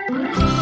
ค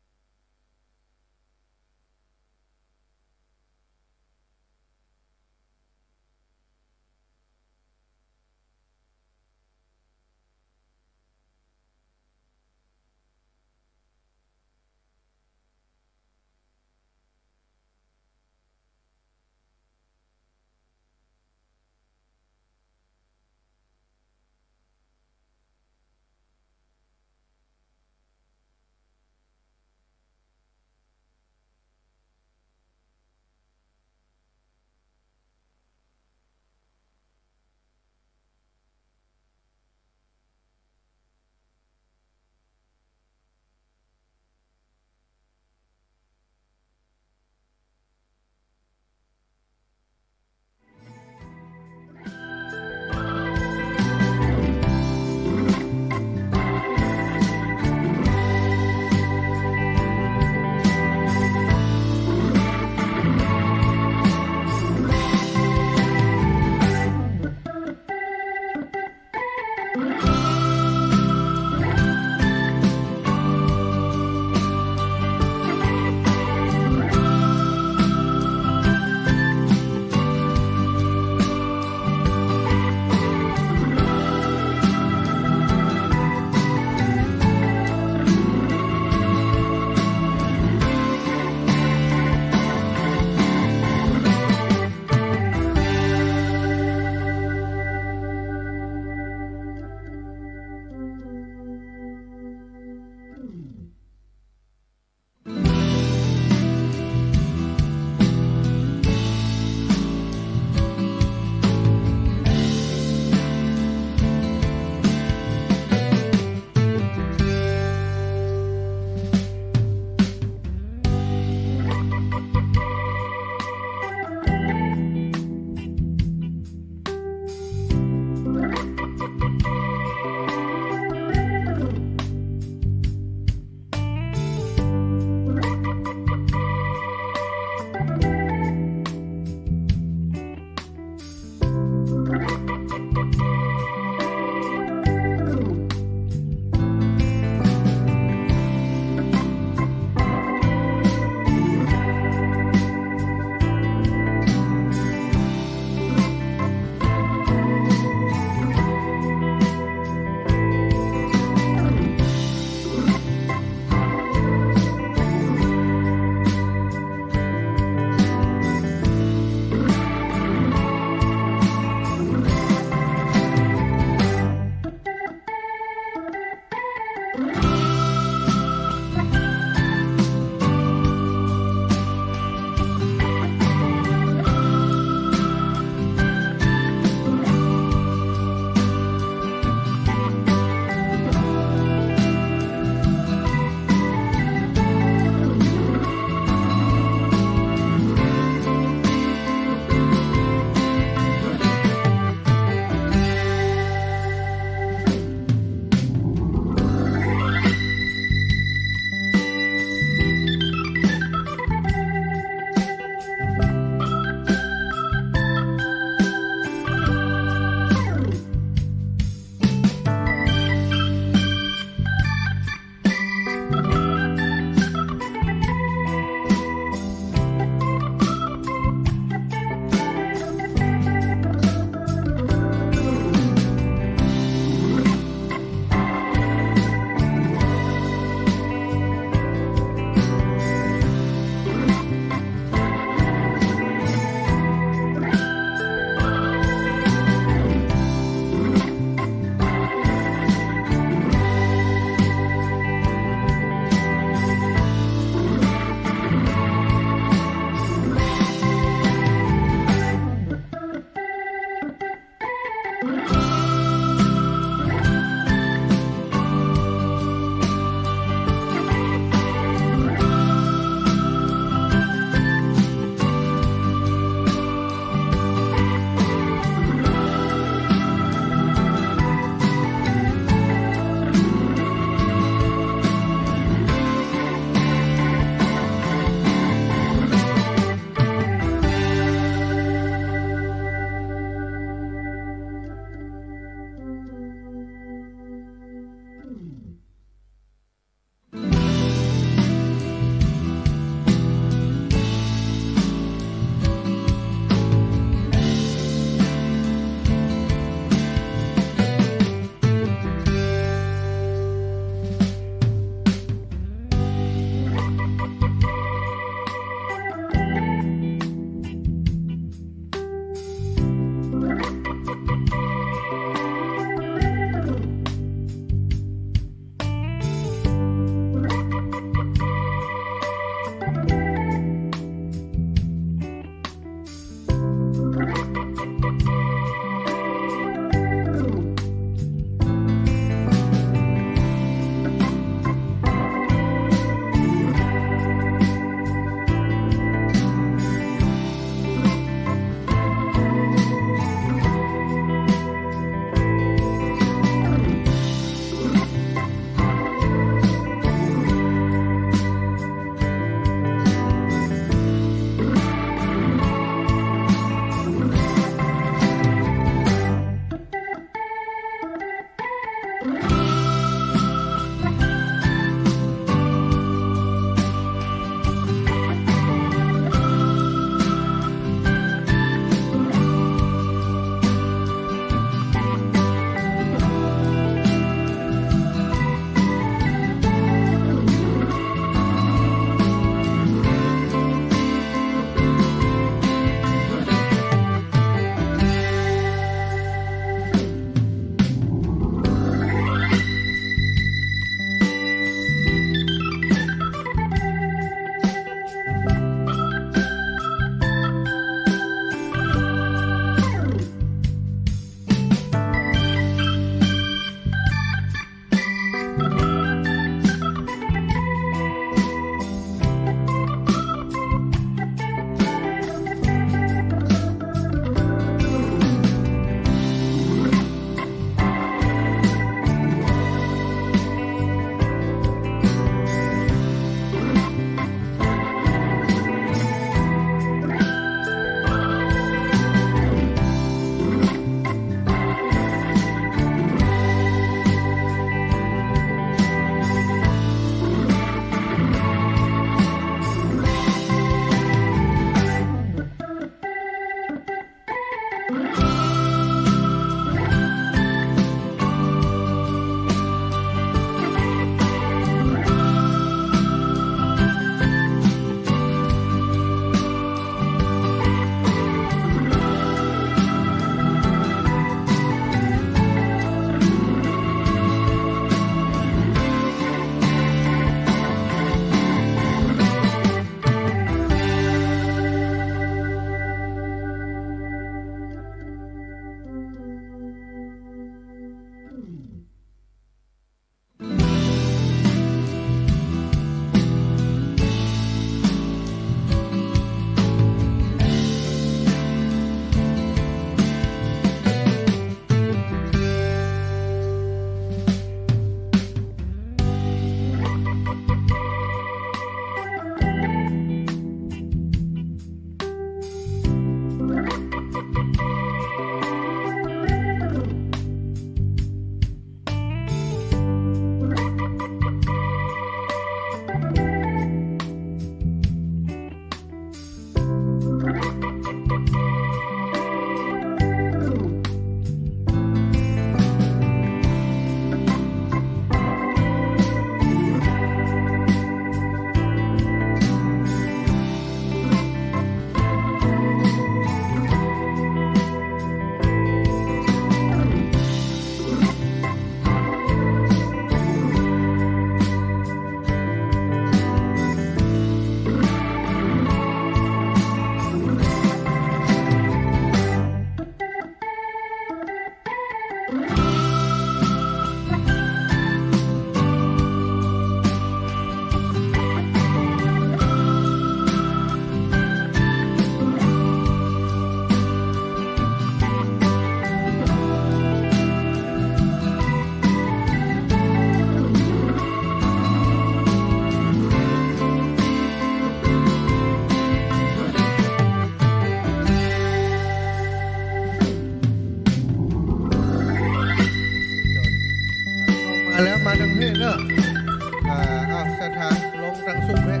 ศรัทธาลงทั้งสุขเลย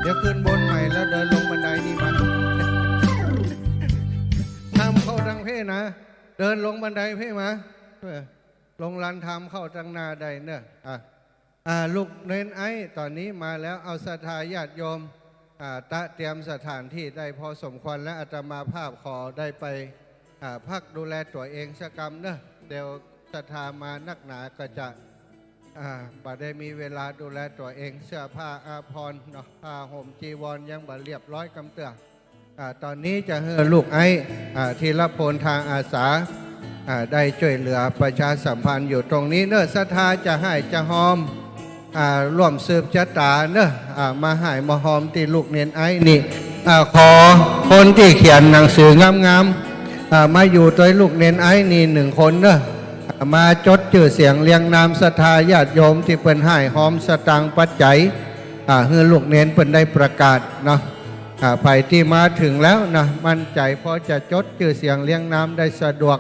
เดี๋ยวขึ้นบนใหม่แล้วเดินลงบันไดนี่มันทำเข้าทางเพนะเดินลงบันไดเพมาลงลานทำเข้าทางนาใดเนอะลูกเน้นไอ้ตอนนี้มาแล้วเอาศรัทธาญาติโยมเตรียมสถานที่ได้พอสมควรและอาตมาภาพขอได้ไปพักดูแลตัวเองสักกรรมเนอะเดี๋ยวศรัทธามานักหนาก็จะบ่ได้มีเวลาดูแลตัวเองเสื้อผ้าอาภรณ์เนาะผ้าห่มจีวรยังบ่เรียบร้อยกำเตือตอนนี้จะให้ลูกไอ้ทีละพลทางอาสาได้ช่วยเหลือประชาสัมพันธ์อยู่ตรงนี้เนอะศรัทธาจะให้จะหอมร่วมสืบชะตาเนอะมาให้มาหอมที่ลูกเนียนไอ้นี่ขอคนที่เขียนหนังสืองามๆมาอยู่ตัวลูกเนียนไอ้นี่หนึ่งคนเนอะมาจดชื่อเสียงเรียงนามศรัทธาญาติโยมที่เป็นให้หอมสตังปัจจัยเฮือลูกเน้นเป็นได้ประกาศเนาะไปที่มาถึงแล้วนะมั่นใจพอจะจดชื่อเสียงเรียงนามได้สะดวก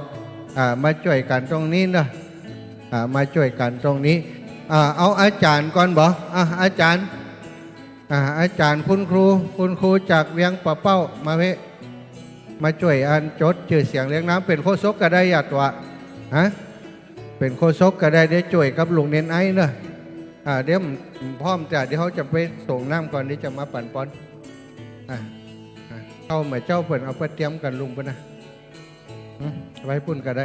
มาช่วยกันตรงนี้นะมาช่วยกันตรงนี้เอาอาจารย์ก่อนบอกอาจารย์อาจารย์คุณครูจากเวียงป่าเป้ามาช่วยอันจดชื่อเสียงเรียงนามเป็นโฆษกก็ได้ยาตัวเป็นโฆษกก็ได้ช่วยกับลุงเน้นไอ้เนอะเดี๋ยวพร้อมจะเดี๋ยวเขาจะไปส่งน้ำก่อนที่จะมาปั่นปอนเข้ามาเจ้าเปิดเอาไปเตรียมกันลุงปะนะไว้ปุ่นก็ได้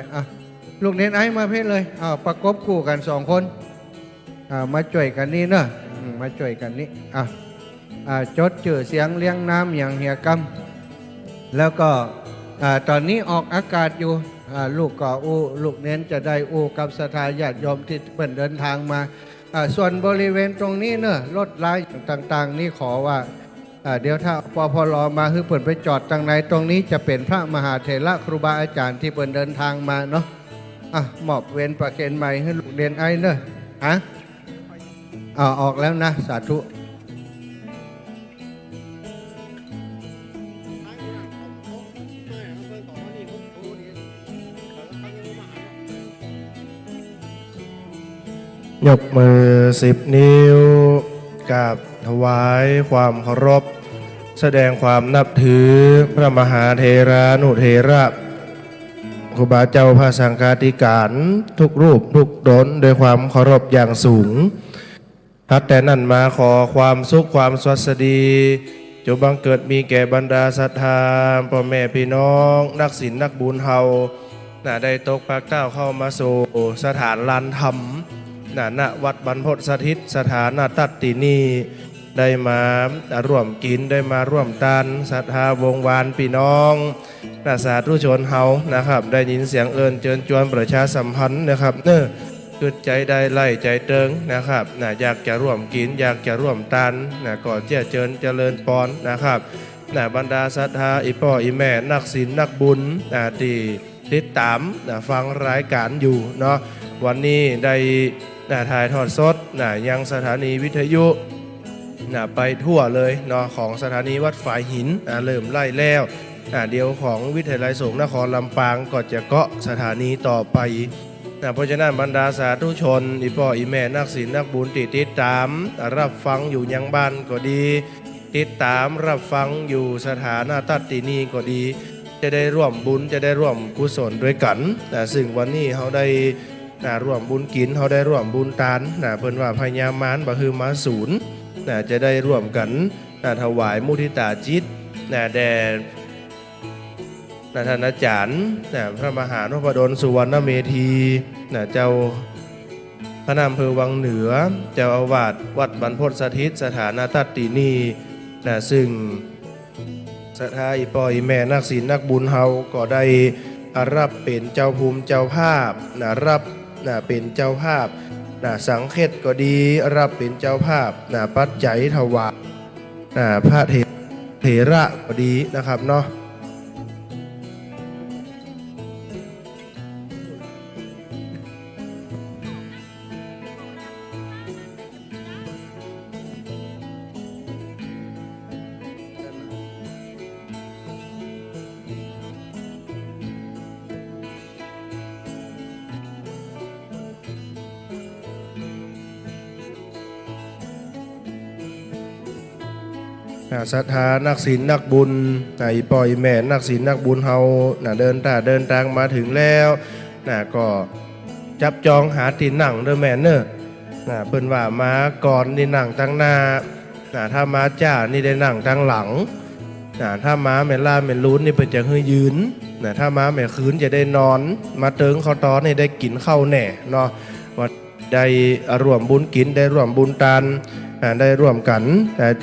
ลุงเน้นไอ้มาเพ่เลยประกบคู่กันสองคนมาช่วยกันนี่เนอะมาช่วยกันนี่จดชื่อเสียงเลี้ยงน้ำอย่างเหี่ยกำแล้วก็ตอนนี้ออกอากาศอยู่ลูกก็ลูกเน้นจะได้กับศรัทธาญาติโยมที่เปิดเดินทางมาส่วนบริเวณตรงนี้เนอะรถลายต่างๆนี่ขอว่าเดี๋ยวถ้าปพลมาคือเปิดไปจอดตรงไหนตรงนี้จะเป็นพระมหาเถระครูบาอาจารย์ที่เปิดเดินทางมาเนาะมอบเวรประเคนใหม่ให้ลูกเรียนไอ้เนอะออกแล้วนะสาธุยกมือ10 นิ้วกราบถวายความเคารพแสดงความนับถือพระมหาเถรานุเถระครูบาเจ้าพระสังฆาธิการทุกรูปทุกตนโดยความเคารพอย่างสูงทัดแต่นั่นมาขอความสุขความสวัสดีจงบังเกิดมีแก่บรรดาศรัทธาพ่อแม่พี่น้องนักศีลนักบุญเฮาได้ตกปากเก้าเข้ามาสู่สถานลานธรรมณวัดบรรพตสถิตสถานตัตตินีได้มาร่วมกินได้มาร่วมทานศรัทธาวงวานพี่น้องสาธุชนเฮานะครับได้ยินเสียงเอิญเชิญชวนประชาสัมพันธ์นะครับเกิดใจได้ไล่ใจเติงนะครับอยากจะร่วมกินอยากจะร่วมทานก่อนเจริญปอนนะครับบรรดาศรัทธาอีพ่ออีแม่นักศีลนักบุญที่ติดตามฟังรายการอยู่เนาะวันนี้ได้ถ่ายทอดสดยังสถานีวิทยุไปทั่วเลยเนาะของสถานีวัดฝายหินเริ่มไล่แล้วเดียวของวิทยาลัยสงฆ์นครลำปางก็จะเกาะสถานีต่อไปเพราะฉะนั้นบรรดาสาธุชนอีพ่ออีแม่นักศีลนักบุญติดตามรับฟังอยู่ยังบ้านก็ดีติดตามรับฟังอยู่สถานะตัตตินีก็ดีจะได้ร่วมบุญจะได้ร่วมกุศลด้วยกันซึ่งวันนี้เขาได้ร่วมบุญกินเขาได้ร่วมบุญทานเพิ่นว่าพญามารบ่คือมาศูนย์จะได้ร่วมกันถวายมุทิตาจิตแด่ท่านอาจารย์พระมหานพดลสุวรรณเมธีเจ้าพระนามอำเภอวังเหนือเจ้าอาวาสวัดบรรพตสถิตสถานตัตตินีซึ่งศรัทธาอีพ่ออีแม่นักศีลนักบุญเฮาก็ได้รับเป็นเจ้าภูมิเจ้าภาพรับเป็นเจ้าภาพสังเฆตก็ดีรับเป็นเจ้าภาพปัจจัยถวายพระเถระก็ดีนะครับเนาะ อ ศรัทธานักศีลนักบุญอีปอยแม่นักศีลนักบุญเฮาเดินทางมาถึงแล้วก็จับจองหาตีหนังเด้อแม่เนอะเพิ่นว่ามาก่อนนี่หนังตั้งหน้าถ้ามาจ้านี่ได้หนังตั้งหลังถ้ามาแม่ล่าแม่ลุ้นนี่เพิ่นจะให้ยืนถ้ามาแม่คืนจะได้นอนมาเติงข้าวตอนนี่ได้กินข้าวแหน่เนาะว่าได้ร่วมบุญกินได้ร่วมบุญทานได้ร่วมกัน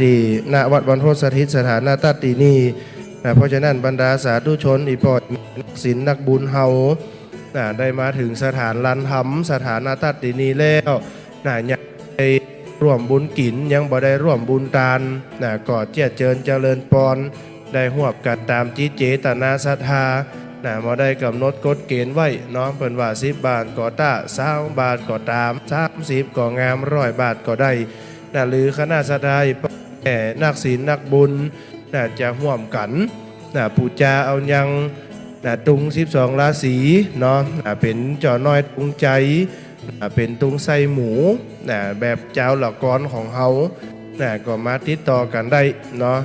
ที่ณวัดบรรพตสถิตสถานนาตตินีเพราะฉะนั้นบรรดาสาธุชนอีปอดนักศีลนักบุญเฮาได้มาถึงสถานลันธรรมสถานนาตตินีแล้วยังได้ร่วมบุญกินยังบ่ได้ร่วมบุญทานก็เจียเจิญเจริญปอนได้หวบกันตามจิตเจตนาศรัทธามาได้กำหนดกฎเกณฑ์ไว้น้อมเพิ่นว่า10 บาทก็ตา20 บาทก็ตาม30ก็งาม100 บาทก็ได้หรือคณะศรัทธาแก่นักศีลนักบุญจะร่วมกันปูจาเอายังตุง12ราศีเนาะเป็นจ่อน้อยตุงใจเป็นตุงไส้หมูแบบเจ้าหลักกรของเฮาก็มาติดต่อกันได้เนาะ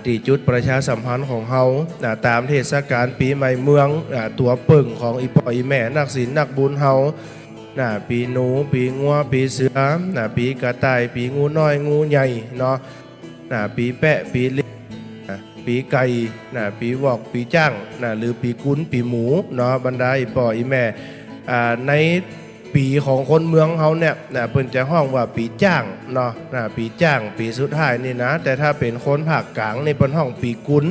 ที่จุดประชาสัมพันธ์ของเฮาตามเทศกาลปีใหม่เมืองตัวปึ่งของอีปออีแม่นักศีลนักบุญเฮาปีหนูปีงัวปีเสือปีกระต่ายปีงูน้อยงูใหญ่เนาะปีแปะปีลิปีไก่ปีวอกปีจ้างหรือปีกุ้นปีหมูเนาะบรรดาอีปออีแม่ในปีของคนเมืองเขาเนี่ยเพิ่นจะห้องว่าปีจ้างเนาะปีจ้างปีสุดท้ายนี่นะแต่ถ้าเป็นคนภาคกลางในเพิ่นห้องปีกุ้น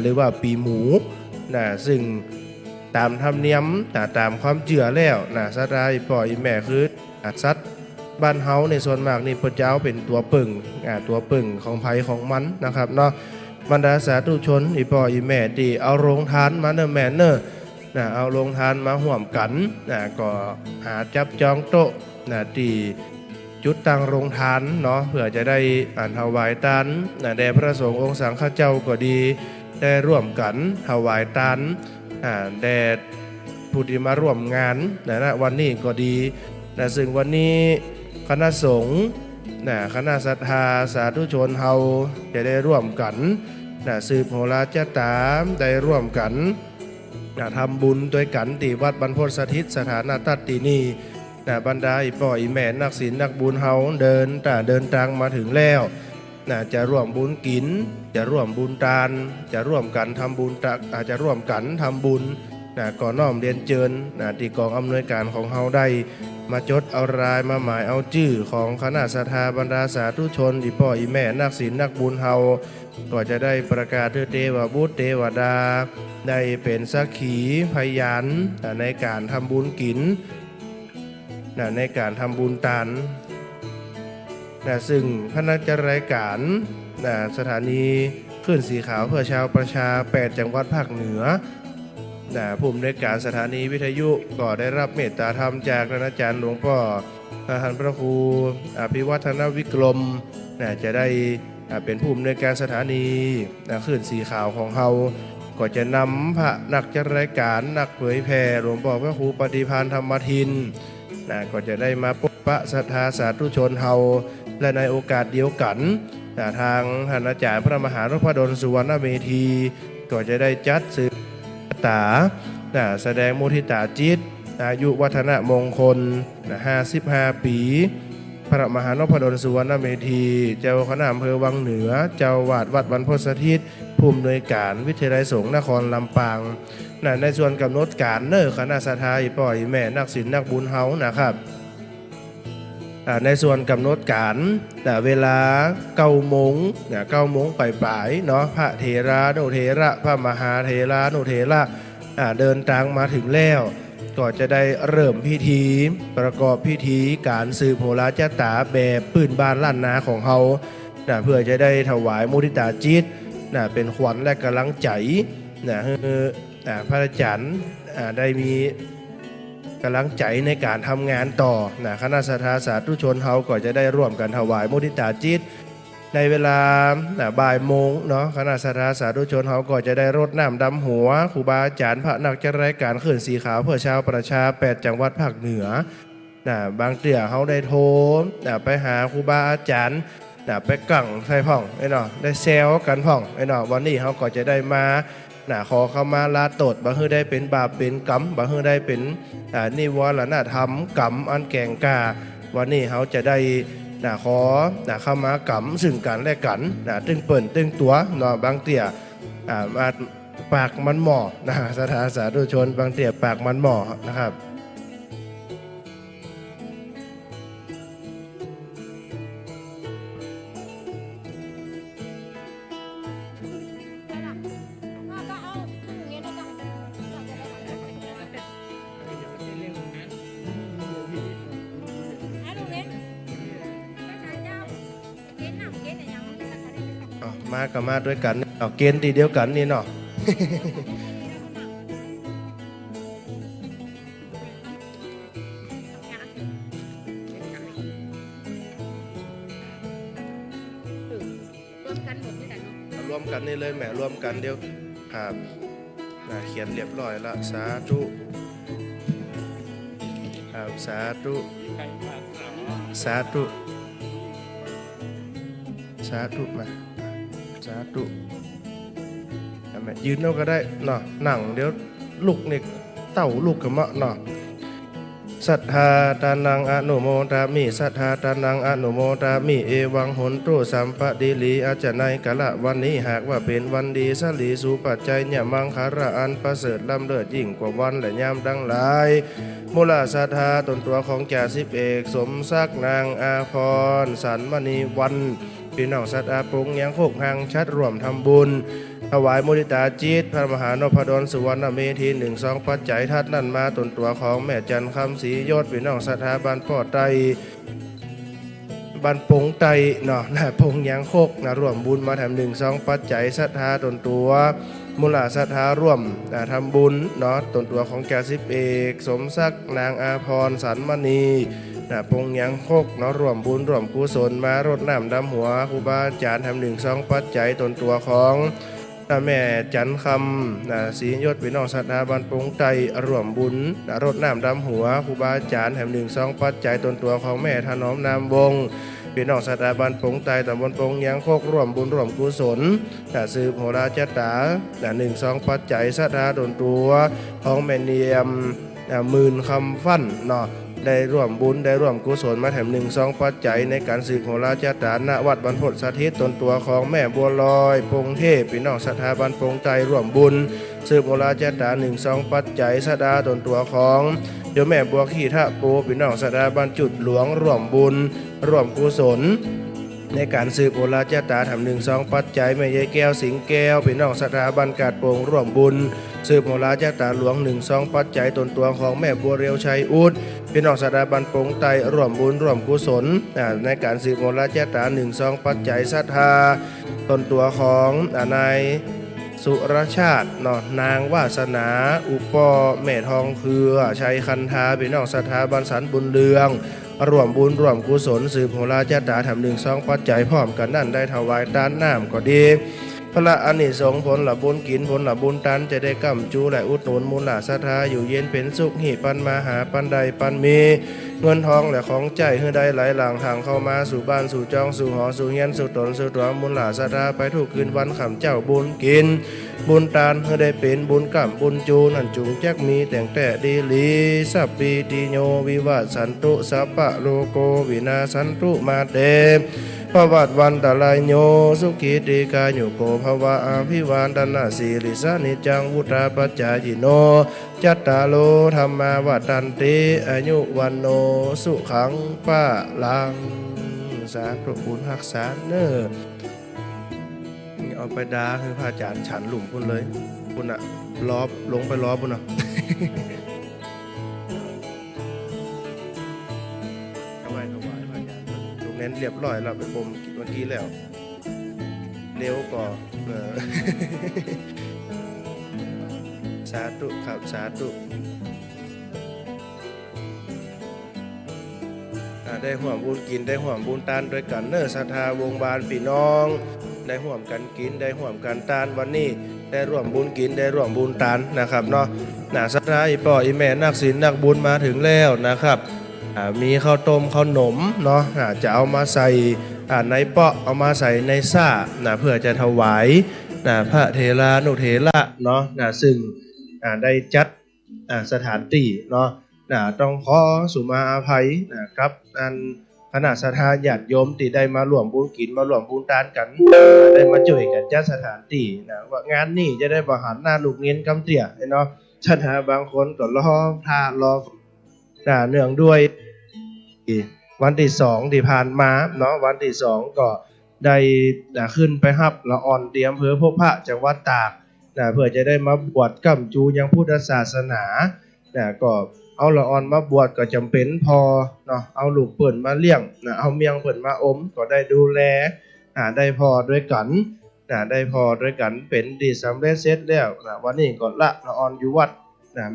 หรือว่าปีหมูซึ่งตามธรรมเนียมตามความเชื่อแล้วสัตว์อีปออีแม่คือสัตว์บ้านเฮาในส่วนมากนี่เพิ่นจะเอาเป็นตัวปึ่งของไผของมันนะครับเนาะบรรดาสาธุชนอีปออีแม่ที่เอาโรงทานมาเนอะแม่เนอะเอาโรงทานมาห่วมกันก็หาจับจองโต๊ะที่จุดตั้งโรงทานเนาะเพื่อจะได้ถวายทานแด่พระสงฆ์องค์สังฆเจ้าก็ดีได้ร่วมกันถวายทานแด่ผู้ที่มาร่วมงานวันนี้ก็ดีซึ่งวันนี้คณะสงฆ์คณะศรัทธาสาธุชนเฮาจะได้ร่วมกันสืบโหราจตาได้ร่วมกันทำบุญด้วยกันที่วัดบรรพตสถิตสถานนาตตินีบรรดาอีปออีแม่นักศีลนักบุญเฮาเดินทางมาถึงแล้วจะร่วมบุญกินจะร่วมบุญทานจะร่วมกันทำบุญอาจจะร่วมกันทำบุญก่อนน้อมเรียนเจิญที่กองอำนวยการของเฮาได้มาจดเอารายมาหมายเอาชื่อของคณะศรัทธาบรรดาสาธุชนอีปออีแม่นักศีลนักบุญเฮาก็จะได้ประกาศเทวบุตรเทวดาได้เป็นสักขีพยานในการทำบุญกินในการทำบุญทานซึ่งพระนักรายการสถานีคลื่นสีขาวเพื่อชาวประชา8จังหวัดภาคเหนือผู้อำนวยการสถานีวิทยุก็ได้รับเมตตาธรรมจากท่านอาจารย์หลวงพ่อท่านพระครูอภิวัฒนวิกรมจะได้เป็นผู้อำนวยการสถานีคลื่นสีขาวของเฮาก็จะนำพระนักจัดรายการนักเผยแผ่หลวงพ่อพระครูปฏิภาณธรรมทินก็จะได้มาพบปะศรัทธาสาธุชนเฮาและในโอกาสเดียวกันทางท่านอาจารย์พระมหานพดลสุวรรณเมธีก็จะได้จัดสืบตาแสดงมุทิตาจิตอายุวัฒนมงคล55 ปีพระมหานพดลสุวรรณเมธีเจ้าคณะอำเภอวังเหนือเจ้าวาดวัดบรรพตสถิตผู้อำนวยการวิทยาลัยสงฆ์นครลำปางในส่วนกำหนดการคณะศรัทธาอีปออีแม่นักศีลนักบุญเฮานะครับในส่วนกำหนดการเวลา9 โมง9 โมงปลายเนาะพระเถรานุเถระพระมหาเถรานุเถระเดินทางมาถึงแล้วก็จะได้เริ่มพิธีประกอบพิธีการสืบโหราจตาแบบพื้นบ้านล้านนาของเฮาเพื่อจะได้ถวายมุทิตาจิตเป็นขวัญและกำลังใจให้พระอาจารย์ได้มีกำลังใจในการทำงานต่อคณะศรัทธาสาธุชนเฮาก็จะได้ร่วมกันถวายมุทิตาจิตในเวลาบ่ายโมงเนาะคณะศรัทธาสาธุชนเฮาก็จะได้รดน้ำดำหัวครูบาอาจารย์พระนักจัดรายการคลื่นสีขาวเพื่อชาวประชา8จังหวัดภาคเหนือบางเตื้อเฮาได้โทรไปหาครูบาอาจารย์ ไปกั่งใส่พ่องไอ้เนาะได้แซวกันพ่องไอ้เนาะวันนี้เขาก็จะได้มาขอเข้ามาลาโตดบางฮือได้เป็นบาปเป็นกรรมบางฮือได้เป็นนิวรณธรรมกรรมอันแก่งกล้าวันนี้เขาจะได้ขอเข้ามากรรมซึ่งกันและกันตึงเปิ่นตึงตัวเนาะบางเตี่ยมาปากมันหมอสถาสาธุชนบางเตี่ยปากมันหมอนะครับมาก็มาด้วยกันเกณฑ์ตีเดียวกันนี่เนาะรวมกันนี่เลยแหมรวมกันเดียวครับเขียนเรียบร้อยละสาธุครับสาธุสาธุสาธุมาสาธุยืนเอาก็ได้เนาะนั่งเดี๋ยวลุกนี่เต่าลุกกับมะเนาะสัทธาตานังอนุโมทามิสัทธาตานังอนุโมทามิเอวังหนตุสัมปะดิลีอาจนัยกะละวันนี้หากว่าเป็นวันดีสลีสุปัจจัยเนี่ยมังคาระอันประเสริฐล้ำเลิศยิ่งกว่าวันและยามดังหลายมูลสัทธาตนตัวของจ่าสิบเอกสมศักดิ์นางอาภรณ์สันมณีวันพี่น้องสัตอาปรุงยังโคกหังชัดรวมทำบุญถวายมุทิตาจิตพระมหานพดลสุวรรณเมธี1-2ปัจจัยทัดนั่นมาตนตัวของแม่จันคำศรียศพี่น้องสัทธาบันป่อไตบันปงไตเนาะพงยังโคกรวมบุญมาแถม1-2ปัจจัยสัทธาตนตัวมูลสัทธาร่วมทำบุญเนาะตนตัวของแกสิบเอกสมศักดิ์นางอาภรณ์สันมณีพงยังโคกเนาะร่วมบุญร่วมกุศลมารดน้ำดำหัวครูบาอาจารย์ทำ1-2ปัจจัยตนตัวของแม่จันคำศรียศพี่น้องสัทธาบันปงไตร่วมบุญรดน้ำดำหัวครูบาอาจารย์ทำ1-2ปัจจัยตนตัวของแม่ถนอมนามวงพี่น้องสัตว์บันปงไตตำบลปงยังโคกร่วมบุญร่วมกุศลสืบโหราจตา1-2ปัจจัยสัทธาตนตัวของแม่เนียมมื่นคำฟั่นเนาะได้ร่วมบุญได้ร่วมกุศลมาแถม1-2ปัจจัยในการสืบโหราจตาณวัดบรรพตสถิตตนตัวของแม่บัวลอยปงเทพพี่น้องสัทธาบันปงไตร่วมบุญสืบโหราจตา1-2ปัจจัยสัทธาตนตัวของโยมแม่บัวขี้ทะปูพี่น้องสัทธาบันจุดหลวงร่วมบุญร่วมกุศลในการสืบโอราจตาทำ1-2ปัจจัยแม่ยายแก้วสิงแก้วพี่น้องสถาบันกาดโป่งร่วมบุญสืบโอราจตาหลวง1-2ปัจจัยตนตัวของแม่บัวเรียวชัยอุดพี่น้องสถาบันปงไตร่วมบุญร่วมกุศลในการสืบโอราจตา1-2ปัจจัยศรัทธาตนตัวของนายสุรชาติเนาะนางวาสนาอุปอแม่ทองเครือชัยคันธาพี่น้องสถาบันสันบุญเรืองร่วมบุญร่วมกุศลสืบโหราจตาทำ1-2ปัจจัยพร้อมกันนั่นได้ถวายด้านน้ำก็ดีพระอานิสงส์ผลละบุญกินผลละบุญตันจะได้กำจูและอุดหนุนมูลศรัทธาอยู่เย็นเป็นสุขหิปันมาหาปันใดปันมีเงินทองและของใจให้ได้ไหลหลังทางเข้ามาสู่บ้านสู่จองสู่หอสู่เฮียนสู่ตนสู่ตัวมูลศรัทธาไปทุกคืนวันขำเจ้าบุญกินบุญตานให้ได้เป็นบุญกัมบุญจูนั่นจุงแจ็คมีแต่งแต่ดีลีสัพปีติโยวิวัสสันตุสัพพะโลโกวินาสันตุมาเตภวัตวันตะลายโยสุขีติกาโยโกภวะอาภิวานตนาสีริสานิจังวุตาปัจจายโนจัตตาโลธรรมาวัตันติอายุวันโนสุขังปะลังสาธุบุญรักษาเนอเอาไปดาคือพระอาจารย์ฉันหลุมพุ่นเลยพุ่นอะล้อลงไปล้อพุ่นอะทำไมถวายพระอาจารย์ตรงนั้นเรียบร้อยแล้วไปบ่มเมื่อกี้แล้วเร็วก่อนสาธุครับสาธุได้ห่วมบุญกินได้ห่วมบุญทานด้วยกันเนอศรัทธาวงบาลพี่น้องได้ห่วมกันกินได้ห่วมกันทานวันนี้ได้ร่วมบุญกินได้ร่วมบุญทานนะครับเนาะศรัทธาอีป่ออีแม่นักศีลนักบุญมาถึงแล้วนะครับ มีข้าวต้มข้าวหนมเนาะจะเอามาใส่ในเปาะเอามาใส่ในซ่าเพื่อจะถวายพระเทรานุเถระเนาะซึ่งได้จัดสถานที่เนาะต้องขอสุมาอาภัยครับคณะศรัทธาญาติโยมที่ได้มาร่วมบุญกินมาร่วมบุญทานกันได้มาช่วยกันจัดสถานที่ว่างานนี้จะได้บริหารหน้าลูกเงินกำเตี่ยเนาะศรัทธาบางคนก็รอท่ารอเนื่องด้วยวันที่2ที่ผ่านมาเนาะวันที่2ก็ได้ขึ้นไปฮับละอ่อนเตรียมอำเภอพบพระจังหวัดตากเพื่อจะได้มาบวชกัมจูยังพุทธศาสนาก็เอาละอ่อนมาบวชก็จำเป็นพอเนาะเอาลูกเปิ่นมาเลี้ยงเอาเมียงเปิ่นมาอมก็ได้ดูแลได้พอด้วยกันได้พอด้วยกันเป็นดีสำเร็จเสร็จแล้ววันนี้ก็ละอ่อนอยู่วัด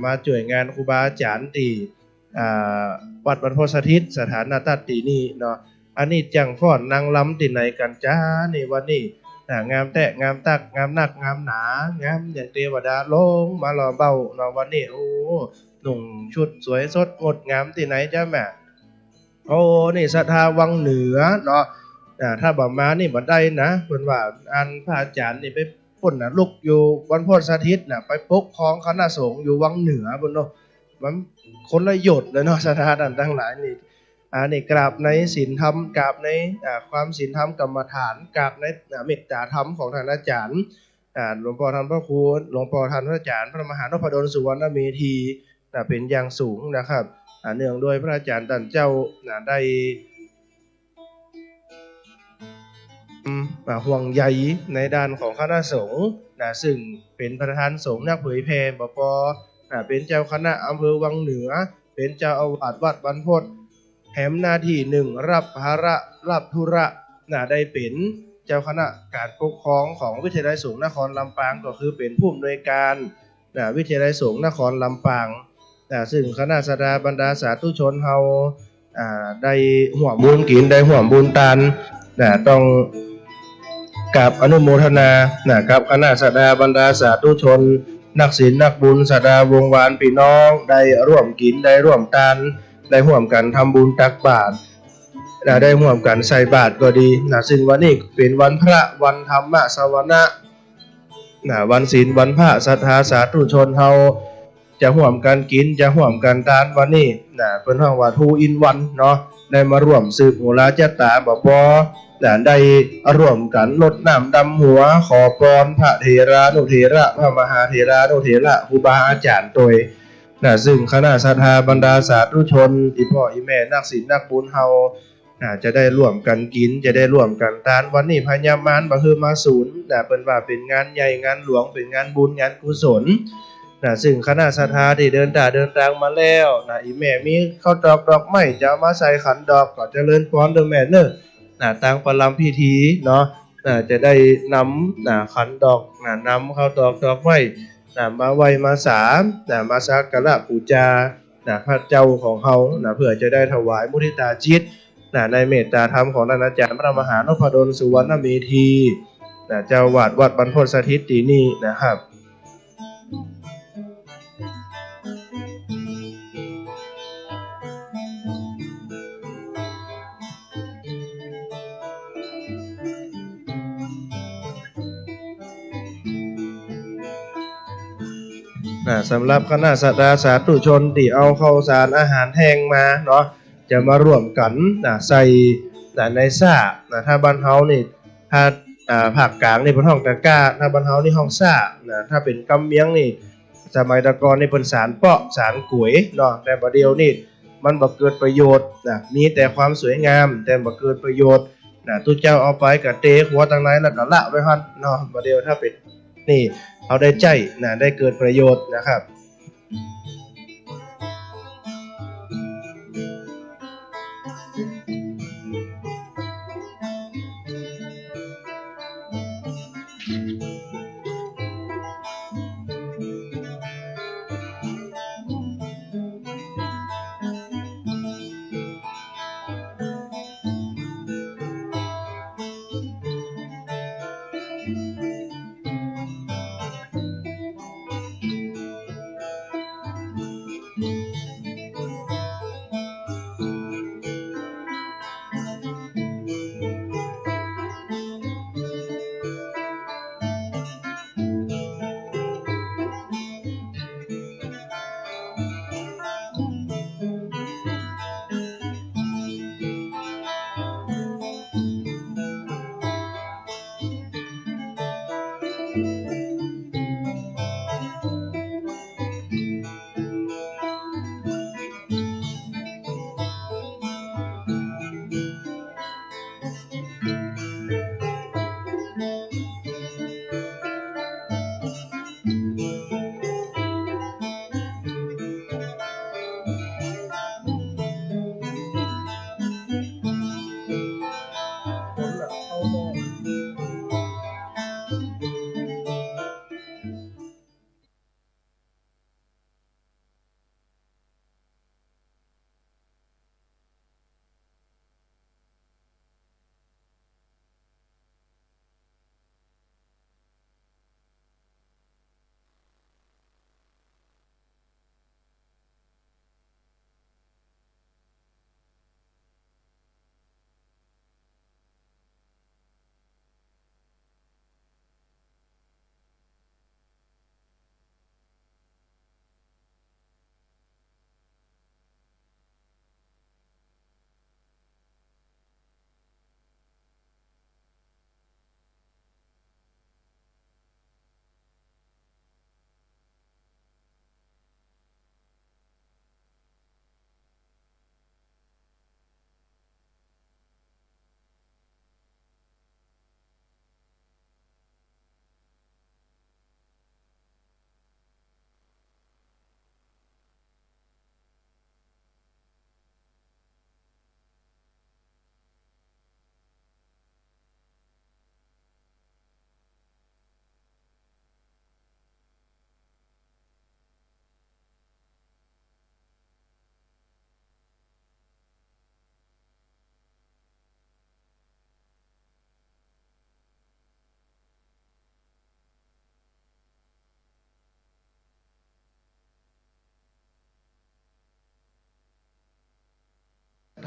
มาช่วยงานครูบาอาจารย์ที่วัดบรรพสถิตสถานนาตัดตีนี่เนาะอันนี้จังฟ้อนนางล้ำที่ไหนกันจ้านี่วันนี้งามแตะงามตักงามนักงามหนางามอย่างเทวดาลงมาหล่อเบาเนาะวันนี้โอ้หนุ่มชุดสวยสดงดงามที่ไหนจ้าแม่โอ้นี่ศรัทธาวังเหนือเนาะถ้าบ่มานี่บ่ได้นะเพิ่นว่าอันพระอาจารย์นี่ไปป่นลูกอยู่บรรพสถิตไปปกครองคณะสงฆ์อยู่วังเหนือพุ่นเนาะมันคนละหยดเลยเนาะศรัทธาดันทั้งหลายนี่นี่กราบในศีลธรรมกราบในความศีลธรรมกรรมฐานกราบในเมตตาธรรมของท่านอาจารย์หลวงพ่อท่านพระครูหลวงพ่อท่านพระอาจารย์พระมหานพดลสุวรรณเมธีเป็นอย่างสูงนะครับเนื่องโดยพระอาจารย์ท่านเจ้าได้ห่วงใยในด้านของคณะสงฆ์ซึ่งเป็นประธานสงฆ์นักเผยแผ่บปเป็นเจ้าคณะอำเภอวังเหนือเป็นเจ้าอาวาสวัดบรรพตแถมหน้าที่หนึ่งรับภาระรับธุระได้เป็นเจ้าคณะการปกครองของวิทยาลัยสงฆ์นครลำปางก็คือเป็นผู้อำนวยการวิทยาลัยสงฆ์นครลำปางซึ่งคณะศรัทธาบรรดาสาธุชนเฮาได้ห่วมบุญกินได้ห่วมบุญทานต้องกับอนุโมทนากับคณะศรัทธาบรรดาสาธุชนนักศีลนักบุญศรัทธาวงวานพี่น้องได้ร่วมกินได้ร่วมทานได้ร่วมกันทำบุญตักบาตรได้ร่วมกันใส่บาตรก็ดีซึ่งวันนี้เป็นวันพระวันธรรมสวนะวันศีลวันพระศรัทธาสาธุชนเฮาจะร่วมกันกินจะร่วมกันทานวันนี้เป็นห้องว่า2 in 1เนาะได้มาร่วมสืบโหราจตาบ่พอได้ร่วมกันรดน้ำดำหัวขอพรพระเถรานุเถระพระมหาเถรานุเถระครูบาอาจารย์โดยซึ่งคณะศรัทธาบรรดาสาธุชนอีพ่ออีแม่นักศีลนักบุญเฮาจะได้ร่วมกันกินจะได้ร่วมกันทานวันนี้พญามารบ่คือมาศูนย์เป็นว่าเป็นงานใหญ่งานหลวงเป็นงานบุญงานกุศลซึ่งคณะศรัทธาที่เดินทางมาแล้วอีแม่มีข้าวดอกไม้จะมาใส่ขันดอกก็เจริญพรเด้อแม่เด้อต่างประลำพิธีเนาะจะได้นำขันดอกนำข้าวดอกไม้มาไหว้มาสามาสักการะบูชาพระเจ้าของเฮาเพื่อจะได้ถวายมุทิตาจิตในเมตตาธรรมของท่านอาจารย์พระมหานพดลสุวรรณเมธีเจ้าวาดวัดบรรพตสถิตที่นี่นะครับ สำหรับคณะศรัทธาสาธุชนที่เอาข้าวสารอาหารแห้งมาเนาะจะมาร่วมกันใส่ในซ่าถ้าบ้านเฮานี่ถ้าภาคกลางนี่เป็นห้องตะกร้าถ้าบ้านเฮานี่ห้องซ่าถ้าเป็นกำเมียงนี่สมัยตะกอนนี่เป็นสารเปาะสารก๋วยเนาะแต่บัดเดียวนี่มันบ่เกิดประโยชน์มีแต่ความสวยงามแต่บ่เกิดประโยชน์ตุเจ้าเอาไปก็เตะหัวทางไหนแล้วก็ละไว้หั่นเนาะบัดเดียวถ้าเป็นนี่เอาได้ใจได้เกิดประโยชน์นะครับ ค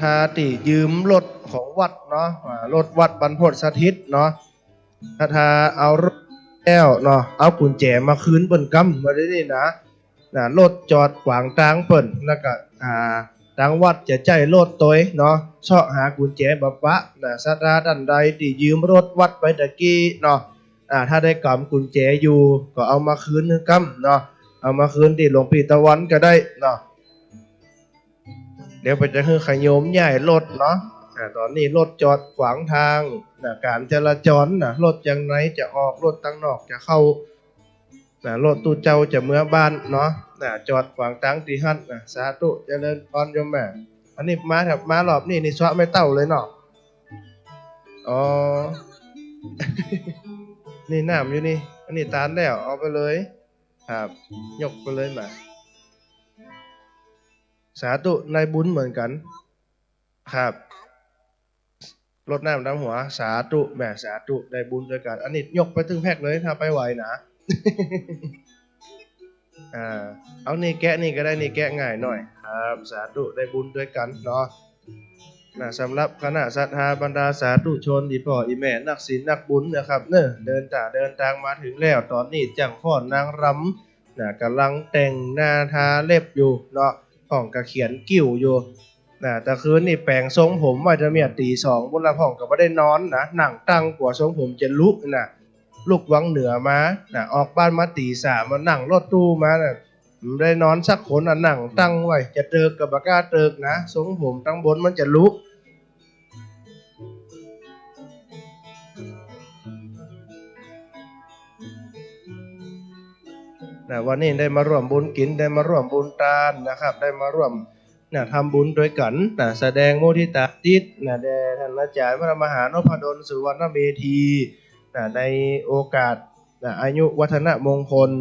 ธาติยืมรถของวัดเนาะรถวัดบรรพตสถิตเนาะถ้าเอารถแล้วเนาะเอากุญแจมาคืนเปิ้นกำมาได้นี่นะรถจอดขวางทางเปิ้นแล้วก็ทางวัดจะใจรถตัวเนาะเชาะหากุญแจบัปะศาสดาท่านใดที่ยืมรถวัดไปตะกี้เนาะถ้าได้กำกุญแจอยู่ก็เอามาคืนกำเนาะเอามาคืนที่หลวงพี่ตะวันก็ได้เนาะเดี๋ยวไปจะคือขยมใหญ่รถเนาะตอนนี้รถจอดขวางทางการจราจรรถจังไหนจะออกรถตั้งนอกจะเข้ารถตู้เจ้าจะเมื่อบ้านเนาะจอดขวางทางที่หันสาธุเจริญพรโยมแม่อันนี้มาแบบมารอบนี้นี่ชวะไม่เต้าเลยเนาะอ๋อ นี่น้ำอยู่นี่อันนี้ตานแล้วเอาไปเลยครับยกไปเลยมาสาธุในบุญเหมือนกันครับรดน้ำดำหัวสาธุแม่สาธุได้บุญด้วยกันอันนี้ยกไปถึงแพ็กเลยถ้าไปไหวนะ เอานี่แกะนี่ก็ได้นี่แกะง่ายหน่อยครับสาธุได้บุญด้วยกันเนาะสำหรับคณะศรัทธาบรรดาสาธุชนที่พ่ออีแม่นักศีลนักบุญนะครับเนอะเดินทางมาถึงแล้วตอนนี้จังฟ้อนนางรำกำลังแต่งหน้าทาเล็บอยู่เนาะพ่องก็เขียนกิ้วอยู่แต่คืนนี่แปลงทรงผมว่าจะมีตีสองบุญละพ่องก็ไม่ได้นอนนะหนังตั้งกว่าทรงผมจะลุกลุกวังเหนือมาออกบ้านมาตีสามมานั่งรถตู้มาได้นอนสักคนนั่งตั้งไว้จะเติกกับบากล้าเติกนะทรงผมตั้งบนมันจะลุกวันนี้ได้มาร่วมบุญกินได้มาร่วมบุญทานนะครับได้มาร่วมทำบุญด้วยกันแสดงโมทิตาจิตแด่ท่านอาจารย์พระมหานพดลสุวรรณเมธีในโอกาสอายุวัฒนมงคล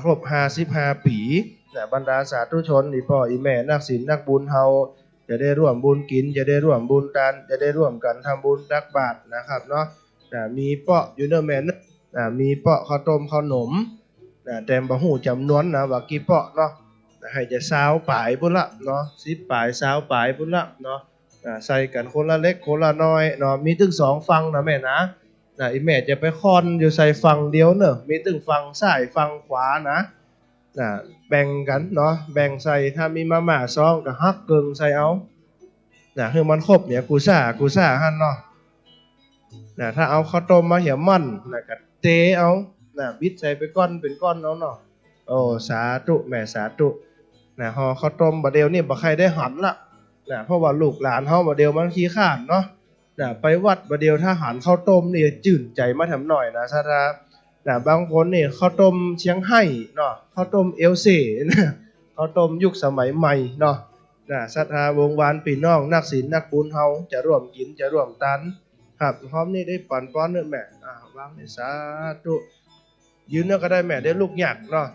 ครบ55 ปีบรรดาสาธุชนพ่ออีแม่นักศีลนักบุญเฮาจะได้ร่วมบุญกินจะได้ร่วมบุญทานจะได้ร่วมกันทำบุญตักบาตรนะครับเนาะมีเปาะอยู่เนอแม่มีเปาะข้าวต้มขนมแต่บ่ฮู้จำนวนว่ากี่เปาะเนาะให้จะ20 ปลายพุ่นละเนาะ10 ปลาย20 ปลายพุ่นละเนาะใส่กันคนละเล็กคนละน้อยเนาะมีถึง2ฝั่งนะแม่นะอีแม่จะไปค่อนอยู่ใส่ฝั่งเดียวเนอะมีถึงฝั่งซ้ายฝั่งขวานะแบ่งกันเนาะแบ่งใส่ถ้ามีมาม่าซองก็ฮักเกิงใส่เอาคือมันครบเนี่ยกูซ่าหั่นเนาะถ้าเอาข้าวต้มมาเหี่ยมันก็เตเอาบิดใส่ไปก้อนเป็นก้อนเอาเนาะโอ้สาธุแม่สาธุห่อข้าวต้มบ่เดียวนี่บ่ใครได้หันละเพราะว่าลูกหลานเฮาบ่เดียวมันขี้ข้านเนาะไปวัดบ่เดียวถ้าหันข้าวต้มนี่จื่นใจมาทำหน่อยนะซะนะบางคนนี่ข้าวต้มเชียงไฮ้เนาะข้าวต้มเอลเซ่ข้าวต้มยุคสมัยใหม่เนาะศรัทธาวงวานพี่น้องนักศีลนักบุญเฮาจะร่วมกินจะร่วมทานครับพร้อมนี่ได้ปั่นป้อนเด้อแม่วางนี่สาธุยืนเนาะก็ได้แม่ได้ลูกหยักเนาะ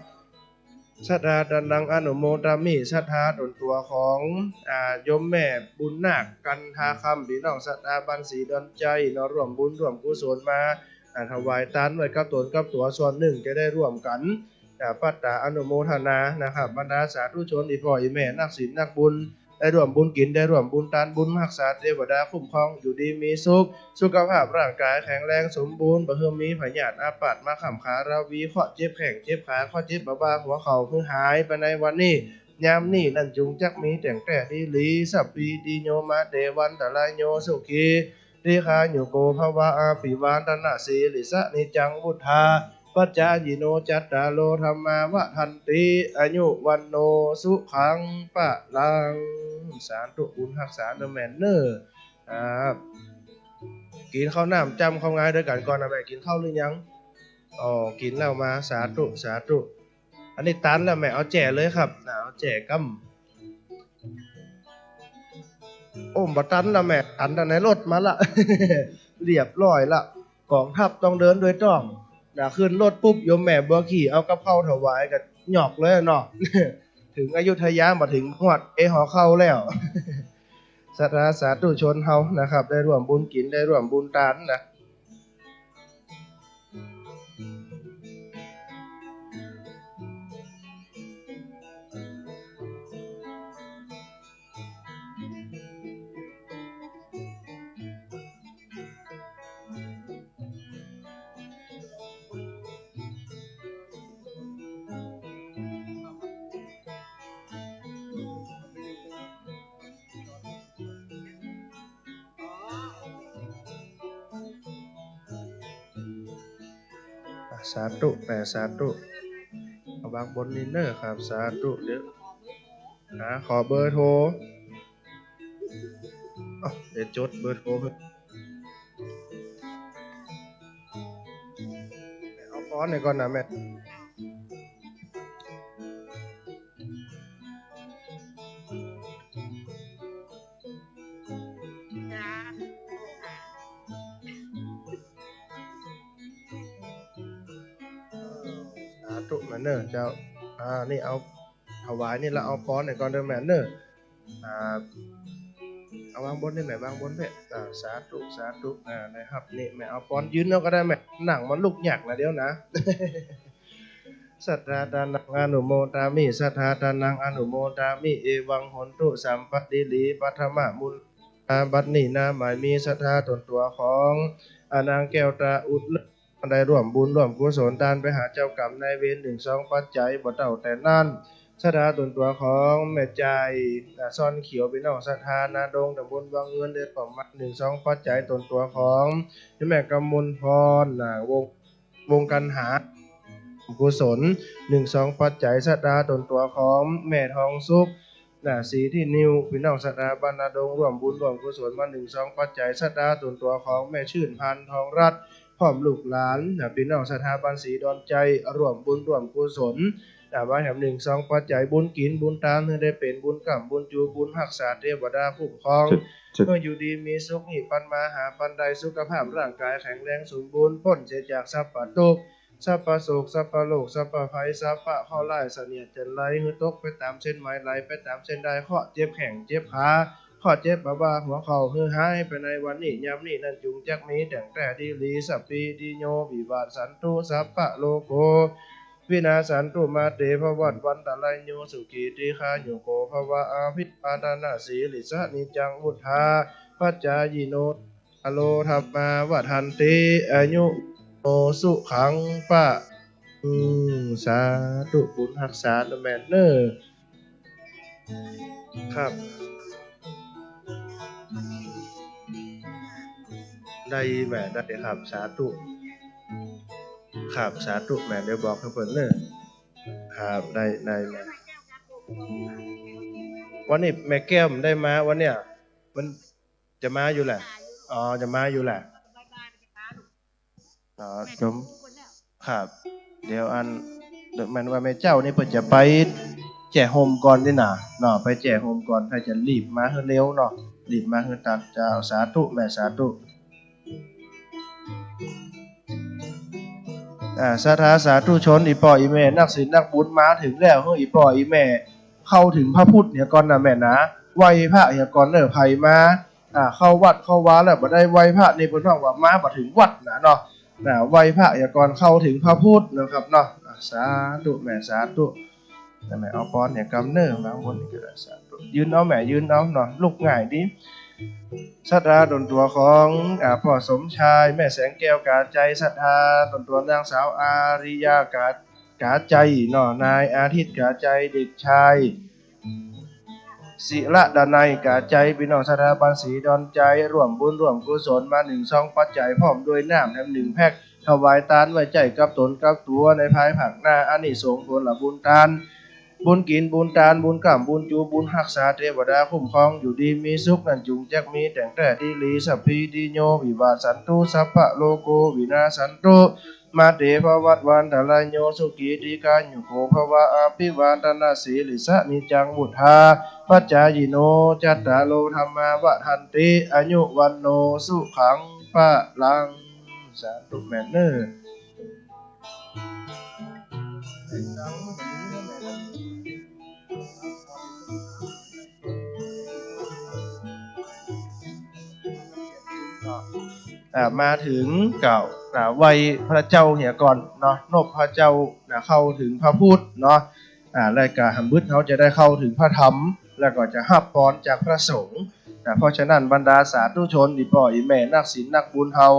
ศรัทธาดังอนุโมทามิศรัทธาตนตัวของโยมแม่บุญนาคกันทาคำพี่น้องศรัทธาบันสีดอนใจเนาะร่วมบุญร่วมกุศลมาถวายทานไว้กับตนกับตัวส่วนหนึ่งจะได้ร่วมกันปัตตาอนุโมทนานะครับบรรดาสาธุชนอีพ่ออีแม่นักศีลนักบุญได้ร่วมบุญกินได้ร่วมบุญทานบุญรักษาเทวดาคุ้มครองอยู่ดีมีสุขภาพร่างกายแข็งแรงสมบูรณ์บ่เฮิมมีพยาธิอาพาธมาค้ำขาราวีข้อเจ็บแข้งเจ็บขาข้อเจ็บบ้าหัวเข่าเพิ่งหายไปในวันนี้ยามนี้นั่นจุงจักมีแต่งแต่ดีหลีสัพพีดีโยมาเดวันตะลายโยสุขีดีคาโยโกภวะอาภิวานตนะสีลิสะนิจังวุธาปัจจายิโนจัตตาโลธรรมาวะทันติอายุวันโนสุขังปะลังสาธุบุญรักษาเดอแมนเนอร์กินข้าวน้ำจำข้าวง่ายด้วยกันก่อนนะแม่กินข้าวหรือยังกินแล้วมาสาธุอันนี้ตันแล้วแม่เอาแจเลยครับเอาแจกำบัตันแล้วแม่ตันในรถมาละ เรียบร้อยละกองทัพต้องเดินโดยต้องขึ้นรถปุ๊บโยมแม่บัวขี่เอากับข้าวถวายกับหยอกเลยเนาะ ถึงอยุธยามาถึงหอดหอเข้าแล้ว ศรัทธาสาธุชนเฮานะครับได้ร่วมบุญกินได้ร่วมบุญทานนะ สาธุแม่สาธุเอาวางบนนี้เนอครับสาธุเดี๋ยวขอเบอร์โทรเดี๋ยวจดเบอร์โทรเพิ่นเอาป้อนหน่อยก่อนนะแม่สาธุแม่เนอเจ้านี่เอาถวายนี่แล้วเอาป้อนหน่อยก่อนเด้อแม่เนอเอาวางบนนี่แม่วางบนเพ่สาธุสาธุนะครับนี่แม่เอาป้อนยืนเอาก็ได้แม่หนังมันลุกหยักนะเดี๋ยวนะ สัทธาทานังอนุโมทามิสัทธาทานังอนุโมทามิเอวังหนตุสัมปติลีปัทมะมุลบัดนี้นะหมายมีสัทธาตนตัวของอนางแก้วตาอุดได้ร่วมบุญร่วมกุศลทานไปหาเจ้ากรรมนายเวร1-2ปัจจัยบ่เต่าแต่นั่นสัทธาตนตัวของแม่ใจซ่อนเขียวพี่น้องสัทธานาดงตำบลวังเงินได้ประมาณ1-2ปัจจัยตนตัวของแม่กำมลพรวงกันหากุศล1-2ปัจจัยสัทธาตนตัวของแม่ทองสุขสีที่นิวพี่น้องสัทธาบรรณาดงร่วมบุญร่วมกุศลมา1-2ปัจจัยสัทธาตนตัวของแม่ชื่นพันธ์ทองรัตน์พร้อมลูกหลานพี่น้องสัทธาบันสีดอนใจร่วมบุญร่วมกุศลมาแถม1-2ปัจจัยบุญกินบุญตามได้เป็นบุญกรรมบุญจูบุญรักษาเทวดาคุ้มครองเมื่ออยู่ดีมีสุขหิปันมาหาปันใดสุขภาพร่างกายแข็งแรงสมบูรณ์พ้นเสียจากสัพพะทุกข์สัพพะโศกสัพพะโลกสัพพะภัยสัพพะข้อไล่เสนียดจันไรหือตกไปตามเส้นไม้ไหลไปตามเส้นได้ข้อเจ็บแข้งเจ็บขาข้อเจ็บบ่าหัวเข่าหือหายไปในวันนี้ยามนี้นั่นจุงจักมีแต่งแต่ดีลีสัพพีดีโยวิวาสันตุสัพพะโลโกวินาสันตุมาเตภวัตวันตะไลโยสุขีติคาโยโกภวะอาภิปาทานาสีลิสะนิจังมุทธาปัจจายิโนอโลธัมมาวัฏันติอายุโอสุขังปะสาธุบุญรักษาแม่เนอครับได้แม่ได้ครับสาธุครับสาธุแม่เดี๋ยวบอกให้เพิ่นเลยครับได้แม่วันนี้แม่แก้วมันได้มาวันเนี้ยมันจะมาอยู่แหละจะมาอยู่แหละจมครับเดี๋ยวมันว่าแม่เจ้านี่เพิ่นจะไปแจกโฮมก่อนนี่น่ะเนาะไปแจกโฮมก่อนถ้าจะรีบมาให้เร็วเนาะรีบมาให้ตัดเจ้าสาธุแม่สาธุสาธาสาธุชนอีป่ออีแม่นักศีลนักบุญมาถึงแล้วเฮ้ยอีป่ออีแม่เข้าถึงพระพุทธเนี่ยก่อนนะแม่นะไหว้พระเนี่ยก่อนเด้อไผมาเข้าวัดเข้าวาแล้วบ่ได้ไหว้พระนี่เพิ่นว่ามาบ่ถึงวัดนะเนาะไหว้พระเนี่ยก่อนเข้าถึงพระพุทธนะครับเนาะสาธุแม่สาธุแม่เอาป้อนเนี่ยกำเนิดมาบนนี่ก็ได้สาธุยืนเอาแม่ยืนเอาเนาะลุกง่ายดิศรัทธาตนตัวของพ่อสมชายแม่แสงแก้วกาใจศรัทธาตนตัวนางสาวอาริยากาใจเนาะนายอาทิตย์กาใจเด็กชายศิระดานัยกาใจพี่น้องศรัทธาบันสีดอนใจร่วมบุญร่วมกุศลมา1-2ปัจจัยพร้อมด้วยน้ำแถม1แพ็คถวายทานไว้ใจกับตนกับตัวในภายภาคหน้าอานิสงส์ผลบุญทานบุญกินบุญทานบุญกรรมบุญจูบุญรักษาเทวดาคุ้มครองอยู่ดีมีสุขนั่นจุงจักมีแต่งแต่ดีลีสัพพีดีโยวิวาสันตุสัพพะโลโกวินาสันตุมาเตภวัตวันตะไลโยสุขีติกายุโกภวะอาภิวาทนาสีลิสะนิจังมุทธาปัจจายิโนจัตตาโลธัมมาวะทันติอายุวันโนสุขังปะลังสาธุแม่เนอมาถึงเก่าวัยพระเจ้าเหียก่อนเนาะนบพระเจ้าเข้าถึงพระพุทธเนาะรายการหำบึดเขาจะได้เข้าถึงพระธรรมแล้วก็จะรับพรจากพระสงฆ์เพราะฉะนั้นบรรดาสาธุชนอีพ่ออีแม่นักศีลนักบุญเฮา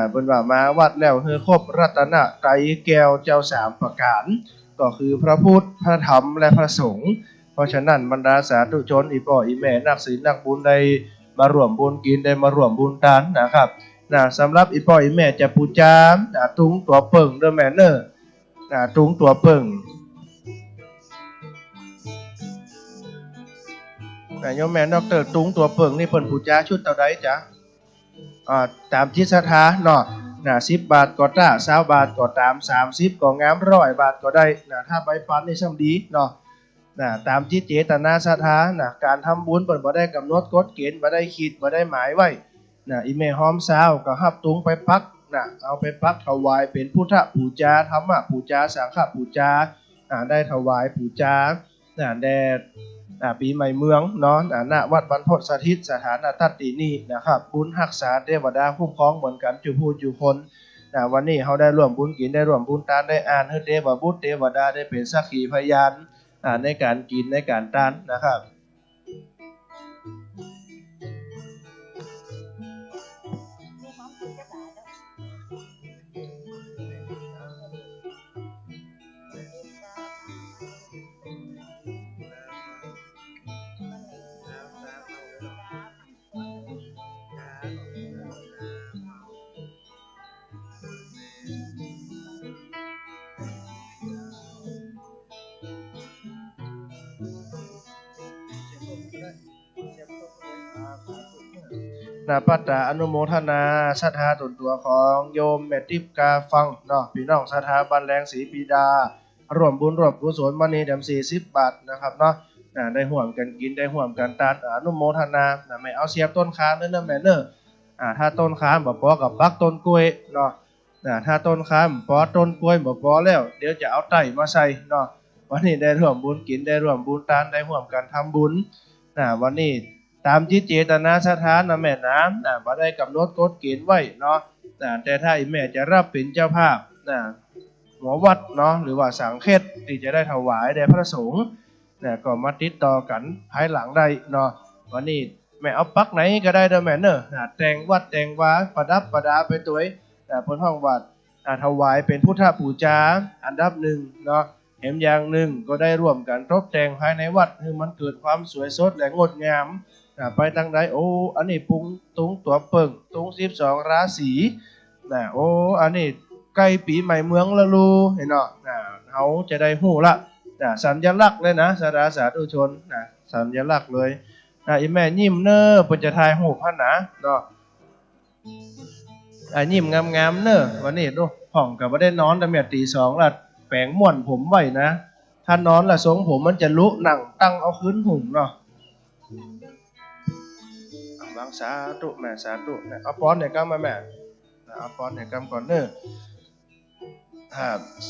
เพิ่นว่ามาวัดแล้วเฮอครบรัตนะไตรแก้วเจ้า3ประการก็คือพระพุทธพระธรรมและพระสงฆ์เพราะฉะนั้นบรรดาสาธุชนอีพ่ออีแม่นักศีลนักบุญได้มาร่วมบุญกินได้มาร่วมบุญทานนะครับ สำหรับอีพ่ออีแม่จะปูจามตุงตัวเปิงเด้อแม่เนอตุงตัวเปิงโยมแม่ดอกเตอร์ตุงตัวเปิงนี่เพิ่นปูจาชุดเท่าใดจ๊ะตามที่ศรัทธาเนาะ10 บาทก็ต้า20 บาทก็ตาม30ก็งาม100 บาทก็ได้ถ้าใบปันนี่ช่ำดีเนาะตามที่เจตนาศรัทธาการทำบุญเปิ่นบ่ได้กำหนดกฎเกณฑ์บ่ได้คิดบ่ได้หมายไว้อีแม่หอมสาวก็รับตุงไปปักเอาไปปักถวายเป็นพุทธบูชาธรรมบูชาสังฆบูชาได้ถวายบูชาแด่ปีใหม่เมืองเนาะณวัดบรรพตสถิตสถานทัตตินี่นะครับบุญรักษาเทวดาคุ้มครองเหมือนกันจุผู้จุคนวันนี้เขาได้ร่วมบุญกินได้ร่วมบุญทานได้อ่านให้เทวบุตรเทวดาได้เป็นสักขีพยานในการกินในการทานนะครับปัตตาอนุโมทนาศรัทธาตนตัวของโยมแม่ทิพย์กาฟังเนาะพี่น้องศรัทธาบันแรงศรีปีดาร่วมบุญร่วมกุศลมื้อนี้ดำ40 บาทนะครับเนาะได้ร่วมกันกินได้ร่วมกันทานอนุโมทนาไม่เอาเสียบต้นค้างเด้อแม่เด้อถ้าต้นค้างบ่พอกับปักต้นกล้วยเนาะถ้าต้นค้างพอต้นกล้วยบ่พอแล้วเดี๋ยวจะเอาไต้มาใส่เนาะวันนี้ได้ร่วมบุญกินได้ร่วมบุญทานได้ร่วมกันทำบุญวันนี้ตามที่เจตนาศรัทธาแม่น้ำบ่ได้กำหนดกฎเกณฑ์ไว้เนาะแต่ถ้าอีแม่จะรับเป็นเจ้าภาพหัววัดเนาะหรือว่าสังฆเทศที่จะได้ถวายแด่พระสงฆ์ก็มาติดต่อกันภายหลังได้เนาะวันนี้แม่เอาปักไหนก็ได้เด้อแม่เนอะแต่งวัดแต่งวาประดับประดาไปตัวพ้นห้องวัดถวายเป็นพุทธบูชาอันดับหนึ่งเนาะแถมอย่างหนึ่งก็ได้ร่วมกันตกแต่งภายในวัดให้มันเกิดความสวยสดและงดงามไปทางใดโอ้อันนี้ปุงตุงตัวเปิงตุง12 ราศีโอ้อันนี้ใกล้ปีใหม่เมืองละลูเห็นเนาะเขาจะได้ฮู้ละสัญลักษณ์เลยนะสาธุชนสัญลักษณ์เลยอีแม่ยิ้มเนอเพิ่นจะถ่ายรูปหั่นนะเนาะยิ้มงามๆเนอวันนี้ดูห้องก็บ่ได้นอนแต่แม่ตี 2ละแปรงม่วนผมไว้นะถ้านอนละทรงผมมันจะลุหนังตั้งเอาคืนหุ่มเนาะวางสาธุแม่สาธุเอาป้อนเนี่ยกำมาแม่เอาป้อนเนี่ยกำก่อนเด้อ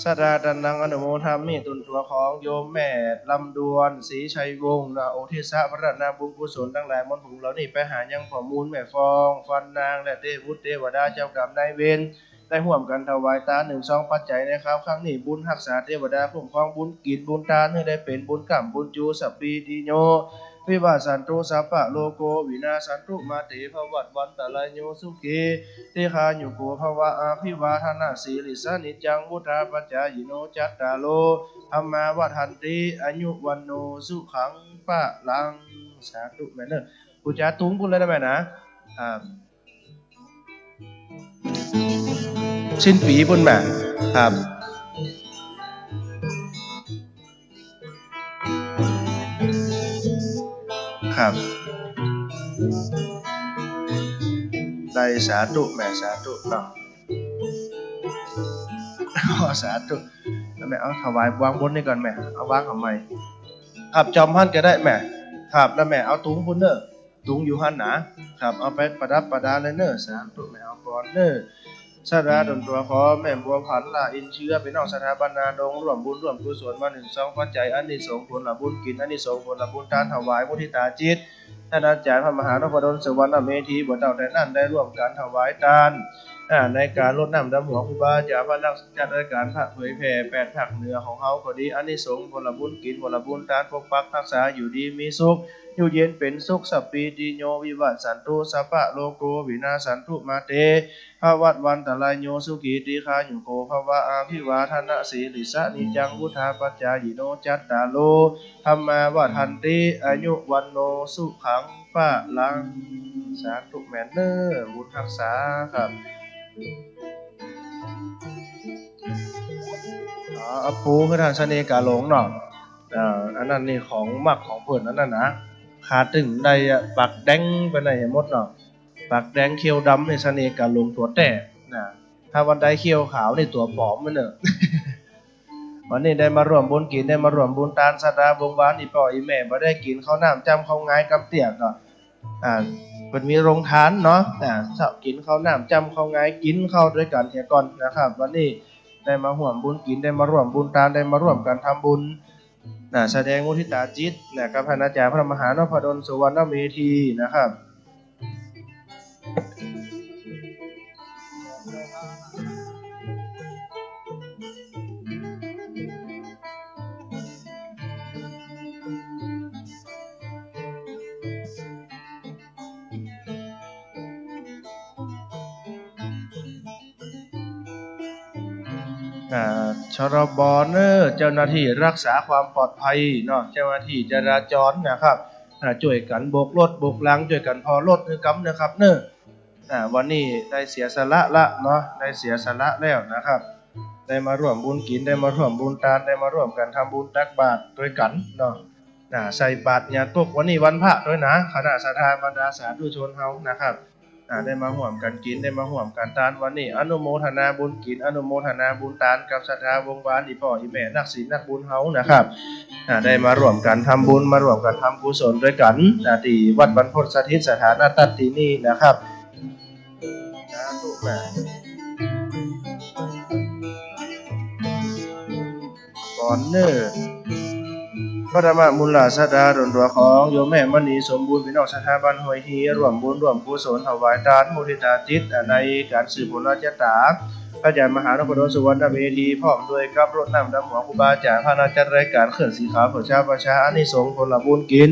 สดาดันนังอนุโมทามิตุนตัวของโยมแม่ลำดวนศรีชัยวงศ์โอทิสะพระนาบุญกุศลทั้งหลายมนต์ผงเหล่านี้ไปหายังข้อมูลแม่ฟองฟันนางและเทวุฒิเทวดาเจ้ากรรมนายเวรได้ร่วมกันถวายทาน1-2 ปัจจัยนะครับครั้งนี้บุญรักษาเทวดาคุ้มครองบุญกินบุญทานให้ได้เป็นบุญกรรมบุญจูสัพพีติโยวิวาสันตุสัพพะโลโกวินาสันตุมาเตภวัตวันตะลายโยสุขีเตคายุโกภวะอาภิวาทนาสีลิสานิจังวุฒาปัจจายโนจัตตาโลธัมมาวัฏันติอายุวันโนสุขังปะลังสาธุแม่เด้อกูจะตุ้งพูดเลยนะแม่นะสิ้นปีพุ่นแม่ครับครับได้สาธุแม่สาธุเนาะสาธุแล้วแม่เอาถวายวางบนนี่ก่อนแม่เอาวางทำไมครับจอมพันก็ได้แม่ครับแล้วแม่เอาตุงพุ่นเนอะตุงอยู่หันนะครับเอาไปประดับประดาเลยเนอะสาธุแม่เอาก่อนเนอะสาราดนตัวขอแม่บัวพันละอินเชื้อเป็นนอกสถาบันนาดงร่วมบุญร่วมกุศลมา1-2 ปัจจัยอันนี้สงผลละบุญกินอันนี้สงผลละบุญทานถวายมุทิตาจิตท่านอาจารย์พระมหานพดลสวรรณเมธีบวชเต่าแต่นั้นได้ร่วมการถวายทานในการรดน้ำดำหัวครูบาอาจารย์พระนักจัดรายการพระเผยแผ่8 ภาคเหนือของเฮาก็ดีอันนี้สงผลละบุญกินผลละบุญทานปกปักรักษาอยู่ดีมีสุขอยู่เย็นเป็นสุขสัพพีติโยวิวัตสันตุสัพพะโลโกวินาสันตุมาเตภวัตวันตะลายโยสุขีติคายุโกภวะอาภิวาทนาสีลิสะนิจังวุฒาปัจจายโนจัตตาโลธัมมาวัฏันติอายุวันโนสุขังปะลัง สาธุแม่เนอบุญรักษาครับอาปูคือทางเสน่ห์กาหลงเนาะอันนั้นนี่ของมักของเพิ่นอันนั้นนะขาดถึงได้ปักแดงไปไหนหมดเนาะปักแดงเขียวดำในเสน่ห์กาหลงตัวแต่นะถ้าวันใดเขียวขาวในตัวปลอมมันเนอะ วันนี้ได้มาร่วมบุญกินได้มาร่วมบุญทานสัตว์บงหวานอีพ่ออีแม่บ่ได้กินข้าวน้ำจำข้าวงายกับเตียกก็เป็นมีโรงทานเนาะชอบกินข้าวน้ำจำข้าวงายกินข้าวด้วยกันเสียก่อนนะครับวันนี้ได้มาร่วมบุญกินได้มาร่วมบุญทานได้มาร่วมกันทำบุญแสดงมุทิตาจิตกับพระอาจารย์พระมหานพดลสุวรรณเมธีนะครับชรบเนอเจ้าหน้าที่รักษาความปลอดภัยเนาะเจ้าหน้าที่จราจรนะครับช่วยกันโบกรถโบกหลังช่วยกันพอรถคือกำนะครับเนอวันนี้ได้เสียสละละเนาะได้เสียสละแล้วนะครับได้มาร่วมบุญกินได้มาร่วมบุญทานได้มาร่วมกันทำบุญตักบาตรด้วยกันเนาะใส่บาตรญาติวันนี้วันพระด้วยนะคณะศรัทธาบรรดาสาธุชนเฮานะครับได้มาร่วมกันกินได้มาร่วมกันทานวันนี้อนุโมทนาบุญกินอนุโมทนาบุญทานกับศรัทธาวงวานอีพ่ออีแม่นักศีลนักบุญเฮานะครับได้มาร่วมกันทำบุญมาร่วมกันทำกุศลด้วยกันที่วัดบรรพตสถิตสถานตัดที่นี่นะครับสาธุแม่ก่อนเนอพระธรรมมูลลาสดาดลตัวของโยมแม่มณีสมบูรณ์พี่น้องสถาบันห้วยฮีร่วมบุญร่วมกุศลถวายทานมุทิตาจิตในการสืบผลราชตาพระอาจารย์มหานพดลสุวรรณเมธีพร้อมด้วยกับรถน้ำดำหัวครูบาอาจารย์พระอาจารย์รายการเคลื่อนสีขาวเพื่อชาวประชาอานิสงส์ผลบุญกิน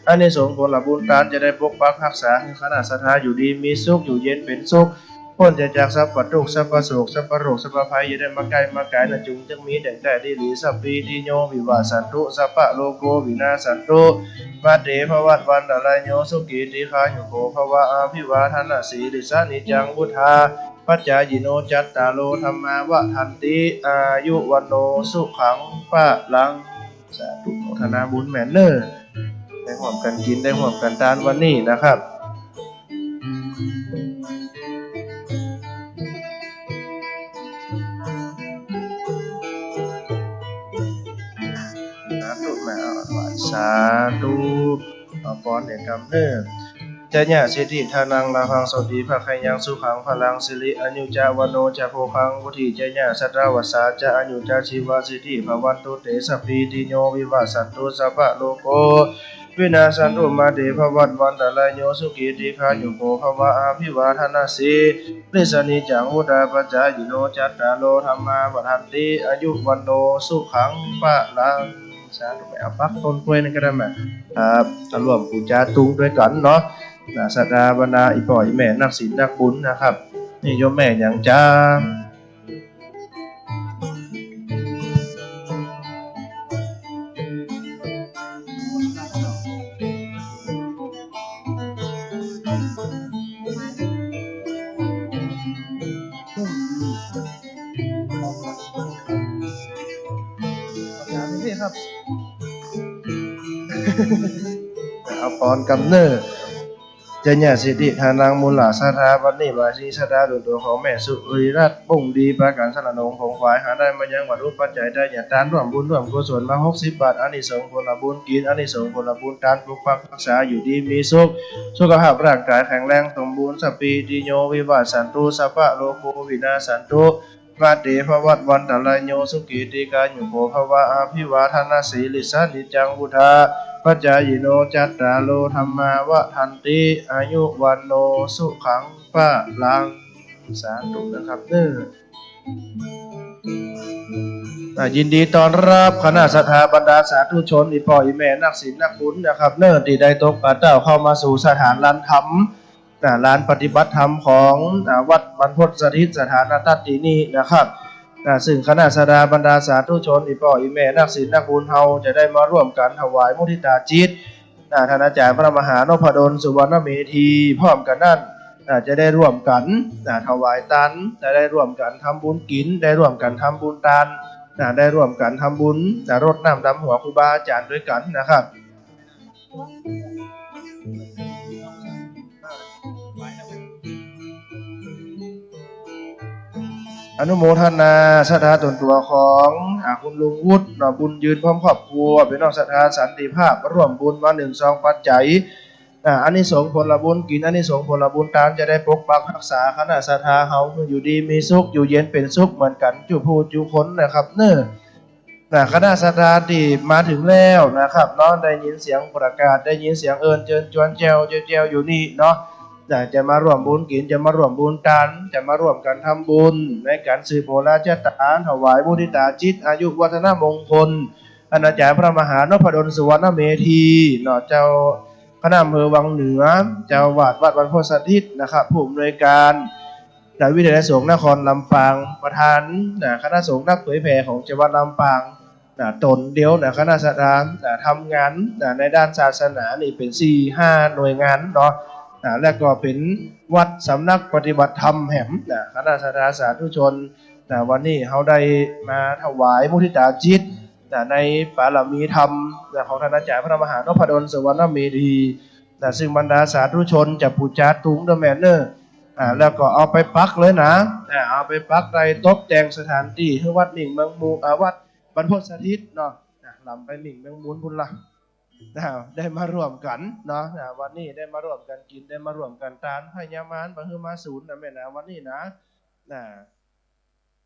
อานิสงส์ผลบุญทานจะได้ปกปักรักษาให้คณะศรัทธาอยู่ดีมีสุขอยู่เย็นเป็นสุขพ้นจากสัพพะทุกข์สัพพะโศกสัพพะโรคสัพพะภัยอย่าได้มาใกล้มาไกลนะจุงจักมีแต่ได้ดีหลีสัพพีติโยวิวาสันตุสัพพะโลโกวินาสันตุมาเตภวัตวันตะไลโยสุกิติคายุโกภวะอาภิวาทนาสีลิสานิจังพุทธาปัจจายโนจัตตาโลธรรมาวะทันติอายุวันโนสุขังปะลังสาธุโมทนาบุญแม่เนอได้ร่วมกันกินได้ร่วมกันทานวันนี้นะครับสาธุปอนเอกำเนิดจะญาสิทธิทานังลาภังสติภะไคยังสุขังพลังสิริอนุจาวโนจะโพคังวุฒิจะญาสัตวสาจะอนุจาชีวาสิทธิภวันตุเตสัพพิติโยวิวัสสันตุสัพพะโลโกวินาสันตุมาเตภวัตวันตะไลโยสุกิติคายุโกภวะอาภิวาทนาสีลิสนิจังวุฒาปัจจายโนจัตตาโลธรรมาวัฏันติอายุวันโนสุขังปะลังสาธุไปเอาปักต้นกล้วยนั่นก็ได้ไหมครับรวมปูจาตุงด้วยกันเนาะศรัทธาบรรดาอีพ่ออีแม่นักศีลนักบุญนะครับนี่โยมแม่อย่างจ้าครับเอาปอนกำเนิดจะญาสิทธิทานังมูลลาสาธาวันนี้บาสีสดาดุตัวของแม่สุริรัตน์ปุ่งดีประการสนานงผงควายหาได้มายังวัดรูปปัจจัยได้อย่าตานร่วมบุญร่วมกุศลมา60 บาทอานิสงส์ผลบุญกินอานิสงส์ผลบุญการปกปักรักษาอยู่ดีมีสุขสุขภาพร่างกายแข็งแรงสมบูรณ์สัพพิติโยวิวัสสันตุสัพพะโลโกวินาสันตุมาเตภวัตวันตะไลโยสุกิติกายุโกภวะอาภิวาทนาสีลิสานิจังพุทธาปัจจายโนจัตตาโลธรรมาวะทันติอายุวันโนสุขังปะลังสาธุนะครับยินดีต้อนรับคณะศรัทธาบรรดาสาธุชนอีพ่ออีแม่นักศีลนักบุญนะครับที่ได้ตกกระเจ้าเข้ามาสู่สถานลานธรรมลานปฏิบัติธรรมของวัดบรรพตสถิตสถานตัดที่นี่นะครับซึ่งคณะศรัทธาบรรดาสาธุชนอีพ่ออีแม่นักศีลนักบุญเฮาจะได้มาร่วมกันถวายมุทิตาจิต ท่านอาจารย์พระมหานพดลสุวรรณเมธีพร้อมกันนั่นจะได้ร่วมกันถวายตันจะได้ร่วมกันทำบุญกินได้ร่วมกันทำบุญทานได้ร่วมกันทำบุญรดน้ำดำหัวครูบาอาจารย์ด้วยกันนะครับอนุโมทนาศรัทธาตนตัวของคุณลุงวุฒิบุญยืนพร้อมครอบครัวเป็นน้องศรัทธาสันติภาพร่วมบุญมา1-2 ปัจจัยอันนี้สงผลบุญกินอันนี้สงผลบุญทานจะได้ปกปักรักษาคณะศรัทธาเฮาอยู่ดีมีสุขอยู่เย็นเป็นสุขเหมือนกันจุผู้จุคนนะครับเน้อคณะศรัทธาที่มาถึงแล้วนะครับเนาะได้ยินเสียงประกาศได้ยินเสียงเอิญเจิญจวนแจวอยู่นี่เนาะจะมาร่วมบุญกินจะมาร่วมบุญทานจะมาร่วมกันทำบุญในการสืบโบราณชาติถวายมุทิตาจิตอายุวัฒนมงคลอาจารย์พระมหานพดลสุวรรณเมธีเนาะเจ้าคณะอำเภอวังเหนือเจ้าวาดวัดบรรพตสถิตนะครับผู้อำนวยการวิทยาลัยสงฆ์นครลำปางประธานคณะสงฆ์นักเผยแผ่ของจังหวัดลำปางตนเดียวคณะศรัทธาทำงานในด้านศาสนานี่เป็น 4-5 หน่วยงานเนาะและก็เป็นวัดสำนักปฏิบัติธรรมแห่งคณะศรัทธาสาธุชนวันนี้เขาได้มาถวายมุทิตาจิตในปารมีธรรมของท่านอาจารย์พระมหานพดลสุวรรณเมธีซึ่งบรรดาสาธุชนจะปูจาตุงเดอะแมนเนอร์แล้วก็เอาไปปักเลยนะเอาไปปักในตกแต่งสถานที่ที่วัดหมิ่งเมืองมูวัดบรรพตสถิตเนาะลำไปหมิ่งเมืองมูลพุ่นละได้มาร่วมกันเนาะวันนี้ได้มาร่วมกันกินได้มาร่วมกันทานพญามารบะฮือมาศูนย์นะแม่นะวันนี้นะ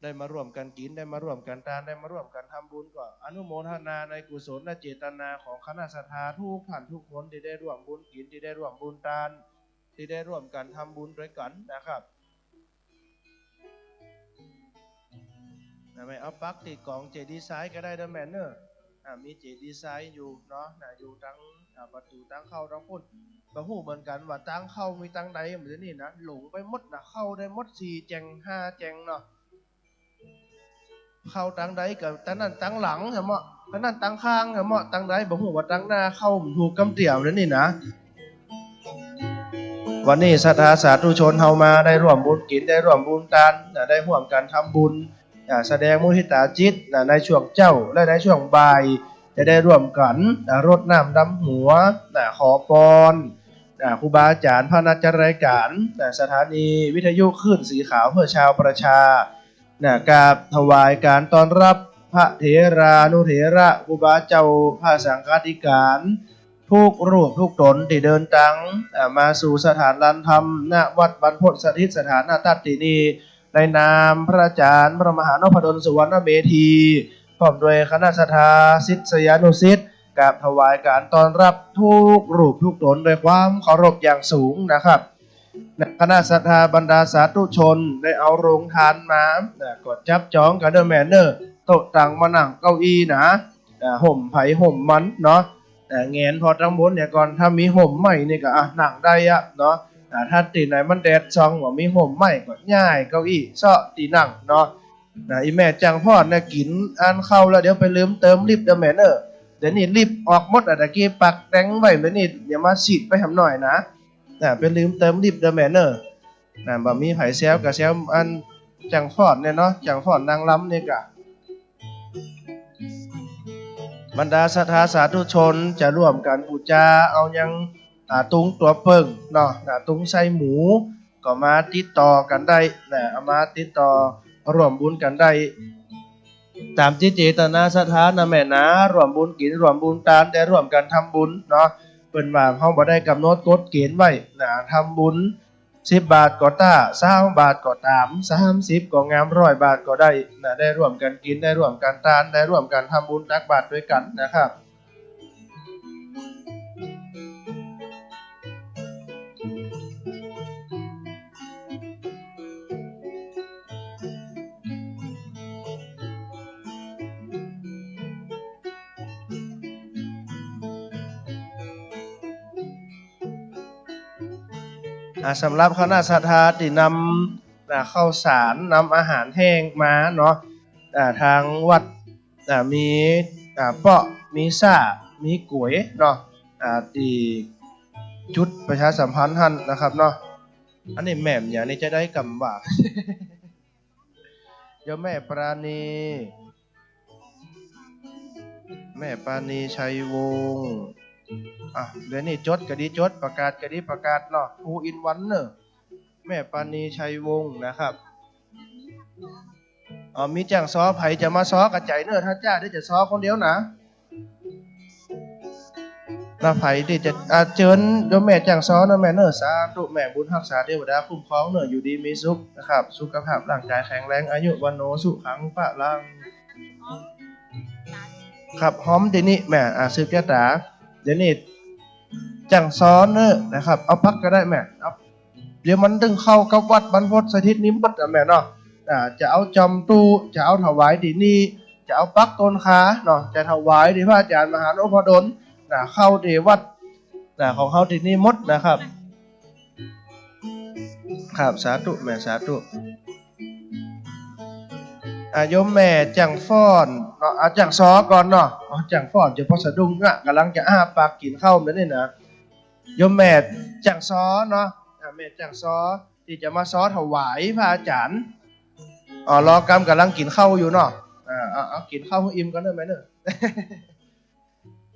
ได้มาร่วมกันกินได้มาร่วมกันทานได้มาร่วมกันทำบุญก็อนุโมทนาในกุศลและเจตนาของคณะศรัทธาทุกท่านทุกคนที่ได้ร่วมบุญกินที่ได้ร่วมบุญทานที่ได้ร่วมกันทำบุญด้วยกันนะครับไม่เอาปักติดกล่องเจดีไซน์ก็ได้เดอะแมนเนอร์มีเจดีไซน์อยู่เนาะอยู่ตั้งประตูตั้งเข้าตั้งพุ่นบะฮู้เหมือนกันว่าตั้งเข้ามีตั้งใดเหมือนนี่นะหลงไปหมดนะเข้าได้หมด4 แจง 5 แจงเนาะเข้าตั้งใดกับตั้งนั้นตั้งหลังเหรอเหมาะตั้งนั้นตั้งข้างเหรอเหมาะตั้งใดบะฮู้ว่าตั้งหน้าเข้าถูกกำเตี่ยวนั่นนี่นะวันนี้ศรัทธาสาธุชนเฮามาได้ร่วมบุญกินได้ร่วมบุญทานได้ร่วมกันทำบุญแสดงมุทิตาจิตในช่วงเจ้าและในช่วงบ่ายจะได้ร่วมกันรดน้ำดำหัวขอพรครูบาอาจารย์พระนักจัดรายการสถานีวิทยุคลื่นสีขาวเพื่อชาวประชากราบถวายการต้อนรับพระเถรานุเถระครูบาเจ้าพระสังฆาธิการทุกรูปทุกตนที่เดินทางมาสู่สถานลานธรรมณวัดบรรพตสถิตสถานตัตตินีในนามพระอาจารย์พระมหานพดลสุวรรณเมธีพร้อมด้วยคณะศรัทธาศิษยานุศิษย์กราบถวายการต้อนรับทุกรูปทุกตนด้วยความเคารพอย่างสูงนะครับคณะศรัทธาบรรดาสาธุชนได้เอาโรงทานมากดจับจองกันเดอร์แมนเนอร์โต๊ะตั้งมานั่งเก้าอี้นะห่มไผ่ห่มมันเนาะเงียนพอทั้งบนเนี่ยก่อนถ้ามีห่มใหม่นี่ก็นั่งได้เนาะถ้าตีไหนมันแดดซองว่ามีห่มใหม่ก็ง่ายเก้าอี้เซาะตีนั่งเนาะอีแม่จังพ่อนะกินอ่านเข้าแล้วเดี๋ยวไปลืมเติมลิฟต์เดอะแมนเนอร์เดี๋ยวนี้ลิฟต์ออกหมดตะกี้ปักแตงไว้เดี๋ยวนี้อย่ามาฉีดไปทำหน่อยนะไปลืมเติมลิฟต์เดอะแมนเนอร์บ่มีไผแซวกับแซวอันจังพ่อเนี่ยเนาะจังพ่อนางล้ำเนี่ยกะบรรดาศรัทธาสาธุชนจะร่วมกันบูชาเอายังตุงตัวเปิงเนาะตุงไส้หมูก็มาติดต่อกันได้เอามาติดต่อร่วมบุญกันได้ตามจิตเจตนาศรัทธานะแม่นะร่วมบุญกินร่วมบุญทานได้ร่วมกันทำบุญเนาะเปิ้นว่าเฮาบ่ได้กำหนดกฎเกณฑ์ไว้ทำบุญ10 บาทก็ต้า20 บาทก็ตาม30ก็งาม100 บาทก็ได้ได้ร่วมกันกินได้ร่วมกันทานได้ร่วมกันทำบุญตักบาตรด้วยกันนะครับสำหรับคณะศรัทธาที่นำข้าวสารนำอาหารแห้งมาเนาะทางวัดมีเปาะมีซ่ามีก๋วยเนาะ ที่จุดประชาสัมพันธ์หันนะครับเนาะอันนี้แม่มอย่างนี้จะได้กำว่า โยมแม่ปราณีแม่ปราณีชัยวงศ์เดี๋ยวนี้จดก็ดีจดประกาศก็ดีประกาศเนาะทูอินวันเนอะแม่ปราณีชัยวงศ์นะครับมีจ้างซ้อไผจะมาซ้อกระจายเนอะถ้าจ้าได้จะซ้อคนเดียวนะถ้าไผที่จะเชิญโยมแม่จ้างซ้อนะแม่เนอะสาธุแม่บุญรักษาเทวดาคุ้มครองเนอะอยู่ดีมีสุขนะครับสุขภาพร่างกายแข็งแรงอายุวันโนสุขังพระลังครับหอมเดี๋ยวนี้แม่สืบยะตาเดี๋ยวนี้จังซ้อนเนอะนะครับเอาพักก็ได้แม่เอาเดี๋ยวมันตึงเข้ากับวัดบรรพตสถิตนิมิตแม่เนาะจะเอาจอมตู้จะเอาถวายที่นี่จะเอาปักต้นขาเนาะจะถวายที่พระอาจารย์มหานพดลเข้าที่วัดของเขาที่นี่มดนะครับครับสาธุแม่สาธุโยมแม่จังฟ้อนเนาะจังซ้อก่อนเนาะจังฟ้อนจะพอสะดุ้งกำลังจะปากกินข้าวนั่นนี่นะโยมแม่จังซ้อเนาะแม่จังซ้อที่จะมาซ้อถวายพระอาจารย์รอกำลังกินข้าวอยู่เนาะเอากินข้าวให้อิ่มก่อนเด้อแม่เด้อ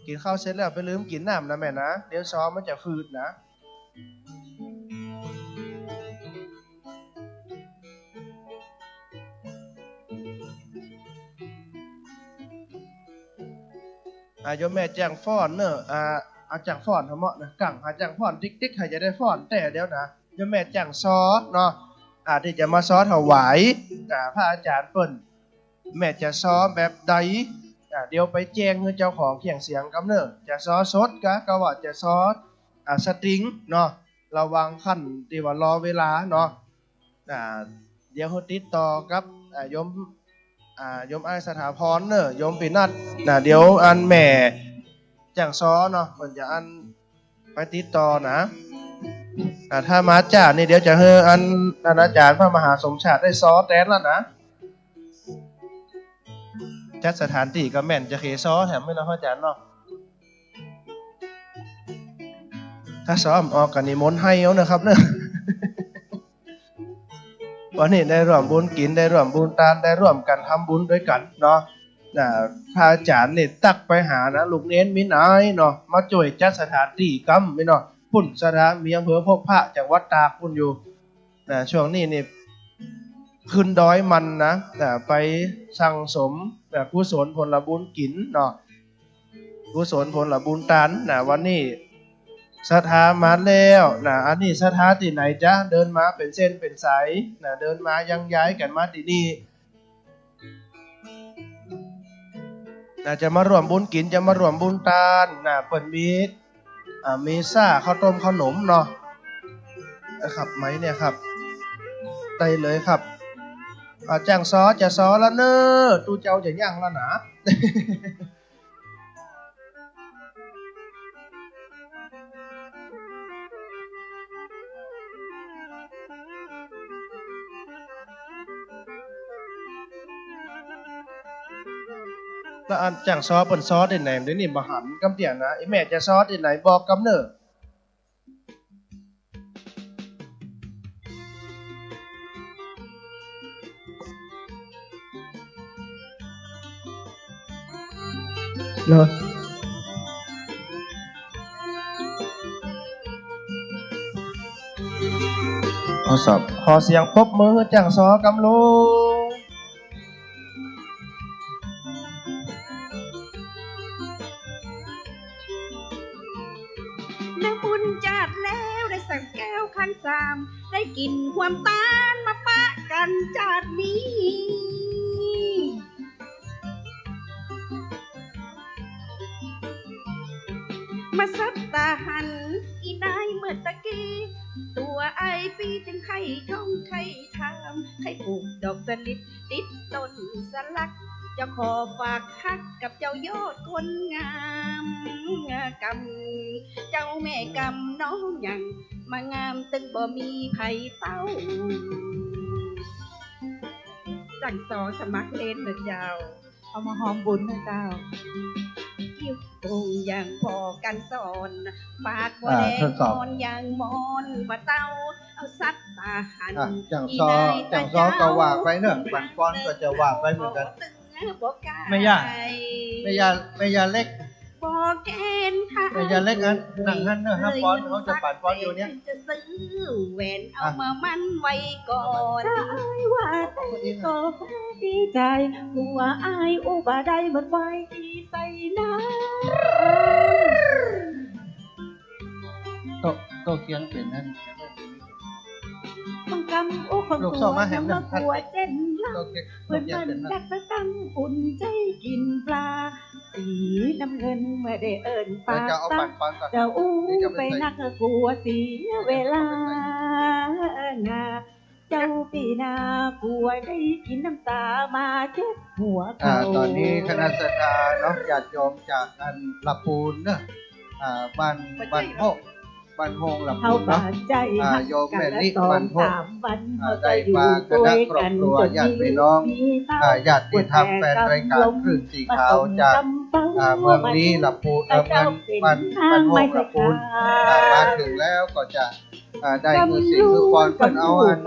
กินข้าวเสร็จแล้วไปลืมกินน้ำนะแม่นะเดี๋ยวซ้อมันจะฝืดนะโยมแม่แจ้งฟ้อนเนอะจังฟ้อนทำเหมาะนะกังจังฟ้อนติ๊กๆให้จะได้ฟ้อนแต่เดี๋ยวนะโยมแม่จังซ้อเนาะที่จะมาซ้อถวายพระอาจารย์เปิ้นแม่จะซ้อแบบใดเดี๋ยวไปแจ้งให้เจ้าของเขียงเสียงกำเนิดจะซ้อสดก็ว่าจะซ้อสตริงเนาะระวังขั้นที่ว่ารอเวลาเนาะเดี๋ยวเขาติดต่อกับโยมไอ้สถาพรเนอะโยมปีนัดเดี๋ยวอันแม่จังซ้อเนาะมันจะอันไปติดต่อนะถ้ามาจ้านี่เดี๋ยวจะให้อันอาจารย์พระมหาสมชาติได้ซ้อแตนแล้วนะจัดสถานที่ก็แม่นจะเคซ้อแถมไม่นะพระอาจารย์เนาะถ้าซ้อมออกกันนิมนต์ให้เอานะครับเนอะ วันนี้ได้ร่วมบุญกินได้ร่วมบุญทานได้ร่วมกันทำบุญด้วยกันเนาะพระอาจารย์นี่ตักไปหานะลูกเน้นมินายเนาะมาช่วยจัดสถานที่กำไม่เนาะพุ่นสถานมีอำเภอพบพระจังหวัดตากพุ่นอยู่ช่วงนี้นี่ขึ้นดอยมันนะไปสั่งสมกุศลผลบุญกินเนาะกุศลผลบุญทานวันนี้สถามาแล้วอันนี้สถาที่ไหนจ๊ะเดินมาเป็นเส้นเป็นสายเดินมายังย้ายกันมาที่นี่จะมาร่วมบุญกินจะมาร่วมบุญทานเปิดมีซ่าข้าวต้มขนมเนาะนะครับไหมเนี่ยครับได้เลยครับจ้างซอจะซอแล้วเนอะตูเจ้าจะย่างแล้วนะ แล้วอันจังซอเปิ้นซอได้ไหนเดี๋ยวนี้บ่หันกำเตียนะไอ้แม่จะซอได้ไหนบอกกำเน้อเหรอขอเสียงปรบมือจังซอกำลุงแล้วบุญจัดแล้วได้สั่งแก้วคันสามได้กินความตานมาปะกันจัดนี้มาซับตาหันอีนายเมื่อตะกี้ตัวไอปีจึงไข่ท้องไข่ทามไข่ปลูกดอกสลิดติดต้นสลักจะขอฝากฮักกับเจ้ายอดคนงามกำเจ้าแม่กำน้องยังมางามตึงบ่มีไผเต้าจังซอสมัครเล่นนะเจ้าเอามาหอมบุญนะเจ้า คงยังพอกันสอนปากบ่แดง ทดสอบ มอนยังมอนว่าเต้าเอาซัดตาหัน จังซอก็ว่าไปเนอะปันป้อนก็จะว่าไปเหมือนกัน ไม่ยากไม่ยาเล็ก บอกแกนค่ะ ไม่ยาเล็กอันนั่งหันเนอะห้าป้อนเขาจะปันป้อนอยู่เนี้ย จะซื้อแหวนเอามามันไว้ก่อนถ้าอายว่าได้ก็ดีใจกลัวอายอุบาได้มันไว้ที่ใส่น้ำ โตเกียงเป็นนั่น ต้องกำโอ้คน ลูก ตั สอ ว งมาแหม น้ำ นั่ มาน ขัวเจนละ โตเกียง เพื่อน เป็น มัน นั่น ดักตะตั้งอุ่นใจกินปลา สีน้ำเงินเมื่อได้เอิญปลา จะเอา ตั ปั ก นป้อนก่อน เจ้าอู้ไปนักกลัวเสียเวลานาเจ้าปีนากลัวได้กินน้ำตามาเช็ดหัวเขา ตอนนี้คณะศรัทธาเนาะญาติโยมจากอันละปูนเนอะบ้านโพกบ้านโฮงละ เขา ปูน บา เนาะ ดใจ โยมแม่ ละ นิ สอ บ้าง นโพก สามวันเขา ได้ จะอยู่ มาค ด้ว ณะ ย ครอบ กัน ครัว จน ญาติพี่น้อง ญาติธรรมแฟนรายการคลื่นสีขาวจากเมืองนี้ละปูนเมืองบ้านโฮกละปูนมาถึงแล้วก็จะได้มือสิ่งมือปอนเพิ่นเอาอัน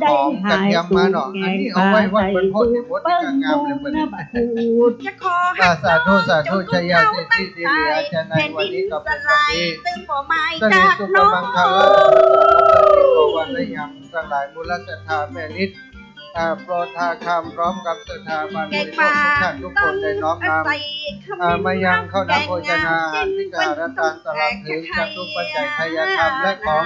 หอมกระเทียมมาเนาะอันนี้เอาไว้วัดบนโพธิบทที่งามเลยเพิ่น จะขอให้ สาธุชยาสิทธิดีๆอาจารย์ในวันนี้ก็เป็นวันดี ตึงบ่ไม้ สนิ จาก สุข น้อง มังคลาโกวันได้ยำทั้งหลายมูลศรัทธาแม่นิดโปรดทาคำพร้อมกับศรัทธาบรร แก ลุ ง ทุก ปลา ท่านทุกคนได้น้อมนำ ใส่ขมิ้น มายังเข้านับโภชนาที่การทานตลอดถึงจตุปัจจัยทายธรรมและของ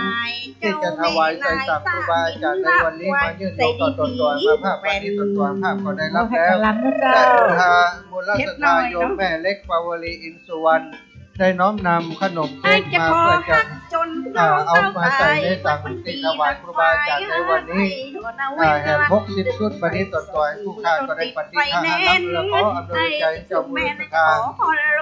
ที่จะถวายใส่สังครูบาอาจารย์ในวันนี้มายื่นตัวตนมาภาพปฏิตนตัวภาพก็ได้รับแล้วและทามูลศรัทธาโยมแม่เล็กปาวลีอินสุวรรณได้น้อมนำขนม ให้ เค้ก จะ มา ขอ เพื่อจะ หักจนน้อง เอามาใส่ในสังที่ถวายครูบาอาจารย์ในวันนี้แห่ง60ชุดปฏิตนตัวผู้ข้าก็ได้ปฏิทานรับเรือขออำนวยใจเจ้าบุญสุธา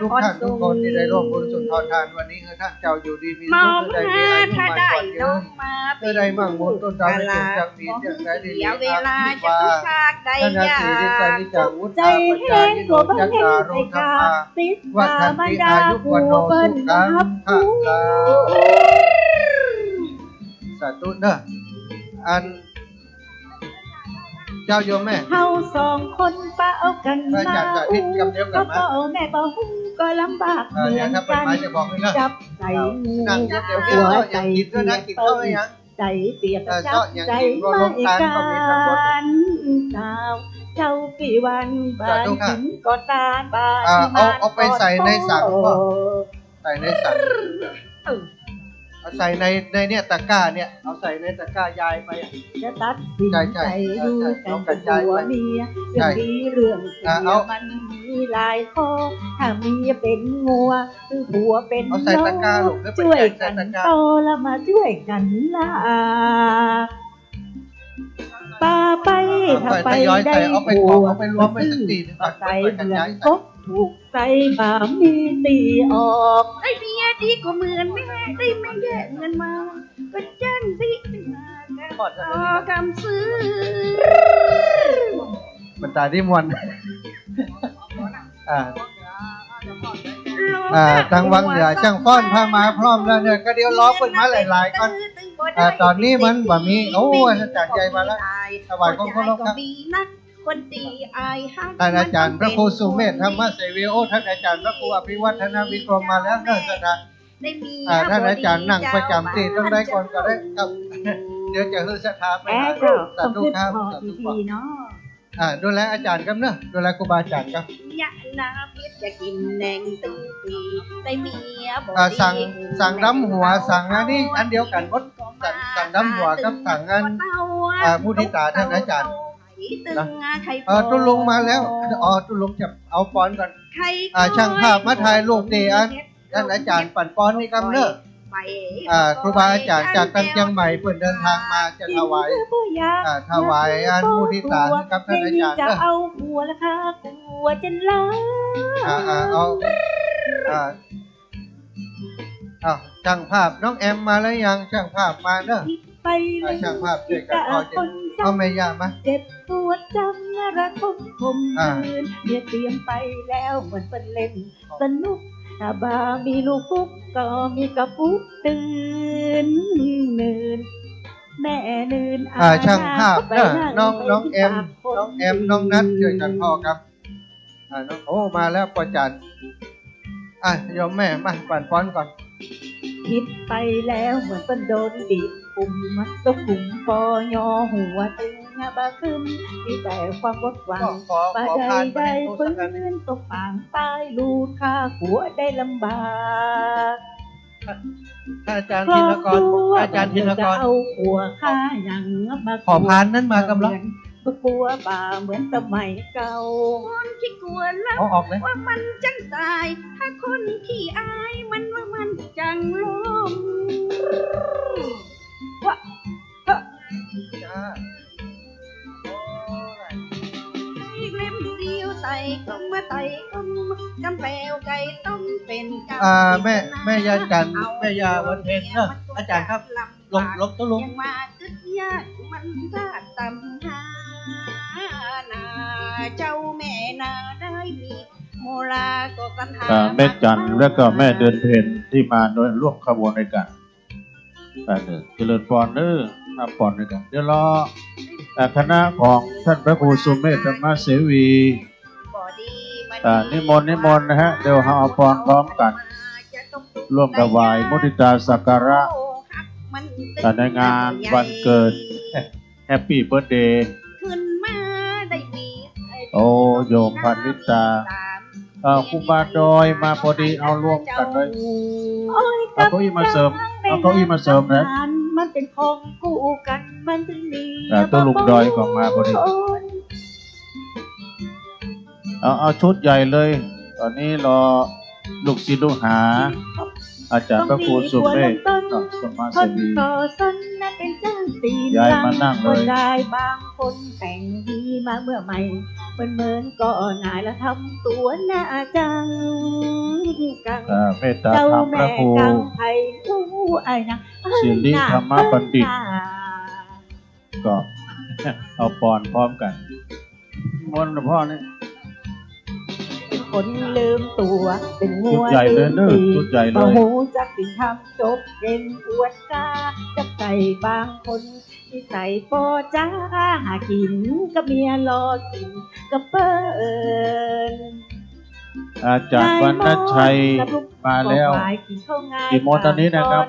ทุกท่านทุกคนที่ได้ร่วมบุญสุนทรทานวันนี้คือท่านเจ้าอยู่ดีมี ม สุ อ ข ง ได้มี หา อายุ ถ้า มัน ได้ กว่ายื น้อง น มา เพื่อได้มั่งบุญต้นดาวให้ถึงจากนี้เรื่องได้ดี เสียเวลา อาภิ จะ วา ทุกชาติใด ท่านอา อยา ศีริสานิจังวุฒา ใจ ปัญ แห้ ญาง ยิโน ตัวบัง จัต เห็น ตา ใจ รุธรร ขา มา ติด วั ตา ฒน มัน ติ ดา อายุ กู วันโน เปิ้ สุ น ขัง รับ ภะลาสาธุเนอะอันเจ้าโยมแม่ เฮาสองคนป้าเอากัน พระอาจารย์สาธิตกำเดียวกันมา พ่อแม่บ่หุ้งก็ลำบากเหมื เดี๋ อย วน ถ้าเป็น กัน ไม้จะบอกเลยนะ จับใส่งู นั่งเดี๋ยวเดี๋ยวเดี๋ยวอย่างกินด้วยนะกินข้าวยัง ใจเปียก ก็ จับ อย่าง ใจ ที่เราลง ไม่ ทานก็มีทั้งหมด กันดาวเจ้ากี่วันบ้า สาน ธุค่ะ หินก็ตาบ้าน เอาไปใส่ในสังพ่อ ใส่ในสังเอาใส่ในเนี่ยตะกร้าเนี่ยเอาใส่ในตะกร้ายายไปอ่ะ จะตัดสิน ใช่ ใจ ใช่ ดู ใช่ กัน กระ กับ จาย หัว ไป เมีย ใช่ เรื่องดีเรื่องเสีย เอา มันมีหลายข้อถ้าเมียเป็นงัวคือผัวเป็น เอาใส่ตะกร้าลูกแล้วไป ช่วย ใส่ กัน ตะกร้า โตแล้วมาช่วยกันล่าป่าไปถ้าไป ทยอย ได้ ใส่เอาไปกรอกเอาไปรวมไว้สักทีหนึงก่อน ใส่ ค่อยกระ เบือ จาน ย กบถูกใส่บ่ามีตีออกไอ้เมียดีกว่าเหมือนแม่ได้ไม่แย่เงินมาก็จ้างสิมากันต่อกำซื้อ มันตาที่มวนทางวังเหนือช่างฟ้อนพามาพร้อมแล้วเนี่ยก็เดี๋ยวล้อเปิดมาหลายๆก่อนตอนนี้มันบ่มีโอ้อาจารย์ใหญ่มาแล้วถวายของเคารพครับ คนดีอายฮัก ท่านอาจารย์พระครูสุเมธธรรมเสวีโอท่านอาจารย์พระครูอภิวัฒนวิกรมมาแล้วเนิ่นสถาน ได้มี ท่านอาจารย์นั่งประจำที่ต้องได้ก่อนก็ได้ครับ เดี๋ยวจะฮือศรัทธาไป แอ หา ร์เจ้า สา ต้อง ธุ ขึ้น ครับ พอ สา ที ธุค ที รับ เนาะ ดูแลอาจารย์ครับเนอะดูแลครูบาอาจารย์ครับ ยะนาพิษจะกินแหนงตื้อปีได้เมียบอก สั่งดำหัวสั่งอันนี้อันเดียวกันหมดสั่งดำหัวกับสั่งอันมุทิตาท่านอาจารย์ตุลุงมาแล้วตุลุงจะเอาปอนก่อนช่างภาพมาถ่ายรูปดีอันท่านอาจารย์ปั่นปอนนี่ครับเนอะครูบาอาจารย์จากตั้งเชียงใหม่เพิ่นเดินทางมาจะถวายอันมุทิตาครับท่านอาจารย์ จะ เนอะ เอาหัวละค่ะหัวจะล้า เอาช่างภาพน้องแอมมาแล้วยังช่างภาพมาเนอะ ไปเลย ช่างภาพช่วยกันพอจะ คน เอาไม่ยากไหม เจ็บปวดจำระทมคมคืนเมียเตรียมไปแล้วเหมือนเป็นเล่นสนุกถ้าบามีลูกฟุกก็มีกระปุกตื่นเนินแม่นื่น ช่างภาพ ไป น้องเอ็มน้องนัทช่วยกันพ่อครับน้องโอ้มาแล้วปอจันโยมแม่มาปั่นป้อนก่อน คิดไปแล้วเหมือนเป็นโดนบีบปุ่มตกปุ่มปอยอหัวตึงบาขึ้นมีแต่ความวดหวัง ขอ ปา ผ่าน ใด ไป ฟื้ สักอัน นตกปางตายลูกค่าหัวได้ลำบาก อาจารย์ คร ธิ อน บ ก ค ร รัว อาจารย์ธินก จะ ร เอาหัวค่าอย่างมา ขอพานนั้นมากำลัง ก็กลัวบ่าเหมือนสมัยเก่าคนที่กลัวแล้ว เอาออกเลย ว่ามันจังตาย ถ้าคนขี้อายมันว่ามันจังลมว่าอีกเล่มเดียวไต่ก็มาไต่ก็กำแปวไก่ต้มเป็นกำ แม่ยาจันทร์แม่ยาวันเพ็ญเนอะอาจารย์ครับลงตัวลง ยังมาตึกยากมันพลาดตำหานาเจ้าแม่นาได้มีโมลาก็กันหา แม่จันทร์และก็แม่เดินเพนที่มาโดยร่วมขบวนในการเจริญพรมาพรในกันเดี๋ยวรอคณะของท่านพระครูสุเมธธรรมเสวีนิมนต์นะฮะเดี๋ยวเราเอาพรพร้อมกันร่วมถวายมุทิตาสักการะในงานวันเกิดแฮปปี้เบิร์ธเดย์โอ้โยมพันนิตาครูบาดอยมาพอดีเอาร่วมกันเลยเอาเก้าอี้มาเสริมนะ มันเป็นของคู่กันมันถึงมี ตัวลุงดอยก็มาพอดีเอาชุดใหญ่เลย ตอนนี้รอลูกศิษย์ลูกหา อาจารย์พระครูสุเมธธรรมเสวี ต่อสันน่ะเป็นจ้างตีน ยายมานั่งเลย คนได้บางคนแต่งดีมาเมื่อใหม่เหมือนก็หงายแล้วทำตัวหน้าจังกัง เมตตา เจ้า ธรรมพ แม่ ระครู กังไผ่ไอ้นะ สิริธรรมบัณฑิต ก็ เอาปอนพร้อมกันมนต์หลวงพ่อนี่ คนลืมตัวเป็นงั ชุด ว ใหญ่เลย ลืมตี ชุดใหญ่เลย บ่หูจักสิ่งทำจบเก่งปวดกาจับไก่บางคนที่ใส่ปอจ้าหากินกับเมียรอกินกับเปิ้น อาจารย์วรรณชัยมาแล้ว กี่โมงตอนนี้นะครับ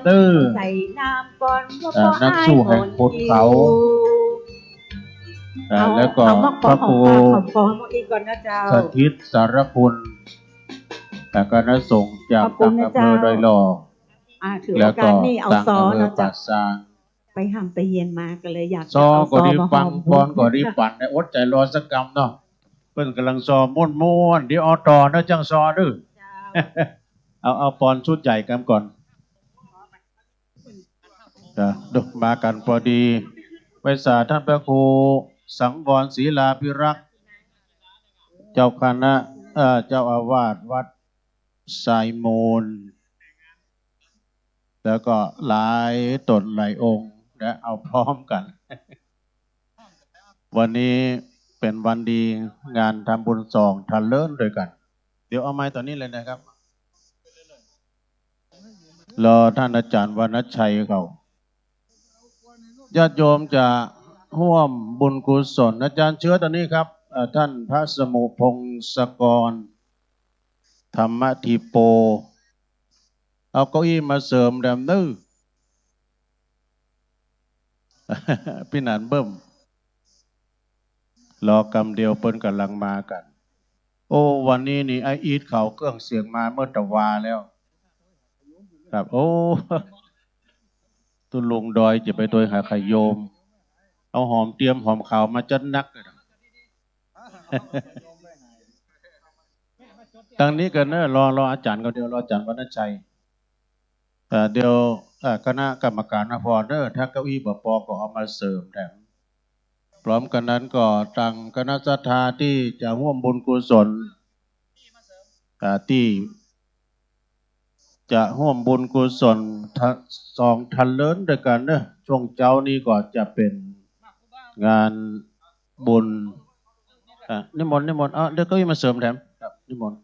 ใส่น้ำก่อนว่า นักสู้แห่งพลเขา แล้วก็พระครู ขออีกก่อนนะเจ้า สถิตสารคุณแต่ก็นักส่งจาก ขอบคุ ต่า ณ ง นะ อำเภ เจ้า อดอยหล่อ ถือ แล้ โอ ว กา ก็ สนี่เอา ต่าง ซอ อำเภอ นะ ป่า เจ้า ซาง ไปห้ามไปเย็นมาก็เลยอยาก ซอก็ดี มา ฟัง หอม ปอนก็ดีปั่นในอดใจรอสักกรรมเนาะเพิ่นกำลังซอม่วนๆเดี๋ยวเอาต่อนะจังซอดื้อ เอาปอนชุดใหญ่กันก่อนดูมากันพอดีไปสาท่านพระครูสังวรศรีลาภิรักษ์เจ้าคณะเจ้าอาวาสวัดสายมูลแล้วก็หลายตนหลายองค์และเอาพร้อมกัน วันนี้เป็นวันดีงานทำบุญสองทันเลิศด้วยกัน เดี๋ยวเอาไม้ตอนนี้เลยนะครับรอท่านอาจารย์วรรณชัยเขาญาติโยมจะร่วมบุญกุศลอาจารย์เชื้อตอนนี้ครับท่านพระสมุพงศกรธรรมทิโปเอาเก้าอี้มาเสริมแดมนื้อ พี่หนานเบิ่มรอกำเดียวเปิ้นกำลังมากันโอ้วันนี้นี่ไออีทเขาเครื่องเสียงมาเมื่อตะวาแล้วครับโอ้ ตุลุงดอยจะไปโดยหาไข่โยมเอาหอมเตรียมหอมขาวมาจัดนัก ตั้งนี้กันเนอะรออาจารย์ก็เดี๋ยวรออาจารย์วรรณชัยเดี๋ยวคณะกรรมการพอเนอะถ้าเก้าอี้ปอก็เอามาเสริมแถมพร้อมกันนั้นก็ตั้งคณะศรัทธาที่จะร่วมบุญกุศลที่ จะร่วมบุญกุศลสองทันเลินด้วยกันเนอะช่วงเจ้านี้ก็จะเป็นงานบุญนิมนต์เดี๋ยวก็มาเสริมแถมครับนิมนต์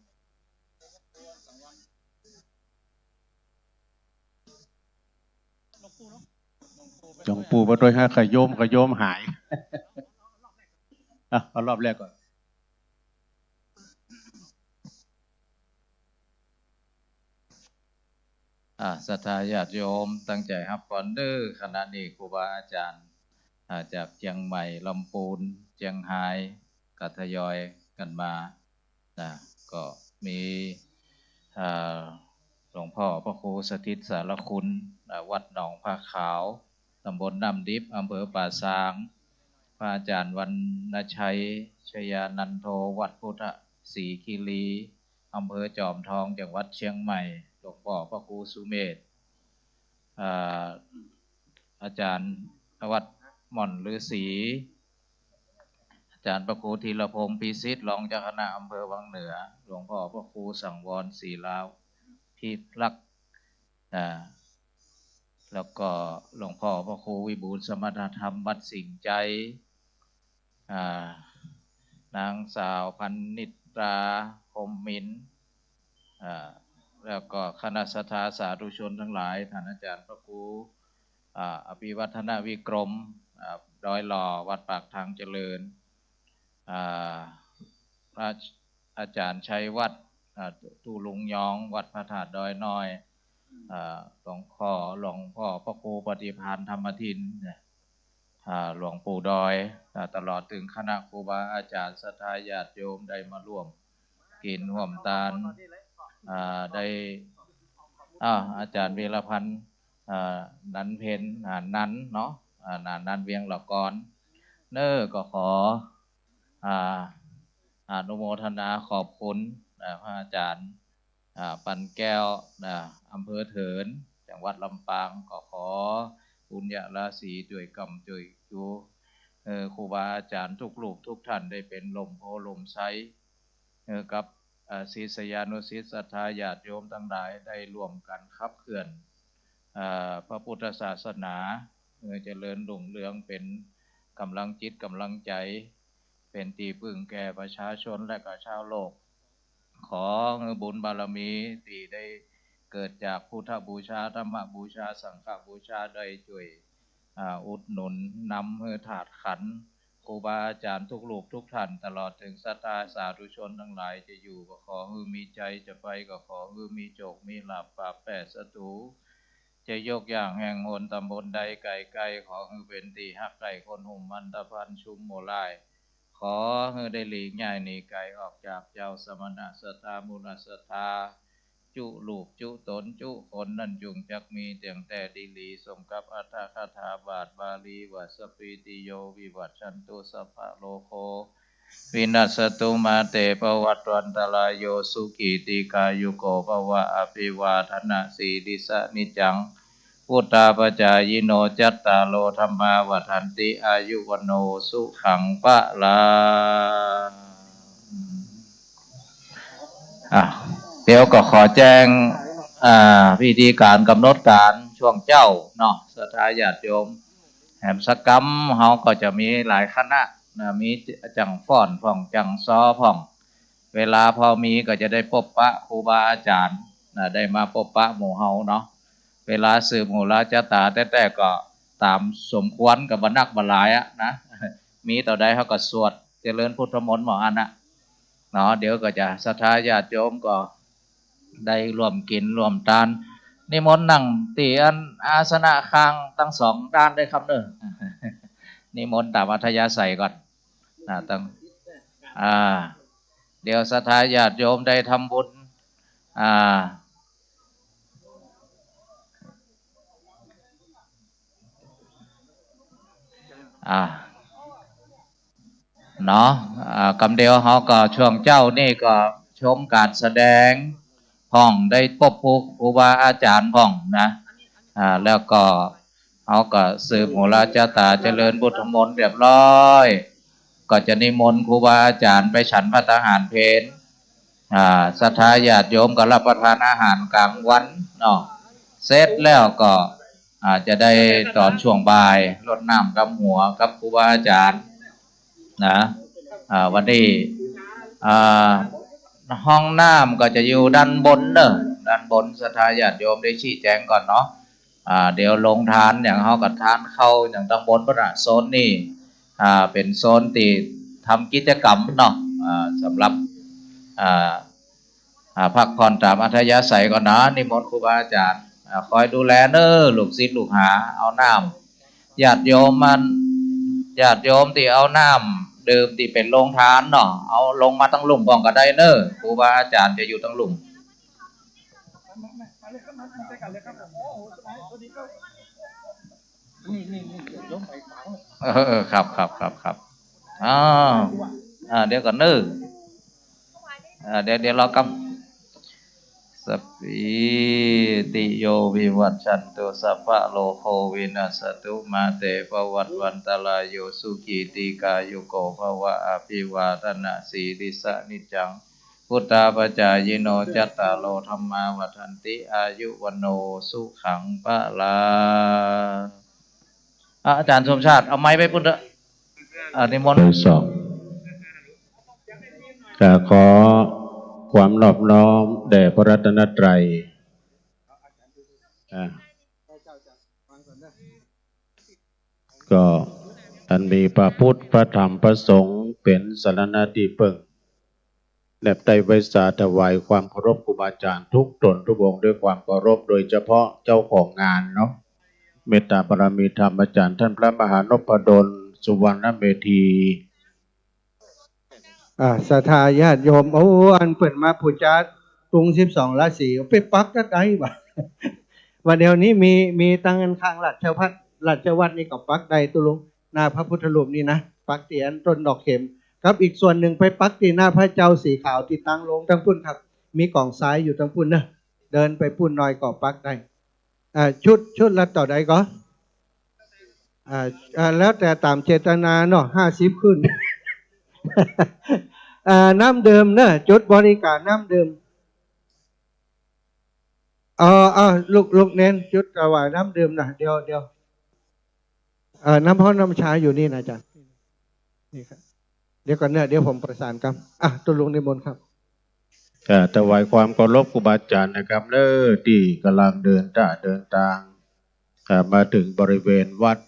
จงปู่มาโดยให้ขยมหายเอารอบแรกก่อนศรัทธาญาติโยมตั้งใจรับก่อนเด้อขณะนี้ครูบาอาจารย์จากเชียงใหม่ลำพูนเชียงรายก็ทยอยกันมาก็มีหลวงพ่อพระครูสถิตสารคุณวัดหนองผ้าขาวตำบลน้ำดิบอำเภอป่าซางพระอาจารย์วรรณชัยชยานันโทวัดพุทธศรีคีรีอำเภอจอมทองจังหวัดเชียงใหม่หลวงพ่อพระครูสุเมธอาจารย์วัดหม่อนฤาษีอาจารย์พระครูธีรพงศ์ปีศิษฐ์รองเจ้าคณะอำเภอวังเหนือหลวงพ่อพระครูสังวรศรีลาวพิรักษ์แล้วก็หลวงพ่อพระครูวิบูลย์สมณธรรมวัดสิงห์ใจนางสาวพันนิตราคมมินแล้วก็คณะสัทธาสาธุชนทั้งหลายท่านอาจารย์พระครูอภิวัฒนวิกรมดอยหล่อวัดปากทางเจริญพระอาจารย์ชัยวัดตูลุงยองวัดพระธาตุดอยน้อยหลวงพ่อพระครูปฏิภาณธรรมทินหลวงปู่ดอยตลอดถึงคณะครูบาอาจารย์ศรัทธาญาติโยมได้มาร่วมกินร่วมทานได้อาจารย์วีรพันธ์นันเพนนันเนาะนันเวียงหลอกรก็ขออนุโมทนาขอบคุณพระอาจารย์ปันแก้วอำเภอเถินจังหวัดลำปางก็ขอบุญญาราศีด้วยกรรมด้วยจูครูบาอาจารย์ทุกลูกทุกท่านได้เป็นลมโพลมไซกับศิษยานุศิษย์ศรัทธาญาติโยมทั้งหลายได้ร่วมกันขับเคลื่อนพระพุทธศาสนาเจริญรุ่งเรืองเป็นกำลังจิตกำลังใจเป็นที่พึ่งแก่ประชาชนและก็ชาวโลกขอบุญบารมีที่ได้เกิดจากพุทธบูชาธรรมบูชาสังฆบูชาได้ช่วยอุดหนุนนำถาดขันครูบาอาจารย์ทุกลูกทุกท่านตลอดถึงศรัทธาสาธุชนทั้งหลายจะอยู่ก็ขอให้มีใจจะไปก็ขอให้มีโชคมีลาภปราบแปดศัตรูจะยกย่างแห่งหนตำบลใดไกลๆขอให้เป็นที่ฮักไก่คนหุ่มมันตะพันชุมโมลายขอให้ได้หลีกง่ายหนีไกลออกจากเจ้าสมณะศรัทธามูลศรัทธาจุลูกจุตนจุคนนั่นจุงจักมีเตียงแต่ดีลีสมกับอัตถคถาบาทบาลีวัสปีติโยวิวัชชันตุสัพพะโลโควินัสตุมาเตปวัตวันตรายโยสุขีติกายุโกภวะอภิวาทนาสีดิสนิจังพุทธาปจายโนจัตตาโลธรรมาวัฏันติอายุวโนสุขังปะลาเดี๋ยวก็ขอแจ้งวิธีการกำหนดการช่วงเจ้าเนาะศรัทธาญาติโยมแห่งสกรรมเขาก็จะมีหลายคณะมีจังฟ้อนพ่องจังซ้อพ่องเวลาพอมีก็จะได้พบปะครูบาอาจารย์ได้มาพบปะหมู่เฮาเนาะเวลาสืบโหราจตาแต่ก็ตามสมควรกับบรรนักบรรลายนะมีต่อใดเขาก็สวดเจริญพุทธมนต์หมออันเนาะเดี๋ยวก็จะศรัทธาญาติโยมก็ได้ร่วมกินร่วมทานนิมนต์นั่งตีอันอาสนะข้างทั้งสองด้านได้ครับเด้อนิมนต์ตามอัธยาศัยก่อนต้องเดี๋ยวศรัทธาญาติโยมได้ทำบุญเนาะกำเดียวเขาก็ช่วงเจ้านี่ก็ชมการแสดงพ่องได้พบครูบาอาจารย์พ่องนะแล้วก็เขาก็สืบโหราจตาเจริญพุทธมนต์เรียบร้อยก็จะนิมนต์ครูบาอาจารย์ไปฉันภัตตาหารเพล ศรัทธาญาติโยมก็รับประทานอาหารกลางวันเนาะเสร็จแล้วก็จะได้ตอนช่วงบ่ายรดน้ำดำหัวกับครูบาอาจารย์นะวันนี้ห้องน้ำก็จะอยู่ด้านบนเนอะด้านบนศรัทธาญาติโยมได้ชี้แจงก่อนเนาะเดี๋ยวลงทานอย่างเฮากับทานเข้าอย่างตำบลพระโซนนี่เป็นโซนที่ทำกิจกรรมเนาะสำหรับพักผ่อนตามอัธยาศัยก่อนนะนิมนต์ครูบาอาจารย์คอยดูแลเนอลูกศิษย์ลูกหาเอาน้ำญาติโยมที่เอาน้ำดื่มที่เป็นโรงทานเนาะเอาลงมาตั้งหลุมบ้องก็ได้เนอครูบาอาจารย์จะอยู่ตั้งหลุมครับเดี๋ยวก่อนเนอเดี๋ยวเรากำสัพพิติโยวิวัชชันตุสัพพะโลกโควินัสตุมาเตปวัตวันตรายโยสุขีติกายุโกภวะอภิวาทนาสีริสะนิจังพุทธาปจายโนจัตตาโลธรรมาวัฏันติอายุวันโนสุขังพะลาอาจารย์สมชาติเอาไม้ไปพุ่นเถอะนิมนต์สองจะขอความนอบน้อมแด่พระรัตนตรัยก็ท่านมีพระพุทธพระธรรมพระสงฆ์เป็นสรณะที่พึ่งและได้ไว้สาถวายความเคารพครูบาอาจารย์ทุกตนทุกองค์ด้วยความเคารพโดยเฉพาะเจ้าของงานเนาะเมตตาบารมีธรรมอาจารย์ท่านพระมหานพดลสุวรรณเมธีศรัทธาญาติโยมอันเปิดมาผู้จัดกรุง12 ราศีไปปักก็ได้บ่ะวันเดียวนี้มีตั้งกันข้างราชวัดนี่ก็ปักได้ตุลุงหน้าพระพุทธรูปนี่นะปักเตียนต้นดอกเข็มครับอีกส่วนหนึ่งไปปักที่หน้าพระเจ้าสีขาวที่ตั้งลงทั้งพุ่นครับมีกล่องซ้ายอยู่ทั้งพุ่นนะเดินไปพุ่นน้อยก็ปักได้ชุดละต่อใดก็แล้วแต่ตามเจตนาเนาะ50ขึ้น น้ำดื่มเนอะจุดบริการน้ำดื่มลูกเน้นจุดกระวายน้ำดื่มนะเดี๋ยวน้ำพร้อมน้ำชาอยู่นี่นะจ๊ะนี่ครับเดี๋ยวก่อนเนอะเดี๋ยวผมประสานครับตุลุงนิมนต์ครับถวายความเคารพครูบาอาจารย์นะครับเนอที่กำลังเดินทางมาถึงบริเวณวัด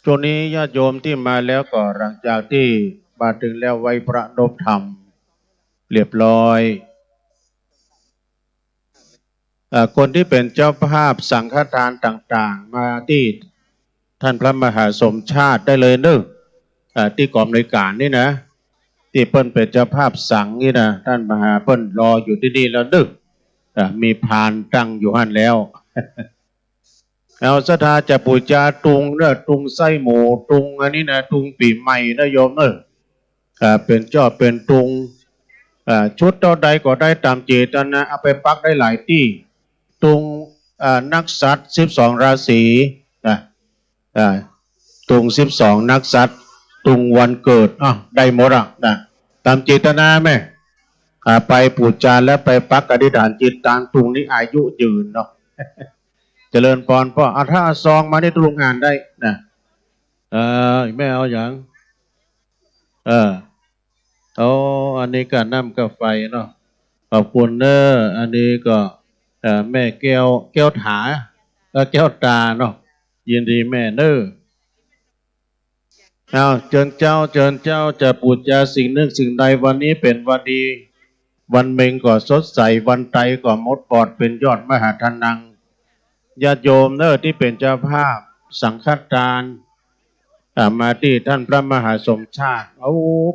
ช่วงนี้ญาติโยมที่มาแล้วก็หลังจากที่มาถึงแล้วไว้ประนมธรรมเรียบร้อยคนที่เป็นเจ้าภาพสังฆทานต่างๆมาที่ท่านพระมหาสมชาติได้เลยเนอะที่กองในการนี่นะที่เปิ้นเป็นเจ้าภาพสังนี่นะท่านมหาเปิ้นรออยู่ที่นี่แล้วเนอะมีพานตั้งอยู่หันแล้วเอาศรัทธาจะปูจาตุงเนอะตุงไส้หมูตุงอันนี้นะตุงปีใหม่นะโยมเนอะเป็นเจ้าเป็นตุงชุดเท่าใดก็ได้ตามเจตนาเอาไปปักได้หลายที่ตุงนักสัตว์12 ราศีตุง12 นักสัตว์ตุงวันเกิดได้หมดนะตามเจตนาไหมไปปูจาแล้วไปปักอธิษฐานจิตตามตุงนี้อายุยืนเนาะเจริญพรพ่อถ้าซองมาได้ตุลงงานได้นะแม่เอาอย่างอันนี้ก็น้ำกาไฟเนาะขอบคุณเนออันนี้ก็แม่แก้วถาแก้วตาเนาะยินดีแม่เนอเจิญเจ้าจะปูจาสิ่งหนึ่งสิ่งใดวันนี้เป็นวันดีวันเมงก็สดใสวันไตก็มดปอดเป็นยอดมหาทานังญาติโยมเนอที่เป็นเจ้าภาพสังฆทานมาที่ท่านพระมหาสมชาติ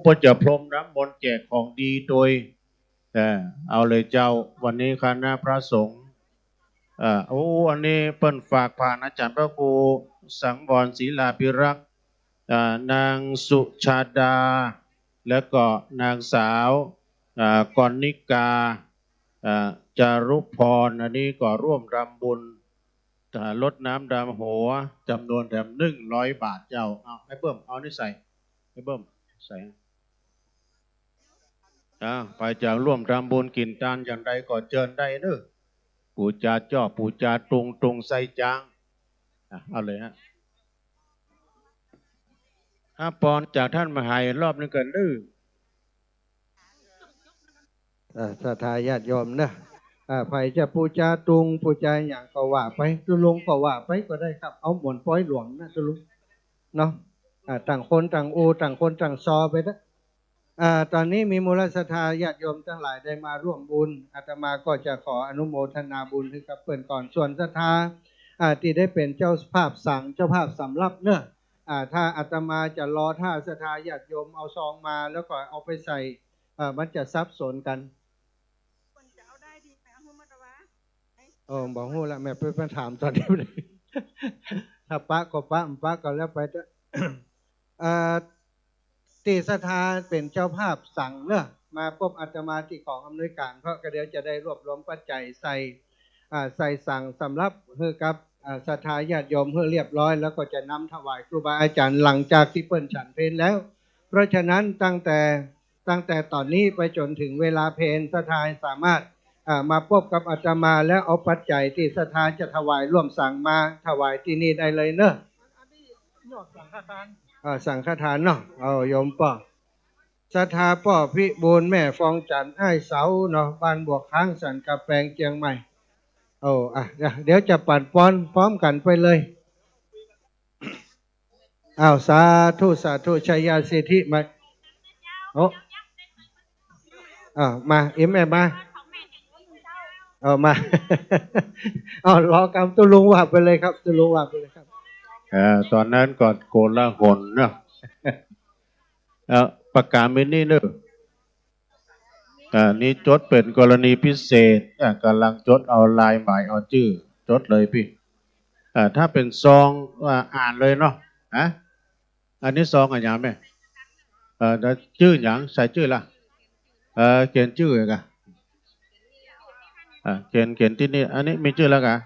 พระเจ้าพรหมน้ำมนต์แจกของดีโดยเอาเลยเจ้าวันนี้คณะพระสงฆ์อันนี้เปิ้นฝากผ่านอาจารย์พระครูสังวรศิลาภิรักษ์นางสุชาดาและก็นางสาวกนิกาจารุพรอันนี้ก็ร่วมรำบุญลดน้ำดำหัวจำนวนแถม100 บาทเจ้าให้เบิ่มเอานี่ใส่ให้เบิ่มใส่ ไปจากร่วมทำบุญกินทานอย่างใดก็เจิญได้เนอะปู่จาจ่อปู่จาตรงใส่จางเอาเลยฮะปอนจากท่านมหายรอบนึงเกินดื้อ ศรัทธาญาติโยมนะใครจะปูจาตุงปูจาอย่างก็ว่าไปตุลุงก็ว่าไปก็ได้ครับ เอาหมวนป้อยหลวงนะตุลุงเนาะต่างคนต่างอูต่างคนต่างซอไปนะตอนนี้มีมูลศรัทธาญาติโยมทั้งหลายได้มาร่วมบุญอาตมาก็จะขออนุโมทนาบุญให้กับเพื่อนก่อนส่วนศรัทธาที่ได้เป็นเจ้าภาพสั่งเจ้าภาพสำรับเนอะถ้าอาตมาจะรอถ้าศรัทธาญาติโยมเอาซองมาแล้วก็เอาไปใส่มันจะซับสนกันบอกหูละแม่ไปมาถามตอนนี้เลย ถ้าปะก็ปะปะก็แล้วไปเถอะ ตีศรัทธาเป็นเจ้าภาพสั่งเนอะมาพบอาตมาที่ของอำนวยการเพราะก็เดี๋ยวจะได้รวบรวมปัจจัยใส่สั่งสำรับเพื่อกับศรัทธาญาติโยมเพื่อเรียบร้อยแล้วก็จะนำถวายครูบาอาจารย์หลังจากที่เปิ้นฉันเพลแล้ว เพราะฉะนั้นตั้งแต่ตอนนี้ไปจนถึงเวลาเพลศรัทธาสามารถมาพบกับอาตมาแล้วเอาปัจจัยที่ศรัทธาจะถวายร่วมสั่งมาถวายที่นี่ได้เลยเนอะสังฆทานเนาะเอาโยมป่อศรัทธาป่อพิบูลแม่ฟองจันทร์ไอ้เสาเนาะบ้านบวกค้างสันกระแปงเจียงใหม่เดี๋ยวจะปัดป้อนพร้อมกันไปเลยสาธุชัยยาสิทธิมามาแม่มามา รอกำตุลุงว่าไปเลยครับตุลุงว่าไปเลยครับตอนนั้นก่อนโกลาหลเนาะประกาศเป็นนี่เนอะนี่จดเป็นกรณีพิเศษกำลังจดเอาลายหมายเอาชื่อจดเลยพี่ถ้าเป็นซองอ่านเลยเนาะอันนี้ซองอะไรอย่างไหมชื่ออย่างใส่ชื่อละเขียนชื่อกันเขียนที่นี่อันนี้มีชื่อแล้วกัน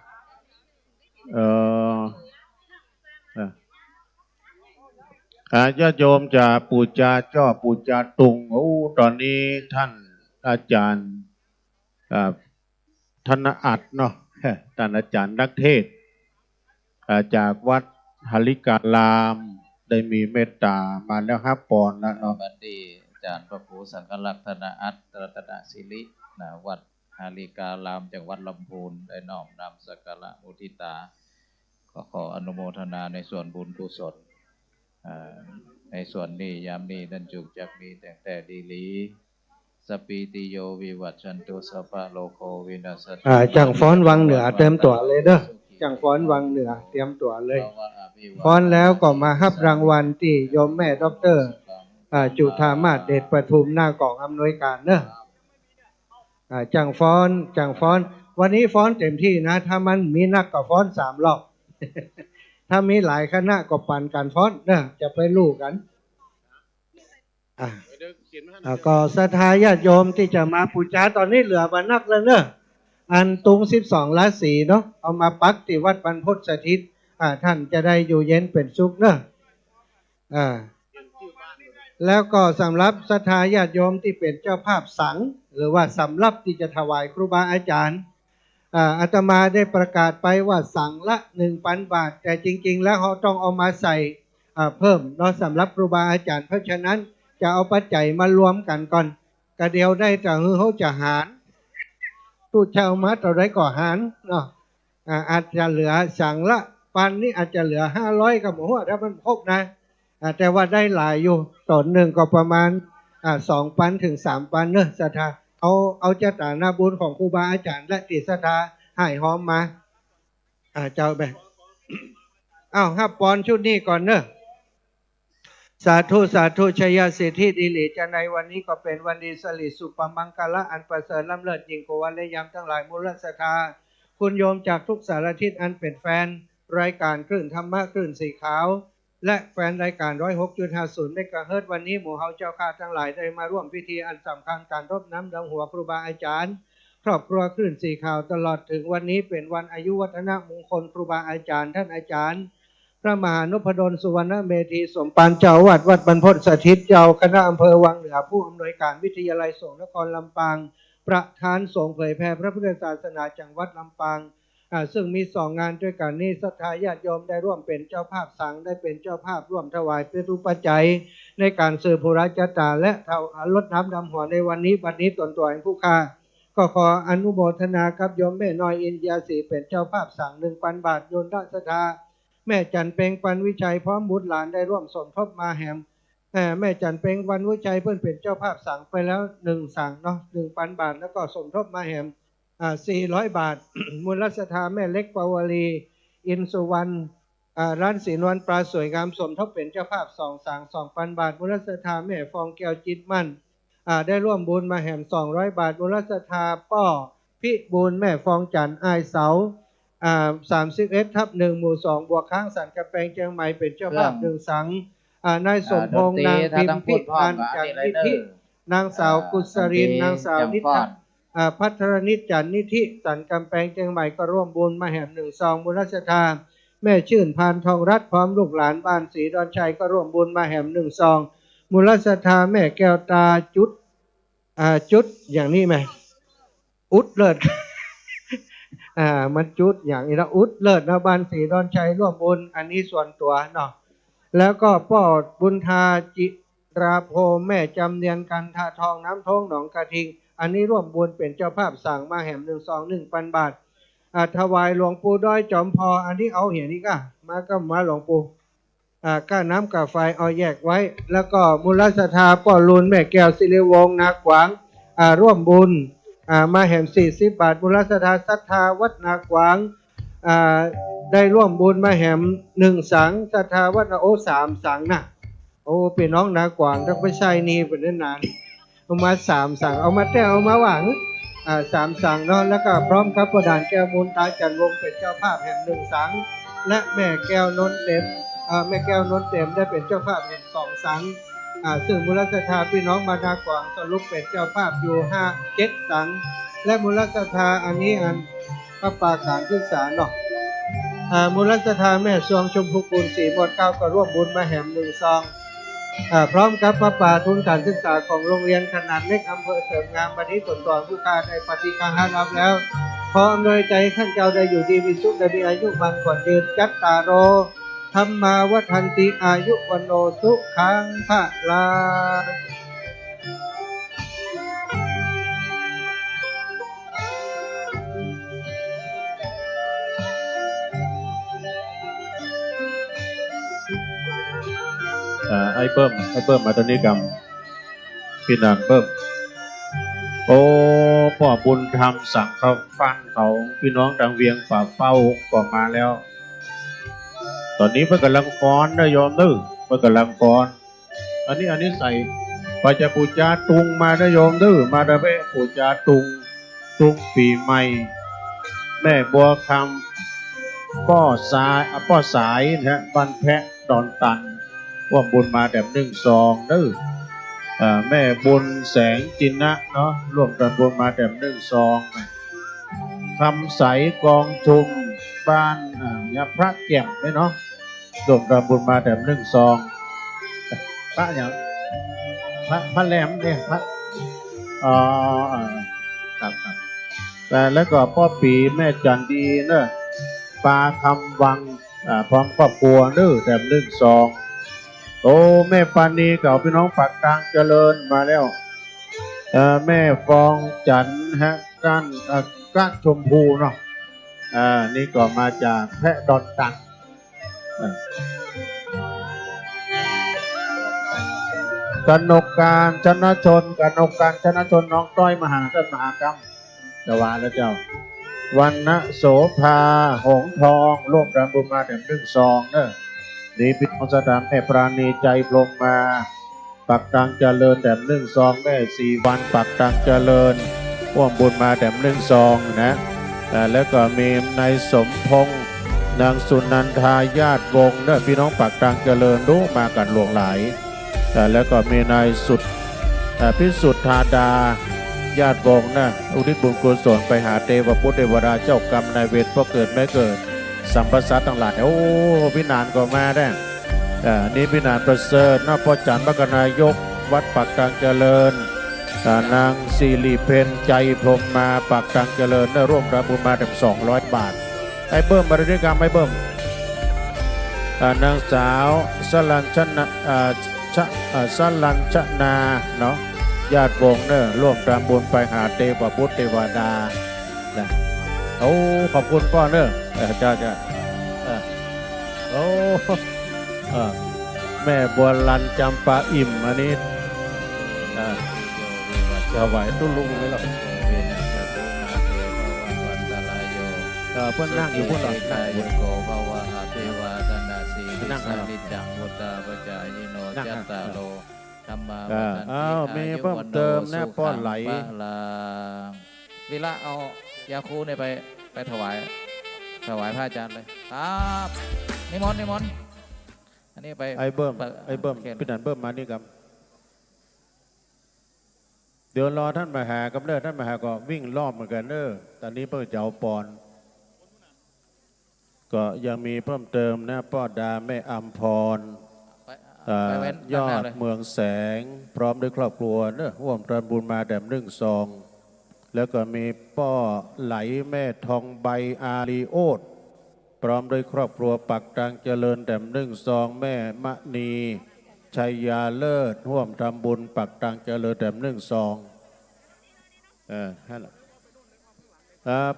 ญาติโยมจะปูจาจ่อปูจาตุงตอนนี้ท่านอาจารย์ธนอัดเนาะท่านอาจารย์นักเทศจากวัดหริการามได้มีเมตตามาแล้วปอนแล้วเนาะบัดนี้อาจารย์พระครูสังฆลักษณ์ธนอัตตรัตนศิริวัดหริการามจังหวัดลำพูนได้น้อมนำสักการะมุทิตาก็ขออนุโมทนาในส่วนบุญกุศลในส่วนนี้ยามนี้ดันจุกจักมีแต่ดีลีสปีติโยวิวัชชันตุสัพพะโลโควินัสสตุจังฟ้อนวังเหนือเตรียมตัวเลยเด้อจังฟ้อนวังเหนือเตรียมตัวเลยฟ้อนแล้วก็มารับรางวัลที่โยมแม่ด็อกเตอร์จุธามาศเดชประทุมหน้ากองอำนวยการเนอะจังฟ้อนวันนี้ฟ้อนเต็มที่นะถ้ามันมีนักก็ฟ้อน3 รอบ ถ้ามีหลายคณะก็ปั่นกันฟ้อนเนอะจะไปลู่กันก็ศรัทธาญาติโยมที่จะมาปูจาตอนนี้เหลือบันนักแล้วเนอะอันตุง12 ราศีเนาะเอามาปักที่วัดบรรพตสถิตท่านจะได้อยู่เย็นเป็นสุขเนอะแล้วก็สำหรับศรัทธาญาติโยมที่เป็นเจ้าภาพสังหรือว่าสำรับที่จะถวายครูบาอาจารย์อาตมาได้ประกาศไปว่าสั่งละ 1,000 บาทแต่จริงๆแล้วเขาต้องเอามาใส่เพิ่มเนาะสำหรับครูบาอาจารย์เพราะฉะนั้นจะเอาปัจจัยมารวมกันก่อนกระเดียวได้แต่เขาจะหารตู้เช่ามาต่อได้ก่อหารเนาะอาจจะเหลือสั่งละปันนี้อาจจะเหลือ500กับหมูถ้ามันครบนะแต่ว่าได้หลายอยู่ต่อหนึ่งก็ประมาณ2,000 ถึง 3,000เนอะศรัทธาเอาเจตนาบุญของครูบาอาจารย์และติศรัทธาให้หอมมาเจ้าแบบ5 ปอนชุดนี้ก่อนเนอะสาธุชัยยสิทธิดิลิจะในวันนี้ก็เป็นวันดีสลิสุปมังคละอันประเสริฐล้ำเลิศยิ่งกว่าวันและยามทั้งหลายมูลศรัทธาคุณโยมจากทุกสารทิศอันเป็นแฟนรายการคลื่นธรรมะคลื่นสีขาวและแฟนรายการ 106.50 เมกะเฮิรตซ์วันนี้หมู่เฮาเจ้าข้าทั้งหลายได้มาร่วมพิธีอันสำคัญการรดน้ำดำหัวครูบาอาจารย์ครอบครัวคลื่นสีขาวตลอดถึงวันนี้เป็นวันอายุวัฒนมงคลครูบาอาจารย์ท่านอาจารย์พ ระมหานพดลสุวรรณเมธีสมปานเจ้าอาวาสวัดบรรพตสถิตเจ้าคณะอำเภอวังเหนือผู้อำนวยการวิทยาลัยสงฆ์นครลำปางประธานสงฆ์เผยแผ่พระพุทธศาสนาจังหวัดลำปางซึ่งมี2 งานด้วยกันนี้ศรัทธาญาติโยมได้ร่วมเป็นเจ้าภาพสังได้เป็นเจ้าภาพร่วมถวายเพื่อทุปัจจัยในการสืบภูราชตาและรดน้ำดำหัวในวันนี้บัดนี้ตนตัวแห่งผู้ค้าก็ขออนุโมทนากับโยมแม่น้อยอินเดียศรีเป็นเจ้าภาพสัง 1,000 บาทโยนราชธาแม่จันเปงปันวิชัยพร้อมบุตรหลานได้ร่วมสมทบมาแหมแม่จันเปงปันวิชัยเพื่อนเป็นเจ้าภาพสังไปแล้ว1 สังเนาะ 1,000 บาทแล้วก็สมทบมาแหม400 บาท มูลศรัทธาแม่เล็กปาวลีอินสุวรรณร้านศรีนวลปลาสวยงามสมทบเป็นเจ้าภาพ2 สัง 2,000 บาทมูลศรัทธาแม่ฟองแก้วจิตมั่นได้ร่วมบุญมาแหม200 บาทมูลศรัทธาป้อพิบูลแม่ฟองจันทร์อายเสา31/1 หมู่ 2 บวกข้างสันกระแปงเชียงใหม่เป็นเจ้าภาพ1 สังนายสมพงษ์นางพิมพิพันธ์จันนิธินางสาวกุศรินนางสาวนิตพัทรนิจจันนิธิสันกำแพงเชียงใหม่ก็ร่วมบุญมาแห่1 ซองมูลศรัทธาแม่ชื่นพานทองรัตน์พร้อมลูกหลานบ้านศรีดอนชัยก็ร่วมบุญมาแห่1 ซองมูลศรัทธาแม่แก้วตาจุดอย่างนี้ไหมอุดเลิศ มันจุดอย่างนี้ละอุดเลิศนะบ้านศรีดอนชัยร่วมบุญอันนี้ส่วนตัวเนาะแล้วก็พ่อบุญทาจิราโพแม่จำเนียนกันทาทองน้ำทงหนองกระทิงอันนี้ร่วมบุญเป็นเจ้าภาพสั่งมาแห่1 ซอง 1,000 บาทถวายหลวงปู่ด้อยจอมพออันนี้เอาเหี่ยนี่ก็มาหลวงปู่ก้าน้ำกับไฟเอาแยกไว้แล้วก็มูลศรัทธาป้อลุนแม่แก้วศิริวงศ์นาขวางร่วมบุญมาแห่40 บาทมูลศรัทธาศรัทธาวัดนาขวางได้ร่วมบุญมาแห่1 สังศรัทธาวัดนา3 สังนะโอ้พี่น้องนาขวางต้องไปใช้นี่เป็นนานเอามา3 สังเอามาแต่เอามาหวัง3 สังเนาะแล้วก็พร้อมกับประดานแก้วมูลตาจันวงเป็นเจ้าภาพแห่1 สังและแม่แก้วนนเต็มแม่แก้วนนเต็มได้เป็นเจ้าภาพแห่2 สังซึ่งมูลศรัทธาพี่น้องมานาขวางสรุปเป็นเจ้าภาพอยู่7 สังและมูลศรัทธาอันนี้อันพระปาการศึกษาเนาะมูลศรัทธาแม่สวงชมพูกุลศรีหมด9ก็ร่วมบุญมาแห่1 ซองพร้อมกับพระป่าทุนการศึกษาของโรงเรียนขนาดเล็กอำเภอเสริมงามบัดนี้ตนต่อผู้การในปฏิฆารับแล้วขออำนวยใจท่านเจ้าได้อยู่ดีมีสุขได้มีอายุมันกว่ายืนจัตตาโรธรรมาวัฏันติอายุวันโนสุขังภะลาไอ้เพิ่มมาตอนนี้กรรมพี่นางเพิ่มโอ้พ่อบุญธรรมสั่งเขาฟังเขาพี่น้องดังเวียงป่าเป้าก็มาแล้วตอนนี้เพื่อกำลังฟ้อนนะโยมนึกเพื่อกำลังฟ้อนอันนี้ใส่ปาจะปูจาตุงมานะโยมนึกมาดาเบปูจาตุงปีใหม่แม่บัวคำป้อสายนะบ้านแพะดอนตันร่วมบุญมาแบบ1 ซองนึกแม่บุญแสงจินนะเนาะร่วมกันบุญมาแบบ1 ซองคำใสกองชุมบ้านยาพระแก่มเนาะร่วมกันบุญมาแบบ1 ซองพระอย่างพระแหลมเนี่ยพระครับแต่แล้วก็พ่อปีแม่จันดีเนอะปลาคำวังพร้อมครอบครัวเนอะแบบ1 ซองโอ้แม่ปานีเก่าพี่น้องปากกลางเจริญมาแล้วแม่ฟองจันฮะก้านชมพูเนาะนี่ก็มาจากแพะดอนตันกนกการชนะชนน้องต้อยมหาท่านมหากรรมจะวาแล้วเจ้าวันณโสภาหงทองร่วมกันบุญมาแบบ1 ซองเนอะนี่พิธีสถานแม่ปราณีใจพรหมมาปักตังเจริญแด่1 ซองแม่4 วันปักตังเจริญร่วมบุญมาแด่1 ซองนะแล้วก็มีนายสมพงษ์นางสุนันทาญาติวงศ์เนอะพี่น้องปักตังเจริญรู้มากันหลวงหลายแล้วก็มีนายพิสุทธาดาญาติวงศ์นะอุทิศบุญกุศลไปหาเทวปุตรเทวดาเจ้ากรรมนายเวรเพราะเกิดไม่เกิด สัมปสัตทั้งหลายโอ้พี่นานก็มาได้นี่พี่นานประเสริฐนพ่อจันทร์มกนายกวัดปักกลางเจริญนางสิริเพนใจพรหมมาปักกลางเจริญได้ร่วมรับบุญมาถึง200 บาทไอ้เบิ้มบริกรรมไอ้เบิ้มนางสาวสลัญชนะสลัญชนาเนาะญาติวงเนอะร่วมตามบุญไปหาเทวบุตรเทวดานะโอ้ขอบคุณพ่อเนอะจ้าโอ้แม่บัวลันจำปาอิ่มอันนี้จะไหวตุ้ลุงไหมหรอเพื่อนนั่งอยู่เพื่อนนั่งอยู่โกภาวะอภิวาทนาสีนั่งนิจังวุตาปจายโนจัตตาโลธรรมาวันติมีเพิ่มเติมแน่ป้อนไหลวิละเอายาคูเนี่ยไปถวายพระอาจารย์เลยครับนิมนต์อันนี้ไปไอ้เบิ้มพี่นันเบิ้มมานี่ครับเดี๋ยวรอท่านมาหากับเลิศท่านมาหาก็วิ่งรอบเหมือนกันเนอะตอนนี้เพิ่งจะเอาปอนก็ยังมีเพิ่มเติมนะป้อดาแม่อัมพรยอดเมืองแสงพร้อมด้วยครอบครัวเนอะร่วมทำบุญมาแด่ม1 ซองแล้วก็มีป้อไหลแม่ทองใบอารีโอดพร้อมด้วยครอบครัวปักกลางเจริญแด่ม1 ซองแม่มะนีชัยยาเลิศร่วมทำบุญปักกลางเจริญแด่ม1 ซอง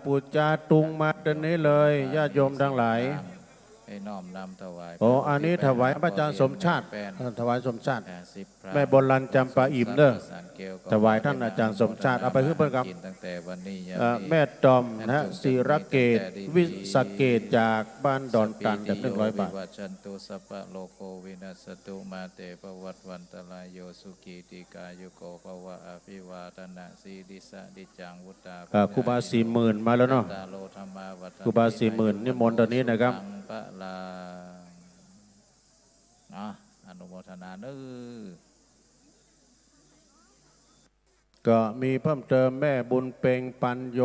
ปูจาตุงมาเดินนี้เลยญาติโยมทั้งหลายน้อมนำถวายโอ้อันนี้ถวายพระอาจารย์สมชาติถวายสมชาติแม่บนลันจำปาอิ่มเด้อถวายท่านอาจารย์สมชาติเอาไปขึ้นเพื่อนครับแม่ตอมนะศิรเกตวิสเกตจากบ้านดอนตันแบบ100 บาทชันตุสัพพะโลโควินัสตุมาเตปวัตวันตรายโยสุขีติกายุโกภวะอภิวาทนาสีดิสะดิจังวุตาครูบา40,000มาแล้วเนาะครูบา40,000นิมนต์ตอนนี้นะครับปะลาอนุโมทนาเนก็มีเพิ่มเติมแม่บุญเปงปัญโย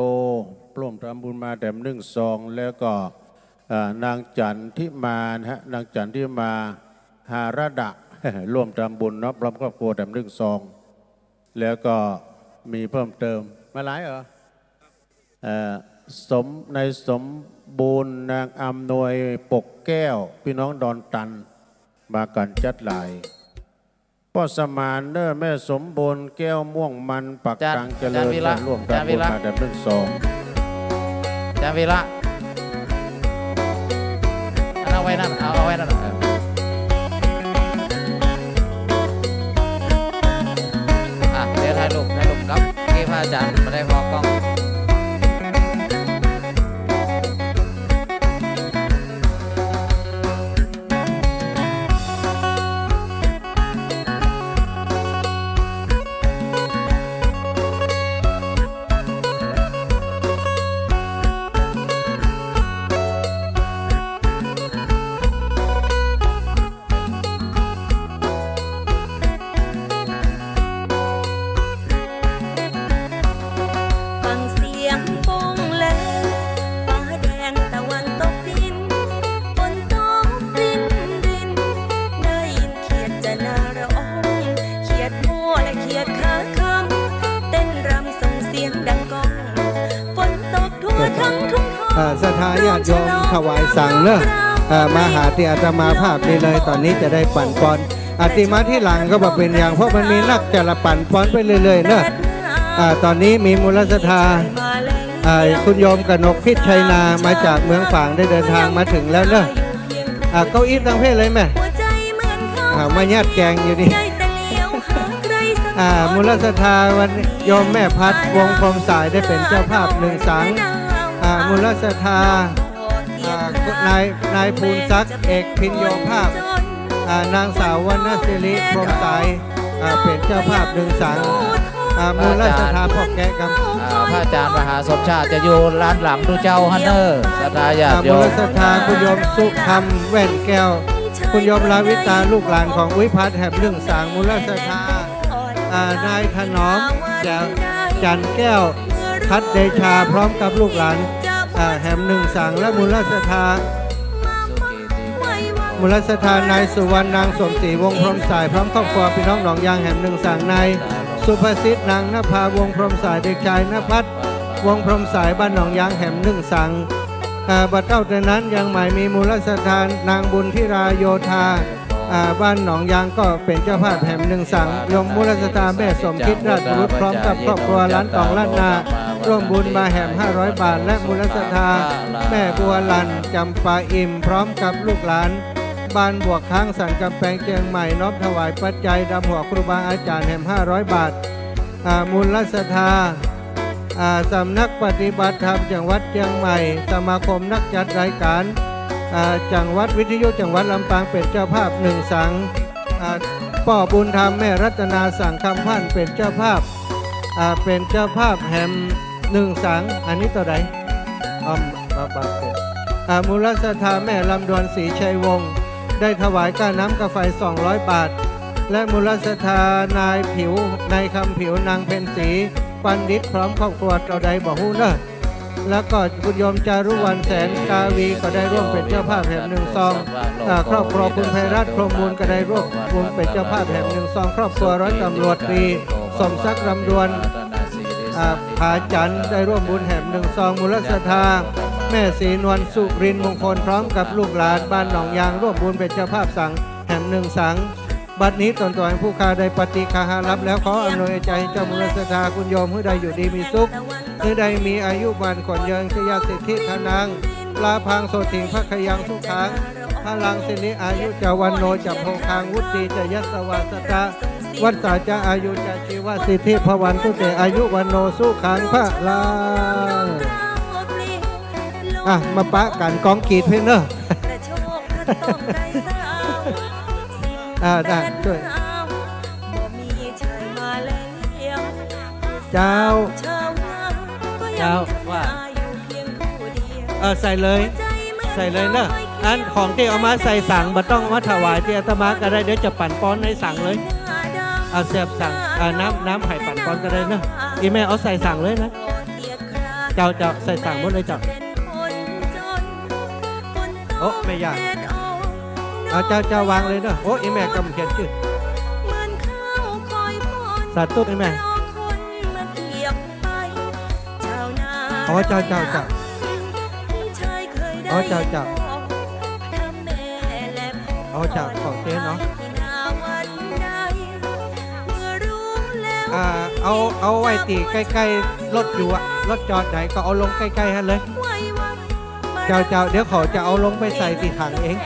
ปล้มทำบุญมาแด่ม1 ซองแล้วก็นางจันทิมานะฮะนางจันทิมาหาระดะร่วมทำบุญเนาะพร้อมครอบครัวแด่ม1 ซองแล้วก็มีเพิ่มเติมมาหลายเหรอในสมบูรณ์นางอำนวยปกแก้วพี่น้องดอนตันมากันจัดหลายพ่อสมานเนอแม่สมบูรณ์แก้วม่วงมันปักกลางเจริญร่วมกันบุญมาแด่ม1 ซองจาวิระเอาไว้นั่นเอาไว้นั่นเดี๋ยวถ่ายรูปครับที่พระอาจารย์มาได้พอกล้องศรัทธาญาติโยมถวายสั่งเนอะมาหาที่อาตมาภาพนี่เลยตอนนี้จะได้ปั่นปอนอาติมาที่หลังก็บอกเป็นอย่างเพราะมันมีนักจะละปั่นปอนไปเรื่อยๆเนอะตอนนี้มีมูลศรัทธาคุณโยมกนกพิษชัยนามาจากเมืองฝางได้เดินทางมาถึงแล้วเนอะเก้าอี้ตั้งเพศเลยไหมมาญาติแกงอยู่นี่มูลศรัทธาวันโยมแม่พัดวงพรมสายได้เป็นเจ้าภาพ1 สังมูลศรัทธานายภูนศักดิ์เอกพินโยภาพนางสาววรรณศิริพรหมสายเป็นเจ้าภาพ1 สังมูลศรัทธาพ่อแกะกับพระอาจารย์มหาสมชาติจะอยู่ร้านหลังดูเจ้าฮันเนอร์ศรัทธาญาติโยมมูลศรัทธาคุณโยมสุธรรมแว่นแก้วคุณโยมลาวิตาลูกหลานของวิพัฒน์แห่ง1 สังมูลศรัทธานายถนอมจันแก้วทัดเดชาพร้อมกับลูกหลาน แหมหนึ่งสังและมูลสถา สุเกติ มูลสถานนายสุวรรณนางสมศรีวงพรหมสายพร้อมครอบครัวพี่น้องหนองยางแหมหนึ่งสังนายสุภสิทธิ์นางนภาวงพรหมสายเด็กชายนภัสวงพรหมสายบ้านหนองยางแหมหนึ่งสังบัดเต้าแต่นั้นยังหมายมีมูลสถานนางบุญธิราโยธาบ้านหนองยางก็เป็นเจ้าภาพแหมหนึ่งสังยมมูลสถานแม่สมคิดราชบุตรพร้อมกับครอบครัวล้านตองล้านนาร่วมบุญมาแหม500 บาทและมูลสถานแม่บัวลันจำปาอิ่มพร้อมกับลูกหลานบ้านบวกค้างสันกำแพงเชียงใหม่น้อมถวายปัจจัยดำหัวครูบาอาจารย์แหม500 บาทมูลสถานสำนักปฏิบัติธรรมจังหวัดเชียงใหม่สมาคมนักจัดรายการจังหวัดวิทยุจังหวัดลำปางเป็นเจ้าภาพหนึ่งสังพ่อบุญธรรมแม่รัตนาสังคำพันธ์เป็นเจ้าภาพแหมหนึ่งสังอันนี้ตัวใดมูลสถานแม่ลำดวนศรีชัยวงศ์ได้ถวายค่าน้ำกาแฟ200 บาทและมูลสถานนายคำผิวนางเพ็ญศรีปันดิษพร้อมครอบครัวเราใดบอกฮู้เนอะแล้วก็คุณโยมจารุวรรณแสนกาวีก็ได้ร่วมเป็นเจ้าภาพแห่งหนึ่งซองครอบครัวคุณไพรัตน์พรหมบุญก็ได้ร่วมบุญเป็นเจ้าภาพแห่งหนึ่งซองครอบครัวร้อยตำรวจตรีสมศักดิ์รำดวนผาจันทร์ได้ร่วมบุญแห่งหนึ่งซองมูลสถานแม่ศรีนวลสุรินทร์มงคลพร้อมกับลูกหลานบ้านหนองยางร่วมบุญเป็นเจ้าภาพสังแห่งหนึ่งสังบัดนี้ตนตัวแห่งผู้ค้าได้ปฏิคาหารับแล้วขออำนวยใจให้เจ้ามูลสถานคุณโยมผู้ใดอยู่ดีมีสุขผู้ใดมีอายุวันขนเยินขยาสิทธิธนังลาพังโสถิงพระขยังทุกขังพลังสิริอายุจาวันโนจับโพคางวุติจะยัสวาสตะวัฏสาจะอายุจะชีวสิทธิพวันตุเตอายุวันโนสุขังพระลังมาปะกันกองกีดเพนเนอร์ได้ช่วยเจ้าว่าใส่เลยเนอะอันของที่เอามาใส่สั่งบัต้องมาถวายที่อาตมาก็ได้เดี๋ยวจะปั่นป้อนให้สั่งเลยเสียบสั่งน้ำไผ่ปั่นป้อนก็ได้เนอะอีแม่เอาใส่สั่งเลยนะเจ้าใส่สั่งหมดเลยเจ้าโอ้ไม่ยากเจ้าวางเลยเนอะโอ้อีแม่กำเขียนชื่อสาธุอีแม่เจ้าเจ้าของเต้เนาะเอาไว้ตีใกล้ๆรถอยู่อะรถจอดไหนก็เอาลงใกล้ๆฮะเลยเจ้าเดี๋ยวเขาจะเอาลงไปใส่ที่ถังเอง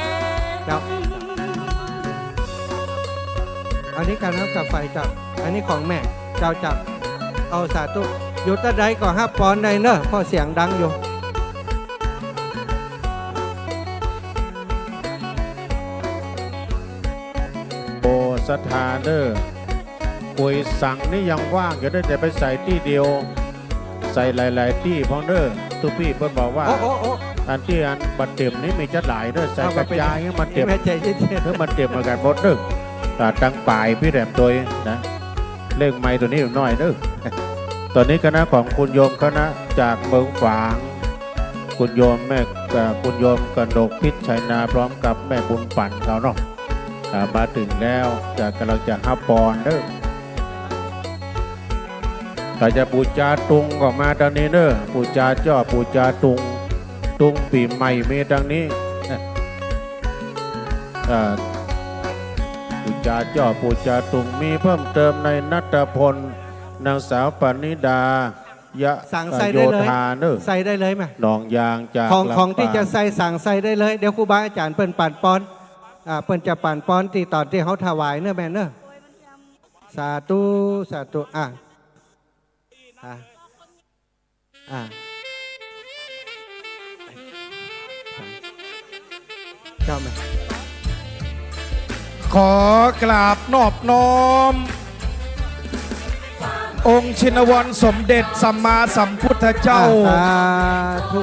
เจ้าอันนี้การน้ำกับไฟเจ้าอันนี้ของแม่เจ้าเอาสาธุอยู่ตะใดก็5 ปอนด์ได้เนอะเพราะเสียงดังอยู่โอสถานเด้อปุยสั่งนี่ยังว่างอยู่ได้แต่ไปใส่ที่เดียวใส่หลายๆที่พองเด้อทุกพี่เพิ่นบอกว่าอันที่อันบัดเต็มนี่มีจัดหลายเด้อใส่กระจายให้มันเต็มเพื่อมันเต็มเหมือนกันหมดเด้อตั้งปลายพี่แรมตัวนะเล่งไม้ตัวนี้หน่อยเด้อตอนนี้คณะของคุณโยมคณะจากเมืองฝางคุณโยมแม่คุณโยมกนกพิษชัยนาพร้อมกับแม่บุญปั่นเราเนาะมาถึงแล้วกำลังจะ5 ปอนด์เด้อถ้าจะปูจาตุงก็มาทางนี้เด้อปูจาจ่อปูจาตุงปีใหม่มีทางนี้ปูจาจ่อปูจาตุงมีเพิ่มเติมในนัตพลนางสาวปณิดายะโยธาเนอะใส่ได้เลยไหมหนองยางจากของที่จะใส่สั่งใส่ได้เลยเดี๋ยวครูบาอาจารย์เปิ้นปั่นป้อนเปิ้นจะปั่นป้อนที่ตอนที่เขาถวายเนอะแม่เนอะสาธุเจ้าแม่ขอกราบนอบน้อมองค์ชินวรสมเด็จสัมมาสัมพุทธเจ้า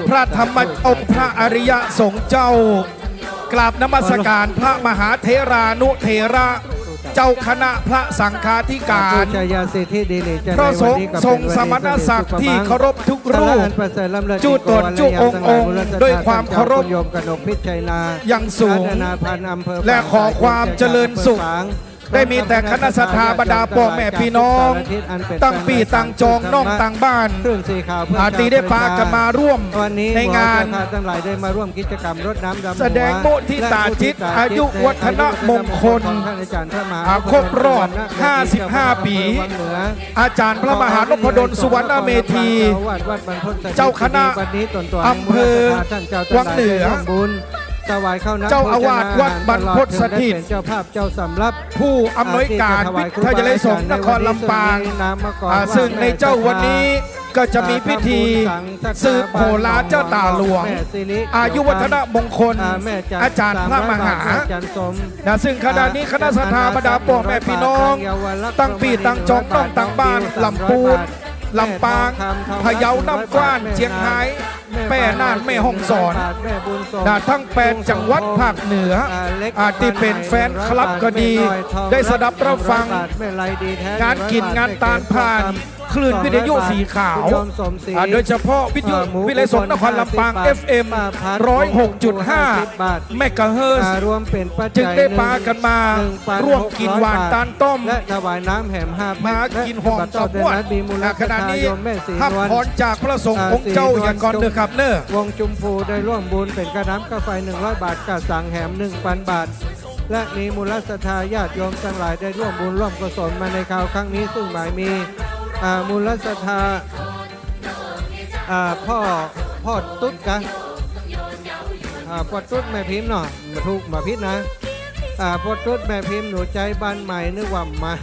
พระธรรมเจ้าพระอริยสงฆ์เจ้ากราบนมัสการพระมหาเถรานุเถระ เจ้าคณะพระสังฆาธิการ ผู้ชายาสิทธิดีลีจะ พระสงฆ์ ในวันนี้ก็เป็น ทรง วัน สมณศักดิ์ที่เคารพทุก สา รู ระ ป อันประเสริฐล้ำเลิศ จุตนจุองค์ด้วยความเคารพ โยมกนกพิชัยนา อย่างสูง นาพันธ์อำเภอ และขอความเจริญสุข ได้มีแต่คณะสัตยาบรรดาพ่อแม่พี่น้อง ตั้งปีตั้งจองน้องต่างบ้าน เครื่องสีขาวเพื่อ อาตีได้พากันมาร่วม วันนี้ ในงาน หมู่อาสาทั้งหลายได้มาร่วมกิจกรรมรดน้ำดำหัว แสดงโมทิตาจิตอายุวัฒนมงคล ของท่านอาจารย์พระมหา ครบรอบ55 ปี อาจารย์พระมหานพดลสุวรรณเมธี เจ้าคณะอำเภอวังเหนือ ถวายข้าวน้ำ เจ้าอาวาสวัดบรรพตสถิต เป็นเจ้าภาพเจ้าสำรับ ผู้อำนวยการวิทยาลัยสงฆ์นครลำปางซึ่งในเจ้าวันนี้ก็จะมีพิธีสืบโหราเจ้าตาหลวง อายุวัฒนมงคล อาจารย์พระมหาซึ่งขณะนี้คณะสัตยาบรรดาพ่อแม่พี่น้อง ตั้งปีตั้งจองน้องตั้งบ้านลำพูนลำปางพะเยาน้ำกว้านเชียงรายแม่น่านแม่ฮ่องสอนทั้ง8จังหวัดภาคเหนืออาจที่เป็นแฟนคลับก็ดี ได้สดับรับฟังงานกินงานตาลผ่านคลื่นวิทยุสีขาวโดยเฉพาะวิทยุวิทยสงฆ์นครลำปาง FM 106.5 เมกะเฮิรตซ์จึงได้พากันมาร่วมกินหวานตาลต้ม และถวายน้ำแหม5 มากินหอมตะบ้วนขณะนี้ทับพรจากพระสงฆ์องค์เจ้าอย่างก่อนเด้อครับเน้อ วงจุมพูได้ร่วมบุญเป็นกระน้ำกาแฟ100 บาทกระสังแหม 1,000 บาท และมีมูลศรัทธาญาติโยมทั้งหลายได้ร่วมบุญร่วมกุศลมาในคราวครั้งนี้ซึ่งหมายมีมูลศรัทธาพ่อตุ๊ดกันพ่อตุ๊ดแม่พิมพ์เนาะมาถูกมาพิษนะพ่อตุ๊ดแม่พิมพ์หนูใจบ้านใหม่นึกว่ามา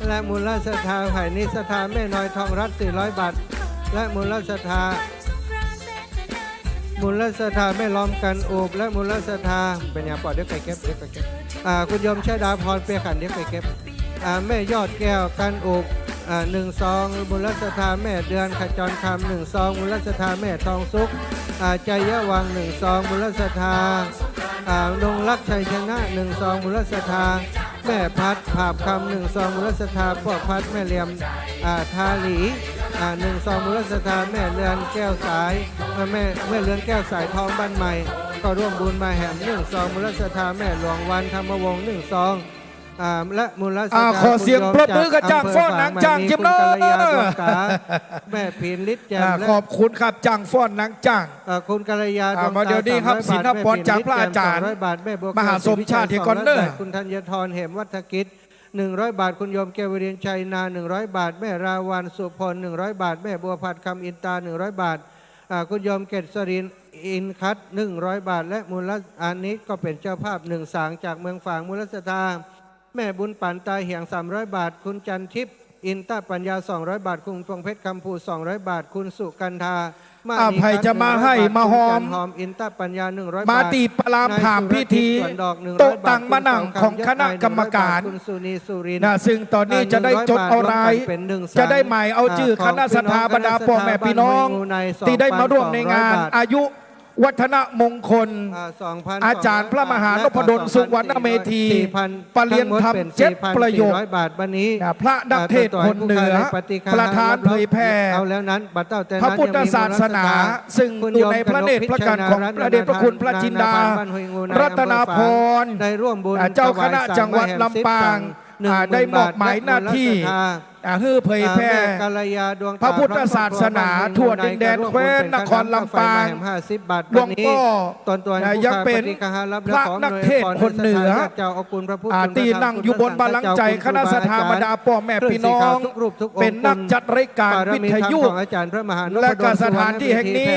และมูลศรัทธาไผ่นิศรัทธาแม่น้อยทองรัตน์400 บาท และมูลศรัทธาแม่ล้อมกันโอบและมูลศรัทธาเป็นยาปอดเดี๋ยวไปเก็บคุณโยมชดาพรเปียขันเดี๋ยวไปเก็บแม่ยอดแก้วกันโอบ1 ซองมูลศรัทธาแม่เดือนขจรคำ1 ซองมูลศรัทธาแม่ทองสุขใจยะวัง1 ซองมูลศรัทธานงรักชัยชนะ1 ซองมูลศรัทธาแม่พัดภาพคำ1 ซองมูลศรัทธาพ่อพัดแม่เหลี่ยมทาหลี1 ซองมูลศรัทธาแม่เรือนแก้วสายแม่เรือนแก้วสายทองบ้านใหม่ก็ร่วมบุญมาแหม1 ซองมูลศรัทธาแม่หลวงวันธรรมวงศ์1 ซองและมูลศรัทธา ขอเสียงปรบมือกับจ้างฟ้อนหนังจ้างยิ้ม เล เลย แม่พินฤทธิ์แจ่มและ ขอบคุณครับจ้างฟ้อนหนังจ้าง คุณกัลยา มาเดี๋ยวนี้ครับศิลปรจากพระอาจารย์มหาสมชาติก่อนเด้อ คุณธัญธรเหมวัฒกิจ100 บาทคุณโยมแก้ววิเรียนชัยนา100 บาทแม่ราวันสุพล100 บาทแม่บัวผัดคำอินตา100 บาทคุณโยมเกศสรินอินคัต100 บาทและมูลอันนี้ก็เป็นเจ้าภาพ1 สางจากเมืองฝางมูลศรัทธาแม่บุญปันตาเหียง300 บาทคุณจันทิพย์อินตาปัญญา200 บาทคุณพงเพชรคำภู200 บาทคุณสุกันธาใครจะมาให้มาหอม อินตาปัญญา100 บาท มาตีปรามผ่ามพิธีโต๊ะตังมานั่งของคณะกรรมการซึ่งตอนนี้จะได้จดเอารายจะได้หมายเอาชื่อคณะสัตยาบรรดาพ่อแม่พี่น้องที่ได้มาร่วมในงานอายุวัฒนมงคล อาจารย์พระมหานพดลสุวรรณเมธีปรริญญาธรรม7 ประโยคพระนักเทศน์คนเหนือประธานเผยแผ่พระพุทธศาสนาซึ่งอยู่ในพระเนตรพระกันของพระเดชพระคุณพระจินดารัตนาพรเจ้าคณะจังหวัดลำปางได้มอบหมายหน้าที่เผยแผ่พระพุทธศาสนาทั่วดินแดนแคว้นนครลำปางหลวงพ่อยังเป็นพระนักเทศน์คนเหนือตีนั่งอยู่บนบัลลังก์ใจคณะสัตยาบรรดาพ่อแม่พี่น้องเป็นนักจัดรายการวิทยุและก็สถานที่แห่งนี้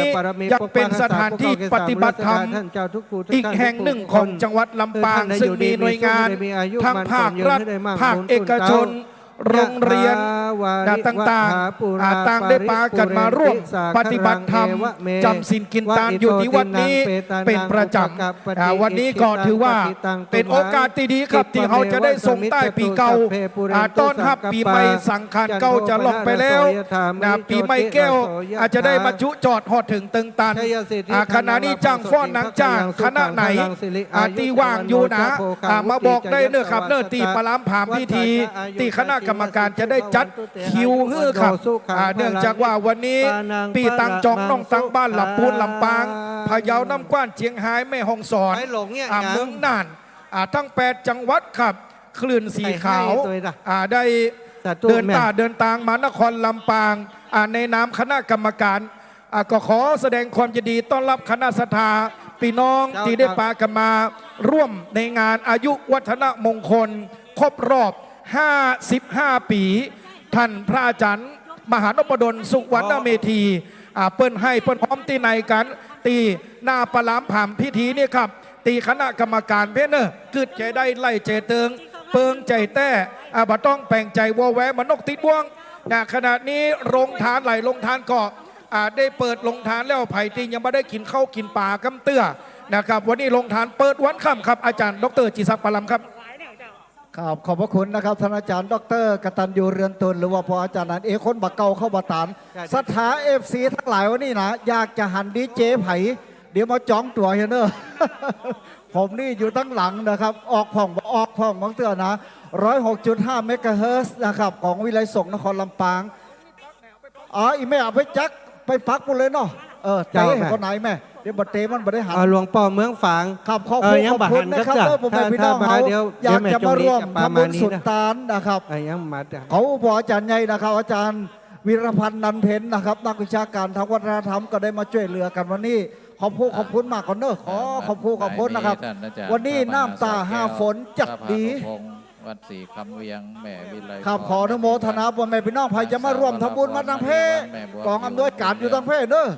ยังเป็นสถานที่ปฏิบัติธรรมอีกแห่งหนึ่งของจังหวัดลำปางซึ่งมีหน่วยงานทั้งภาครัฐภาคเอกชนโรงเรียน ต่างๆต่างได้ปากันมาร่วมปฏิบัติธรรมจำศีลกินทานอยู่ที่วัดนี้เป็นประจำวันนี้ก็ถือว่าเป็นโอกาสที่ดีครับที่เราจะได้ส่งใต้ปีเก่าต้อนรับปีใหม่สังขารเก่าจะลงไปแล้วปีใหม่แก้วอาจจะได้มาจุจอดหอดถึงตึงตันขณะนี้จ้างฟ้อนนางจ้างคณะไหนตีว่างอยู่นะมาบอกได้เนอะครับเนอะตีปลามผามพิธีตีคณะกรรมการจะได้จัดคิวฮื้อครับเนื่องจากว่าวันนี้ปีตังจองน้องตังบ้านลำพูนลำปางพะเยาน้ำกว้านเชียงรายแม่ฮ่องสอนเมืองน่านทั้ง8จังหวัดครับคลื่นสีขาวได้เดินทางมานครลำปางในนามคณะกรรมการก็ขอแสดงความยินดีต้อนรับคณะศรัทธาพี่น้องที่ได้ปากันมาร่วมในงานอายุวัฒนมงคลครบรอบ55 ปีท่านพระอาจารย์มหานพดลสุวรรณเมธีเปิ้นให้เปิ้นพร้อมตีในกันตีหน้าปลามผามพิธีนี่ครับตีคณะกรรมการเพเนอร์กึดใจได้ไล่ใจเติงเปิงใจแต้บ่ต้องแปลงใจวอแวมันนกติดบ่วงขณะนี้โรงทานไหลโรงทานก็ได้เปิดโรงทานแล้วไผ่ตียังไม่ได้กินข้าวกินปลากำเตื้อนะครับวันนี้โรงทานเปิดวันค่ำครับอาจารย์ดร.จิศักดิ์ปลัมครับครับขอบพระคุณนะครับท่านอาจารย์ดร.กตัญญูเรือนตนหรือว่าพออาจารย์นั้นคนบักเก่าเข้าบัตานสถาFC ทั้งหลายวันนี้นะอยากจะหันดีเจไผ่เดี๋ยวมาจ้องตัวเฮเนอร์ ผมนี่อยู่ตั้งหลังนะครับออกผ่องบางเตือนนะ 106.5 เมกะเฮิรตซ์นะครับของวิไลสงฆ์นครลำปางอีแม่เอาไปจักไปพักปุ๊เลยเนาะเตะคนไหนแม่เดี๋ยวบัดเตะมันบัดได้หันหลวงป่อเมืองฝางครับขอบคุณนะครับผมเป็นพี่น้องเขาอยากจะมาร่วมทำบุญสุดตานนะครับเขาพออาจารย์ใหญ่นะครับอาจารย์วีรพันธ์นันเพ็ญนะครับนักวิชาการทางวัฒนธรรมก็ได้มาช่วยเหลือกันวันนี้ขอบคุณมากก่อนเนอะขอบคุณนะครับวันนี้น้ำตา5ฝนจัดดีวัดศรีคำเวียงแม่วิไลครับขออนุโมทนาบุญแม่พี่น้องใครจะมาร่วมทำบุญมาทางเพกองอำนวยการอยู่ทางเพเนอะ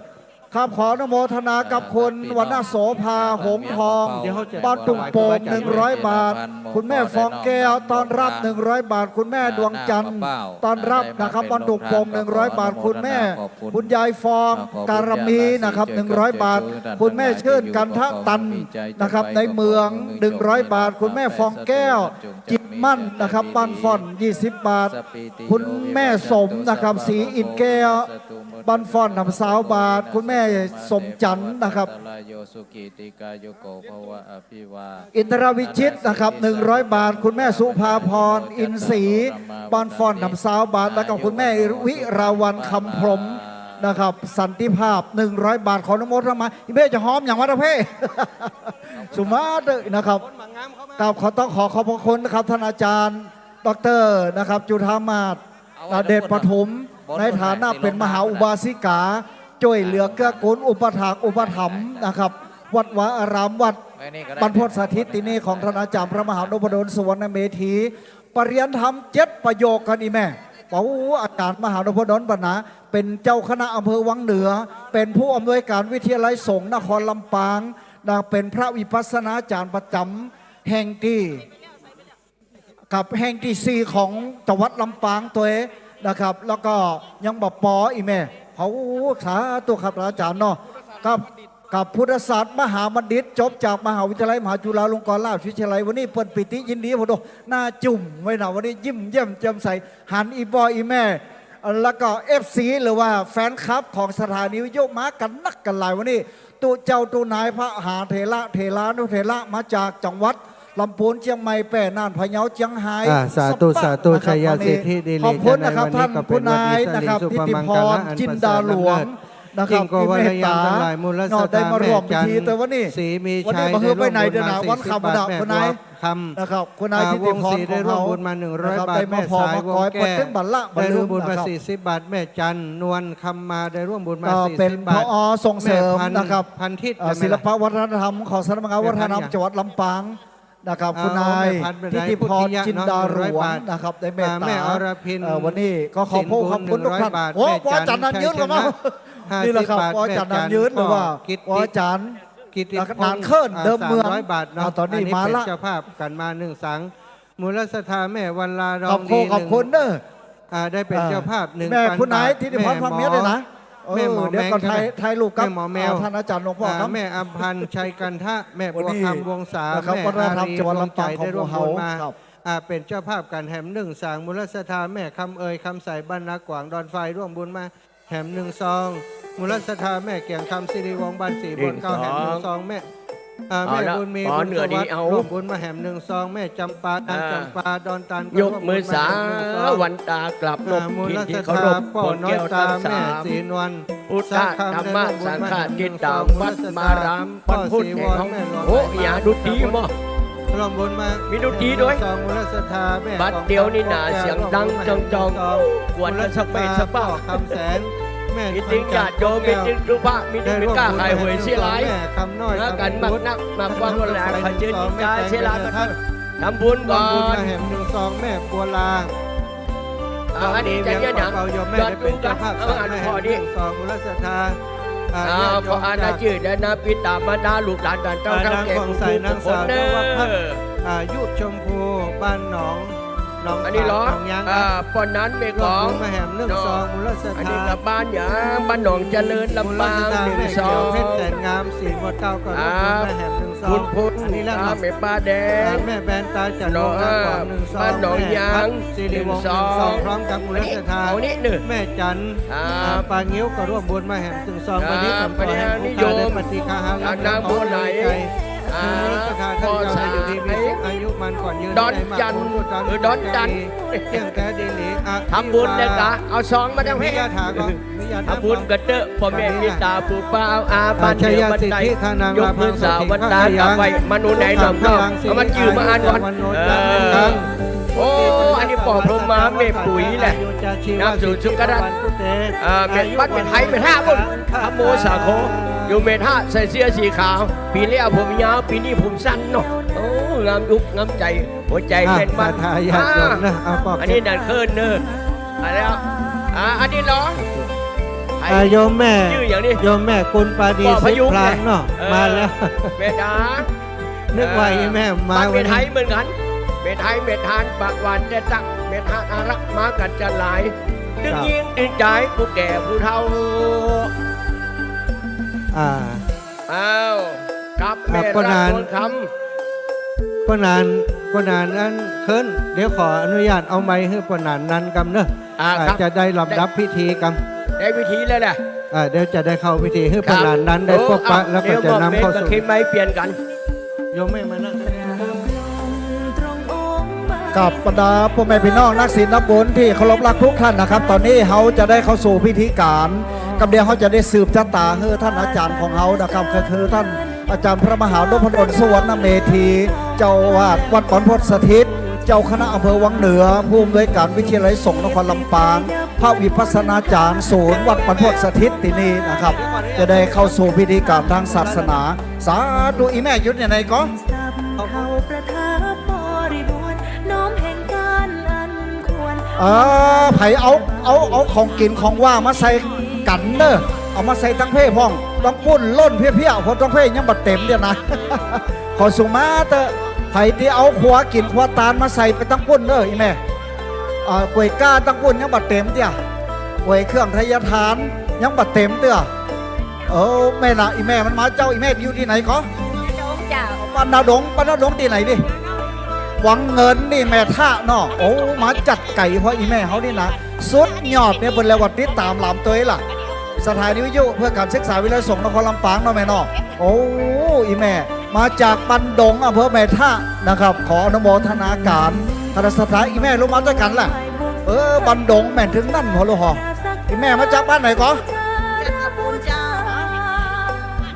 ครับขออนุโมทนากับคุณวรรณโสภาหงทองบ้านตุ่มโป่ง100 บาทคุณแม่ฟองแก้วตอนรับ100 บาทคุณแม่ดวงจันทร์ตอนรับนะครับบ้านตุ่มโป่ง100 บาทคุณแม่คุณยายฟองการมีนะครับ100 บาทคุณแม่เชิญกันทะตันนะครับในเมือง100 บาทคุณแม่ฟองแก้วจิตมั่นนะครับบ้านฟอน20 บาทคุณแม่สมนะครับสีอินแก้วบ้านฟอน30 บาทคุณแม่สมจันทร์นะครับอินทรวิชิตนะครับ100 บาทคุณแม่สุภาพรอินศรีบ้านฟอน30 บาทแล้วก็คุณแม่วิราวันคำพรหมนะครับสันติภาพ100 บาทขออนุโมทนาอีเบ้จะหอมอย่างวัดเพ่สุมาเตนะครับกับต้องขอบพระคุณนะครับท่านอาจารย์ดร.นะครับจุฑามาศเดชปฐมในฐานะเป็นมหาอุบาสิกาช่วยเหลือเกื้อกูลอุปถากอุปถัมภ์นะครับวัดวาอารามวัดบรรพตสถิตที่นี่ของท่านอาจารย์พระมหานพดลสุวรรณเมธีปริยนธรรม7 ประโยคกันอีแม่บอกว่าอาจารย์มหานพดลปัญหาเป็นเจ้าคณะอำเภอวังเหนือเป็นผู้อำนวยการวิทยาลัยสงฆ์นครลำปางเป็นพระวิปัสสนาจารย์ประจำแห่งที่4ของจังหวัดลำปางตัวเองนะครับแล้วก็ยังบอกปออีแม่เขาสาธุครับอาจารย์เนาะกับพุทธศาสตร์มหาบัณฑิตจบจากมหาวิทยาลัยมหาจุฬาลงกรณราชวิทยาลัยวันนี้เปิดปิติยินดีพอดหน้าจุ่มไว้หนาวันนี้ยิ้มเยี่ยมแจ่มใสหันอีบอยอีแม่แล้วก็FC หรือว่าแฟนคลับของสถานีวิทยุมากันนักกันหลายวันนี้ตัวเจ้าตัวนายพระหาเถระมาจากจังหวัดลำพูนเชียงใหม่แปรน่านพะเยาเชียงไฮ้สาธุชัยยาสิทธิดีขอบคุณนะครับท่านผู้นายนะครับทิติพรจินดาหลวงนะครับที่เมตตาได้มาร่วมพิธีแต่วันนี้วันนี้มาเฮือไปไหนเดี๋ยวนะวันคำดับคนนายนะครับคนนายทิติพรได้ร่วมบุญมา100 บาทแม่สายวงแก้วได้ร่วมบุญมา40 บาทแม่จันนวลคำมาได้ร่วมบุญมา40 บาทพอส่งเสริมนะครับพันทิศศิลปวัฒนธรรมของสำนักงานวัฒนธรรมจังหวัดลำปางนะครับคุณนายทิติพรจินดาหลวงนะครับได้เมตตาวันนี้ก็ขอบคุณทุกท่านโอ้พ่อจันนันยืนหรือเปล่านี่แหละครับพ่อจันนันยืนหรือว่าพ่อจันกิติพรเคลื่อนเดิมเมืองตอนนี้มาละเจ้าภาพกันมา1 สังมูลศรัทธาแม่วันลาดองดีขอบคุณเด้อ ได้เป็นเจ้าภาพ1,000 แม่คุณนาย บาท ที่ดิพรฟังเมียเลยนะ แม่หมอ เดี๋ยวก่อน แมง ไทยลูกกับ แม่หมอแมว ท่านอาจารย์หลวงพ่อครับ แม่อัมพันธ์ชัยกันทะแม่บัวคำวงศา นะครับ แม่ วัฒน อา ธรรม รี จังหวัด วง ลำ ใจ ปางของ ได้ร่วม พวก บุญ เรา มา ครับ เป็นเจ้าภาพการแหม1สร้างมูลสถานแม่คำเอ่ยคำใสบรรณากวางดอนไฟร่วมบุญมาแหม1ซองมูลสถานแม่เกียงคำสิริวงศ์บ้าน4บนเก้าแหม1ซองแม่แม่บุญมีบุญสวัสดิ์ร่วมบุญมาแหม1ซองแม่จำปาอันจำปาดอนตัน ยกมือสาวันตากลับนบ มู ทิ ล นที่ ส เคาร ถา พ พ่อ คน น้อ แก้ ยว ตา ทั้ง แม่ สาม สีนวล พุทธธรรมะสังฆาติตามวัดมารามปันพุทธแห่งเขาโอ้อย่าดุดีมั้ง ร่วมบุญมา มีดนตรีด้วย สองมูลสถาแม่ บัดเดียวนี่น่ะเสียงดังจองกวนกันสักไปสักเป้า คำแสนแม่ มีจริงญาติโยมมีจริงรูปะมีจริงไม่กล้าขายหวยเสียหลาย แม่คำน้อย นะกันมากนักมากกว่าคนแหลกขยืนใจเสียหลายกันทำบุญ ร่ว ก่ ม อ บุญมาน แห่ง1ซองแม่บัวลา อันนี้จะเนี่ยนะ เบาโยมแม่ ยอด ได้ ดู เป็น กั เจ้าน ภาพ เอา สร้าง อ่าน แม่ พอดี 1ซองมูลสถา พออ่านชื่อเดนะปิตามารดาลูกหลานกันเจ้าทั้งแก่ผู้ผู้คนเนอ ยุชมพูบ้านหนองหนอง อันนี้เหรอ หนองยาง ปอนนั้นเป็น ร่ ข วม อง บุญมาแห่ง1ซองมูลส อัน ถา นี้กับบ้านหยาบ้านหนองเจริญลำปาง มูลสถา 1 แม่ 2 เขียวเพชรแสนงามสีหมวดเก้าก็ร่วมบุญมาแห่ง1ซอ คุ ง ณพุทธ อันนี้แล้ว แม่ป้าแดง แม่แบนตาจันทร์ หนอง วงศ์กอง1ซอง บ้านหนองยาง สิริวงศ์ 1 1ซองพร้อมกับมูลสถา เอานี่หนึ่ง แม่จันทร์ปางงิ้วก็ร่วมบุญมาแห่ง1ซองวันนี้ อ่า คำขอแห่ง นิ ผู้ ยม ค้าได้ปฏิฆาหา จากนางบัวไหล มูลสถาท่านเจ้าอยู่ดีมีสุขอายุมันก่อนยืน ดอนจันทร์หรือดอนจันทร์ เที่ยงแท้ดีหลี ทำบุญเลยกะเอาซองมาทั้งเพ มิยาถาก็มิยาถา ทำบุญกันเด้อพ่อแม่มีตาปู่ป้าอาบ้านเดียวบันไดยกมือสาววันตากลับไปมนุษย์ไหนหนอมนอกเอามันจื้อมาอ่านก่อนโอ้อันนี้ปอบลมมาเมปุ๋ยแหละน้ำสู่ชุกกระดันเม็ดบัดเม็ดไทยเม็ดห้าบนทำโมสาโคอยู่เม็ดห้าใส่เสื้อสีขาว ปีนี้ผมยาวปีนี้ผมสั้นเนาะโอ้งามยุกงามใจหัวใจเป็นมัน ทายาทโยมนะเอาปอบ อันนี้ดันเคินเนออะไรแล้วอันนี้ร้อง โยมแม่ ชื่ออย่างนี้ โยมแม่คุณปาดี ปอบพ สิ ยุง พลางเนาะมาแล้ว เมดา นึกว่าไอ้แม่มา บ้านเม วัน ไทย นี้ เหมือนกันเมไทยเมทานปากหวานแต่ตักเมทานอารักมากันจะหลาย ดึงยิงดึงใจผู้แก่ผู้เฒ่า อ่า อ้าวครับแม่ ก็ รั นาก น นวลค ก็นานนั้นเคินเดี๋ยวขออนุญาตเอาไม้ให้ปนานนั้นกำเนอะ ำครับ จะได้ลำดับพิธีกรรม ได้วิธีแล้วแหละ เดี๋ยวจะได้เข้าพิธีให้ปนานนั้นได้พบปะแล้วก็จะนำเข้าสู่ คิดไม่เปลี่ยนกัน โยมแม่มานั่ง กับบรรดาพ่อแม่พี่น้องนักศิลป์นักบุญที่เคารพรักทุกท่านนะครับ ตอนนี้เขาจะได้เข้าสู่พิธีการกับเดียวเขาจะได้สืบชะตาเฮือท่านอาจารย์ของเขานะครับก็คือท่านอาจารย์พระมหานพดลสุวรรณเมธี เจ้าอาวาสวัดปอนพจน์สถิต เจ้าคณะอำเภอวังเหนือผู้อำนวยการวิทยาลัยสงฆ์นครลำปางพระวิปัสสนาจารย์ศูนย์วัดปอนพจน์สถิตที่นี่นะครับ จะได้เข้าสู่พิธีการทางศาสนา สาธุอีแม่ยุดอย่างไรก็ เขาประทับบริบูรณ์น้อมแห่งการอันควร ไผเอาของกินของว่ามาใส่กันเนอะเอามาใส่ทั้งเพ่พ่องต้องปุ้นล้นเพี้ยๆเพราะทั้งเพ่ยังบัดเต็มเดียวนะ ขอสุมาเตอะไผที่เอาขวากินขวาตาลมาใส่ไปทั้งปุ้นเนอะอีแม่กล้วยก้าทั้งปุ้นยังบัดเต็มเดียวกล้วยเครื่องทยทานยังบัดเต็มเดียวแม่ละอีแม่มันมาเจ้าอีแม่อยู่ที่ไหนก็ น้องเจ้า ปานนาดงที่ไหนดิหวังเงินนี่แม่ท่าเนาะโอ้มาจัดไก่เพราะอีแม่เขานี่นะสุดยอดเนี่ยเป็นแล้ววัดติดตามหลามตัวล่ะสถานีวิทยุเพื่อการศึกษาวิทยาลัยสงฆ์นครลำปางเนาะแม่เนาะโอ้อีแม่มาจากบันดงอำเภอแม่ท่านะครับขออนุโมทนาการคณะสถานอีแม่รู้มาด้วยกันล่ะบันดงแม่ถึงนั่นพอรู้หออีแม่มาจากบ้านไหนก็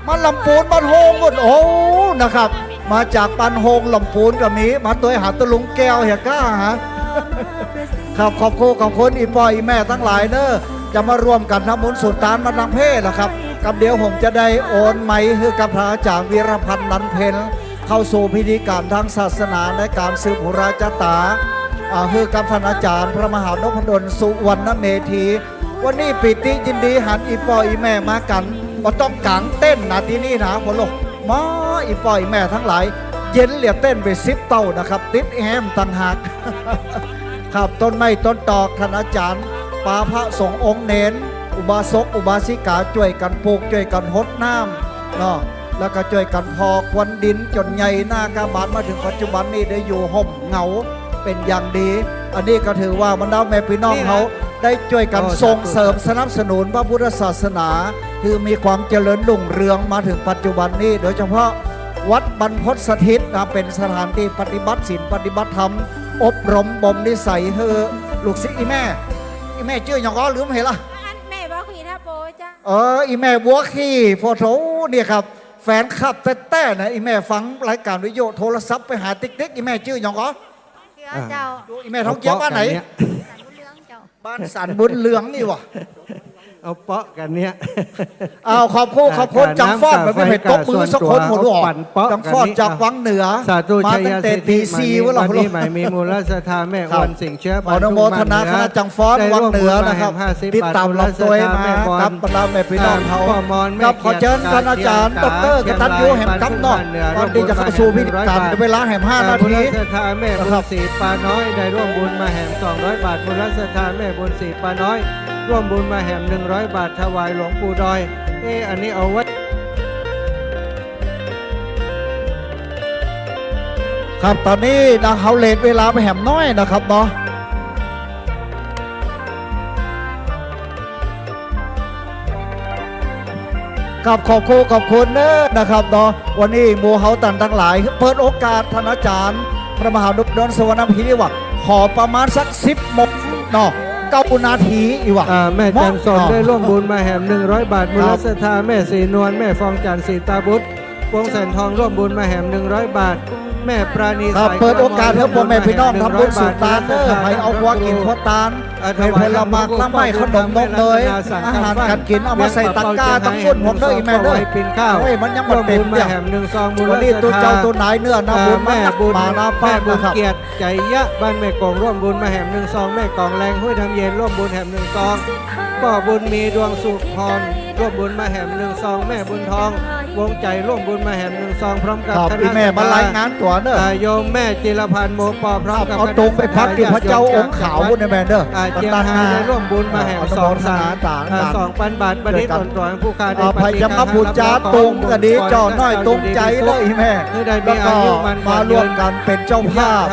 มาลำปูนบ้านโฮงหมดโอ้นะครับมาจากบ้านโฮงลำปูนก็มีมาตัวหาตะลุงแก้วเฮียก้าฮะครับขอบคุณอีปอยอีแม่ทั้งหลายเนอะจะมาร่วมกันทำบุญสุดตานมาดังเพศนะครับกับเดี๋ยวผมจะได้โอนไม้ให้กับพระอาจารย์วีรพันธ์นันเพลเข้าสู่พิธีการทางศาสนาในการสืบหุราชตาให้กับท่านอาจารย์พระมหานพดลสุวรรณเมธีวันนี้ปิติยินดีหันอีปอยอีแม่มากันก็ต้องกางเต้นนะที่นี่นะพลกมาอีปอยแม่ทั้งหลายเย็นเหลียเต้นไป10 เต้านะครับติดแฮมต่างหาก ครับต้นไม้ต้นตอกท่านอาจารย์ปาพระสงฆ์องค์เนนอุบาสกอุบาสิกาช่วยกันปลูกช่วยกันหดน้ำเนาะแล้วก็ช่วยกันพอกวันดินจนใหญ่หน้ากาบานมาถึงปัจจุบันนี้ได้อยู่ห่มเหงาเป็นอย่างดี อันนี้ก็ถือว่าบรรดาแม่พี่น้องเขาได้ช่วยกันส่งเสริมสนับสนุนพระพุทธศาสนาคือมีความเจริญรุ่งเรืองมาถึงปัจจุบันนี้โดยเฉพาะวัดบรรพตสถิตนะเป็นสถานที่ปฏิบัติศีลปฏิบัติธรรมอบรมบ่มนิสัยเฮอลูกศิษย์อีแม่ชื่ออย่างก็ลืมเห็นละ แม่บอกขีท่าโปจ้า อีแม่บัวขี้โฟโต้เนี่ยครับแฟนคลับแต่นะอีแม่ฟังรายการวิทยุโทรศัพท์ไปหาติ๊กอีแม่ชื่ออย่างก็ เจ้า อีแม่ท้องเจี๊ยบบ้านไหน บ้านสันบุญเหลืองนี่วะ เอาเปาะกันเนี่ย เอาขอบคุณจังฟอดแบบไม่เห็นตบมือสักคนหมดหรอกจังฟอดจากวังเหนือ สาธุ มา ชัย ตั้งแต่ สิท ตี ธิ สี่ วั วัน นเรา นี้หมายมีมูลศรัทธาแม่วันสิ่งเชื้อ ขออนุโมทนาคณะจังฟอดวังเหนือนะครับที่ตามลำตัวมากับบรรดาแม่พี่น้องเขาครับขอเชิญท่านอาจารย์ดรกตัญญูแห่งกำนอกตอนที่จะเข้าสู่พิธีการเวลาแห่ง5 นาที มูลศรัทธาแม่บุญศรีปาน้อยได้ร่วมบุญมาแห่ง200 บาทมูลศรัทธาแม่บุญศรีปาน้อยร่วมบุญมาแห่ง100 บาทถวายหลวงปู่ดอยอันนี้เอาไว้ ครับตอนนี้นางเขาเลทเวลาไปแหมน้อยนะครับเนาะกับขอบคุณเนอะนะครับเนาะวันนี้หมู่เฮาตันทั้งหลาย เปิดโอกาสท่านอาจารย์พระมหาดลสวรรณพีนี่ว่าขอประมาณสัก10 โมงเนาะ9 นาทีอีกว่า แม่จันสนได้ร่วมบุญมาแห่ง100 บาทมูลศรัทธาแม่สีนวลแม่ฟองจันทร์สีตาบุตรวงแสนทองร่วมบุญมาแห่ง100 บาทแม่ปราณี ครับ สาย เปิดโอกาสให้พ่อแม่พี่น้องทำบุญสุตานเด้อให้เอาหัวกินหัวตาลให้ผลไม้น้ำไม้ขนมนมเนยอาหารการกินเอามาใส่ตะกร้าตั้งฝุ่นผมเด้ออีแม่เด้อ ปินข้าว เฮ้ยมันยังบ่เต็ม มา เนี่ย แห่ง1 2มูล วันนี้ ศรัท ตัว ธา เจ้าตัวไหนเนื้อน้ำบุญมัน แม่ นัก บุญ มาหน้าป้า แม่บุญ นะครับ เกียรติใจยะบ้านแม่กองร่วมบุญมาแห่ง1 2แม่กองแรงห้วยทำเย็นร่วมบุญแห่ง1 2พ่อบุญมีดวงสุขพรร่วมบุญมาแห่ง1 2แม่บุญทองวงใจร่วมบุญมาแห่ง1 2พร้อมกับ ครับ คณะ พี่แม่มารายงานตัวเด้อ โยมแม่จิรพันธ์โมปอพร้อมกับ เอาตรงไปพักที่พระเจ้าองค์ขาวในแม่เด้อ เจียงไฮ้ได้ร่วมบุญมาแห่ง2,000 บาทบัดนี้ตนตัวผู้ค้าได้ เอาพยามพูดจาตรงก็ดีจ่อน้อยตรงใจเลยแม่แล้วก็มาร่วมกันเป็นเจ้าภาพ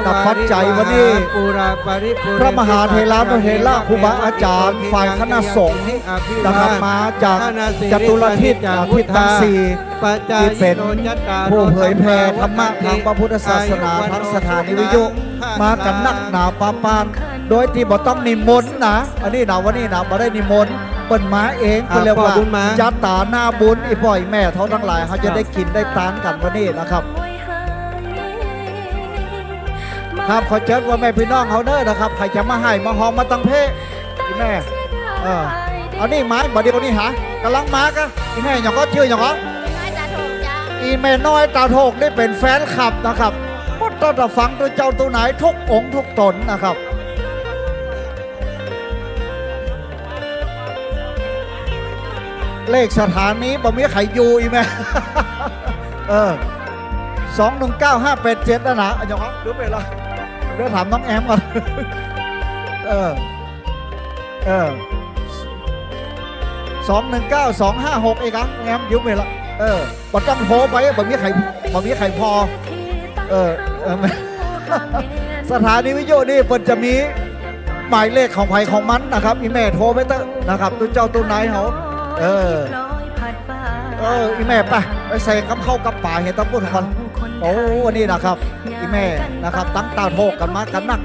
กับปัจจัยวันนี้ พระมหาเถระพระเถระครูบาอาจารย์ฝ่ายคณะสงฆ์นะครับมาจากจตุรทิศทิศทั้งสี่ที่เป็นผู้เผยแผ่ธรรมะทางพระพุทธศาสนาทั้งสถานีวิทยุมากันนักหนาปาปานโดยที่บ่ต้องนิมนต์นะอันนี้นะวันนี้นะบ่ได้นิมนต์เปิ่นมาเองก็เรียกว่าจัดตาหน้าบุญอีพ่อยแม่เท่าทั้งหลายเขาจะได้กินได้ทานกันวันนี้นะครับครับขอเชิญว่าแม่พี่น้องเขาเด้อนะครับใครจะมาให้มาหอมมาตั้งเพศอีแม่เอานี่ไม้บ่เดียวนี่หากำลังมากะอีแม่อย่างก็ชื่ออย่างก็อีแม่น้อยตาโถกได้เป็นแฟนคลับนะครับพุทธตฟังตัวเจ้าตัวไหนทุกองค์ทุกตนนะครับ เลขสถานีบ่มีใครอยู่อีแม่ 219587นะอย่างนั้นดูไปละเดี๋ยวถามน้องแอมก่อน 219256เองครับแอมยุ่งไปละบ่ต้องโทรไปบ่มีใครพอ สถานีวิทยุนี่เพิ่นจะมีหมายเลขของไผของมันนะครับอีแม่โทรไปเถอะนะครับตัวเจ้าตัวนายเขาอีแม่ไปใส่กับเข้ากับป่าเห็นตะปุ่นคนโอ้วันนี้นะครับอีแม่นะครับตั้งตาโทกกันมากันนัก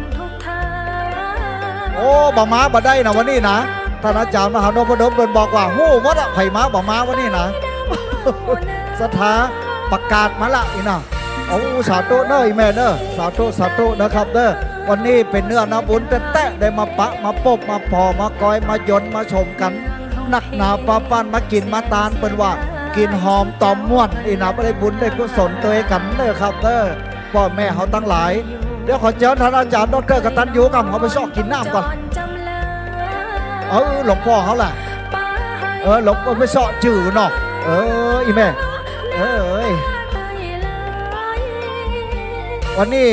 โอ้บ่มาบ่ได้นะวันนี้นะท่านอาจารย์มหานพดลเดินบอกว่าหู้มดอะไผ่มาบ่มาวันนี้นะ สถาประกาศมาละอีน่ะโอ้สาธุเด้ออีแม่เด้อสาธุนะครับเด้อวันนี้เป็นเนื้อนาบุญแต่ได้มาปะมาปบมาพอมากอยมายนมาชมกันนักหนาปาปานมากินมาตานเป็นว่ากินหอมตอมม่วนอีน่ะได้บุญได้กุศลตัวเองกันเด้อครับเด้อพ่อแม่เขาตั้งหลายเดี๋ยวขอเชิญท่านอาจารย์ดร.กตัญญูกับเขาไปซอกกินน้ำก่อนหลวงพ่อเขาแหละหลวงพ่อไปซอกจื่อเนาะอีแม่วันนี้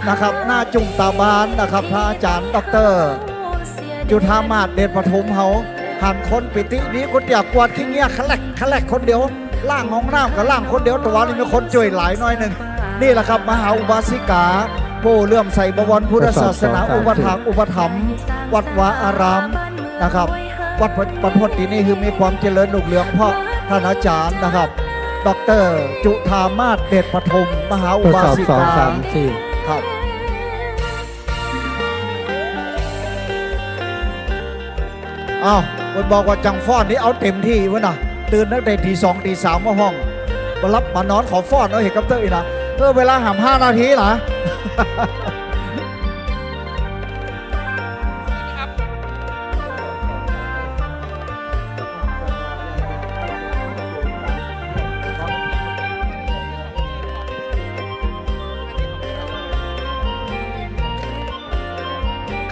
นะครับหน้าจุ่มตาบานนะครับพระอาจารย์ดรจุธามาศเดชปฐมเฮาหันคนปิตินี้คนเดียวกวาดขี้เงี้ยขลักคนเดียวล่างห้องน้ำกับล่างคนเดียวตัวนี้มีคนช่วยหลายน้อยหนึ่งนี่แหละครับมหาอุบาสิกาผู้เลื่อมใสบวรพุทธศาสนาอุปถัมภ์วัดวาอารามนะครับวัดบรรพตที่นี่คือมีความเจริญรุ่งเรืองเพราะท่านอาจารย์นะครับดร.จุธามาศเดชปฐมมหาอุบาสิกาครับอ้าวคนบอกว่าจังฟ้อนนี่เอาเต็มที่วะนะตื่นตั้งแต่ตี 2 ตี 3มาห้องมารับมานอนขอฟ้อนเอาเห็นกับเตอร์อีกนะเวลาหาม5 นาทีเหรอ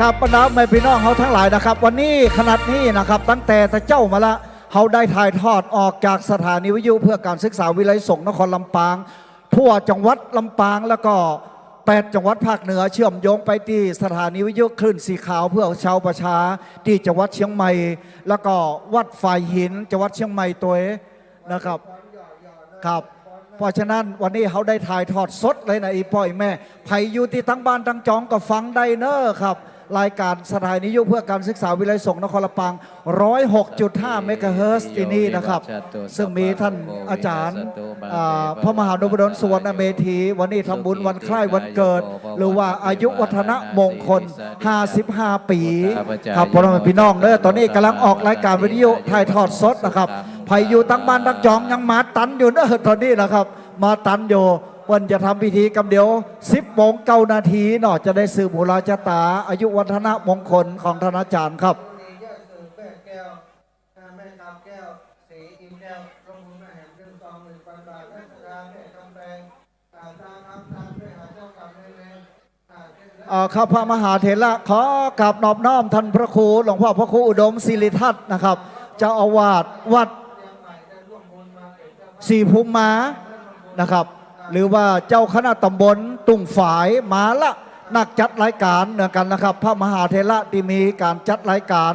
ครับบรรดาแม่พี่น้องเขาทั้งหลายนะครับวันนี้ขนาดนี้นะครับตั้งแต่ตะเจ้ามาละเขาได้ถ่ายทอดออกจากสถานีวิทยุเพื่อการศึกษาวิไลสงฆ์นครลำปางทั่วจังหวัดลำปางแล้วก็8 จังหวัดภาคเหนือเชื่อมโยงไปที่สถานีวิทยุคลื่นสีขาวเพื่อชาวประชาที่จังหวัดเชียงใหม่แล้วก็วัดฝ่ายหินจังหวัดเชียงใหม่ตัวนะครับครับเพราะฉะนั้นวันนี้เขาได้ถ่ายทอดสดเลยนะอีพ่ออีแม่ไผอยู่ที่ทั้งบ้านทั้งจองก็ฟังได้เนอะครับรายการสถานีวิทยุเพื่อการศึกษาวิไลสงฆ์นครลำปาง 106.5 เมกะเฮิรตซ์ที่นี่นะครับซึ่งมีท่านอาจารย์พระมหานพดลสุวรรณเมธีวันนี้ทำบุญวันคล้ายวันเกิดหรือว่าอายุวัฒนมงคล 55 ปีครับพ่อแม่พี่น้องเนอะตอนนี้กำลังออกรายการวิทยุถ่ายทอดสดนะครับไผอยู่ตั้งบ้านตั้งจองยังมาตันอยู่เนอะตอนนี้นะครับมาตันอยู่วันจะทำพิธีกำเดียว 10 โมง 9 นาทีเนาะจะได้สืบบุราชะตาอายุวัฒนมงคลของท่านอาจารย์ครับข้าพระมหาเถระขอกราบนอบน้อมท่านพระครูหลวงพ่อพระครูอุดมศิริทัตน์นะครับเจ้าอาวาสวัดศรีภูมิมานะครับหรือว่าเจ้าคณะตำบลตุ่งฝายมาละนักจัดรายการเหมือนกันนะครับพระมหาเถระที่มีการจัดรายการ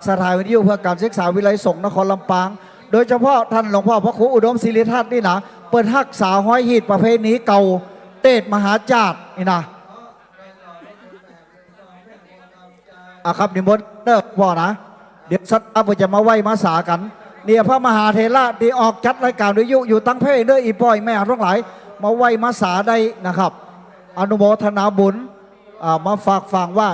สถานีวิทยุเพื่อการศึกษาวิไลสงฆ์นครลำปางโดยเฉพาะท่านหลวงพ่อพระครูอุดมศิริทัตน์นี่นะเปิดฮักษาห้อยหีดประเพณีเก่าเตดมหาจาดนี่นะครับนิมนต์เด้อพ่อนะเดี๋ยวสัตว์อาจะมาไหว้มาสากันเนี่ยพระมหาเถระที่ออกจัดรายการวิทยุอยู่ตั้งเพศเด้ออีปอยแม่ทั้งหลายมาไหว้มาสาได้นะครับอนุโมทนาบุญมาฝากฟังว่า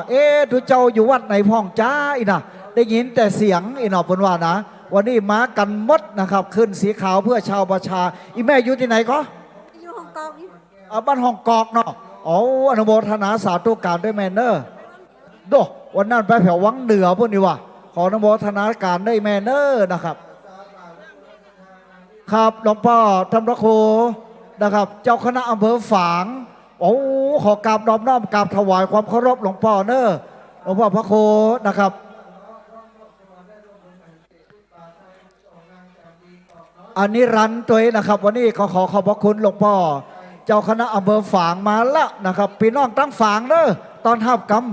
ทุกเจ้าอยู่วัดไหนพ่องจ้าอีนะได้ยินแต่เสียงอีนอเป็นว่านะวันนี้มากันมดนะครับขึ้นสีขาวเพื่อชาวประชาอีแม่อยู่ที่ไหนก็อยู่ฮ่องกงบ้านฮ่องกงเนาะอ๋ออนุโมทนาสาธุการด้วยแมนเนอร์โดวันนั้นไปแถววังเหนือพวกนี้ว่ะขออนุโมทนาการได้แมนเนอร์นะครับครับหลวงพ่อธรรมโคนะครับเจ้าคณะอำเภอฝางโอ้ขอกราบน้อมกราบถวายความเคารพหลวงพ่อเนอะหลวงพ่อพระโคนะครับอันนี้รันตัวนะครับวันนี้ขอขอบพระคุณหลวงพ่อเจ้าคณะอำเภอฝางมาละนะครับพี่น้องตั้งฝางเนอะตอนทับกรรม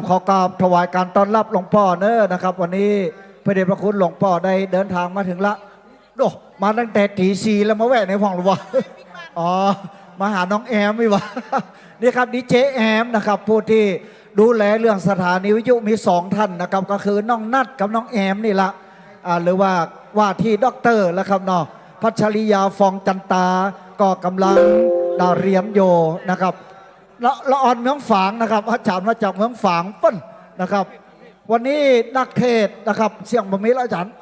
ขอกราบถวายการต้อนรับหลวงพ่อเนอะนะครับวันนี้พระเดชพระคุณหลวงพ่อได้เดินทางมาถึงละโอ้มาตั้งแต่ตี 4แล้วมาแวะในห้องหรือวะอ๋อมาหาน้องแอมไม่วะนี่ครับดีเจแอมนะครับผู้ที่ดูแลเรื่องสถานีวิทยุมี2 ท่านนะครับก็คือน้องนัดกับน้องแอมนี่ละหรือว่าที่ด็อกเตอร์แล้วครับเนาะพัชริยาฟองจันตาก็กำลังเรียนโยนะครับละอ่อนเมืองฝางนะครับอาจารย์มาจากเมืองฝางปั้นนะครับวันนี้นักเทศนะครับเสียงบะมีแล้วอาจารย์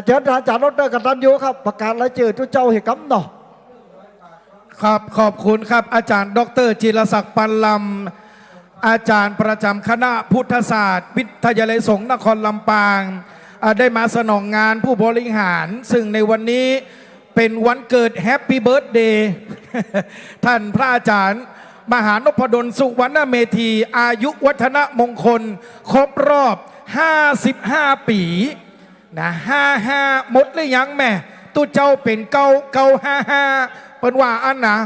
ดร.กันตันยูครับประกาศรายชื่อทุกเจ้าเหตุกรรมเนาะครับขอบคุณครับอาจารย์ดร.จิรศักดิ์ปันลำอาจารย์ประจำคณะพุทธศาสตร์วิทยาลัยสงฆ์นครลำปางได้มาสนองงานผู้บริหารซึ่งในวันนี้เป็นวันเกิดแฮปปี้เบิร์ธเดย์ท่านพระอาจารย์มหานพดลสุวรรณเมธีอายุวัฒนมงคลครบรอบ55 ปี นะ55หมดหรือยังแม่ตู้เจ้าเป็น955เป็นว่าอันนะ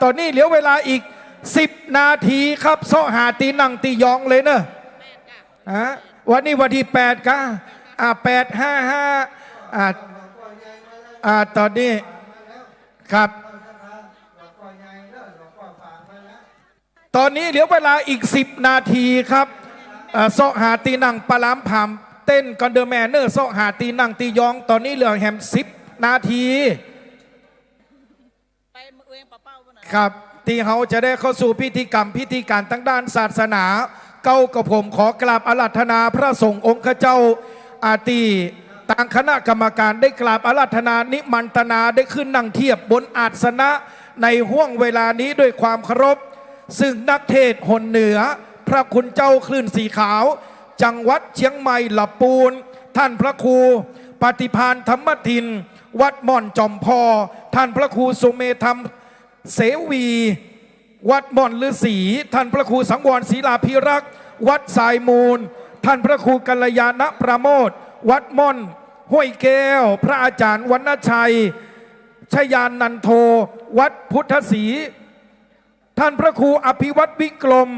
ตอนนี้เหลือเวลาอีก10 นาทีครับโซหาตีนังตียองเลยเนอะวันนี้วันที่8ก็855ตอนนี้ครับตอนนี้เหลือเวลาอีก10 นาทีครับโซหาตีนังปลาล้ำผามเต้นกอนเดอร์แมนเนอร์โซหาตีนังตียองตอนนี้เหลือแฮม10 นาทีครับที่เขาจะได้เข้าสู่พิธีกรรมพิธีการทั้งด้านศาสนาเก้ากับผมขอกราบอาราธนาพระสงฆ์องค์ข้าเจ้าอาตีต่างคณะกรรมการได้กราบอาราธนานิมันตนาได้ขึ้นนั่งเทียบบนอาสนะในห่วงเวลานี้ด้วยความเคารพซึ่งนักเทศน์หนเหนือพระคุณเจ้าคลื่นสีขาวจังหวัดเชียงใหม่หลับปูนท่านพระครูปฏิภาณธรรมทินวัดม่อนจอมพอท่านพระครูสุเมธรรมเสวีวัดม่อนฤาษีท่านพระครูสังวรศรีลาภิรักษ์วัดสายมูลท่านพระครูกัลยาณประโมทวัดม่อนห้วยแก้วพระอาจารย์วรรณชัยชยานันโทวัดพุทธศรีท่านพระครูอภิวัตวิกรม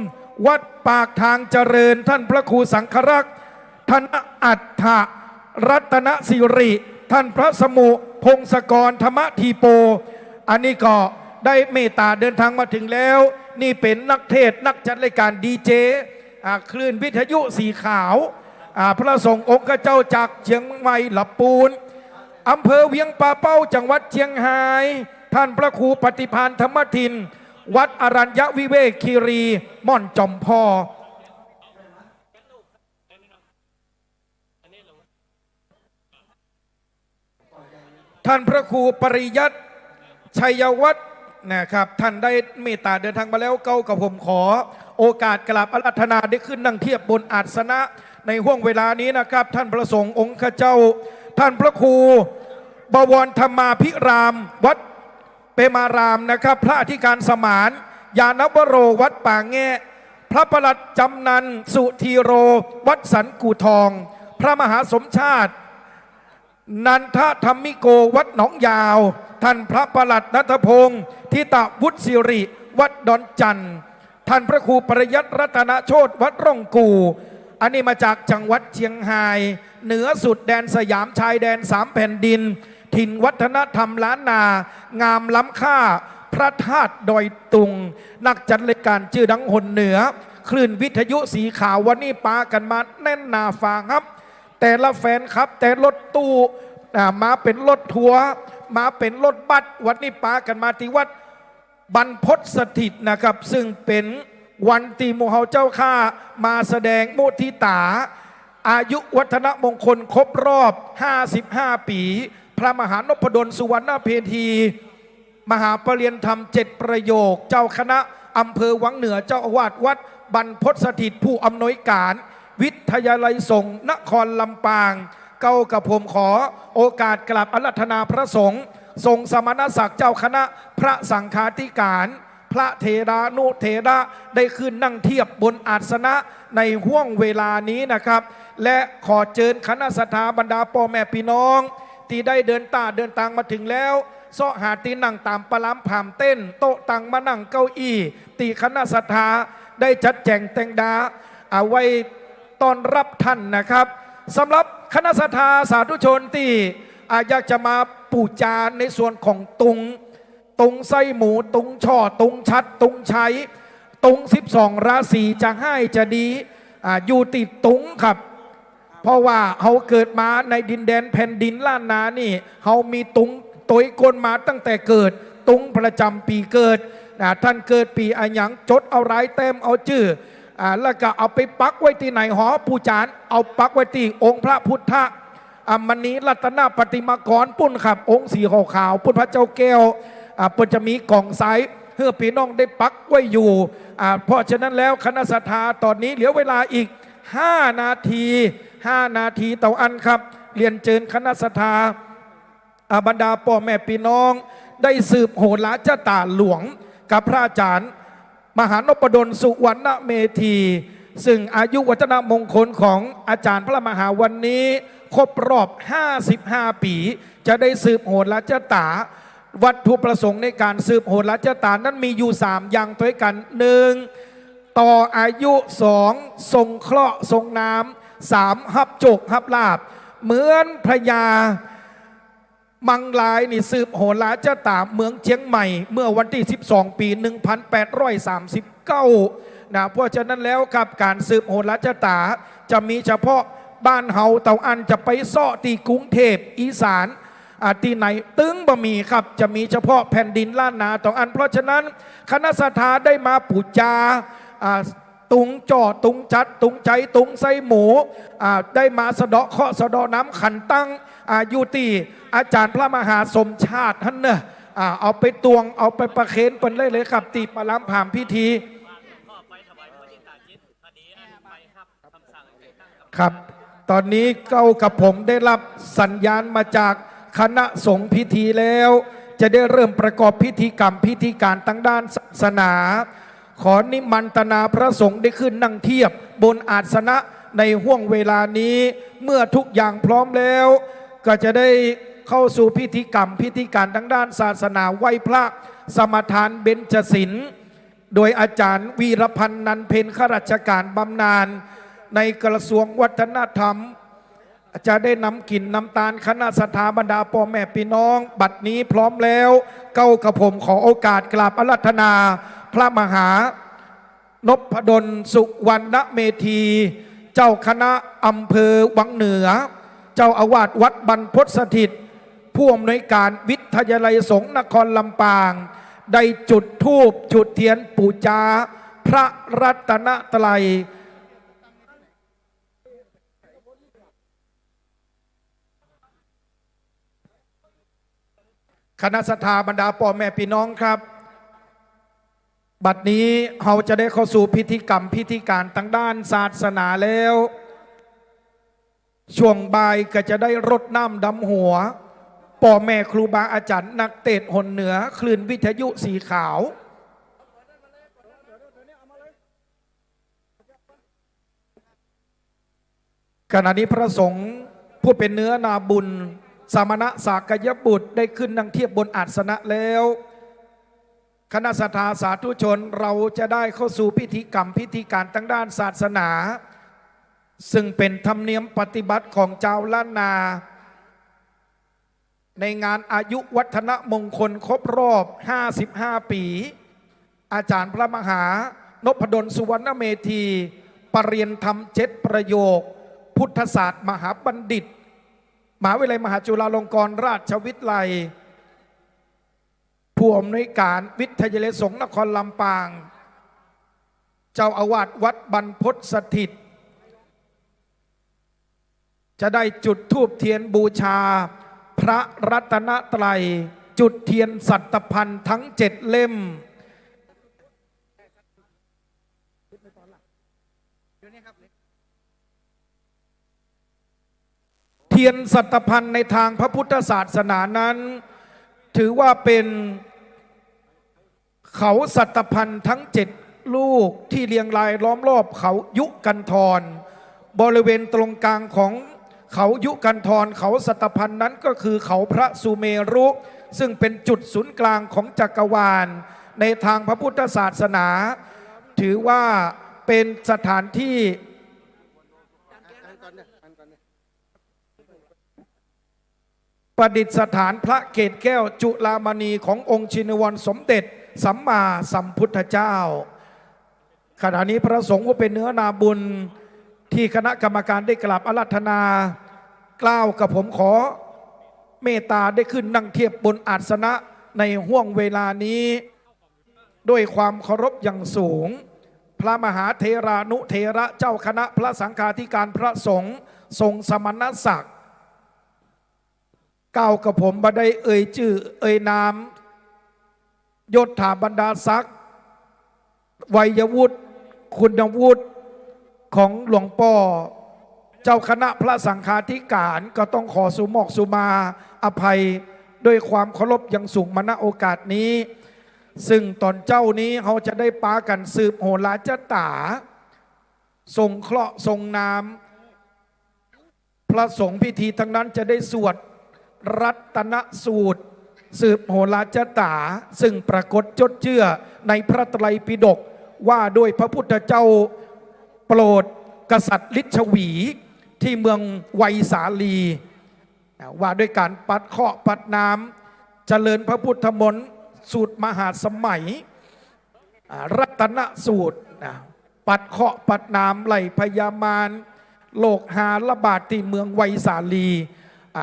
วัดปากทางเจริญท่านพระครูสังฆรักษ์ท่านอัฏฐรัตนสิริท่านพระสมุพงศกรธรรมทีโปอันนี้ก็ได้เมตตาเดินทางมาถึงแล้วนี่เป็นนักเทศนักจัดรายการดีเจคลื่นวิทยุสีขาวพระสงฆ์องค์เจ้าจากเชียงใหม่หลับปูนอำเภอเวียงป่าเป้าจังหวัดเชียงรายท่านพระครูปฏิภาณธรรมทินวัดอรัญญวิเวกคีรีม่อนจอมพอท่านพระครูปริยัติชัยวัฒน์นะครับท่านได้เมตตาเดินทางมาแล้วเก้ากับผมขอโอกาสกราบอาราธนาได้ขึ้นนั่งเทียบบนอาสนะในห่วงเวลานี้นะครับท่านพระสงฆ์องค์ข้าเจ้าท่านพระครูบวรธรรมาภิรามวัดเปมารามนะครับพระอธิการสมานยานวโรวัดป่าแงะพระประหลัดจำนันสุธีโรวัดสันกูทองพระมหาสมชาตินันทธรรมิโกวัดหนองยาวท่านพระประหลัดณัฐพงศ์ทิตวุฒิสิริวัดดอนจันทร์ท่านพระครูปริยัติรัตนโชติวัดร่องกูอันนี้มาจากจังหวัดเชียงรายเหนือสุดแดนสยามชายแดน3 แผ่นดินถิ่นวัฒนธรรมล้านนางามล้ำค่าพระธาตุดอยตุงนักจัดรายการชื่อดังหนเหนือคลื่นวิทยุสีขาววันนี้ปากันมาแน่นหนาฟางครับแต่ละแฟนครับแต่รถตู้มาเป็นรถทัวร์มาเป็นรถบัสวันนี้ปากันมาที่วัดบรรพตสถิตนะครับซึ่งเป็นวันตีมูเฮาเจ้าข้ามาแสดงมุทิตาอายุวัฒนมงคลครบรอบ55 ปีพระมหานพดลสุวรรณเพธีมหาปรริญญาธรรม7 ประโยคเจ้าคณะอำเภอวังเหนือเจ้าอาวาสวัดบรรพตสถิตผู้อำนวยการวิทยาลัยสงฆ์นครลำปางเก้ากับผมขอโอกาสกราบอาราธนาพระสงฆ์ทรงสมณศักดิ์เจ้าคณะพระสังฆาธิการพระเถรานุเถระได้ขึ้นนั่งเทียบบนอาสนะในห่วงเวลานี้นะครับและขอเชิญคณะสัตยาบรรดาพ่อแม่พี่น้องที่ได้เดินทางมาถึงแล้วเสาะหาตีนั่งตามปลามผามเต้นโต๊ะตังมานั่งเก้าอี้ตีคณะสัตยาได้จัดแจงแต่งดาเอาไว้ต้อนรับท่านนะครับสำหรับคณะสัตยาสาธุชนที่อยากจะมาปูจาในส่วนของตุงไส้หมูตุงช่อตุงชัดตุงชัยตุง12 ราศีจะให้จะดีอยู่ติดตุงครับเพราะว่าเขาเกิดมาในดินแดนแผ่นดินล้านนานี่เขามีตุงตัวกลมาตั้งแต่เกิดตุงประจำปีเกิดท่านเกิดปีอะไรอย่างจดเอารายเต็มเอาชื่อแล้วก็เอาไปปักไว้ที่ไหนหอปูจานเอาปักไว้ที่องค์พระพุทธมณีรัตนปฏิมากรปุ้นครับองค์สีขาวปุ้นพระเจ้าแก้วเปิดจะมีกล่องไซเพื่อพี่น้องได้ปักไว้อยู่เพราะฉะนั้นแล้วคณะสัตยาตอนนี้เหลือเวลาอีก5 นาทีต่ออันครับเรียนเชิญคณะสัตยาบรรดาพ่อแม่พี่น้องได้สืบโหราชตาหลวงกับพระอาจารย์มหานพดลสุวรรณเมธีซึ่งอายุวัฒนมงคลของอาจารย์พระมหาวันนี้ ครบรอบ 55 ปี จะได้สืบโหราชตาวัตถุประสงค์ในการสืบโหราชตานั้นมีอยู่3อย่างด้วยกัน 1. ต่ออายุ 2. ทรงเคราะห์ทรงน้ำ 3. ฮับโจกฮับลาบเหมือนพระยามังลายนี่สืบโหราชตาเมืองเชียงใหม่เมื่อวันที่ 12 ปี 1839นะเพราะฉะนั้นแล้วกับการสืบโหราชตาจะมีเฉพาะบ้านเฮาเตาอันจะไปซ่อตีกรุงเทพอีสานที่ไหนตึงบะมีครับจะมีเฉพาะแผ่นดินล้านนาเตาอันเพราะฉะนั้นคณะสัทธาได้มาปูจาตุงจอตุงจัดตุงใจตุงไส้หมูได้มาสะเดาะเคาะสะเดาะน้ำขันตั้งอยู่ที่อาจารย์พระมหาสมชาติท่านเนอะเอาไปตวงเอาไปประเคนเป็นเลยครับตีปลามผ่ามพิธีครับตอนนี้เก้ากับผมได้รับสัญญาณมาจากคณะสงฆ์พิธีแล้วจะได้เริ่มประกอบพิธีกรรมพิธีการตั้งด้านศาสนาขอนิมนตนาพระสงฆ์ได้ขึ้นนั่งเทียบบนอาสนะในห่วงเวลานี้เมื่อทุกอย่างพร้อมแล้วก็จะได้เข้าสู่พิธีกรรมพิธีการทั้งด้านศาสนาไหว้พระสมทานเบญจศีลโดยอาจารย์วีรพันธ์นันเพ็ญข้าราชการบำนาญในกระทรวงวัฒนธรรมจะได้นำกลิ่นน้ำตาลคณะสัทธาบรรดาพ่อแม่พี่น้องบัดนี้พร้อมแล้วเก้ากับผมขอโอกาสกราบอาราธนาพระมหานพดลสุวรรณเมธี เจ้าคณะอำเภอวังเหนือเจ้าอาวาสวัดบรรพตสถิตผู้อำนวยการวิทยาลัยสงฆ์นครลำปางได้จุดธูปจุดเทียนปูจาพระรัตนตรัยคณะสัทธาบรรดาพ่อแม่พี่น้องครับบัดนี้เราจะได้เข้าสู่พิธีกรรมพิธีการทางด้านศาสนาแล้วช่วงบ่ายก็จะได้รดน้ำดำหัวพ่อแม่ครูบาอาจารย์นักเตะหนเหนือคลื่นวิทยุสีขาวขณะนี้พระสงฆ์ผู้เป็นเนื้อนาบุญสมณะสากยบุตรได้ขึ้นนั่งเทียบบนอาสนะแล้วคณะสัทธาสาธุชนเราจะได้เข้าสู่พิธีกรรมพิธีการทางด้านศาสนาซึ่งเป็นธรรมเนียมปฏิบัติของเจ้าล้านนาในงานอายุวัฒนมงคลครบรอบ 55 ปีอาจารย์พระมหานพดลสุวรรณเมธีปรริญญาธรรม7 ประโยคพุทธศาสตร์มหาบัณฑิตมหาวิทยาลัยมหาจุฬาลงกรณราชวิทยาลัยผู้อำนวยการวิทยาลัยสงฆ์นครลำปางเจ้าอาวาสวัดบรรพตสถิตจะได้จุดธูปเทียนบูชาพระรัตนตรัยจุดเทียนสัตพันธ์ทั้ง7 เล่มเทียนสัตพันธ์ในทางพระพุทธศาสนานั้นถือว่าเป็นเขาสัตพันธ์ทั้ง7 ลูกที่เรียงรายล้อมรอบเขายุกันธรบริเวณตรงกลางของเขายุกันธรเขาสัตพันธ์นั้นก็คือเขาพระสุเมรุซึ่งเป็นจุดศูนย์กลางของจักรวาลในทางพระพุทธศาสนาถือว่าเป็นสถานที่ประดิษฐานพระเกศแก้วจุฬามณีขององค์ชินวรสมเด็จสัมมาสัมพุทธเจ้าขณะนี้พระสงฆ์ผู้เป็นเนื้อนาบุญที่คณะกรรมการได้กราบอาราธนากล่าวกับผมขอเมตตาได้ขึ้นนั่งเทียบบนอาสนะในห่วงเวลานี้ด้วยความเคารพอย่างสูงพระมหาเทรานุเทระเจ้าคณะพระสังฆาธิการพระสงฆ์ทรงสมณศักดิ์กล่าวกับผมบ่ได้เอ่ยชื่อเอ่ยนามยศถาบรรดาศักดิ์วัยวุฒิคุณวุฒิของหลวงพ่อเจ้าคณะพระสังฆาธิการก็ต้องขอสุมอกสุมาอภัยด้วยความเคารพอย่างสูงมาณโอกาสนี้ซึ่งตอนเจ้านี้เขาจะได้ปากันสืบโหราจตาทรงเคราะห์ทรงนามพ พระสงฆ์พิธีทั้งนั้นจะได้สวดรัตนสูตร สืบโหราจตาซึ่งปรากฏจดเจื่อในพระไตรปิฎกว่าโดยพระพุทธเจ้าโปรดกษัตริย์ลิชวีที่เมืองไวยสาลีว่าด้วยการปัดเคราะห์ปัดน้ำเจริญพระพุทธมนต์สูตรมหาสมัยรัตนสูตรปัดเคราะห์ปัดน้ำไหลพยามารโรคหาระบาดที่เมืองไวยสาลี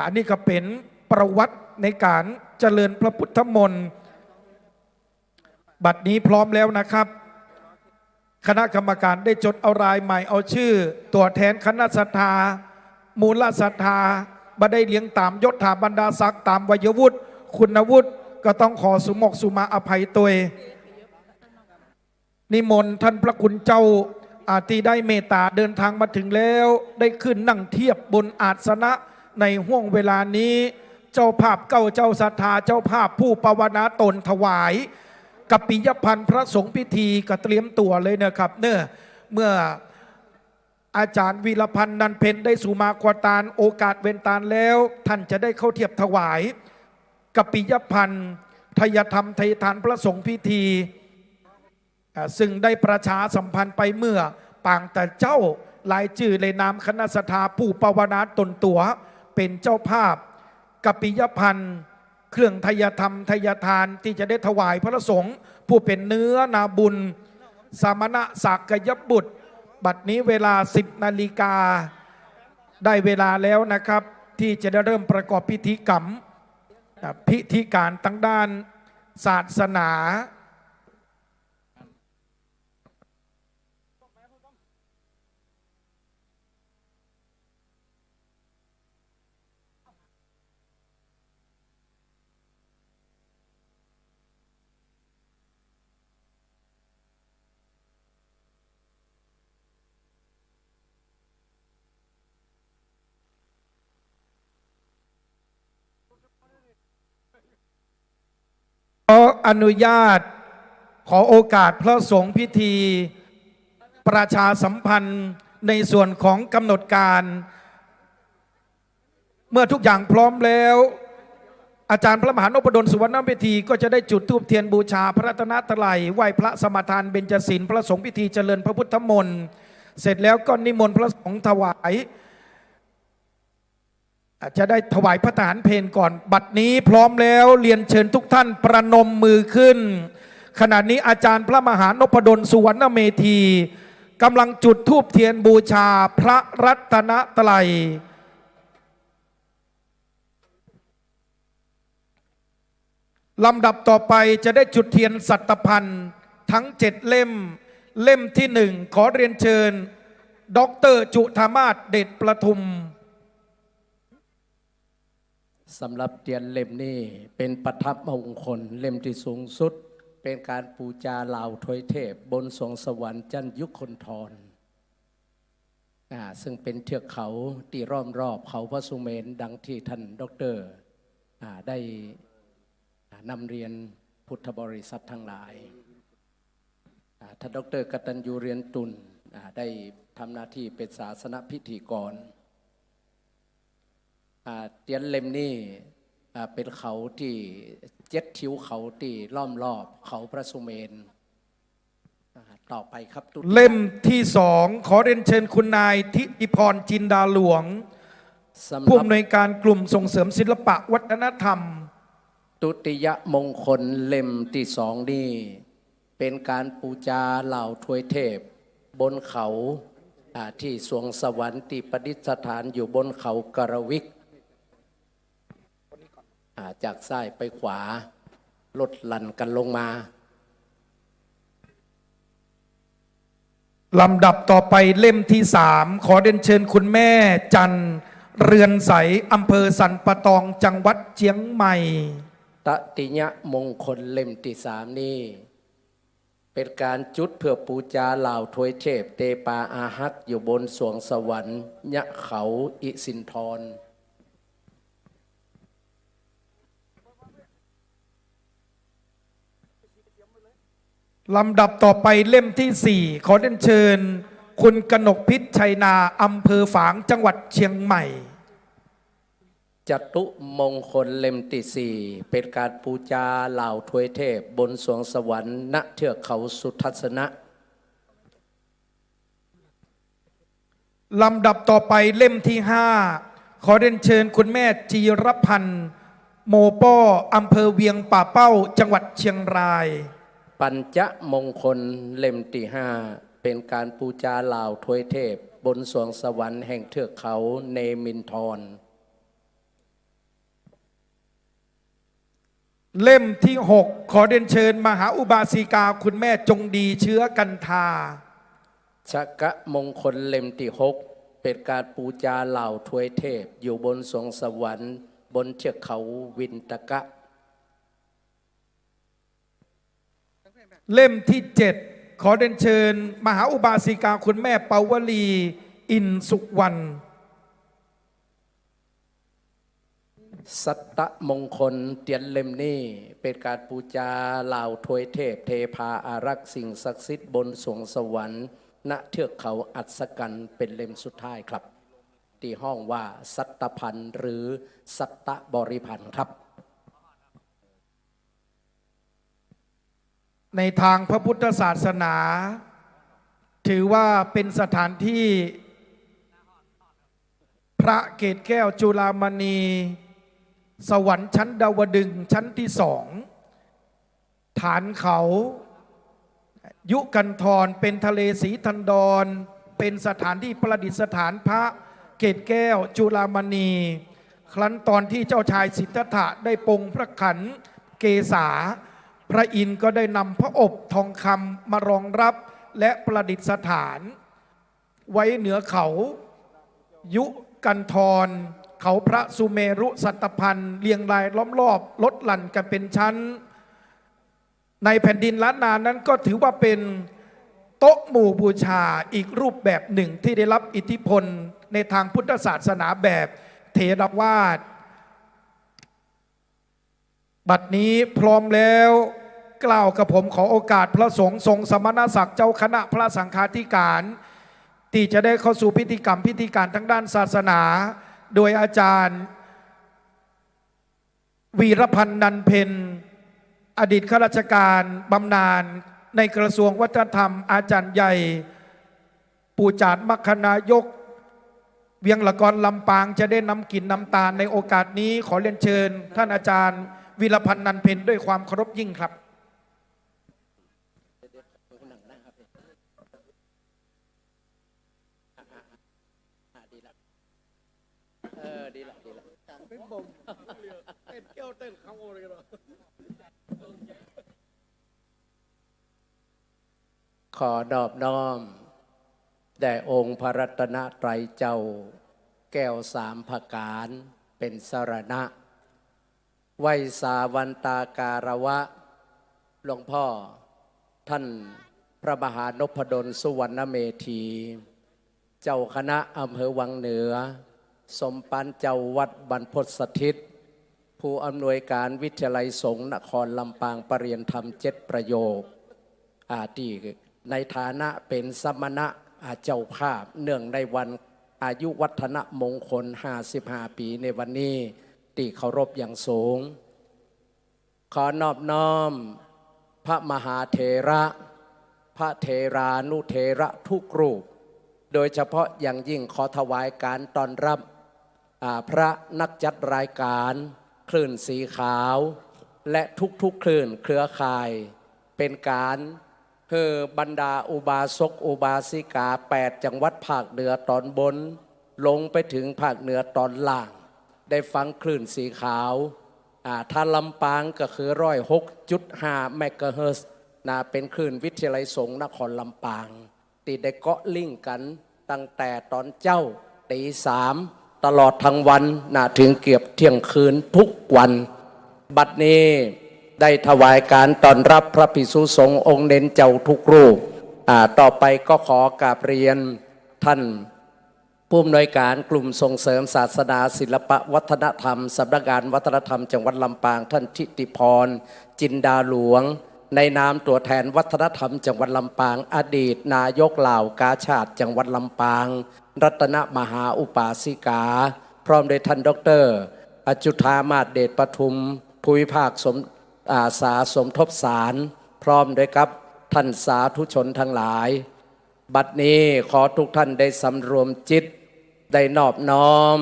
อันนี้ก็เป็นประวัติในการเจริญพระพุทธมนต์บัดนี้พร้อมแล้วนะครับคณะกรรมการได้จดเอารายใหม่เอาชื่อตัวแทนคณะศรัทธามูลศรัทธาบ่ได้เลี้ยงตามยศถาบรรดาศักดิ์ตามวัยวุฒิคุณวุฒิก็ต้องขอสุมกสุมาอภัยตัวนิมนต์ท่านพระคุณเจ้าที่ได้เมตตาเดินทางมาถึงแล้วได้ขึ้นนั่งเทียบบนอาสนะในห่วงเวลานี้เจ้าภาพเก้าเจ้าศรัทธาเจ้าภาพผู้ภาวนาตนถวายกัปปิยพันธ์พระสงฆ์พิธีก็เตรียมตัวเลยนะครับเมื่ออาจารย์วีรพันธ์นันเพ็ญได้สู่มาควาตานโอกาสเวนตานแล้วท่านจะได้เข้าเทียบถวายกัปปิยพันธ์ทยธรรมไทยทานพระสงฆ์พิธีซึ่งได้ประชาสัมพันธ์ไปเมื่อปางแต่เจ้าลายชื่อเลยนามคณะศรัทธาผู้ภาวนาตนตัวเป็นเจ้าภาพกัปปิยพันธ์เครื่องทยธรรมทยทานที่จะได้ถวายพระสงฆ์ผู้เป็นเนื้อนาบุญสามณะศักยบุตรบัดนี้เวลา 10 นาฬิกาได้เวลาแล้วนะครับที่จะได้เริ่มประกอบพิธีกรรมพิธีการตั้งด้านศาสนาขออนุญาตขอโอกาสพระสงฆ์พิธีประชาสัมพันธ์ในส่วนของกำหนดการเมื่อทุกอย่างพร้อมแล้วอาจารย์พระมหานพดลสุวรรณพิธีก็จะได้จุดธูปเทียนบูชาพระรัตนตรัยไหว้พระสมทานเบญจศีลพระสงฆ์พิธีเจริญพระพุทธมนต์เสร็จแล้วก็นิมนต์พระสงฆ์ถวายจะได้ถวายพระทหารเพลก่อนบัดนี้พร้อมแล้วเรียนเชิญทุกท่านประนมมือขึ้นขณะนี้อาจารย์พระมหานพดลสุวรรณเมธีกำลังจุดธูปเทียนบูชาพระรัตนตรัยลำดับต่อไปจะได้จุดเทียนสัตพันธ์ทั้ง7 เล่มเล่มที่1ขอเรียนเชิญดร.จุฑามาศเดชประทุมสำหรับเทียนเล่มนี้เป็นประทับมงคลเล่มที่สูงสุดเป็นการปูจาเหล่าทวยเทพบนสวงสวรรค์จันยุคนทรซึ่งเป็นเทือกเขาตีรอบเขาพระสุเมนดังที่ท่านดร.ได้นำเรียนพุทธบริษัททั้งหลายท่านดร.กตัญญูเรียนตุลได้ทำหน้าที่เป็นศาสนพิธีกรเตียนเล่มนี้เป็นเขาที่7 ทิวเขาที่ล้อมรอบเขาพระสุเมนต่อไปครับเล่มที่2ขอเรียนเชิญคุณนายทิติพรจินดาหลวงผู้อำนวยการกลุ่มส่งเสริมศิลปะวัฒนธรรมตุติยมงคลเล่มที่2นี้เป็นการปูจาเหล่าทวยเทพบนเขาที่สวงสวรรค์ที่ประดิษฐานอยู่บนเขากรวิกจากซ้ายไปขวาลดหลั่นกันลงมาลำดับต่อไปเล่มที่3ขอเรียนเชิญคุณแม่จันเรือนใสอำเภอสันปะตองจังหวัดเชียงใหม่ตติยมงคลเล่มที่3นี้เป็นการจุดเพื่อปูจาเหล่าทวยเทพเตปาอาหักอยู่บนสวงสวรรค์ยะเขาอิสินทรลำดับต่อไปเล่มที่4ขอเรียนเชิญคุณกนกพิษชัยนาอำเภอฝางจังหวัดเชียงใหม่ จตุมงคลเล่มที่สี่เป็นการปูจาเหล่าทวยเทพบนสวงสวรรค์ณเทือกเขาสุทัศนะลำดับต่อไปเล่มที่5ขอเรียนเชิญคุณแม่จีรพันธ์โมป้ออำเภอเวียงป่าเป้าจังหวัดเชียงรายปัญจมงคลเล่มที่5เป็นการปูจาเหล่าทวยเทพบนสวงสวรรค์แห่งเทือกเขาเนมินทรเล่มที่6ขอเรียนเชิญมหาอุบาสิกาคุณแม่จงดีเชื้อกันทาชกมงคลเล่มที่6เป็นการปูจาเหล่าทวยเทพอยู่บนสวงสวรรค์บนเทือกเขาวินตกะเล่มที่7ขอเรียนเชิญมหาอุบาสิกาคุณแม่เปาวลีอินสุวรรณสัตตมงคลเตียนเล่มนี้เป็นการปูจาเหล่าทวยเทพเทพาอารักษ์สิ่งศักดิ์สิทธิ์บนสวงสวรรค์ณเทือกเขาอัศกันเป็นเล่มสุดท้ายครับที่ห้องว่าสัตตพันธ์หรือสัตตบริพันธ์ครับในทางพระพุทธศาสนา ถือว่าเป็นสถานที่พระเกศแก้วจุฬามณีสวรรค์ชั้นดาวดึงส์ชั้นที่2ฐานเขายุกันธรเป็นทะเลสีทันดรเป็นสถานที่ประดิษฐานพระเกศแก้วจุฬามณีครั้นตอนที่เจ้าชายสิทธัตถะได้ปรงพระขันเกศาพระอินทร์ก็ได้นำพระอบทองคำมารองรับและประดิษฐานไว้เหนือเขายุกันธรเขาพระสุเมรุสัตตพันธ์เรียงรายล้อมรอบลดหลั่นกันเป็นชั้นในแผ่นดินล้านนานั้นก็ถือว่าเป็นโต๊ะหมู่บูชาอีกรูปแบบหนึ่งที่ได้รับอิทธิพลในทางพุทธศาสนาแบบเถรวาทบัดนี้พร้อมแล้วกล่าวกับผมขอโอกาสพระสงฆ์ทรงสมณศักดิ์เจ้าคณะพระสังฆาธิการที่จะได้เข้าสู่พิธีกรรมพิธีการทั้งด้านศาสนาโดยอาจารย์วีรพันธ์นันเพ็ญอดีตข้าราชการบำนาญในกระทรวงวัฒนธรรมอาจารย์ใหญ่ปู่จาดมัคคนายกเวียงละกรลำปางจะได้นำกลิ่นน้ำตาลในโอกาสนี้ขอเรียนเชิญท่านอาจารย์วีรพันธ์นันเพ็ญด้วยความเคารพยิ่งครับขอนอบน้อมแด่องค์พระรัตนตรัยเจ้าแก้วสามภการเป็นสรณะไวยสาวันตาการวะหลวงพ่อท่านพระมหานพดลสุวรรณเมธีเจ้าคณะอำเภอวังเหนือสมปันเจ้าวัดบรรพตสถิตผู้อำนวยการวิทยาลัยสงฆ์นครลำปางปรริยนธรรม7ประโยคที่ในฐานะเป็นสมณะเจ้าภาพเนื่องในวันอายุวัฒนมงคล55ปีในวันนี้ที่เคารพอย่างสูงขอนอบน้อมพระมหาเถระพระเถรานุเถระทุกรูปโดยเฉพาะอย่างยิ่งขอถวายการต้อนรับพระนักจัดรายการคลื่นสีขาวและทุกๆคลื่นเครือข่ายเป็นการบรรดาอุบาสกอุบาสิกา8จังหวัดภาคเหนือตอนบนลงไปถึงภาคเหนือตอนล่างได้ฟังคลื่นสีขาวถ้าลำปางก็คือ106.5 เมกะเฮิรตซ์เป็นคลื่นวิทยาลัยสงฆ์นครลำปางติดได้เกาะลิงกันตั้งแต่ตอนเจ้าตี 3ตลอดทั้งวันถึงเกือบเที่ยงคืนทุกวันบัดนี้ได้ถวายการต้อนรับพระภิกษุสงฆ์องค์เด่นเจ้าทุกรูปต่อไปก็ขอกราบเรียนท่านผู้อำนวยการกลุ่มส่งเสริมศาสนาศิลปะวัฒนธรรมสำนักงานวัฒนธรรมจังหวัดลำปางท่านทิติพรจินดาหลวงในนามตัวแทนวัฒนธรรมจังหวัดลำปางอดีตนายกเหล่ากาชาติจังหวัดลำปางรัตนมหาอุปาสิกาพร้อมโดยท่านดร อจุธามาศเดชปทุมภูมิภาคสาสมทบสารพร้อมด้วยครับท่านสาธุชนทั้งหลายบัดนี้ขอทุกท่านได้สำรวมจิตได้นอบน้อม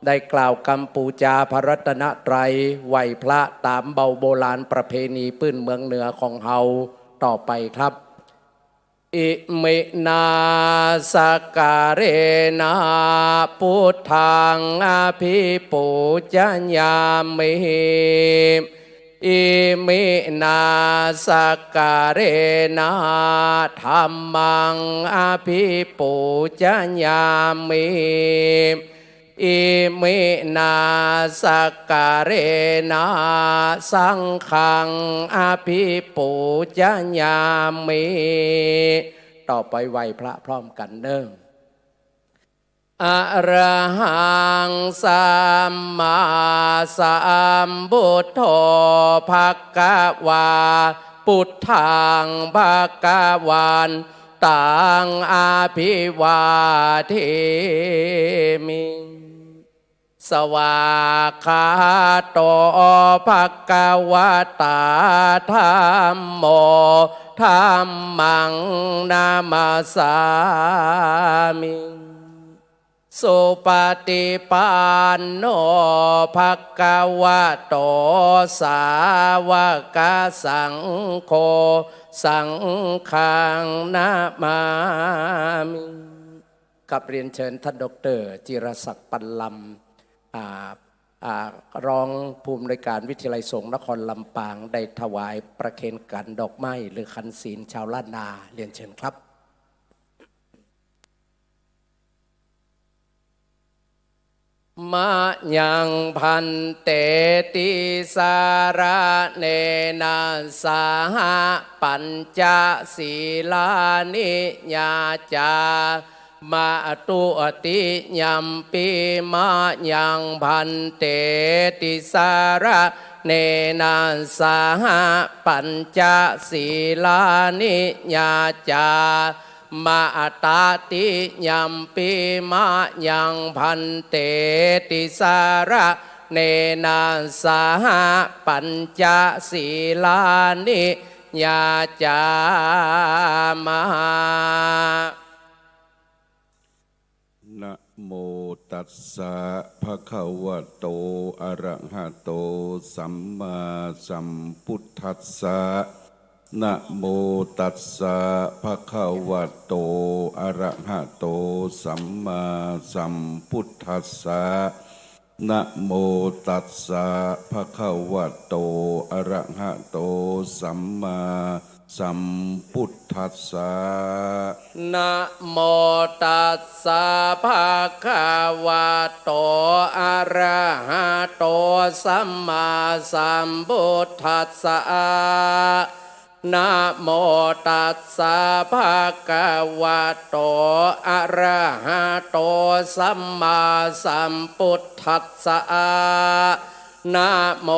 ได้กล่าวคำปูจาพระรัตนตรัยไหวพระตามเบาโบราณประเพณีพื้นเมืองเหนือของเฮาต่อไปครับอิมินาสการะนาพุทธังอภิปูจญามิอิมินาสการะนาธัมมังอภิปูจญามิอิมินาสการะนาสังฆังอภิปูจญามิต่อไปไหวพระพร้อมกันเนิ่งอะระหังสัมมาสัมพุทโธภคะวาพุทธังภคะวันตังอาภิวาเทมิสวากขาโตภควตาธัมโมธัมมังนามาสามิสุปฏิปันโนภควโตสาวกสังโฆสังฆังนามามิกับเรียนเชิญท่านดร.จิรศักดิ์ปันลำรองผู้อำนวยการวิทยาลัยสงฆ์นครลำปางได้ถวายประเคนกันดอกไม้หรือขันศีลชาวล้านนาเรียนเชิญครับมะยังพันเตติสารเนนะสาหะปัญจศีลานิญาจามาตุติยัมปิมายังพันเตติสารเนนะสาหะปัญจศีลานิญาจามาตาติยัมปิมายังพันเตติสารเนนะสาหะปัญจศีลานิญาจามหานะโมตัสสะภะคะวะโตอะระหะโตสัมมาสัมพุทธัสสะนะโมตัสสะภะคะวะโตอะระหะโตสัมมาสัมพุทธัสสะนะโมตัสสะภะคะวะโตอะระหะโตสัมมาสัมพุทธัสสะนะโมตัสสะภะคะวะโตอะระหะโตสัมมาสัมพุทธัสสะนะโมตัสสะภะคะวะโตอะระหะโตสัมมาสัมพุทธัสสะนะโม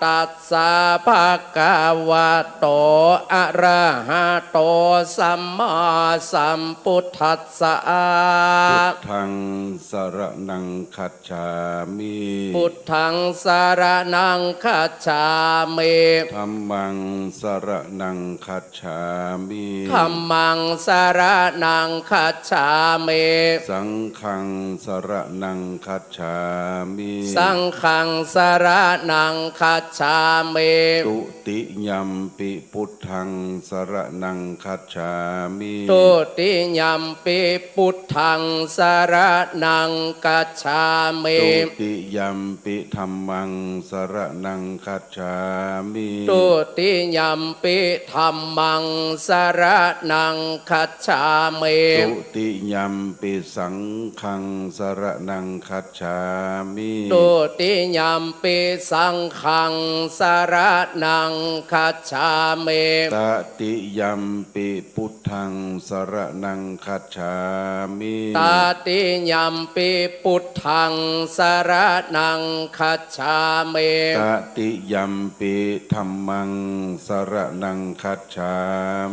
ตัสสะภะคะวะโตอะระหะโตสัมมาสัมพุทธัสสะพุทธังสรณังคัจฉามิพุทธังสรณังคัจฉามิธัมมังสรณังคัจฉามิธัมมังสรณังคัจฉามิสังฆังสรณังคัจฉามิสังฆังสรนังคัจฉามิตุติยัมปิพุทธังสรณังคัจฉามิตุติยัมปิพุทธังสรณังคัจฉามิตุติยัมปิธัมมังสรณังคัจฉามิตุติยัมปิธัมมังสรณังคัจฉามิตุติยัมปิสังฆังสรณังคัจฉามิตุติยัมปิ สังฆังสรณังคัจฉามิ ตติยัมปิพุทธังสรณังคัจฉามิ ตาติยัมปิพุทธังสรณังคัจฉามิ ตติยัมปิธัมมังสรณังคัจฉา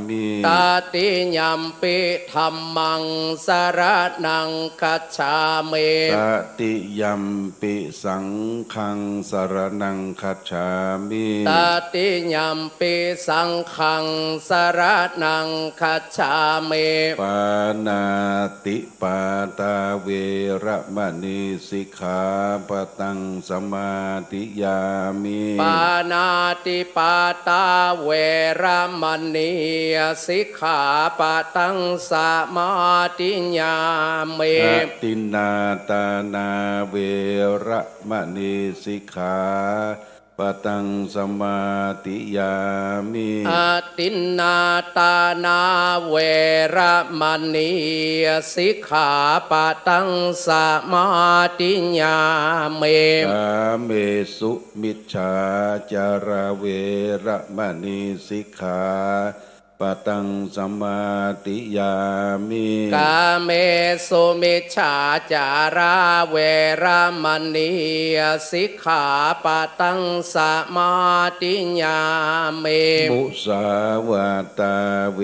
มิ ตาติยัมปิธัมมังสรณังคัจฉามิ ตติยัมปิสังฆังสรณังคัจฉามิ ตาติยัมปิสังฆังสรณังคัจฉามิ ปานาติปาตาเวระมณีสิกขาปะตังสมาธิยามิ ปานาติปาตาเวระมณีสิกขาปะตังสมาธิยามิ อตินนาตานาเวระมณีสิกขาปะตังสมาธิยามิ อตินนาตานาเวระมณีสิกขาปะตังสมาธิยามิ กาเมสุมิจฉาจาราเวระมณีสิกขาปะตังสมาธิยามิ กาเมสุมิจฉาจาราเวระมณีสิกขาปะตังสมาธิยามิ มุสาวาตาเว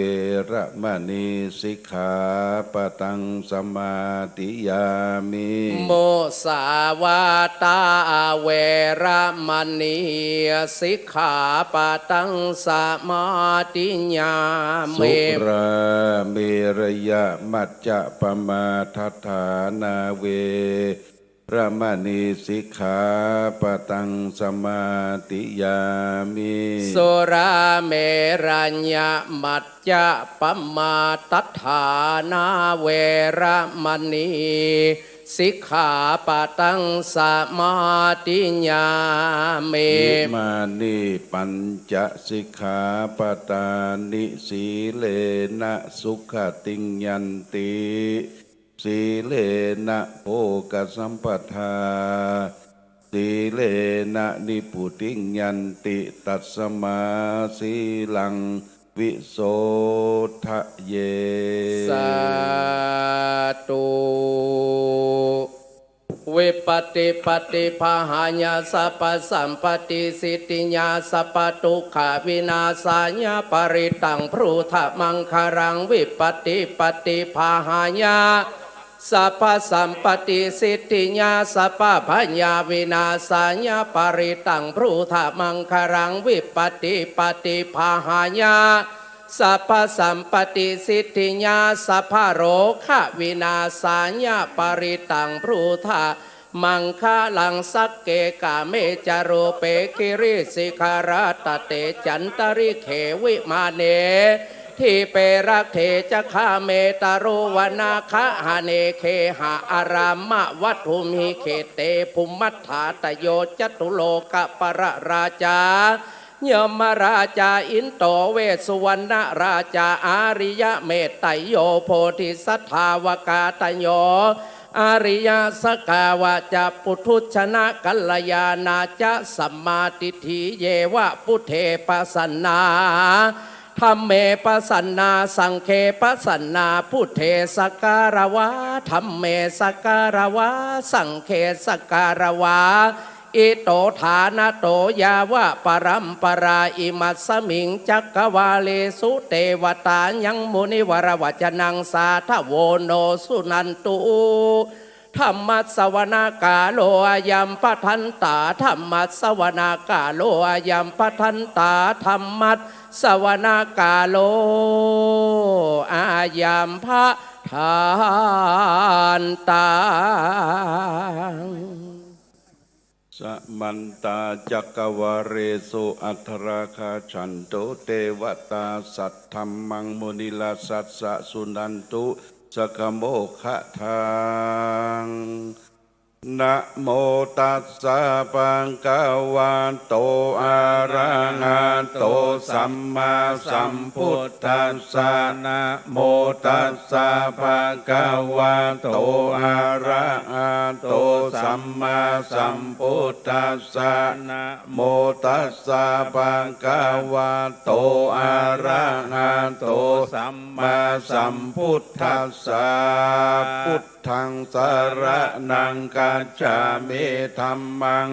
ระมณีสิกขาปะตังสมาธิยามิ โมสาวาตาเวระมณีสิกขาปะตังสมาธิยา สุราเมรยมัจจะปมาทัฏฐานาเวระมณีสิกขาปะตังสมาธิยามิ สุราเมรัญญมัจจะปมาทัฏฐานาเวระมณีสิกขาปะตังสมาธิยามิ อิมานิปัญจสิกขาปตานิสีเลนะสุขติงยันติสีเลนะโภกสัมปทาสีเลนะนิพุติงยันติตัสมาสีลังวิโสทะเย สาธุวิปติปฏิภาหายาสัพพสัมปติสิทธิญาสัพพทุกขวินาศายาปริตังพรุธมังคารังวิปติปฏิภาหายาสัพพสัมปติสิทธิญาสัพพะญาวินาศายาปริตังพรุธมังคารังวิปติปฏิภาหายาสัพพสัมปติสิทธิญาสัพพโรคะวินาศายาปริตังพรุธามังคลังสักเกกาเมจโรเปกิริสิคาราตเตจันตริเขวิมาเนที่เปรักเทจะคาเมตารุวนาคะหาเนเคหาอารามะวัตถุมิเขเตภุมมัฏฐาตโยจตุโลกปรราชายมราชาอินโตเวสุวรรณราชาอาริยเมตไตโยโพธิสัทธาวกาตโยอาริยสกาวะจะปุถุชนะกัลยาณาจะสัมมาทิฏฐิเยวะพุทเทปัสสนาธัมเมปัสสนาสังเคปัสสนาพุทเทสการวะธัมเมสการวะสังเคสการวะอิโตฐานะโตยาวะปรัมปราอิมัสสมิงจักกวาเลสุเทวตายังมุนิวรวัจนังสาทโวโนสุนันตุธรรมัสสวนากาโลอายัมปทันตาธรรมัสสวนากาโลอายัมปทันตาธรรมัสสวนากาโลอายัมปทันตาสมันตาจักวาเรสุอัทราคาฉันโตเทวตาสัทธัมมังมุนิลาสัสสะสุนันตุสกโมขะทาง นะโมตัสสะภะคะวะโตอะระหะโตสัมมาสัมพุทธัสสะนะโมตัสสะภะคะวะโตอะระหะโตสัมมาสัมพุทธัสสะนะโมตัสสะภะคะวะโตอะระหะโตสัมมาสัมพุทธัสสะพุทธังสรณังกัจฉามิธัมมัง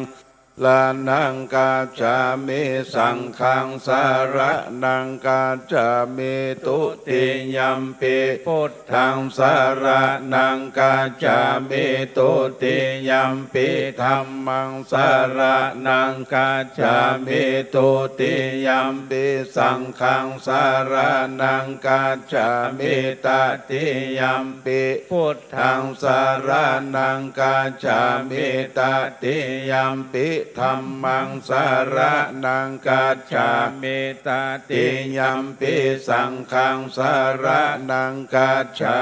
ลานังกัจฉามิสังฆังสรณังกัจฉามิตุติยัมปิพุทธังสรณังกัจฉามิตุติยัมปิธัมมังสรณังกัจฉามิตุติยัมปิสังฆังสรณังกัจฉามิตติยัมปิพุทธังสรณังกัจฉามิตติยัมปิธัมมังสรณังกัจฉามิตติยัมปิสังฆังสรณังกัจฉา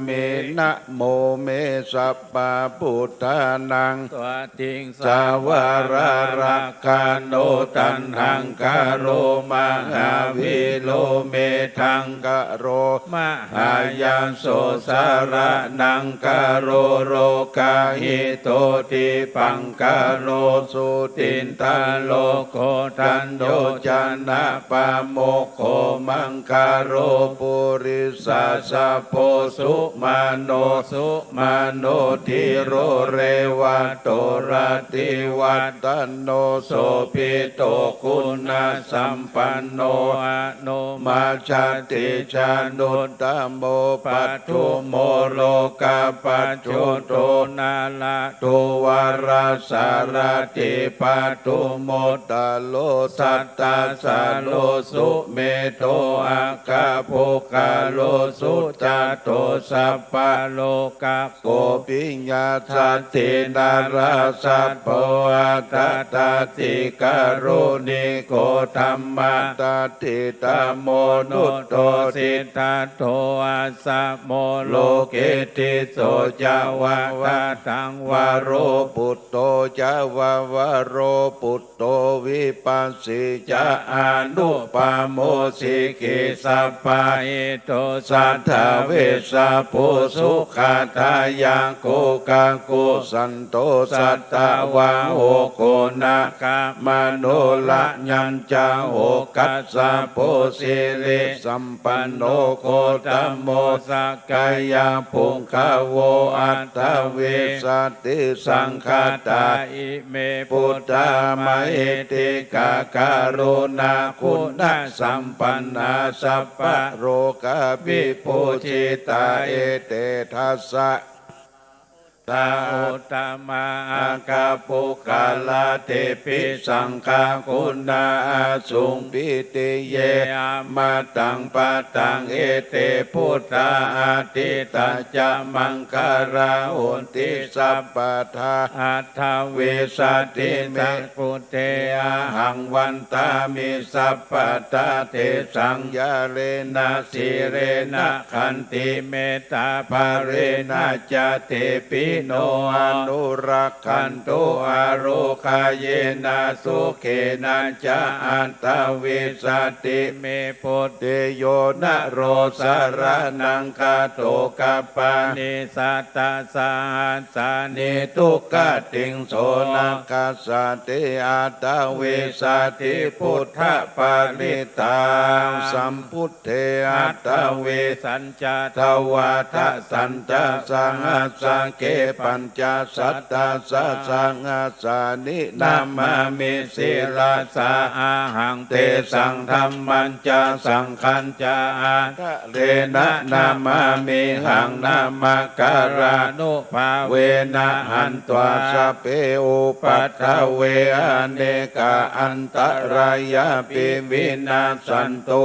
มินะโมเมสัพพะพุทธานังตัวติงสาวรารักขาโนตันหังกโรมหาวิโลเมทังกโรมหายันโสสารนังกโรโรกาหิโตติปังกโรสุตินตาโลโกตันโยจนะปะโมโคมังคาโรปุริสาสะโพสุมาโนสุมาโนทิโรเรวัตโตราติวัตตโนโสภิโตคุณสัมปันโนอโนมาชาติชานุตตโมปัตถุโมโลกาปัจจุโตนาลาตุวาราสารติปัตตุโมตโลสัตตาสาโลสุเมโตอาคาโภคาโลสุจาโตสัพพะโลกาโกปิญญาสัตตินาราสัพพะตตาติกโรนิโกธัมมาตติตโมนุตโตสิทธาโตอาสะโมโลเกติโสจาวาวาตังวโรปุตโตจาวาวโรปุตโตวิปัสสิจาอนุปาโมสิกิสัพพะอิโตสัทธเวสะปุสุขาทายังโกกังกุสันโตสัตตวะโหโกนะกามโนละยัญจาโหกัสสะโพสิริสัมปันโนโคตโมสักกายาภุงคโวอัตถเวสติสังคตาอิเมปุตตามหิติกาการุณาคุณสัมปันนาสัพพะโรกาภิปุจิตาเอเตทัสสะตาอุตตมาอาคาปุกาลาเทปิสังฆาคุณาสุงปิติเยอามาตังปะตังเอเตพุทธาอาทิตาจามังคาราหุนติสัพพทาอัตถเวสติเมปุเตอาหังวันตามิสัพพตาเทสังยาเรนะสิเรนะขันติเมตตาภาเรนะจเตปิโนอนุรักขันตุอารุขเยนะสุเขนะจะอัตตวิสติเมปุตติโยนะโรสารนังคาโตกัปปานิสัตตาสาสานิทุกขติงโสนังกัสสติอัตตวิสติพุทธปาริตังสัมพุทเทอัตตวิสัญจทวาทสัญจสังสังเกปัญจสัตตาสังอาสานินามามิสิลาสาอาหังเตสังธรรมัญจสังขัญจาเรนะนามามิหังนามาการานุภาเวนะหันตวาสเปอุปัฏฐเวอเนกาอันตรายาปิวินาสันตุ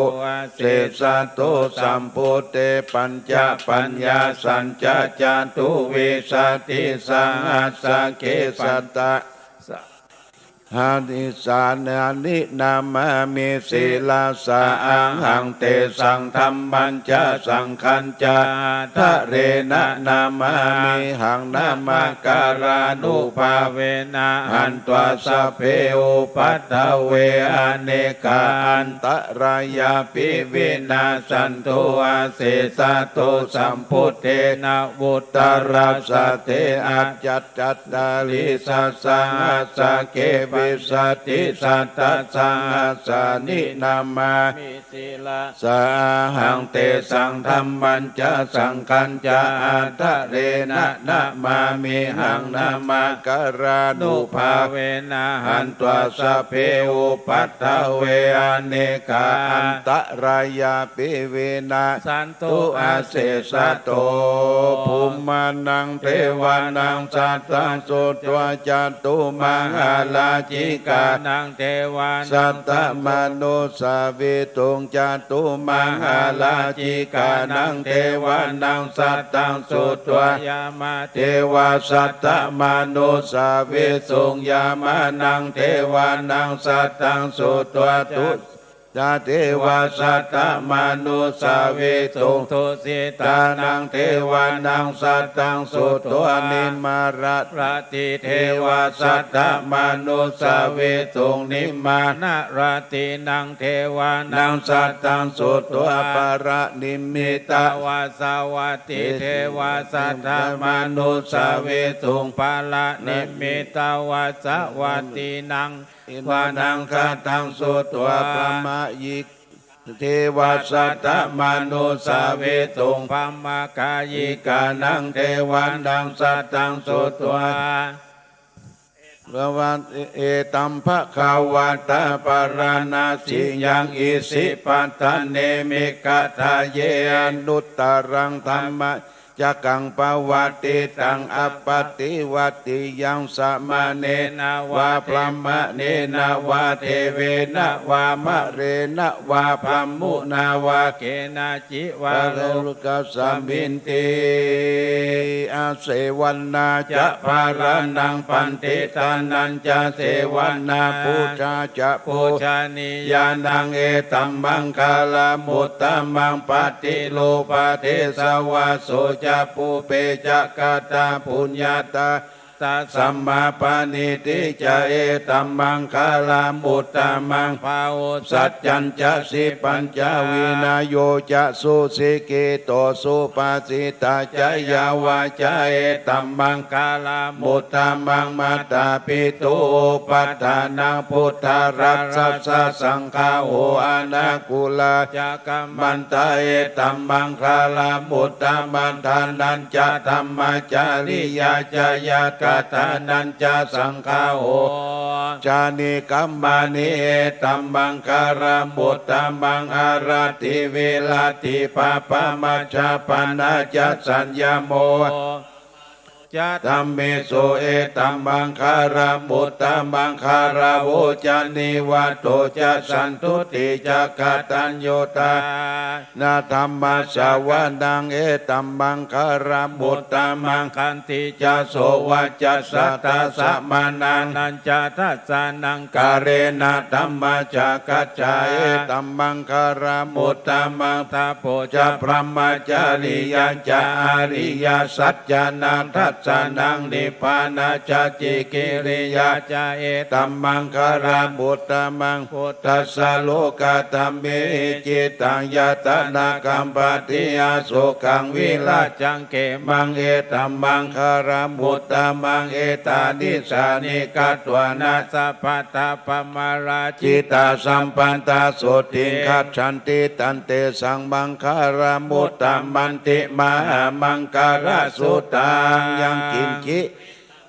เสสะตุสัมพุเตปัญจปัญญาสัญจจตุวิสติสังอาสาเกสัตตะ หานิสานานินามามิศีลาสาอังหังเตสังธรรมัญจะสังขัญจะทะเรนะนามามิหังนามาการานุภาเวนะหันตวาสเพอุปัฏฐเวอเนกาอันตรายาปิวินาสันตุอาเสสะโตสัมพุทเทนะวุตรัสสะเทอัจจัตจัตตาลิสัสสังอาสะเกวิสัตติสัตตสังอาสานินามามิศีลาสาหังเตสังธรรมัญจะสังขัญจะอัตเรนะนะมามิหังนามาการานุภาเวนะหันตวาสะเพอุปัฏฐเวอเนกาอันตรายาปิเวนะสันตุอาเสสะโตภูมานังเทวานังสัตตังสุตวาจตุมังอาลาจิกานังเทวาสัตตมนุสาวิตุงจตุมังอาลาจิกานังเทวานังสัตตังสุตวายามาเทวาสัตตมนุสาวิตุงยามานังเทวานังสัตตังสุตวาตุจาเทวาสัตตมนุสาวิตุงทุสิตานังเทวานังสัตตังสุตวานิมารัตติเทวาสัตตมนุสาวิตุงนิมานะรตินังเทวานังสัตตังสุตวาปารนิมิตาวาสาวัติเทวาสัตตมนุสาวิตุงปาลนิมิตาวาสาวัตินังวานังคาตังสุตวาปรมยิกเทวาสัตตมนุสาวิตุงพัมมกายิกานังเทวันดังสัตตังสุตวาพระวันเอตัมภะขาวาตาปารณาสิยังอิสิปัตตเนมิกะทาเยอนุตตรังธรรมะจักขังปวัติตังอปปติวัติยังสมะเนนะวาพรหมเนนะวาเทเวนะวามะเรนะวาพรหมุนาวาเกนะจิวาโลกัสสมินติอาเสวันนาจะภารานังปันติตานันจะเสวันนาปูชาจะปูชานิยานังเอตัมมังคาลามุตตมังปฏิโลปะเทสวาโสจะปูเปจะกาตาปุญญาตาตาสัมมาปานิติจะเอตัมมังคาลามุตตมังภาวุสัจจัญจะสิปัญจวินาโยจะสุสิกิโตสุปาสิตาจะยาวาจะเอตัมมังคาลามุตตมังมัตตาปิตุปัฏฐานังพุทธรัสสะสังฆาโหอนาคุลาจะกัมมันตาเอตัมมังคาลามุตตมันทานันจะธรรมจาริยาจะยากาตานันจะสังฆาโหจานิกัมมานิเอตัมมังคารามุตตมังอาราติเวลาติปะปะมัจจปนาจะสัญญโมจะธัมเมโสเอตัมมังคารามุตตมังคาราโวจานิวัตโตจะสันตุติจะกตัญโยตานาธัมมาสาวนังเอตัมมังคารามุตตมังคันติจะโสวัจจะสัตตะสมานังนันจะทัสสานังกาเรนะธัมมาจะกัจจาเอตัมมังคารามุตตมังทาโพจะพระมจาริยาจะอาริยสัจจานันทัสสานังนิพพานาจะจิกิริยาจะเอตัมมังคารามุตตมังพุทธัสสะโลกตัมเมจิตังยตนากัมปติอาสุขังวิราจังเกมังเอตัมมังคารามุตตมังเอตานิสานิกัตวนาสัพพตาปมาราจิตาสัมปันตาสุติขัจฉันติตันเตสังมังคารามุตตมันติมหามังคาราสุตังยังกินจิ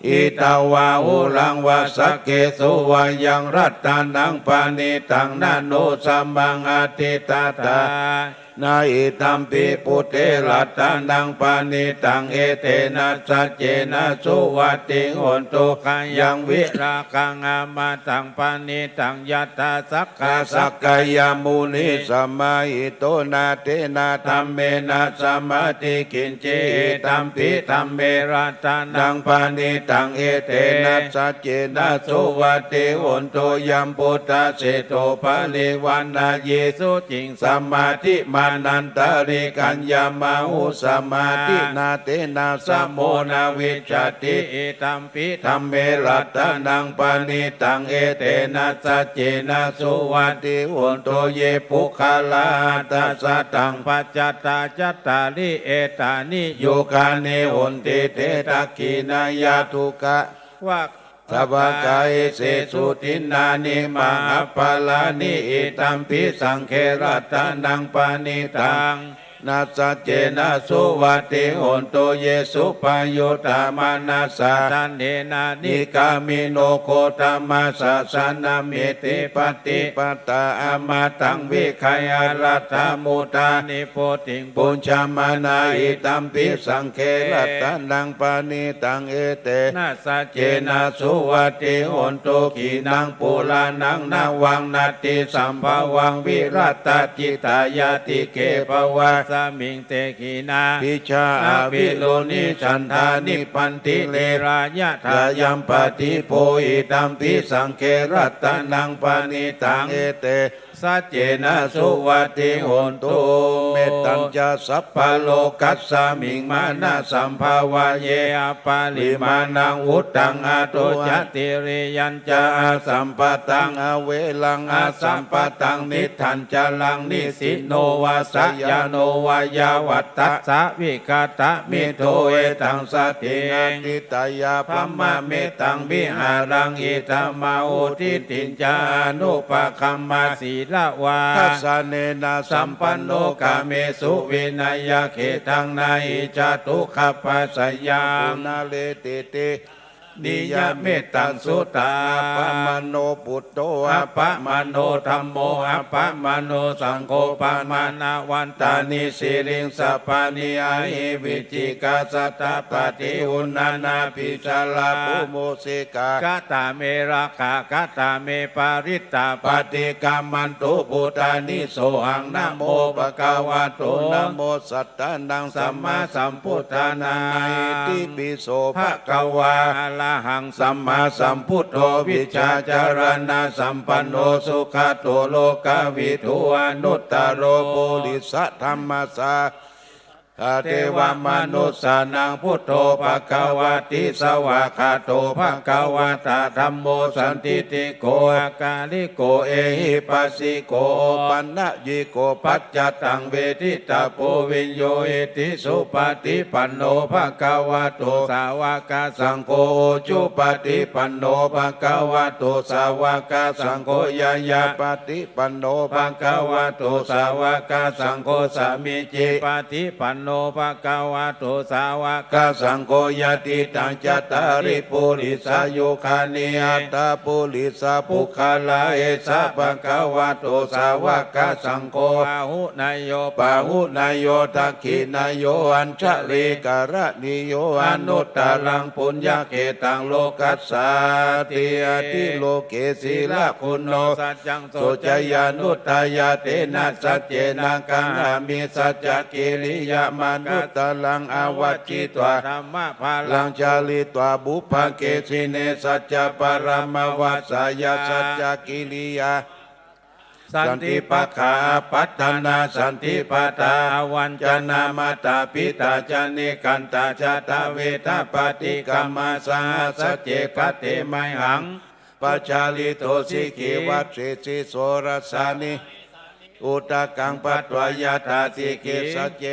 อิตาวาอุลังวาสเกสุวายังรัตตานังปานิตังนาโนสัมมังอติตาตา นาอิตัมปิปุเตรัตนังปานิตังเอเตนะสัจเจนะสุวัติโหนตุขายังวิราคังอามาตังปานิตังยัตตาสักกาสักกายามุนิสัมมาอิโตนาเตนะธัมเมนะสัมมาติกินจิตัมปิธัมเมรัตนังปานิตังเอเตนะสัจเจนะสุวัติโหนตุยัมพุทธเสโตภะลิวันนาเยสุจิงสัมมาทิมานันตาริกัญญามาหุสัมมาทินาเตนะสัมโมนาวิชติตัมปิธัมเมรัตนังปานิตังเอเตนะสัจเจนะสุวัติโหนตุเยปุคลาตัสสะตังปัจจตาจัตตาริเอตานิโยกาเนโหนติเตตักขินายาทุกะวะสัพพกายเสสุตินานิมาปาลานิอิตัมปิสังเครัตนังปานิตังนาสัจเจนะสุวัติโหนตุเยสุปโยตามานาสาตันเนนานิกามิโนโคตมัสสะสนามิติปฏิปตาอมาตังวิขยารัตมุตานิโพติงปุญชามานาอิตัมปิสังเครัตนังปานิตังเอเตนะสัจเจนะสุวัติโหนตุขีนังปุลานังนาวังนาติสัมภวังวิรัตจิตายาติเกภวะสมิงเตกีนาพิชาอาวิโลนิฉันทานิปันติเลรายะทายัมปติโพอิตัมปิสังเครัตนังปานิตังเอเตสัจเจนะสุวัติโหนตุเมตตัญจะสัพพะโลกัสสามิงมานะสัมภาวะเยอปาลิมานังอุตตังอาโตจติริยัญจะอาสัมปตังอเวลังอาสัมปตังนิทันจะลังนิสิโนวาสยาโนวายาวัตตะสะวิกาตะมิโทเอตังสติติตายาพมะเมตังวิหารังอิตมาโอทิติจานุปะคัมมาสีละวาทัสสะเนนะสัมปันโนกาเมสุวินัยเขตังนาอิจตุขปัสสยามนาเลติตินิยเมตังสุตาปะมโนปุตโตอะปะมโนธัมโมอะปะมโนสังโฆปะมานาวันตานิสิริงสัพพานิอาหิวิจิกาสัตตปฏิอุณานาภิชาลาภูโมสิกากตาเมราคากตาเมปาริตตาปฏิกามันตุปุตานิโสหังนะโมปะกาวะโตนะโมสัตตานังสัมมาสัมพุทธานาติปิโสภะคะวะหังสัมมาสัมพุทโธวิชาจารณะสัมปันโนสุขโตโลกวิทูอนุตตโรปุริสธรรมสาเทวมนุสสานังพุทโธภควติสวากขาโตภควตาธัมโมสันติติโกอากาลิโกเอหิปัสสิโกปันนะยิโกปัจจตังเวทิตาโพวิญโยเอติสุปฏิปันโนภควโตสาวกสังโฆจุปฏิปันโนภควโตสาวกสังโฆยายาปฏิปันโนภควโตสาวกสังโฆสามิจิปฏิปันโนภควโตสาวกสังโฆยติตังจัตตาริปุริสายุคานิอัตตาปุริสาปุคลาเอสะภควโตสาวกสังโฆปาหุนายโยปาหุนายโยทักขินายโยอัญชลิกรณิโยอนุตตรังปุญญเกตังโลกัสสาติอติโลเกศิลคุณโนสัจจังโสจยานุตตายาเตนะสัจเจนะกังอามิสัจจกิริยามนุตตลังอวัจจิตวาธรรมะภาลังจาริตวาบุพเกสิเนสัจจปรมวัสสยสัจจกิริยาสันติปัฏฐาปัฏฐานาสันติปัฏฐาวันจนามาตาปิตาจานิกันตาจาตาเวทปฏิกรรมสาสัจเจกเตไมหังปัจจาลิโตสิกิวัตสิสิโสรสานิอุตกังปัตวายาตาติกิสัจเจ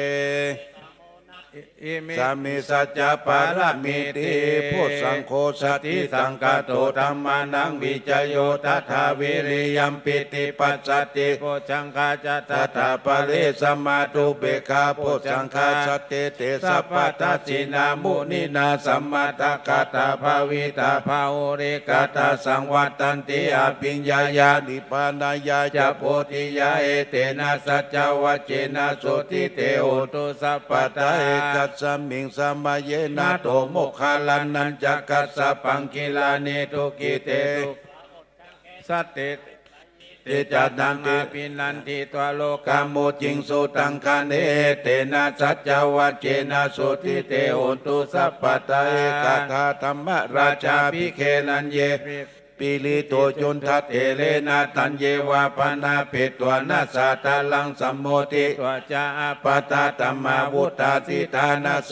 สามิสัจจะปารมิติพุทธสังโฆสติสังฆโตธัมมานังวิจโยทัทธาวิริยัมปิติปัสสติโพชังคาจตถาปะเรสมมาตุเบกขาโพชังคาสติเตสัพพทัสสินามุนินาสัมมาตกาตาภาวิตาภาโอเรกาตาสังวัตตันติอภิญญายานิพพานายาจะโพธิยาเอเตนะสัจจวัจเจนะโสติเตโหตุสัพพตาเอกัสสมิงสัมมาเยนะโตโมคคัลลานันจักกัสสะปังกิลานิทุกิเตสัตเตเตจัตตังอาปินันติตวโลกาโมจิงสุตังคาเนเตนะสัจจวัจเจนะโสติเตโหตุสัพพตาเอกทาธรรมราชาภิเคนันเยปิลิโตจุนทัตเอเลนะตันเยวาปนาเปตวนาสาตาลังสัมโมติตวจาปตาตัมมาวุตาสิทานาโส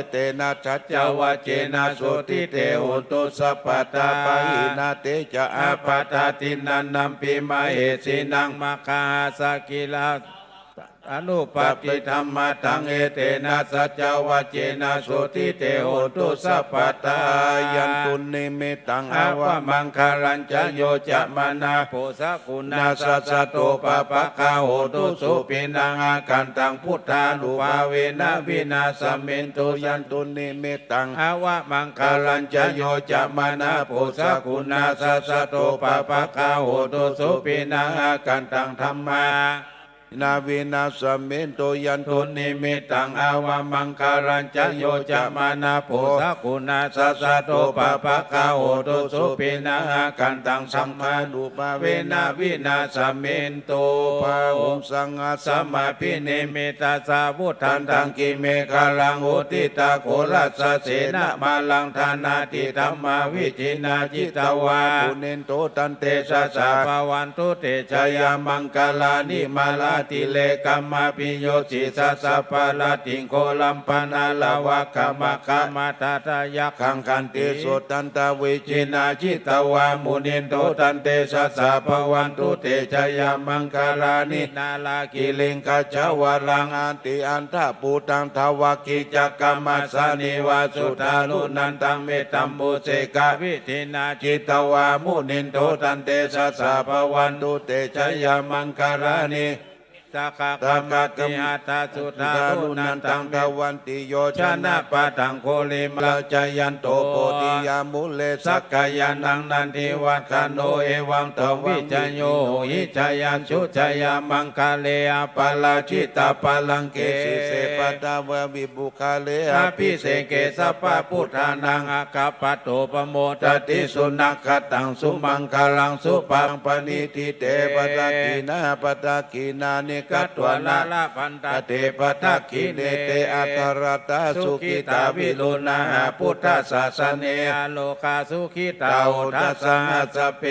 เตนะชัจจวะเจนะโสติเตโหตุสัพพตาปะหินาเตจะอาปตาตินันนัมปิมาเหสินังมะคาสกิลาอนุปปิธรรมตังเอเตนะสัจจวัจเจนะโสติเตโหตุสัพพตายันตุนิมิตังอาวะมังคารัญจโยจะมานาโพสกุณาสัสสะโตปะปะคาโหตุสุปินังอาคันตังพุทธานุภาเวนะวินาสเมนตุยันตุนิมิตังอาวะมังคารัญจโยจะมานาโพสกุณาสัสสะโตปะปะคาโหตุสุปินังอาคันตังธัมมานาวินาสเมนโตยันตุนิมิตังอาวามังคารัญจโยจะมานาโพสกุณาสัสสะโตปะปะคาโหตุสุปินังอาคันตังสัมมานุภาเวนะวินาสเมนโตภาหุสังฆสัมมาพิเนมิตาสาวุธันตังกิเมฆาลังโหติตาโครัสสะเสนะมาลังธานาติธัมมาวิจินาจิตวาปุเนนโตตันเตชะสาภวันตุเตชยามังคลานิมาลาติเลกัมมาปิโยสิสัสสะปะละติงโคลัมปนาลาวะกามะกามะตาตายะขังคันติสุตันตวิจินาจิตวามุนินโตตันเตชะสะภวันตุเตชยามังคลานินาลากิลิงกัจจวรังอันติอันทะปูตังทวกิจักกัมมัสสานิวาสุทานุนันตังเมตัมมุเสกาวิธินาจิตวามุนินโตตันเตชะสะภวันตุเตชยามังคลานิสักขะมะติอัตตาสุทานุนันตังกวันติโยชนะปะตังโคลิมลาจยันโตโพธิยามุเลสักกายานังนันทิวัคโนเอวังตวิจโยหิจยันชุจยามังคาเลอปาลาชิตาปาลังเกสิเสปตาวะวิบุคาเลอภิเสเกสัพพพุทธานังอาคาปโตปโมตติสุนักขตังสุมังคลังสุปังปณิทิเตปตะกีนาปตะกีนานิกัตวนาลาพันตเตปทักขิเนเตอัตรตาสุขิตาวิโลนาพุทธศาสเนอโลกาสุขิตาอุทัสสะสเป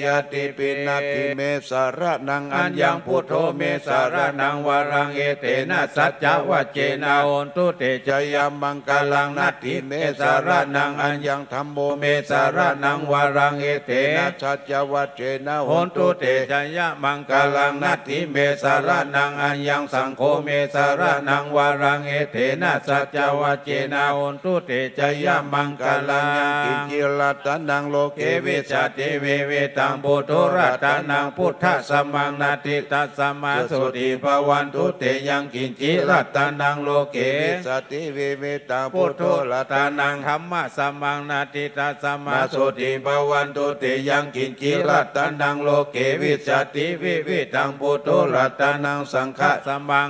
ยติปินาติเมสารนังอัญญังพุทโธเมสารนังวรังเอเตนะสัจจวัจเจนะโอนตุเตจยามังคลังนัตถิเมสารนังอัญญังธัมโมเมสารนังวรังเอเตนะสัจจวัจเจนะโอนตุเตจยามังคลังนัตถิเมสารนังอัญญังสังโฆเมสารนังวารังเอเถนะสัจจวัจเจนะโอนตุเตจยามังคลังกินจิรัตนังโลเกวิจติเวเวตังปุถุรัตนังพุทธสัมมังนาติตัสสมาสุติภวันตุเตยังกินจิรัตนังโลเกวิจติเวเวตังพุทถุรัตนังธัมมะสัมมังนาติตัสสมาสุติภวันตุเตยังกินจิรัตนังโลเกวิจติเวเวตังปุถุรัตนังสังฆสัมมัง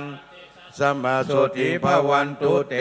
สัมมาสุติภวันตุเต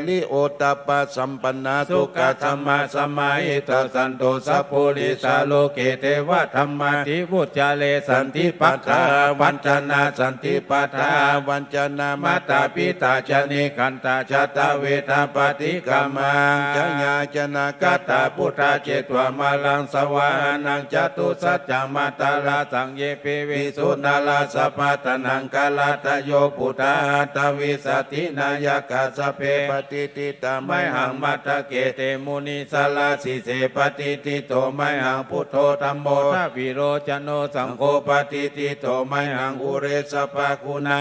ลิโอตปะสัมปันนาสุขสัมมาสมัยตัสสันโตสัพพุริสาโลเกเทวะธรรมาทิวุจาเลสันติปัฏฐาวัญจนาสันติปัฏฐาวัญจนามาตาปิตาจนิคันตาชาตาเวทาปฏิกามังจญาจนากัตตาพุทธาเจตวามาลังสวานังจตุสัจจมาตาลาสังเยปิวิสุนาลาสปัตนังกาลาตโยพุทธาตวิสตินายกาสเปปฏิติตาไมหังมัตตะเกเตมุนีสลาสิเสปฏิติโตไมหังพุทโธธัมโมทวิโรจโนสังโฆปฏิติโตไมหังอุเรสปะกุณา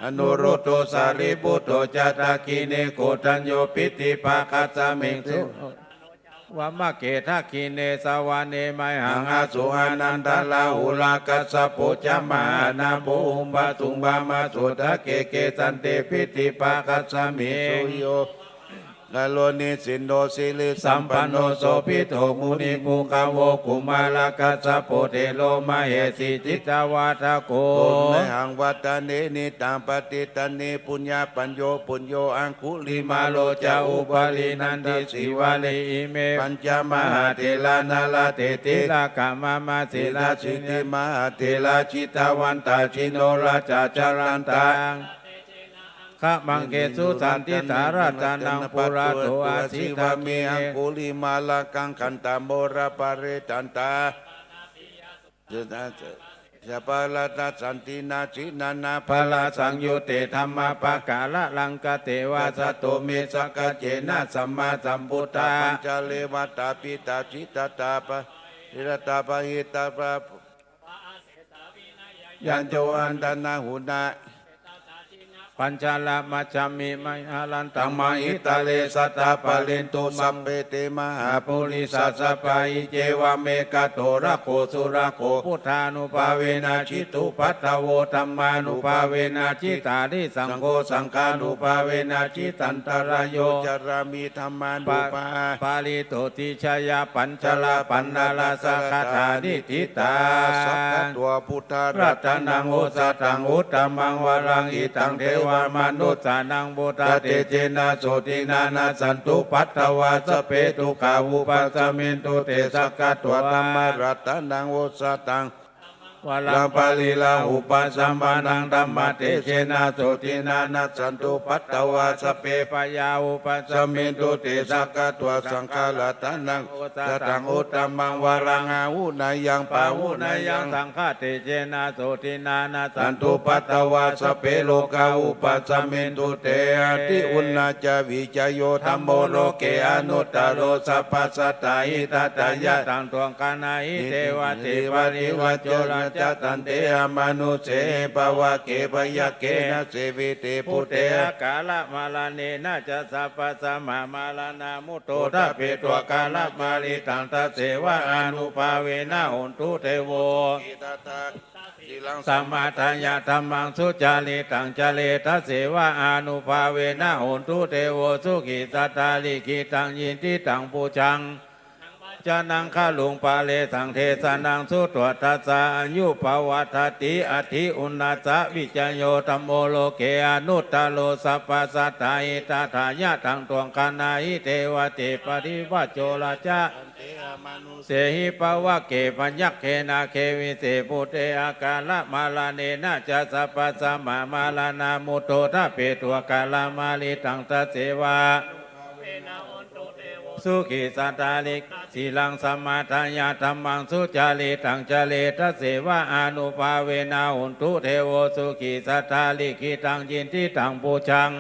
อนุรุตโตสารีบุตโตจัตตาคีเนโกตัญโยปิติภาคัสสะเมงสุวามะเกทาคีเนสวาเนไมหังอาสุอานันตาลาหุลากัสสะโพจามานาโบุมบาตุงบามาสุทะเกเกตันเตปิติภาคัสสะเมงโยกาโลนิสินโดสิลิสัมปันโนโสภิโตมุนิมุขโวกุมาลกัสสะโพเทโลมาเหสิจิตาวาทโกในหังวัตเนนิตังปฏิตันเนปุญญาปัญโยปุญโยอังคุลิมาโลจาอุปาลินันติสิวาเลอิเมปัญจมหาเทลานาลาเตติลากามามาเทลาชิติมหาเทลาชิตาวันตาชิโนราชาจารันตังขมังเกสุสันติสาราจานังปุราโตอาสิตามีอังคุลิมาลากังขันตาโมระปะเรตันตาจุตาจะปาลาตาสันตินาชินานาภาลาสังโยเตธรรมปะกาละลังกเตวาสโตเมสกเจนะสัมมาสัมพุทธาปัญจเลวตาปิตาชิตตาปะหิรตาปะหิตาปะยันโจอันตนาหุนาปัญจลามัจจามิมหาลันตังมาอิตาเลสัตตาปะเลนตุสัมเปเตมหาปุริสัสสะปะอิเจวะเมกะโตระโกสุระโกพุทธานุภาเวนะชิตุปัตตโวธัมมานุภาเวนะชิตาริสังโฆสังฆานุภาเวนะชิตันตรายโยจารามิธรรมานุภาปาลิโตติชยาปัญจลาปันนาลาสัคธานิทิตาสัพพะตัวพุทธรัตนังโอสตังอุตตมังวรังอิตังเทวามนุษย์สานังบุตเตเจนะโสตินานาสันตุปัตตวาสเปตุขาวุปัสสมินตุเตสักกะตัวธรรมรัตนังโอสตังวะลังปาลิลาอุปสัมมานังธรรมเตเจนะโสตินานาสันตุปัตตวาสเปปยาอุปสมินตุเตสักกะตัวสังฆารัตนังสตังอุตตมังวรังอาวุนายังปาวุนายังสังฆาเตเจนะโสตินานาสันตุปัตตวาสเปโลกาอุปสมินตุเตอติอุณนาจวิจโยธัมโมโลเกอนุตตโรสัพพสัตตาหิตตายะตังตวงกานาหิเทวะเทวานิวัจโจรจัตตันเตอมนุเสปวะเกปยะเกนะเสวิเตพุเตกาลมาลาเนนะจะสัพพสมามาลานามุตโตทะเปตัวกาลมาลิตังตเสวะอนุภาเวนะหุนตุเทโวสัมมาทัญญาธรรมังสุจาริตังจาเลทัสเสวะอนุภาเวนะหุนตุเทโวสุขิสัตตาลิขิตังยินติตังปูชังจานังฆาลุงปาเลสังเทสนังสุตวทัสสะอายุภวัตติอธิอุณาสะวิจโยธัมโมโลเกอนุตตโลสัพพสัตตาหิตถายะทังตวงคานาหิเทวเตปริวัจโจราชะเสหิปวะเกปัญญเกนาเควิเสปุเตอากาลมาลาเนนะจะสัพพสมามาลานามุตโตทะเปตัวกาลมาลิตังตเสวะสุขิสัตตาลิกสีลังสัมมาทัญญาธรรมังสุจาริตังจาเลทัสเสวะอนุภาเวนะหุนตุเทโวสุขิสัตตาลิขิตังยินทิตังปูชัง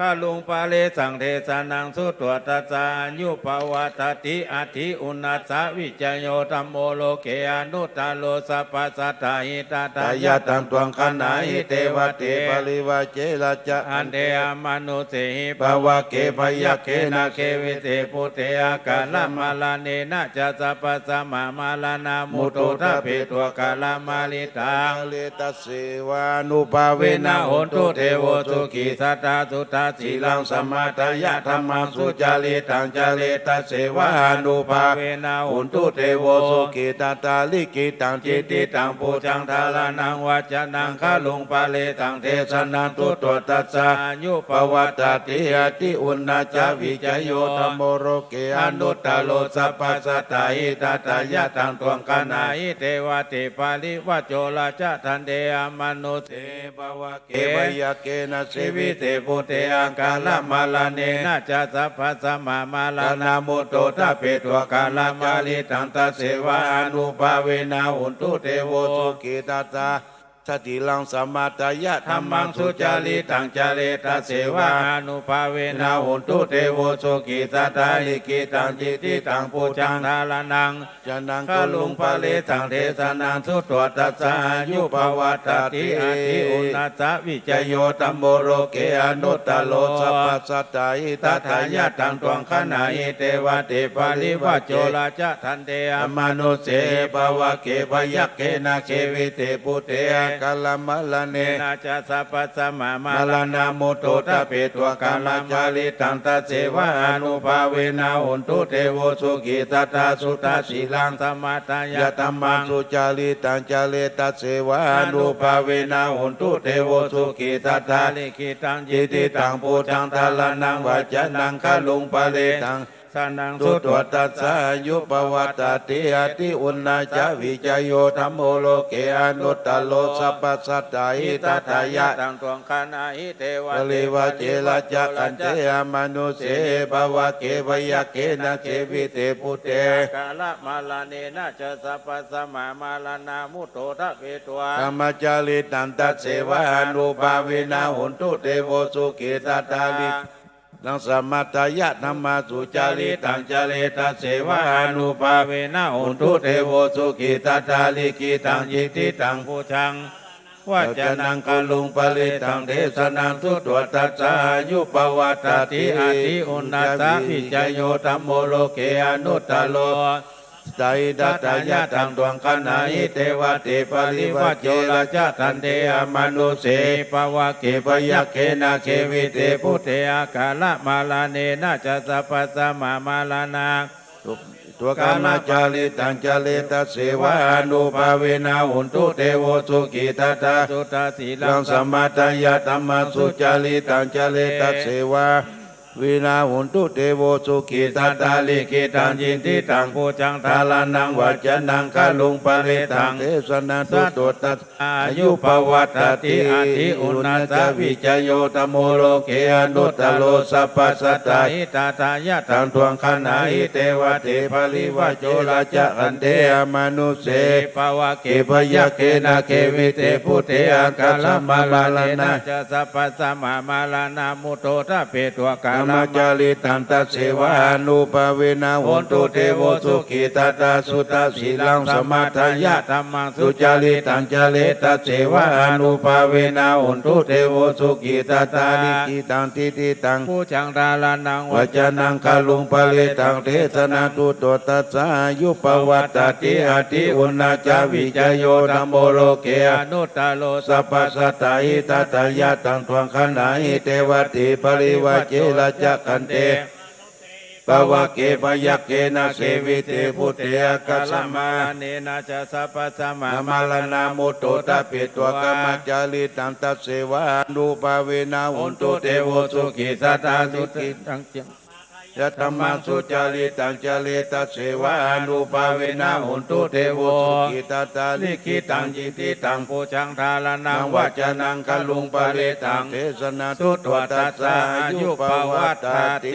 ข้าลุงปาเลสังเทสนังสุตวตัสสะอายุภวัตติอธิอุณาสะวิจโยธัมโมโลเกอนุตตโลสัพพสัตตาหิตตายะตังตวงคนาหิเทวเตปริวาเจราจะอันเทอมนุเสหิภวะเกพยะเกนะเควิเตปุเตอากาลมาลาเนนะจะสัพพสมามาลานามุตโตทะเปตัวกาลมาลิตังเลตัสเสวานุภาเวนะโหนตุเทโวสุขิสัตตาสุตตาสีลังสัมมาทายะธรรมังสุจาริตังจาเลตัสเสวะอนุภาเวนะหุนตุเทโวสุขิตตาลิกิตังจิตติตังปูจังทาลานังวัจนังฆาลุงปาเลตังเทสนังตุตวตัสสะอายุภวัตติอติอุณาจาวิจโยธัมโมโรเกอนุตตโลสัพพสัตตาหิตตายะตังตวงคานาหิเทวเตปาลิวัจโจราชทันเดอมนุเสภวะเกวายเกนะเสวิเตปุเตอกาลมาลาเนนะจะสัพพสมามาลานามุตโตทะเปตัวกาลมาลิตังตเสวะอนุภาเวนะหุนตุเทโวสุขิตตา ทติลังสัมมาตายะธรรมังสุจาริตังจาเลตเสวะอนุภาเวนะหุนตุเทโวโสกิตตาลิกิตังจิติตังปูจังทาลานังจนังกลุงปะเลตังเทสนังสุตวตัสสะอายุภวัตติอาทิอุณัสสะวิจโยตัมโมโรเกอนุตตโลสัพพสัตตาอิตัทายะตังตวงขณาอิเทวะเทปาลิวะโจราจะทันเตอมนุเสภวะเกภยักเกนะเกวิเตปุเตกัลมะละเนนะจะสัพพสมะมาลนามุตโตตะเปตัวกาลจาริตังตเสวะอนุภาเวนะหุนตุเทโวสุขิตตาสุตาสีลังสมาตายะตัมมังสุจาริตังจาเลตัสเสวะอนุภาเวนะหุนตุเทโวสุขิตตาลิขิตังจิติตังปูจังทาลานังวาจนังคลุงปะเลตังสนังสุตวตัสสะอายุปวัตติอาทิอุณาจาวิจโยธรรมโมโลเกอนุตตโลสัพพสัตตาหิตถายะตังตวงคณาหิเทวะเลวะเจระจักขันเตอมนุเสภวะเกภยักเกนะเกวิเตปุเตกาลมาลาเนนะจะสัพพสมามาลานามุตโตทะเปตัวธรรมจาริตันตัสเสวะอนุภาเวนะหุนตุเทโวสุขิตตาลินังสมัตยะธรรมาสุจาริตังจาเลตัสเสวะอนุภาเวนะหุนตุเทโวสุขิตตาลิกิตังยิติตังปูชังว่าจะนังกลุงปะเลตังเทสนังสุตวตัสสะอายุปวัตติอาทิอุณัสสะวิจโยธัมโมโลเกอนุตตโลไตดัตายะตังดวงขณาหิเทวะเทปาลิวะโจราจะทันเตอมนุเสภวะเกภยักเกนะเกวิเตพุเทอากาละมาลาเนนะจะสัพพสมามาลานาตัวกามาจาริตังจาเลตัสเสวะอนุภาเวนะหุนตุเทโวสุขิตตาสุตาสีลังสัมมาตายะธรรมสุจาริตังจาเลตัสเสวะวินาหุนตุเทโวสุขิตตาลิขิตังยินติตังปูจังทาลานังวัจนังคลุงปะเรตังเทสนาตุตตัสอายุภวัตติอาทิอุณาสวิจโยตโมโลเกอนุตตโลสัพพสัตตาหิตตายะตังทวงขณาหิเทวะเทภลิวะโจราจะอันเทอมนุเสภวะเกภยักเกนะเกวิเตพุเทอากาลมาลาลนะจะสัพพสมามาลานามุตโตทะเปตัวกาลมาจาริตันตัสเสวะอนุภาเวนะหุนตุเทโวสุขิตตาสุตาสีลังสมาทายะธรรมังสุจาริตังจาเลตัสเสวะอนุภาเวนะหุนตุเทโวสุขิตตาลิกิตังทิติตังปูจังทาลานังวัจนังคลุงปะเลตังเทสนาตุตตัสสะอายุปวัตติอาทิอุณาจาวิจโยธัมโมโลเกอนุตตโลสัพพสัตตาหิตถายะตังทวงขณาหิเทวะติปริวะเจระจักขันเตปวะเกภยักเกนะเสวิเตพุเตกัสมาเนนะจะสัพพสมามาลนามุตโตตะเปตัวกรรมจาริตังตัสเสวะอนุภาเวนะหุนตุเทโวสุขิตตาสุติตังยะธรรมังสุจาริตังจาเลตัสเสวะอนุภาเวนะหุนตุเทโวสุขิตตาลิขิตังจิติตังปูจังทาลานังวัจนังคลุงปะเรตังเทสนาสุตวตัสสะอายุปวัตติ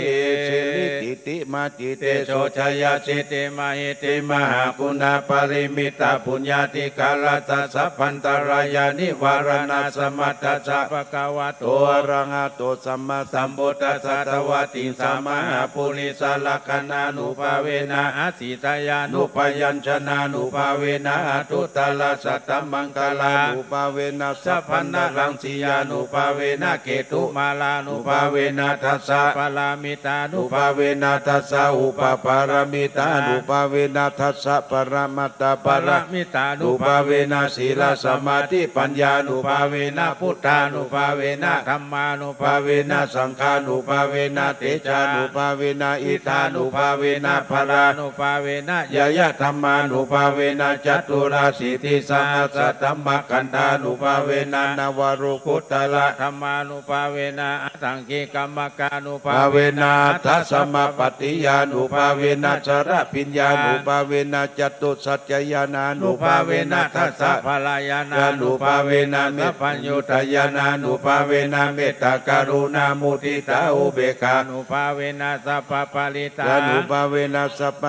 สิริติติมาจิเตโชชยาสิติมาหิติมหาคุณาปริมิตาปุญญาติกาลตัสสะพันตรายานิวารณาสมัตตัสสะภะคะวะโตอะระหะโตสัมมาสัมพุทธัสสะตวะติสัมมาปุริสลักขณานุภาเวนะอาสิตายานุปยัญชนะนุภาเวนะทุตตลสัตตมังคลานุภาเวนะสัพพันนรังสียานุภาเวนะเกตุมาลานุภาเวนะทัสสะปารามิตานุภาเวนะทัสสะอุปปารามิตานุภาเวนะทัสสะปรมัตตปารามิตานุภาเวนะศีลสมาธิปัญญานุภาเวนะพุทธานุภาเวนะธัมมานุภาเวนะสังฆานุภาเวนะเตจานุภาเวนะอิทานุภาเวนะภรานุภาเวนะยายะธรรมานุภาเวนะจัตุราสิทธิสังสัตธรรมกันธานุภาเวนะนวโรกุตละธรรมานุภาเวนะอัตถังกิกรรมกานุภาเวนะทัสสมปฏิญานุภาเวนะสระปิญญานุภาเวนะจตุสัจจยานานุภาเวนะทัสสะภลายานานุภาเวนะเมตตัญญูตยานานุภาเวนะเมตตากรุณามุทิตาอุเบกขานุภาเวนะสัพพปาลิตานุภาเวนะสัพพ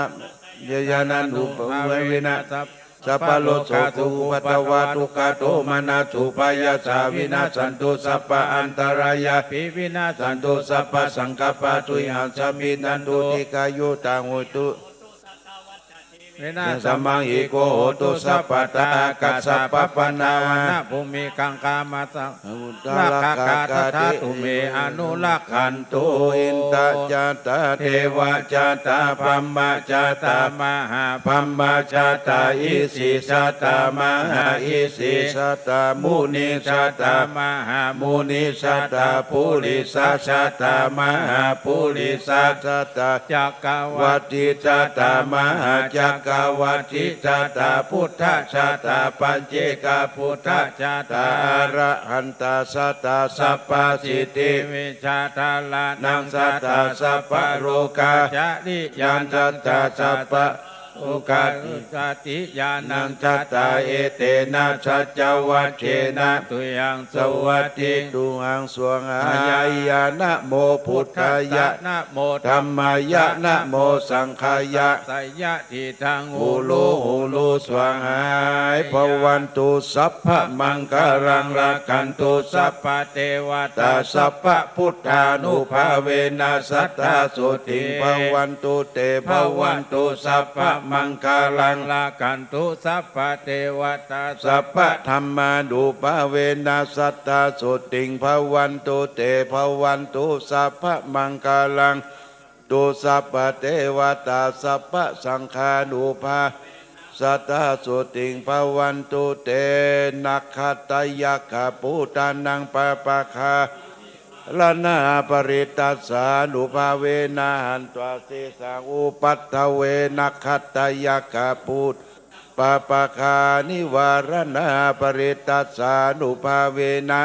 ยานานุภาเวนะสัพ สัพพะโลโสตุปัตตวาทุกขโตมานาสุปายาสาวินาสันตุสัพพะอันตรายาปิวินาสันตุสัพพะสังกัปปะตุหังสมินันตุติกายุตังหุตุสัมมังอิโกโหตุสัพพตากัสสะปะปนาวนะภูมิกังกามาสังลักขกาตถาตุเมอนุลักขันตุอินตจาตาเทวจาตาพัมมาจาตามหาพัมมาจาตาอิสิสัตตามหาอิสิสัตตามุนิสัตตามหามุนิสัตตาภูริสัสสัตตามหาภูริสัสสัตตาจักรวัติสัตตามหาจักรวัติสัตตาพุทธสัตตาปัญเจกพุทธสัตตาอรหันตสัตตาสัพพสิทธิวิชาทาลานังสัตตาสัพพโรกาจาริยานสัตตาสัพพโอกาสติญาณังจัตตาเอเตนะสัจวัชเชนะตุยังสวัสดิตุหังสวงอายายานะโมพุทธายะนะโมธัมมายะนะโมสังฆายะสยะทิทังหูลูสวงหายภวันตุสัพพะมังคารังรักขันตุสัพพะเทวตาสัพพะพุทธานุภาเวนะสัทธาสุติภวันตุเตภวันตุสัพพะมังคาลังลากันตุสัพพะเทวตาสัพพะธรรมานุภาเวนะสัตตาสุติงภวันตุเตภวันตุสัพพะมังคาลังตุสัพพะเทวตาสัพพะสังฆานุภาสัตตาสุติงภวันตุเตนักขตายะขปูตานังปะปะคาลนาปริตัสสานุภาเวนะหันตวาเสสังอุปัตถเวนักขตายะขปูตปะปะคานิวารณาปริตัสสานุภาเวนะ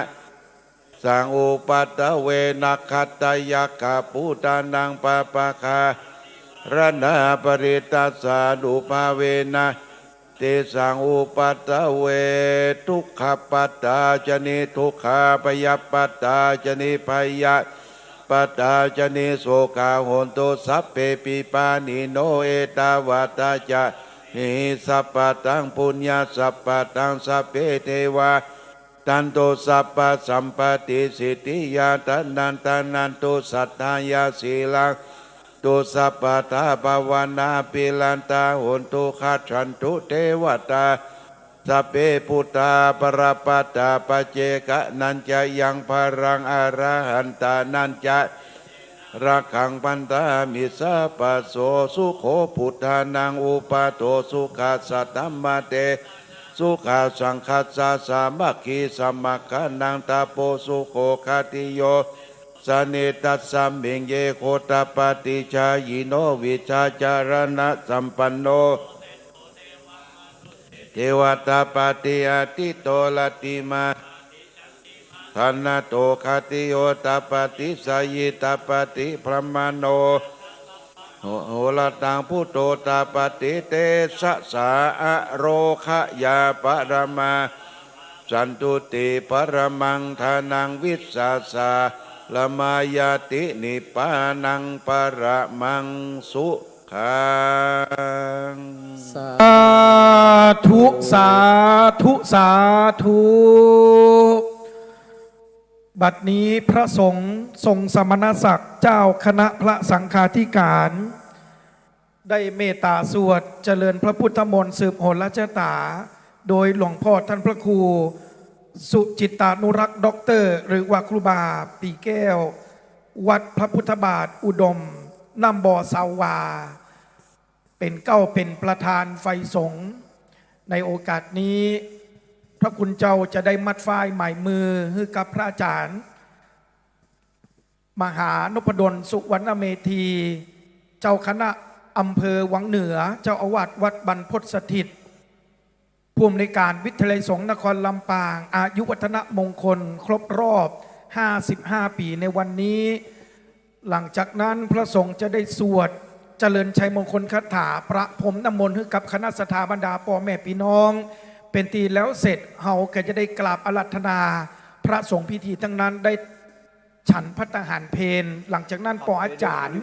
สังอุปัตถเวนักขตายะขปูตานังปะปะคารณาปริตัสสานุภาเวนะเตสังอุปัตตเวทุกขปัตตาจนิทุกขาปยัปปัตตาจนิพยะปัตตาจนิโสกาโหนตุสัพเพปิปานิโนเอตาวาตาจะหิสัพพตังปุญญาสัพพตังสัพเพเทวาตันโตสัพพสัมปติสิทธิยาตันนันตุสัทธายาสีลังตุสัพพตาภาวนาปิลันตาโหนตุขัดฉันตุเทวตาสัพเพพุทธาปรปัตตาปเจกะนันจะยังพรังอรหันตานันจะรักขังปันตามิสัพพโสสุโขพุทธานังอุปโตสุขัสสะธัมมเตสุขาสังคัสสะสามัคคีสัมมัคคะนังตาโปสุโขคติโยสนิตัสสัมเบงเยโคตปฏิชายิโนวิชาจารณะสัมปันโนเทวตาปฏิอาติโตลติมาธนโตคติโยตปฏิสายิตปฏิพรหมโนโหรตังพุทโตตปฏิเตสะสาอะโรคะยาปรมาสันตุติปรมังทานังวิสสาสาละมายาตินิปานังปรมังสุขัง สาธุสาธุสาธุบัดนี้พระสงฆ์ทรงสมณศักดิ์เจ้าคณะพระสังฆาธิการ ได้เมตตาสวดเจริญพระพุทธมนต์สืบโหราชตาโดยหลวงพ่อท่านพระครูสุจิตานุรักษ์ด็อกเตอร์หรือว่าครูบาปีแก้ววัดพระพุทธบาทอุดมนำบ่อสาวาเป็นเป็นประธานไฟสงฆ์ในโอกาสนี้พระคุณเจ้าจะได้มัดฝ้ายหมายมือให้กับพระอาจารย์มหานพดลสุวรรณเมธีเจ้าคณะอำเภอวังเหนือเจ้าอาวาสวัดบรรพตสถิตผู้อำนวยการวิทยาลัยสงฆ์นครลำปางอายุวัฒนมงคลครบรอบ55 ปีในวันนี้หลังจากนั้นพระสงฆ์จะได้สวดเจริญชัยมงคลคาถาประพรมน้ำมนต์ให้กับคณะสถาบรรดาพ่อแม่พี่น้องเป็นตีแล้วเสร็จเฮาก็จะได้กราบอาราธนาพระสงฆ์พิธีทั้งนั้นได้ฉันพระทหารเพลหลังจากนั้นปออาจารย์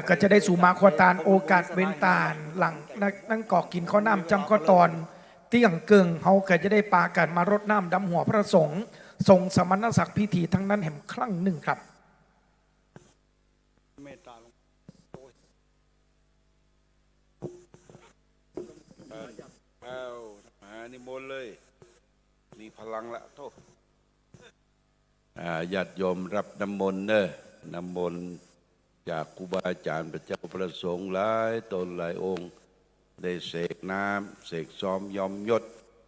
ก็จะได้สู่มาขอตานโอกาสเว้นตาลหลังนั่งกอกกินข้าวน้ำจำข้าวตอนเตี้ยงเกิงเฮาก็จะได้ปากันมารดน้ำดำหัวพระสงฆ์ทรงสมณศักดิ์พิธีทั้งนั้นแห่งครั้งหนึ่งครับนิมนต์เลยมีพลังละโทษญาติโยมรับน้ำมนต์เนอะน้ำมนต์จากครูบาอาจารย์พระเจ้าประสงค์หลายตนหลายองค์ได้เสกน้ำเสกซ้อมยอมยศ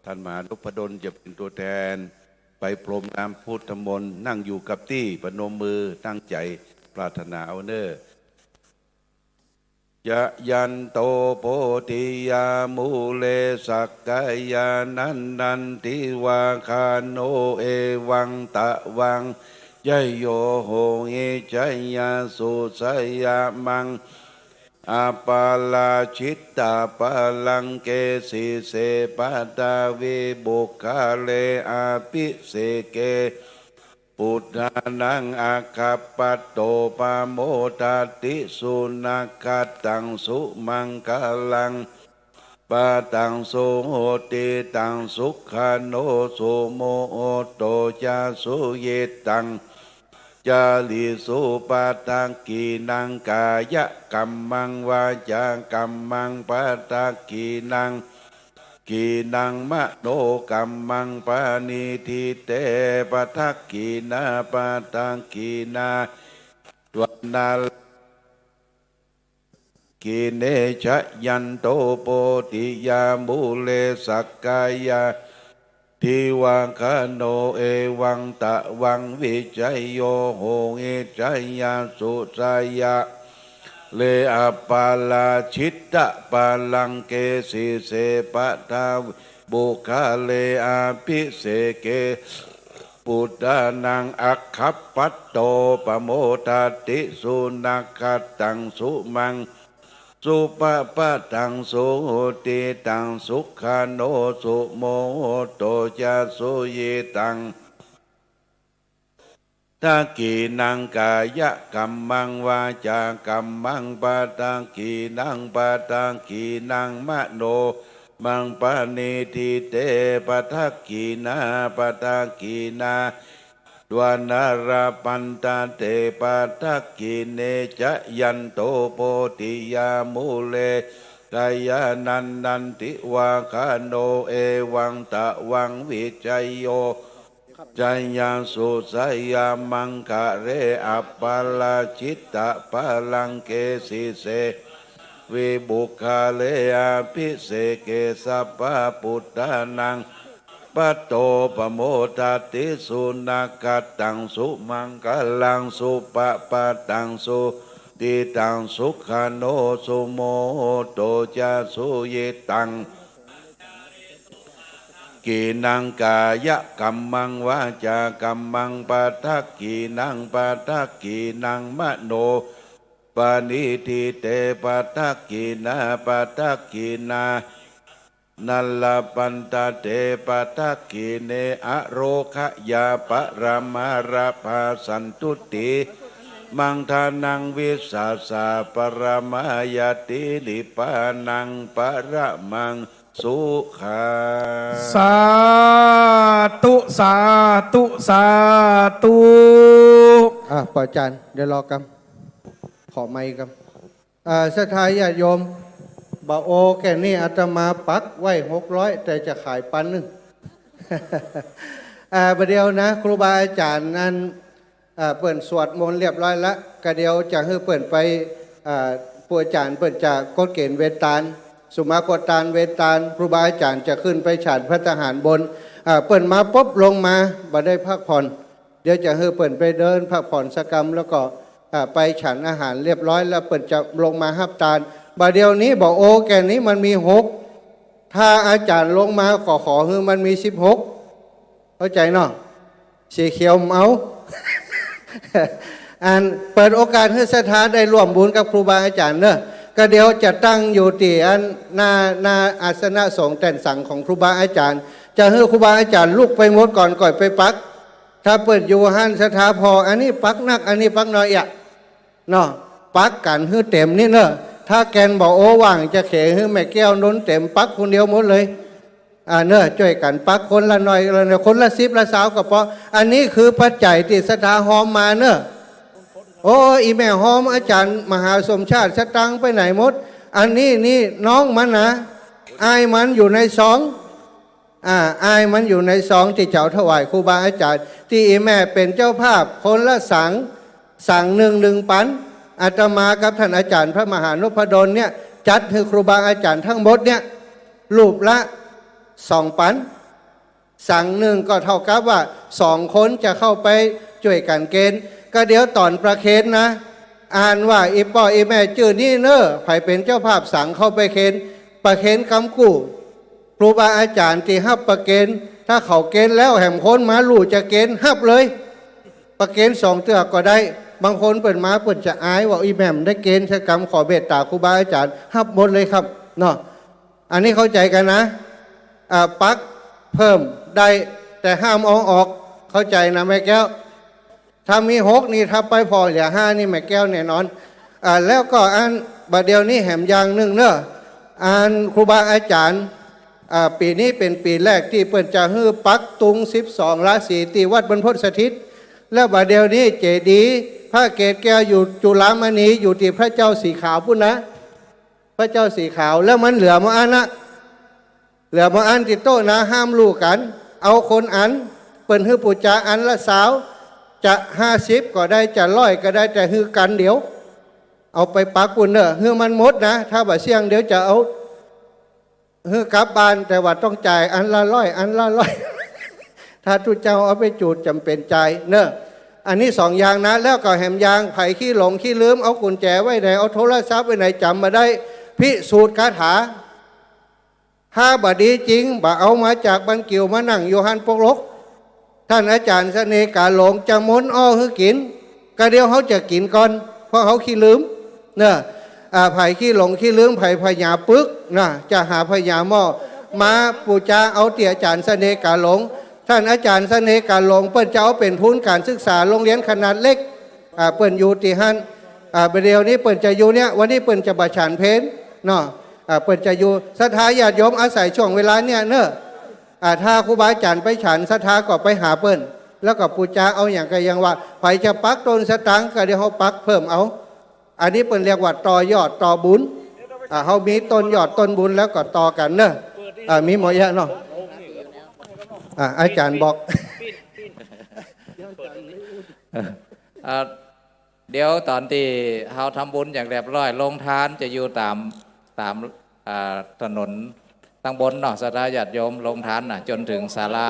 ท่านมหานพดลจะเป็นตัวแทนไปพรมน้ำพุทธมนต์นั่งอยู่กับที่ประนมมือตั้งใจปรารถนาเอาเนอะยะยันโตโพธิยามูเลสักกายานันทิวาคาโนเอวังตะวังยโยโหเอจยาสุสยามังอาปาลาชิตตาปาลังเกสิเสปะตาวิบุคาเลอาภิเสเกปุถานังอาคาปัตโตปาโมทาติสุนักตังสุมังคลังปะตังสุโหติตังสุขาโนสุโมโตจาสุเยตังจาลิสุปาตังกีนังกายะกัมมังวาจากัมมังปาตังกีนังกีนังมโนกัมมังปานิทิเตปะทักกีนาปาตังกีนาตวันนากีเนชยันโตโปติยามูเลสักกายาทิวังคโนเอวังตะวังวิจัยโยโหเอจัยยาสุสายะเลอปาลาชิตตะปาลังเกสิเสปะทาบุคาเลอาภิเสเกปุตตานังอัคคปัตโตปโมทาติสุนักตังสุมังสุปปะตังสุโหติตังสุขาโนสุโมโตจาสุเยตังตากีนังกายะกัมมังวาจากัมมังปาตังกีนังปาตังกีนังมโนมังปานิทิเตปะทักกีนาปะทักกีนาดวานาราปันตาเตปะทักกีเนจยันโตโพธิยามูเลกายานันติวาคาโนเอวังตะวังวิจัยโยจายาสุสยามังคะเรอัปปาลาชิตตะปาลังเกสิเสวิบุคาเลอาภิเสเกสัพพะปุตตานังปัตโตปโมทาติสุนักตังสุมังคลังสุปปะตังสุติตังสุขาโนสุโมโตจาสุเยตังกีนังกายะกัมมังวาจากัมมังปะทักกีนังปะทักกีนังมโนปานิทิเตปะทักกีนาปะทักกีนานัลลปันตาเตปะทักกีเนอโรคะยาปะรามาราภาสันตุติมังทานังวิสาสาปรมายติลิปานังปะระมังสุขาสาธุสาธุสาธุปล่อยจานเดี๋ยวรอกันขอไม้กันศรัทธาญาติโยมบาโอแค่นี้อาตมาปักไว้600แต่จะขายปันนึงประเดี๋ยวนะครูบาอาจารย์นั้นเปิ่นสวดมนต์เรียบร้อยแล้วกระเดียวจะให้เปิ่นไปผู้อาจารย์เปิ่นจากกฎเกณฑ์เวตาลสุมากตานเวตาลครูบาอาจารย์จะขึ้นไปฉันพระทหารบนเปิ่นมาปุ๊บลงมาบ่ได้พักผ่อนเดี๋ยวจะให้เปิ่นไปเดินพักผ่อนสักกรรมแล้วก็ไปฉันอาหารเรียบร้อยแล้วเปิ่นจะลงมาฮับตาลบ่เดียวนี้บอกโอแกนี้มันมี6ถ้าอาจารย์ลงมาขอให้มันมี16เข้าใจเนาะสีเขียวเมาเปิดโอกาสให้ศรัทธาได้ร่วมบุญกับครูบาอาจารย์เนอะก็เดี๋ยวจะตั้งอยู่ที่หน้าอาสนะสงฆ์แต่นสังของครูบาอาจารย์จะให้ครูบาอาจารย์ลุกไปหมดก่อนไปปักถ้าเปิดอยู่หันศรัทธาพออันนี้ปักนักอันนี้ปักน้อยอ่ะเนาะ ปักกันให้เต็มนี่เนอะถ้าแกนบอกโอ้ว่างจะเขให้แม่แก้วน้นเต็มปักคนเดียวหมดเลยเนอะช่วยกันปักคนละหน่อยคนละ10ละ20ก็พออันนี้คือปัจจัยที่ศรัทธาหอมมาเนอะโอ้อีแม่หอมอาจารย์มหาสมชาติสตังไปไหนหมดอันนี้นี่น้องมันนะอายมันอยู่ในซองอายมันอยู่ในซองที่เจ้าถวายครูบาอาจารย์ที่อีแม่เป็นเจ้าภาพคนละสั่งหนึ่งปันอาตมากับท่านอาจารย์พระมหานพดลเนี่ยจัดให้ครูบาอาจารย์ทั้งหมดเนี่ยรูปละ2 ปันสั่งหนึ่งก็เท่ากับว่า2 คนจะเข้าไปช่วยกันเกณฑ์ก็เดี๋ยวตอนประเคนนะอ่านว่าอีป่ออีแม่จื่อนี่เนอะไผเป็นเจ้าภาพสั่งเข้าไปเคนประเคนกำกู้ครูบาอาจารย์ที่ฮับประเคนถ้าเขาเกณฑ์แล้วแหมคนมาลู่จะเกณฑ์ฮับเลยประเคน2 เตือกก็ได้บางคนเปิดมาเปิดจะอายว่าอีแม่มได้เกณฑ์ชะกรรมขอเบตตาครูบาอาจารย์ฮับหมดเลยครับเนาะอันนี้เข้าใจกันนะปักเพิ่มได้แต่ห้ามเอาออกเข้าใจนะแม่แก้วถ้ามี6นี่ถ้าไปพอเหลือ5นี่แม่แก้วแน่นอนแล้วก็อันบัดเดียวนี้แหมยางหนึ่งเนอะอันครูบาอาจารย์ปีนี้เป็นปีแรกที่เปิดจะฮื้อปักตุง12 ราศีตีวัดบรรพตสถิตแล้วบัดเดียวนี้เจดีย์พระเกศแก้วอยู่จุฬามณีอยู่ที่พระเจ้าสีขาวพุ่นนะพระเจ้าสีขาวแล้วมันเหลือมาอันนะเหลือมาอันติโต้นะห้ามลูกกันเอาคนอันเปิ่นฮื้อปูจาอันละสาวจะ50ก็ได้จะ100ก็ได้แต่ฮื้อกันเดี๋ยวเอาไปปักปุ่นเนอะฮื้อมันหมดนะถ้าบ่เสี่ยงเดี๋ยวจะเอาฮื้อกลับบ้านแต่ว่าต้องจ่ายอันละ100อันละ100ถ้าทุกเจ้าเอาไปจูดจำเป็นใจเนอะอันนี้2 อย่างนะแล้วก็แหมยางไผ่ขี้หลงขี้ลืมเอากุญแจไว้ไหนเอาโทรศัพท์ไว้ไหนจำมาได้พิสูจน์คาถาถ้าบดีจริงบ่เอามาจากบันกิวมานั่งโยฮันปกลกท่านอาจารย์เสน่ห์กาหลงจะม้นอ้อให้กินก็เดี๋ยวเขาจะกินก่อนเพราะเขาขี้ลืมเนอะไผ่ขี้หลงขี้ลืมไผ่พญาปึกนะจะหาพญาหม้อมาปูจาเอาเตี่ยอาจารย์เสน่ห์กาหลงท่านอาจารย์เสน่ห์กาหลงเปิ้นจะเอาเป็นทุนการศึกษาโรงเรียนขนาดเล็กเปิ้นอยู่ที่ฮั่นประเดี๋ยวนี้เปิ้นจะอยู่เนี่ยวันนี้เปิ้นจะบัฉันเพนเนาะเปิ้นจะอยู่ศรัทธาญาติโยมอาศัยช่วงเวลาเนี่ยเนอะถ้าครูบาอาจารย์ไปฉันศรัทธาก็ไปหาเปิ้นแล้วก็ปูจาเอาอย่างก็ยังว่าไผจะปักต้นสตังก็เดี๋ยวเขาปักเพิ่มเอาอันนี้เปิ้นเรียกว่าต่อยอดต่อบุญเขามีต้นยอดต้นบุญแล้วก็ต่อกันเนอะมีหมดเยอะเนาะอาจารย์บอก เดี๋ยวตอนที่เราทำบุญอย่างเรียบร้อยลงทานจะอยู่ตามถนนตั้งบนเนาะศรัทธาญาติโยมลงทานจนถึงศาลา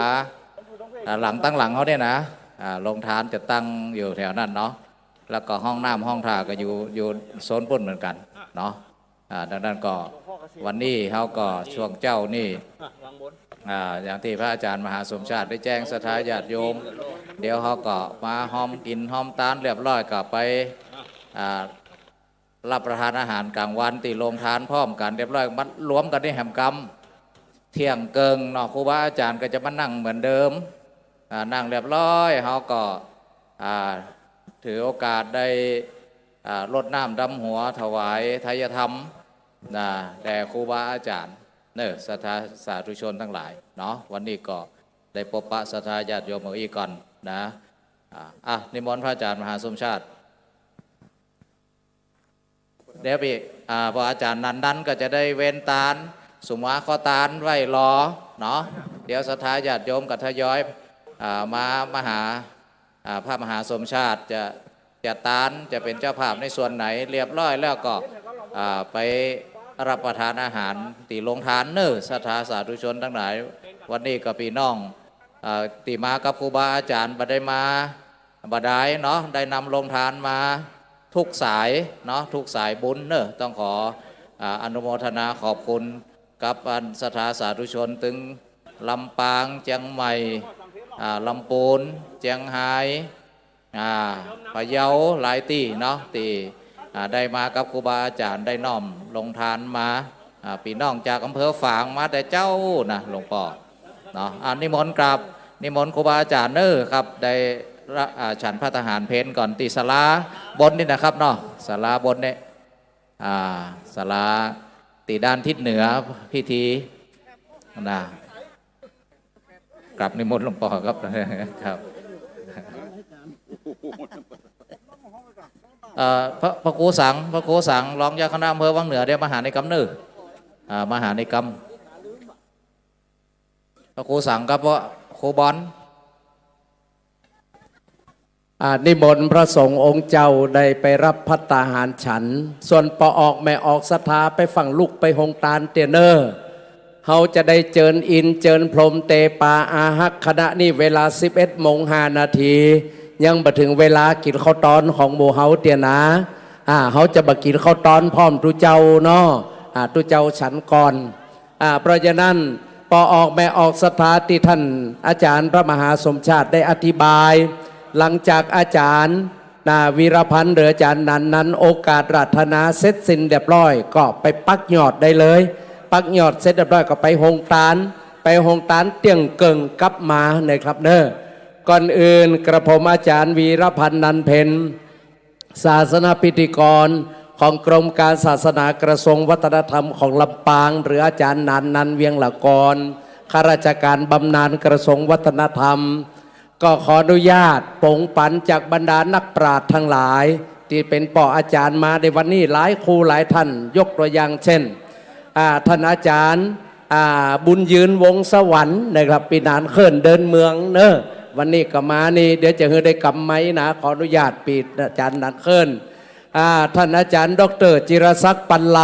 หลังตั้งหลังเขาเนี่ยนะลงทานจะตั้งอยู่แถวนั้นเนาะแล้วก็ห้องน้ำห้องท่าก็อยู่โซนปุ่นเหมือนกันเนาะดังนั้นก็วันนี้เขาก็ช่วงเจ้านี่อย่างที่พระอาจารย์มหาสมชาติได้แจ้งศรัทธาญาติโยมเดี๋ยวเขาก็มาห้อมกินห้อมตานเรียบร้อยก็ไปรับประทานอาหารกลางวันตีลงทานพร้อมกันเรียบร้อยมัดรวมกันที่แหมกรรมเที่ยงเกิงเนาะครูบาอาจารย์ก็จะมานั่งเหมือนเดิมนั่งเรียบร้อยเขาก็ถือโอกาสได้รดน้ำดำหัวถวายทายธรรมแด่ครูบาอาจารย์เนอะศรัทธาสาธุชนทั้งหลายเนาะวันนี้ก็ได้พบปะศรัทธาญาติโยมอีกก่อนนะนิมนต์พระอาจารย์มหาสมชาติเดี๋ยวพี่พออาจารย์นั้นก็จะได้เว้นตาลสุมาข้อตาลไว้รอเนาะเดี๋ยวศรัทธาญาติโยมกับทยอยมาหาพระมหาสมชาติจะตาลจะเป็นเจ้าภาพในส่วนไหนเรียบร้อยแล้วก็ไปรับประทานอาหารตีลงทานเนอศรัทธาสาธุชนทั้งหลายวันนี้ก็พี่น้องตีมากับครูบาอาจารย์บัดได้มาบัดได้เนาะได้นำลงทานมาทุกสายเนาะทุกสายบุญเนอะต้องขออนุโมทนาขอบคุณกับศรัทธาสาธุชนถึงลำปางเชียงใหม่ลำปูนเชียงไฮ้พะเยาหลายที่เนาะที่ได้มากับครูบาอาจารย์ได้น้อมลงทานมาพี่น้องจากอำเภอฝางมาแต่เจ้านะหลวงพ่อเนาะนิมนต์กราบนิมนต์ครูบาอาจารย์เนอครับได้ ฉันพระทหารเพนก่อนตีศาลาบนนี่นะครับเนาะศาลาบนเนี่ยศาลาตีด้านทิศเหนือพิธีนะกลับนิมนต์หลวงพ่อครับครับพระครูสังรองเจ้าคณะอำเภอวังเหนือเดี๋ยวมหาในกำเนิดมหาในกำพระครูสังกับพระครูบอลนิมนต์พระสงฆ์องค์เจ้าได้ไปรับภัตตาหารฉันส่วนปออกแม่ออกศรัทธาไปฝั่งลูกไปหงตาลเตียเนอร์เขาจะได้เจิญอินเจิญพรมเตปาอาหักคณะนี่เวลา 11:05 ยังมาถึงเวลากินข้าวตอนของหมู่เฮาเตียนะเขาจะมากินข้าวตอนพร้อมตุเจ้าเนาะตุเจ้าฉันก่อนเพราะฉะนั้นปออกแม่ออกศรัทธาที่ท่านอาจารย์พระมหาสมชาติได้อธิบายหลังจากอาจารย์วีรพันธ์หรืออาจารย์นั้นโอกาสรัตนาเสร็จสิ้นเรียบร้อยก็ไปปักยอดได้เลยปักยอดเสร็จเรียบร้อยก็ไปหงตาลเตียงเกิงกลับมาเลยครับเนอะก่อนอื่นกระผมอาจารย์วีรพันธ์นันเพ็ญศาสนาพิธีกรของกรมการศาสนากระทรวงวัฒนธรรมของลำปางหรืออาจารย์นันเวียงละกรข้าราชการบำนาญกระทรวงวัฒนธรรมก็ขออนุญาตปงปันจากบรรดานักปราชญ์ทั้งหลายที่เป็นป่ออาจารย์มาในวันนี้หลายครูหลายท่านยกตัวอย่างเช่นท่านอาจารย์บุญยืนวงสวรรค์นะครับปีนานเคลื่อนเดินเมืองเนอะวันนี้ก็มานี่เดี๋ยวจะให้ได้กำไหมนะขออนุญาตปีอาจารย์นันเคลื่อนท่านอาจารย์ดร.จิรศักดิ์ปันล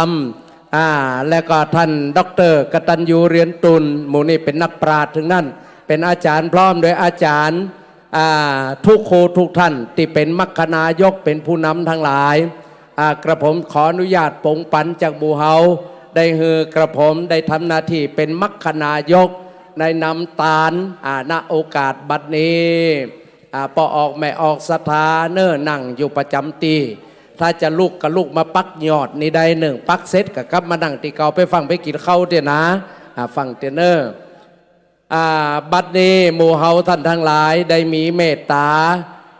ำและก็ท่านดร.กตัญญูเรียนตุลหมู่นี่เป็นนักปราชญ์ถึงนั่นเป็นอาจารย์พร้อมโดยอาจารย์ทุกครูทุกท่านที่เป็นมัคคณายกเป็นผู้นำทั้งหลายกระผมขออนุญาตปงปันจากบูเฮาได้ฮือกระผมได้ทำหน้าที่เป็นมัคคณายกในนำตาลณโอกาสบัดนี้ปออกแม่ออกศรัทธาเนิ่นั่งอยู่ประจำตีถ้าจะลุกกับลุกมาปักยอดนี่ได้หนึ่งปักเซตกับกลับมานั่งตีเก่าไปฟังไปกินข้าวเดี๋ยวนะฟังเตเนอร์บัดนี้หมู่เฮาท่านทั้งหลายได้มีเมตตา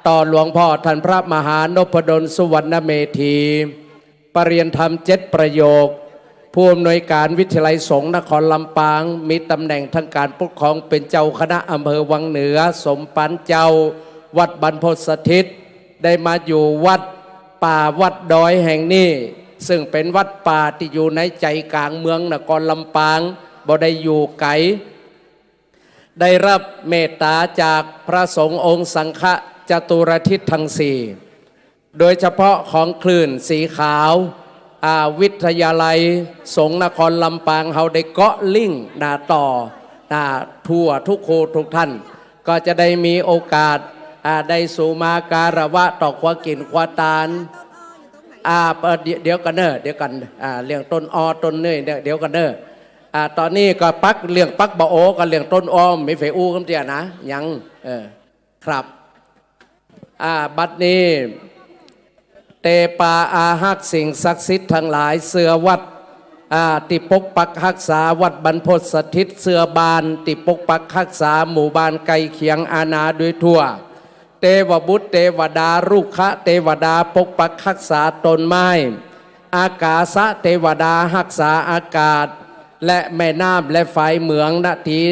ต่อหลวงพ่อท่านพระมหานพดลสุวรรณเมธีปรริยนธรรม7 ประโยคผู้อำนวยการวิทยาลัยสงฆ์นครลำปางมีตำแหน่งทางการปกครองเป็นเจ้าคณะอำเภอวังเหนือสมปันเจ้าวัดบรรพตสถิตได้มาอยู่วัดป่าวัดดอยแห่งนี้ซึ่งเป็นวัดป่าที่อยู่ในใจกลางเมืองนครลำปางบ่ได้อยู่ไกลได้รับเมตตาจากพระสงฆ์องค์สังฆจตุรทิศทั้งสี่โดยเฉพาะของคลื่นสีขาววิทยาลัยสงฆ์นครลำปางเฮาได้เกาะลิงก์ต่อทั่วทุกโคทุกท่านก็จะได้มีโอกาสได้สู่มาการะวะต่อควากินควาตาลเดี๋ยวกันเนอะเดี๋ยวกันเลี้ยงต้นอ้อต้นเนยเดี๋ยวกันเนอะตอนนี้ก็ปักเลี้ยงปักบะโอกับเลี้ยงต้นอ้อมไม่เฟอูคำเตียนะยังครับบัดนี้เตปาอาหักสิ่งศักดิ์สิทธิ์ทั้งหลายเสือวัดติปกปักรักษาวัดบรรพตสถิตเสือบานติปกปักรักษาหมู่บ้านไกลเคียงอาณาโดยทั่วเทวบุตรเทวดารุกขะเทวดาปกปักรักษาต้นไม้อากาศเทวดารักษาอากาศและแม่น้ำและไฟเหมืองนาที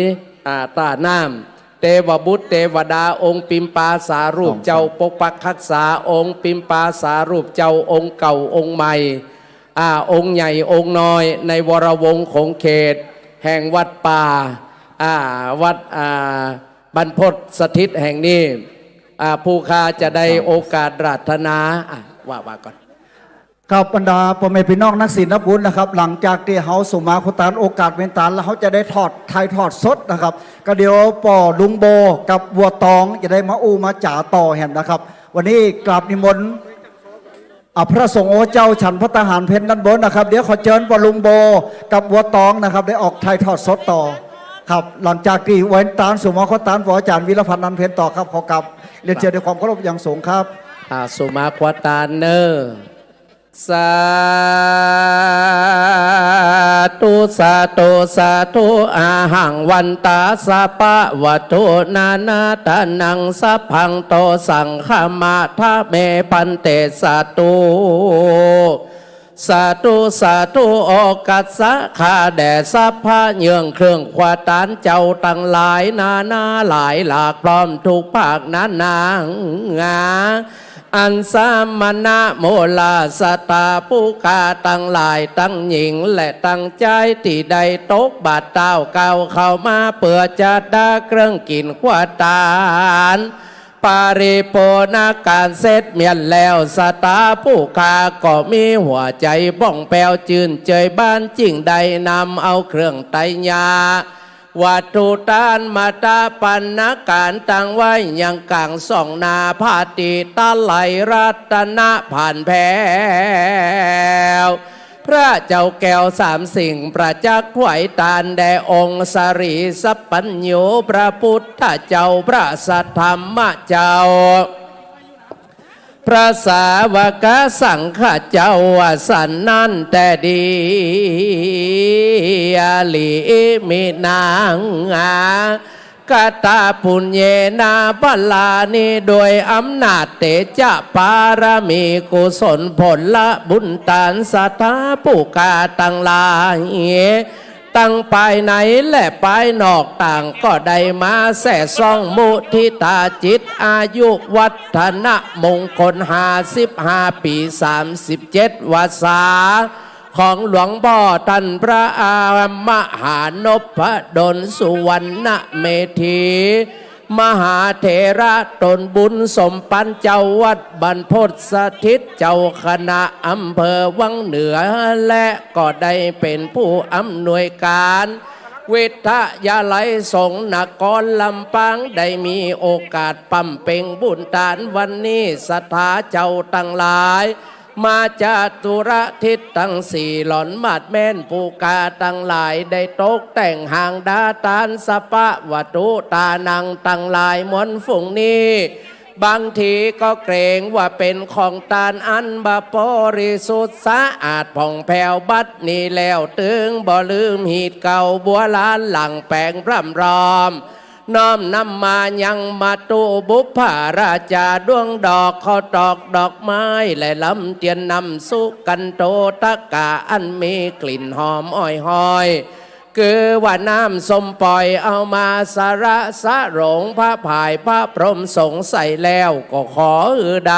ตาน้ำเทวบุตรเทวดาองค์ปิมปาสารูปเจ้าปกปักรักษาองค์ปิมปาสารูปเจ้าองค์เก่าองค์ใหม่องค์ใหญ่องค์น้อยในวรวงศ์ของเขตแห่งวัดป่าวัดบรรพตสถิตแห่งนี้ผู้ข้าจะได้โอกาสราธนาว่าก่อนกับบรรดาพ่อแม่พี่น้องนักศิลป์นักบุญนะครับหลังจากที่เขาสมาคุตานโอกาสเวนตานแล้วเขาจะได้ถ่ายทอดสดนะครับก็เดี๋ยวป่อลุงโบกับบัวตองจะได้มามาจ่าต่อแห่งนะครับวันนี้กราบนิมนต์พระสงฆ์โอเจ้าฉันพระทหารเพชรด้านบนนะครับเดี๋ยวขอเชิญป่อลุงโบกับบัวตองนะครับได้ออกถ่ายทอดสดต่อครับหลังจากที่เวนตานสมาคุตานอาจารย์วิรพันธ์นันเพชรต่อครับขอกราบเรียนเชิญด้วยความเคารพอย่างสูงครับสุมาควตานเนอร์ สาธุสาธุสาธุอาหังวันตาสัพพะวัตถุนานาตานังสัพพังโตสังฆมาทะเมพันเตสาธุสาธุสาธุโอกัสสะข้าแด่สัพพะเยื่องเครื่องควาตานเจ้าตั้งหลายนานาหลายหลากพร้อมทุกภาคนานาอันสามณะโมลาสตาผู้กาตั้งหลายตั้งหญิงและตั้งใจที่ใดตกบาทเต้าเก่าเข้ามาเปื่อจะได้เครื่องกินขวาตานปาริโภนาการเสร็จเมียนแล้วสตาผู้กาก็มีหัวใจบ้องแปวจื่นเจยบ้านจริงใดนำเอาเครื่องไตยาวัตถุตานมาตาปันนาการตั้งไว้ยังกลางส่องนาพาติตาไหลรัตนะผ่านแผ่วพระเจ้าแก้วสามสิ่งประจักษ์ถวายตานแด่องค์สรีสัพปัญโยพระพุทธเจ้าพระสัทธรรมเจ้าพระสาวกสังฆเจ้าสันนั่นแต่ดีอาลีมินางกตาปุญเยนาบาลานีโดยอำนาจเตจาปารมีกุศลผลละบุญตานสัทธาผู้กาตั้งหลายตั้งภายในและภายนอกต่างก็ได้มาแส่ซ่องมุทิตาจิตอายุวัฒนะมงคล55 ปี37 วาษาของหลวงพ่อท่านพระมหานพดลสุวรรณเมธีมหาเถระตนบุญสมปันเจ้าวัดบรรพตสถิตเจ้าคณะอำเภอวังเหนือและก็ได้เป็นผู้อำนวยการวิทยาลัยสงฆ์นครลำปางได้มีโอกาสปั๊มเป่งบุญตานวันนี้สถาเจ้าตั้งหลายมาจากตุระทิศตั้งสี่หล่อนมาดแม่นผู้กาตั้งหลายได้ตกแต่งหางดาตานสปะวัตุตานังตั้งหลายมวลฝูงนี้บางทีก็เกรงว่าเป็นของตานอันบปริสุทธิ์สะอาดผ่องแผ้วบัดนี้แล้วตึงบ่ลืมหีดเก่าบัวล้านหลังแปลงพร่ำรอมน้อมนำมายังมาตุบุพาราชาดวงดอกข้าวตอกดอกไม้และลำเทียนนำสุกันโตตะกาอันมีกลิ่นหอมอ้อยหอยคือว่าน้ำส้มปล่อยเอามาสาระสะหลงพระภายพระพรหมสงใส่แล้วก็ขอใด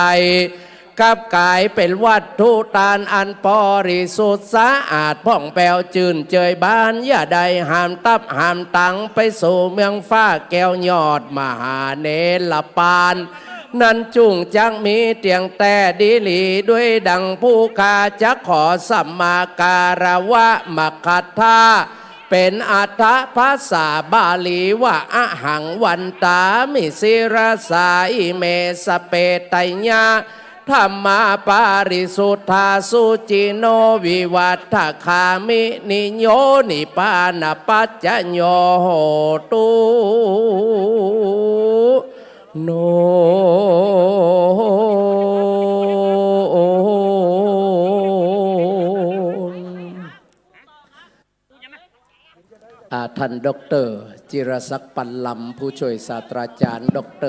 กับกายเป็นวัตถุตานอันบริสุทธิ์สะอาดผ่องแผ้วจื่นเจยบ้านอย่าได้ห้ามตับห้ามตังไปสู่เมืองฟ้าแก้วยอดมหาเนรปานนั้นจุงจักมีเตียงแต่ดีหลีด้วยดังผู้กาจะขอสัมมาการวะมัคคัทธาเป็นอัฏฐภาษาบาลีว่าอะหังวันตามิสิรสาอิเมสเปตยะธรรมาปาริสุทธาสุจิโนวิวัฏฐคามินิโยนิปานปัจจโยโหตุโนท่านดร.จิรศักดิ์ปันลำผู้ช่วยศาสตราจารย์ดร.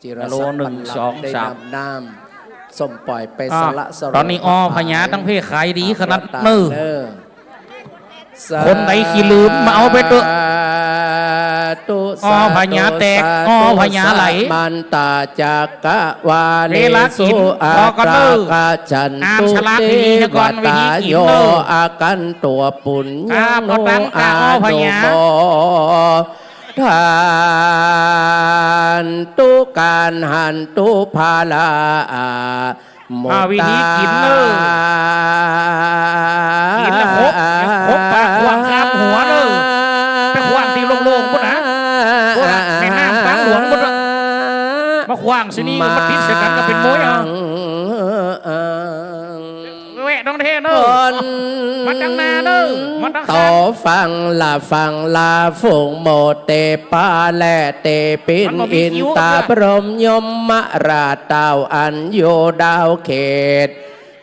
จิรศักดิ์ปันลำได้นำน้ำส้มปล่อยไปสละสรตอนนี้พญาตั้งเพศขายดีขนาดมือคนใดขี้ลืมมาเอาไปเถอะพญาแตกพญาไหลมันตาจากกะวาลิสุอาตากาจันตุเตวัตาโยอากันตัวปุญญโนอาโนโมทานตุการหันตุภาลาหมดวิธีกินเลยกินแล้วครบปากควงคาบหัวเลยไปควงตีโล่งๆปุ๊บนะในห้างฟังหลวงปุ๊บมาควงสินี่มันพิษกันก็เป็นมวยแวะต้องเทเนอะมันดังนาเนอะมันดังต่อฟังลาฝงโมเตปาแลเตปินอินตาพรหมยมมราดาวอันโยดาวเขต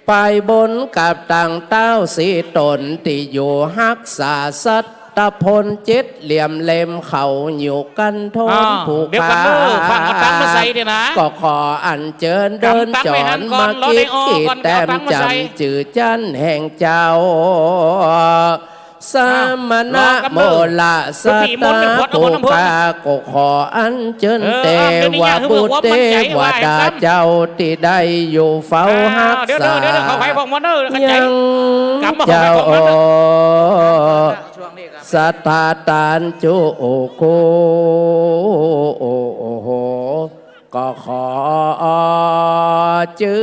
ไปบนกับต่างเต้าสีตนที่อยู่ฮักษาสัตตะพลจิตเหลี่ยมเล็มเขาอยู่กันทนผูก เดี๋ยว ขา กันเด้อฟังเอาตังค์มาใส่เดี๋ยวนะ ก็ขออัญเชิญเดินจอนมาคิดขีดแต้มจำจื่อจันแห่งเจ้าสามณะโมละสัตตาปูกาก็ขออัญเชิญเทวบุตรเทวดาเจ้าที่ได้อยู่เฝ้ารักษายังเจ้าสัตตาตานจุโกก็ขอจื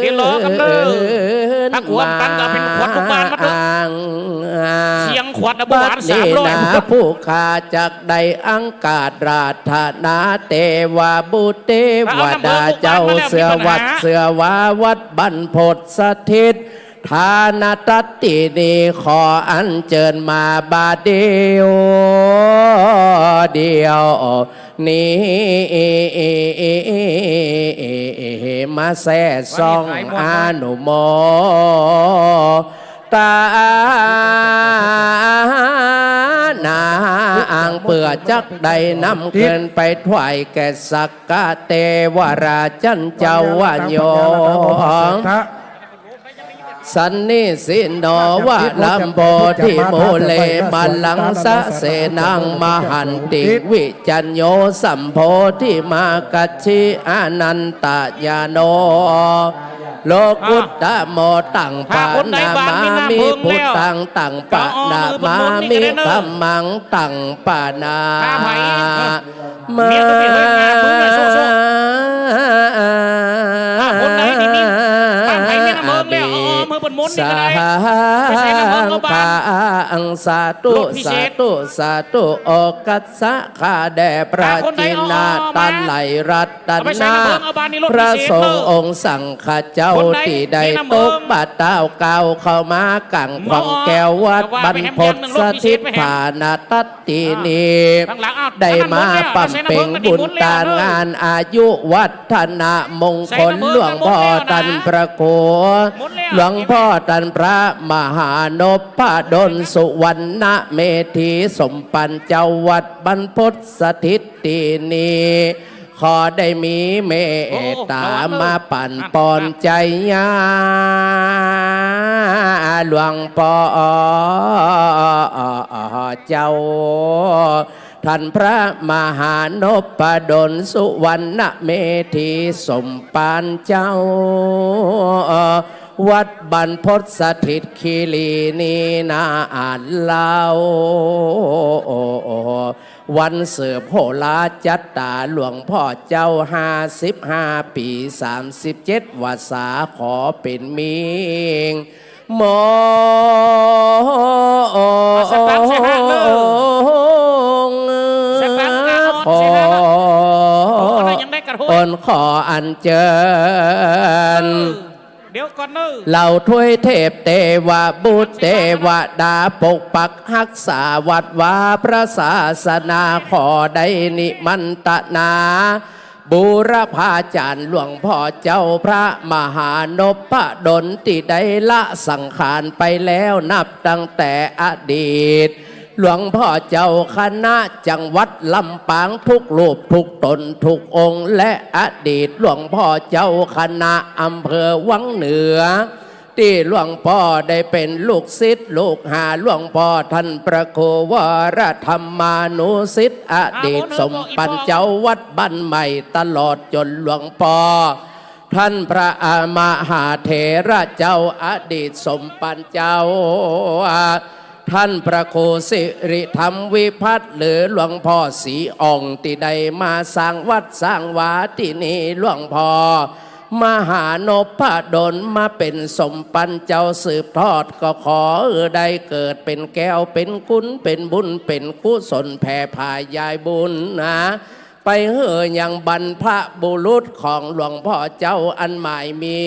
เดี๋ยวรอกันเด้อถ้าขวดตันก็เป็นขวดทุกบ้านมาเด้อเสียงขวดนะบหวาน300ผู้ขาจากใดอังกาศราธนาเทวาบุตรเทวดาเจ้าเสือวัดเสือวาวัดบรรพตสถิตทานาตัตตินีขออัญเชิญมาบาดเดียวนี้มาแซ่ซองอานุโมตานางเปื่อจักใดนำเกินไปถวายแก่สักกะเทวราชันเจ้าวาโยสันนิสินโนวะลัมโบทิโมเลมาลังสะเสนังมหันติวิจัญโยสัมโพธิมากัจฉิอานันตญาโนโลกุตตะโมตังปะนามามิพุทธังตังปะนามามิธัมมังตังปะนามาสาขังสาธุสาธุสาธุโอกัสสะข้าแด่พระจินาตันไหลรัตนาพระสงฆ์องค์สังฆเจ้าที่ได้ตกบาเต้าเก่าเข้ามากังขวางแก้ววัดบรรพตสถิตฐานาตัตตินีได้มาปั๊มเป่งบุญตางานอายุวัฒนะมงคลหลวงพ่อตันประโคหลวงพ่อตันพระมหานพดลสุวรรณเมธีสมปันเจ้าวัดบรรพตสถิตตินีขอได้มีเมตตามาปั่นปอนใจญาหลวงพ่อเจ้าท่านพระมหานพดลสุวรรณเมธีสมปันเจ้าวัดบรรพตสถิตคีรีนีนาอ่านเล่าวันเสือโหราจัตตาหลวงพ่อเจ้า55 ปี37 วาษาขอเป็นมิงหมอขออัญเชิญเหล่าถ้วยเทพเทวบุตรเทวดาปกปักรักษาวัดวาพระศาสนาขอได้นิมันตนาบูรพาจารย์หลวงพ่อเจ้าพระมหานพดลที่ได้ละสังขารไปแล้วนับตั้งแต่อดีตหลวงพ่อเจ้าคณะจังหวัดลำปางทุกรูปทุกตนทุกองค์และอดีตหลวงพ่อเจ้าคณะอำเภอวังเหนือที่หลวงพ่อได้เป็นลูกศิษย์ลูกหาหลวงพ่อท่านประโควรธรรมานุศิษย์อดีตสมปันเจ้าวัดบ้านใหม่ตลอดจนหลวงพ่อท่านพระมหาเถระเจ้าอดีตสมปันเจ้าท่านพระครูสิริธรรมวิพัฒน์หรือหลวงพ่อศรีอ่องที่ได้มาสร้างวัดสร้างวาที่นี่หลวงพ่อมหานพดลมาเป็นสมปันเจ้าสืบทอดก็ขอได้เกิดเป็นแก้วเป็นคุณเป็นบุญเป็นกุศลแผ่พายายบุญนะไปอย่างบรรพบุรุษของหลวงพ่อเจ้าอันหมายมี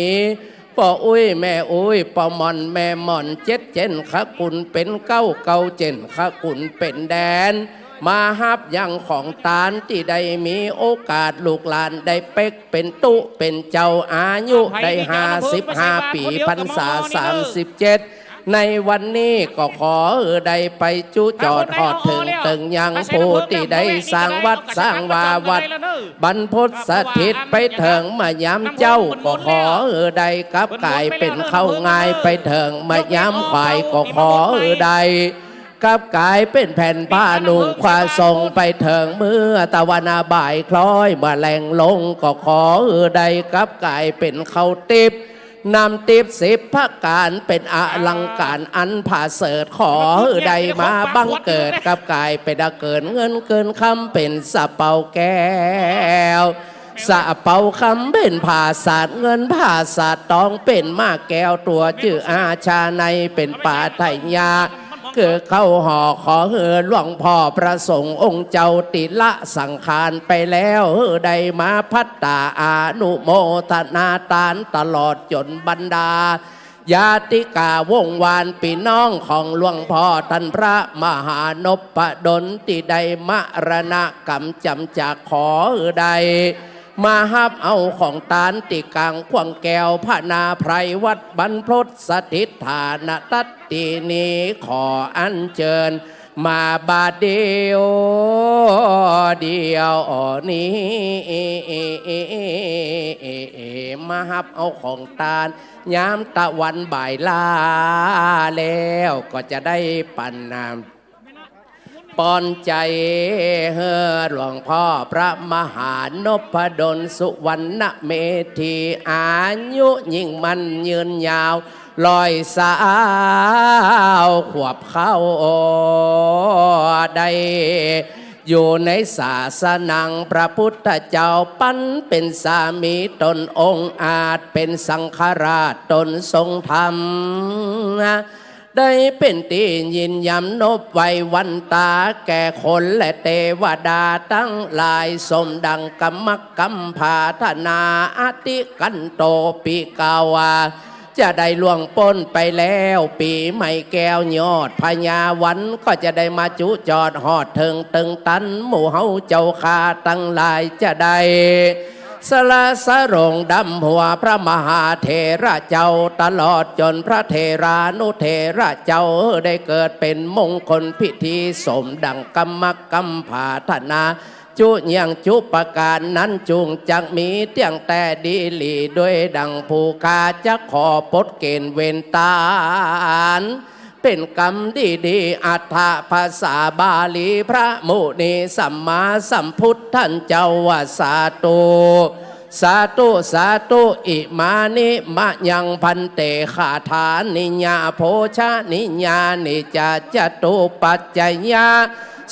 พ่ออุ้ยแม่อุ้ยพ่อมอนแม่มอนเจ็ดเจนขกุลเป็นเก้าเจ็นขกุลเป็นแดน มาฮับยังของตานที่ได้มีโอกาสลูกหลานได้เป็กเป็นตุเป็นเจ้าอายุได้55 ปีพรรษา37ในวันนี้ก็ขอได้ไปจุจอดหอดถึงตึงยังผู้ที่ได้สร้างวัดสร้างวาวัดบรรพตสถิตไปเถิงมาย้ำเจ้าก็ขอได้กับกายเป็นเข้าง่ายไปเถิงมาย้ำควายก็ขอได้กับกายเป็นแผ่นผ้านุ่งควาทรงไปเถิงเมื่อตะวันบ่ายคล้อยมาแหลงลงก็ขอได้กับกายเป็นเข้าติบนำติบ10 ประการเป็นอลังการอันผ่าเสริฐขอใดมาบังเกิดกับกายเป็นเกินเงินเกินคำเป็นสะเปาแก้วสะเปาคำเป็นผ่าศาสตร์เงินผ่าศาสตร์ตองเป็นมากแก้วตัวจื่ออาชาในเป็นป่าไทยาเกิดเข้าห่อขอหลวงพ่อประสงค์องค์เจ้าติละสังขารไปแล้วได้มาพัตตาอานุโมทนาตานตลอดจนบรรดาญาติกาวงวานพี่น้องของหลวงพ่อท่านพระมหานพดลที่ได้มรณกรรมจำจากขอใดมาฮับเอาของตานติกังขวางแก้วพระนาไพรวัดบรรพตสถิตฐานตัตตินีขออัญเชิญมาบาดเดียวนี้มาฮับเอาของตานยามตะวันบ่ายลาแล้วก็จะได้ปันนามปอนใจหลวงพ่อพระมหานพดลสุวรรณเมธีอายุยิ่งมันยืนยาว100 ขวบเข้าได้อยู่ในศาสนังพระพุทธเจ้าปั้นเป็นสามีตนองค์อาจเป็นสังฆราชตนทรงธรรมได้เป็นตียินยำนบไว้วันตาแก่คนและเทวดาตั้งหลายสมดังกรรมกัมพาธนาอติกันโตปีกาวาจะได้ล่วงพ้นไปแล้วปีใหม่แก้วยอดพญาวันก็จะได้มาจุจอดหอดเถิงตึงตันหมู่เฮาเจ้าขาตั้งหลายจะได้สละสะรงดำหัวพระมหาเถระเจ้าตลอดจนพระเถรานุเถระเจ้าได้เกิดเป็นมงคลพิธีสมดังกรรมกัมพาธนาจุยังจุประการนั้นจุงจักมีเตียงแต่ดีหลีด้วยดังภูคาจะขอปดเกณฑ์เวนตานเป็นกรรมดีอัฏฐภาษาบาลีพระมุนีสัมมาสัมพุทธันเจ้าวาสาตุสาธุสาธุอิมานิมะยังพันเตขาฐานิญาโภชานิญานิจตุปัจจยา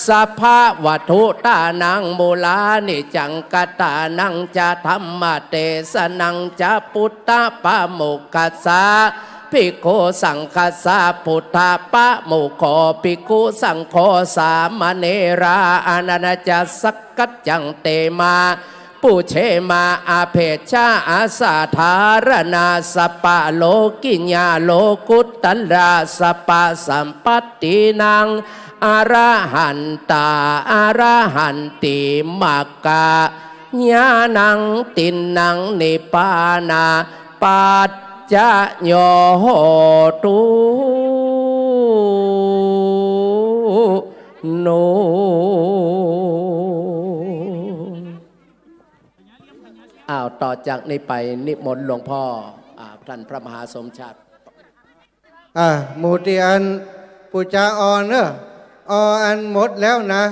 สัพพะวัตถุตานังมูลานิจังกตานังจะธรรมเตสนังจะพุทธปะโมกขัสสะภิกขุสังคัสสะพุทธปะโมกขภิกขุสังโฆสามเณราอนันจะสักกัจจังเตมาปุเชมาอาเพชาอาสาธารนาสปะโลกิญญาโลกุตตราสปะสัมปัตตินังอรหันตาอรหันติมักกะญาณังตินังนิพพานาปัจจโยตุโนต่อจากนี้ไปนิมนต์หลวงพ่อท่านพระมหาสมชาติหมู่ที่อันปูจาออนเนอะอันหมดแล้วนะ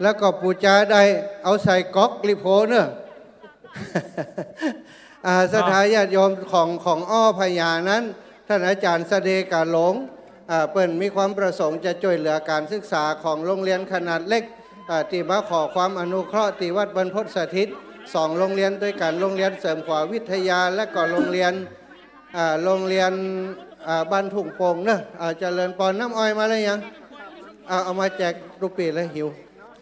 แล้วก็ปูจาได้เอาใส่ก๊อกลิโพเนอะ สถาญาติโยมของอ้อพญานั้นท่านอาจารย์เสดกาหลงเปิ้นมีความประสงค์จะช่วยเหลือการศึกษาของโรงเรียนขนาดเล็กที่มาขอความอนุเคราะห์ที่วัดบรรพตสถิต2 โรงเรียนด้วยกันโรงเรียนเสริมขวาวิทยาและก็โรงเรียนบ้านทุ่งโป่งเนอะเจริญปอนน้ำอ้อยมาเลยยังเอามาแจกรูปปีเลยหิว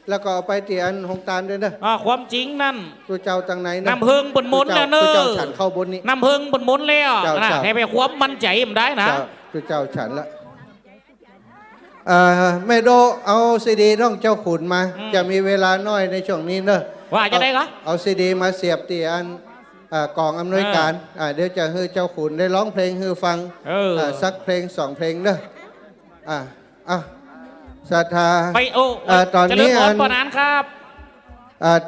แล้วก็เอาไปเตียนหงตาลด้วยเนอะความจริงนั่นตัวเจ้าตังไหนน้ำเพิงบนมนแล้วเนอะตัวเจ้าฉันเข้าบนนี้น้ำเพิงบนมนแล้วนะให้ไปความมั่นใจมันได้นะตัวเจ้าฉันละ แม่โดเอาซีดีน้องเจ้าขุนมา จะมีเวลาน้อยในช่วงนี้เนอะ ว่าจะได้เหรอ เอาซีดีมาเสียบตีอันกล่องอำนวยการเดี๋ยวจะให้เจ้าขุนได้ร้องเพลงให้ฟังสักเพลง2 เพลงเนอะศรัทธา ไปโอ้ ตอนนี้ อันปนานครับ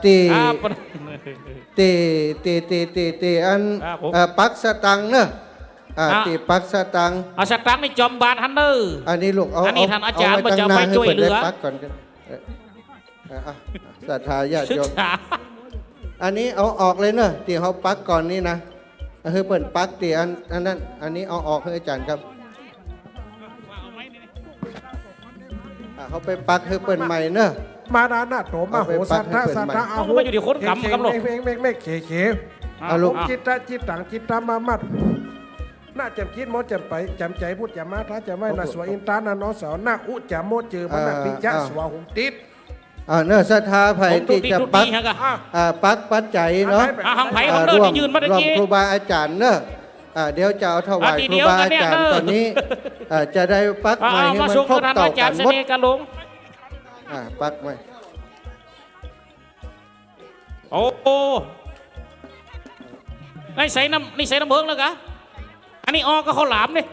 ตีอัน ครับผม ปักสตังค์เนอะตีปักสตังค์ เอาสตังค์ในจอมบาทฮันเนอร์ อันนี้ลูกเอา อันนี้ท่านอาจารย์ ไว้ มันจะ ตั้ง ไป นาน ช่วยเหลือ ให้ปิดได้ปักก่อนกันศรัทธาญาติ ศึก โยม ษา อันนี้เอาออกเลยเนอะตีเขาปักก่อนนี่นะคือเปิดปักตีอันนั้นอันนี้เอาออกให้อาจารย์ครับเขาไปปักคือเปิดใหม่เนอะ มาดานาโตมาโหสัทธาสัทธาอาหุ มาอยู่ที่คนกำกำหลง ไม่เขจิตตะจิตตังจิตตามามัดน่าจำคิดโมจำไปจำใจพูดจำมาถ้าจะไม่น่าสวยอินตานาน้องสาวน่าอุจำโมจือมันน่าปิจะสวาหุติด เนอะศรัทธาไผ่ที่จะปักปักปัจจัยเนาะ หังไผ่ของเนอที่ยืนมาตะ ร่วม กี้ ครูบาอาจารย์เนอะเดี๋ยวจะเอาถวาย ที ครู เดียว บา กัน อา เนี่ย จารย์ตอนนี้จะได้ปักใหม่ให้ มา มัน ส่ง ครบ ท่าน เต่า อาจา กั ร น ย์เส หมด น่ห์กันหลง ปักใหม่ โอ้นี่ใส่น้ำเบิ้งแล้วกะอันนี้ออกก็ข้าวหลามนี่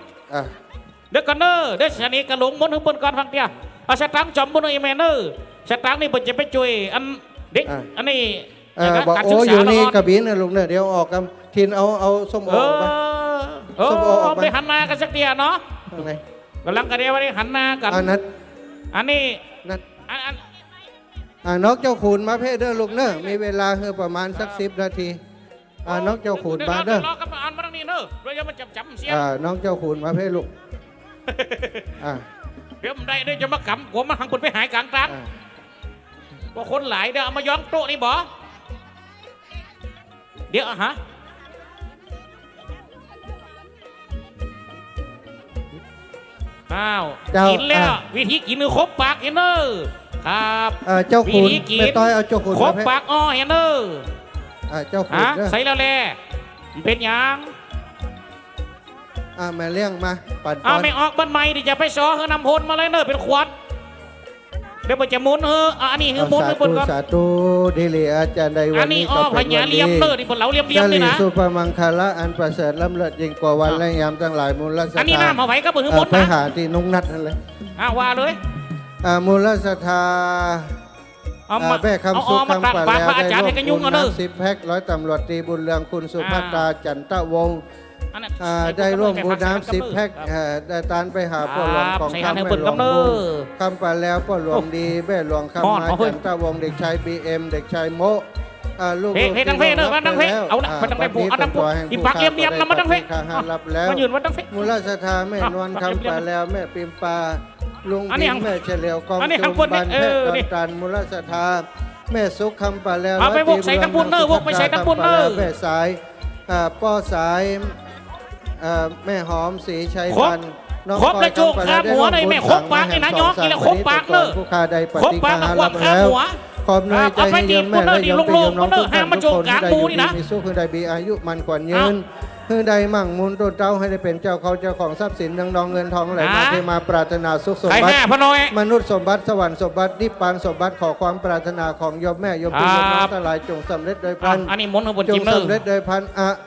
เด็กกันเนอร์เด็กชนิดกันหลงมดถึงเปิ้นก่อนฟังเดียวเอาสตังค์จอมบนอีเมเนอร์สตังค์นี่เปิ้นจะไปช่วยอันเด็กอันนี้ บอก การ โอ้ ศึกษา อยู่นี่ ละ กระบินนะลุงเนี่ยเดี๋ยวออกกันทินเอาส้มโอออกไปส้มโอออกไป ไปหันหน้ากันสักเดียวเนาะ ข้างใน กำลังกันเดียววันนี้หันหน้ากัน นัด อันนี้ นัด อัน นกเจ้าขุนมาเพ่เด้อลูกเนอะมีเวลาคือประมาณสัก10 นาทีนกเจ้าขุนมาเด้อ รอกับอันมาตรงนี้เนอะเราจะมาจำเสียง น้องเจ้าขุนมาเพ่ลูก เดี๋ยวมันได้จะมากำหัวมันหังคนไปหายกลางกลางว่าคนหลายเดี๋ยวเอามาย้อมโต๊ะนี่บ่เดี๋ยวฮะอ้าวกินแล้ววิธีกินคือครบปากเห็นเนอครับ เจ้าขุน วิธีกิ ไม่ต้อยเอาเจ้าขุน คร มา บ เพ่ ปากอ้อเห็นเนอ เจ้าขุน ฮะ เด้อ ใส่แล้วแหละมันเป็นยัง แม่เลี้ยงมาปั่น ไม่ออกบ้านใหม่ดิจะไปซอเฮอนำพลมาเลยเนอเป็นขวดเดี๋ยวมันจะมุนอันนี้คือมุนบนก่อน สาธุดีลีอาจารย์ในวั อั น นนี้ นี้ อ้อ ก็ พ เป็น ญา วัน เลียม ดี เนอที่บนเหลาเลียม เจ นี่ ริญ นะ สุภมังคละอันประเสริฐล้ำเลิศยิ่งกว่าวันและยามทั้งหลายมูลส อันนี้ ถา น้ำเอาไว้ก็มือมด ไป นะ หาที่นุงนัดนั่นเลย ว่าเลย มูลสถา เอามา แม่คำสุข เอามา คำปา ปาก แล้ว พระอาจารย์ให้กันยุ่งเอาเนอะ 10 แพ็คร้อยตำรวจตีบุญเรืองคุณสุภัตราจันทวงศ์ได้ร่วมบุญน้ำ10 แพ็คได้ตานไปหาพ่อหลวงของข้าแม่หลวงบุญคำปาแล้วพ่อหลวงดีแม่หลวงคำมาจันทวงศ์เด็กชายBMเด็กชายโมลูก เพดังเพเนอะดังเพเอาละมันดังเพผูกเอาดังผูกอีปากเลียมๆนะมันดังเพ รับแล้ว มันยืนมันดังเพ มูลสถาแม่นวลคำปาแล้วแม่ปิมปาลุง อันนี้ พิงแม่เฉลียวกอง อันนี้ จุ ข้าง ม บน บัน นี่ แม่ นี่ ตอนมูลสถาแม่สุขคำปาแล้ว เอาไปวกใส่ทั้งบุญเนอะวกไปใส่ทั้งบุญเนอะ แม่สายป้อสายแม่หอมสีชัยพันธ์น้อง ครบ ก้อ เลย ย โจ๊ก คำปา คา แล้ว หัวเลยแม่ครบปากนี่นะย้อนกินแล้วครบปากเนอะ ผู้ค้าใดป ครบ ฏิ ปา ฆาก กับ รับ ข้า แล้ว หัว ขอบน้อยใจให้โยมแม่และโยมพี่โยมน้องทุกท่านทุกคนที่ได้อยู่ดีมีสุขคือได้มีอายุมันขวัญยืนคือได้มั่งมูลต้นเจ้าให้ได้เป็นเจ้าเขาเจ้าของทรัพย์สินดังเงินทองไหลมาเทมาปรารถนาสุขสม ใคร บัติ แม่พน้อย มนุษย์สมบัติสวรรค์สมบัตินิพพานสมบัติขอความปรารถนาของโยมแม่โยมพี่โยมน้องทั้งหลายจงสำเร็จโดยพัน อันนี้มนต์ข้างบน จ จิ ง มเนอร์ สำเร็จโดยพัน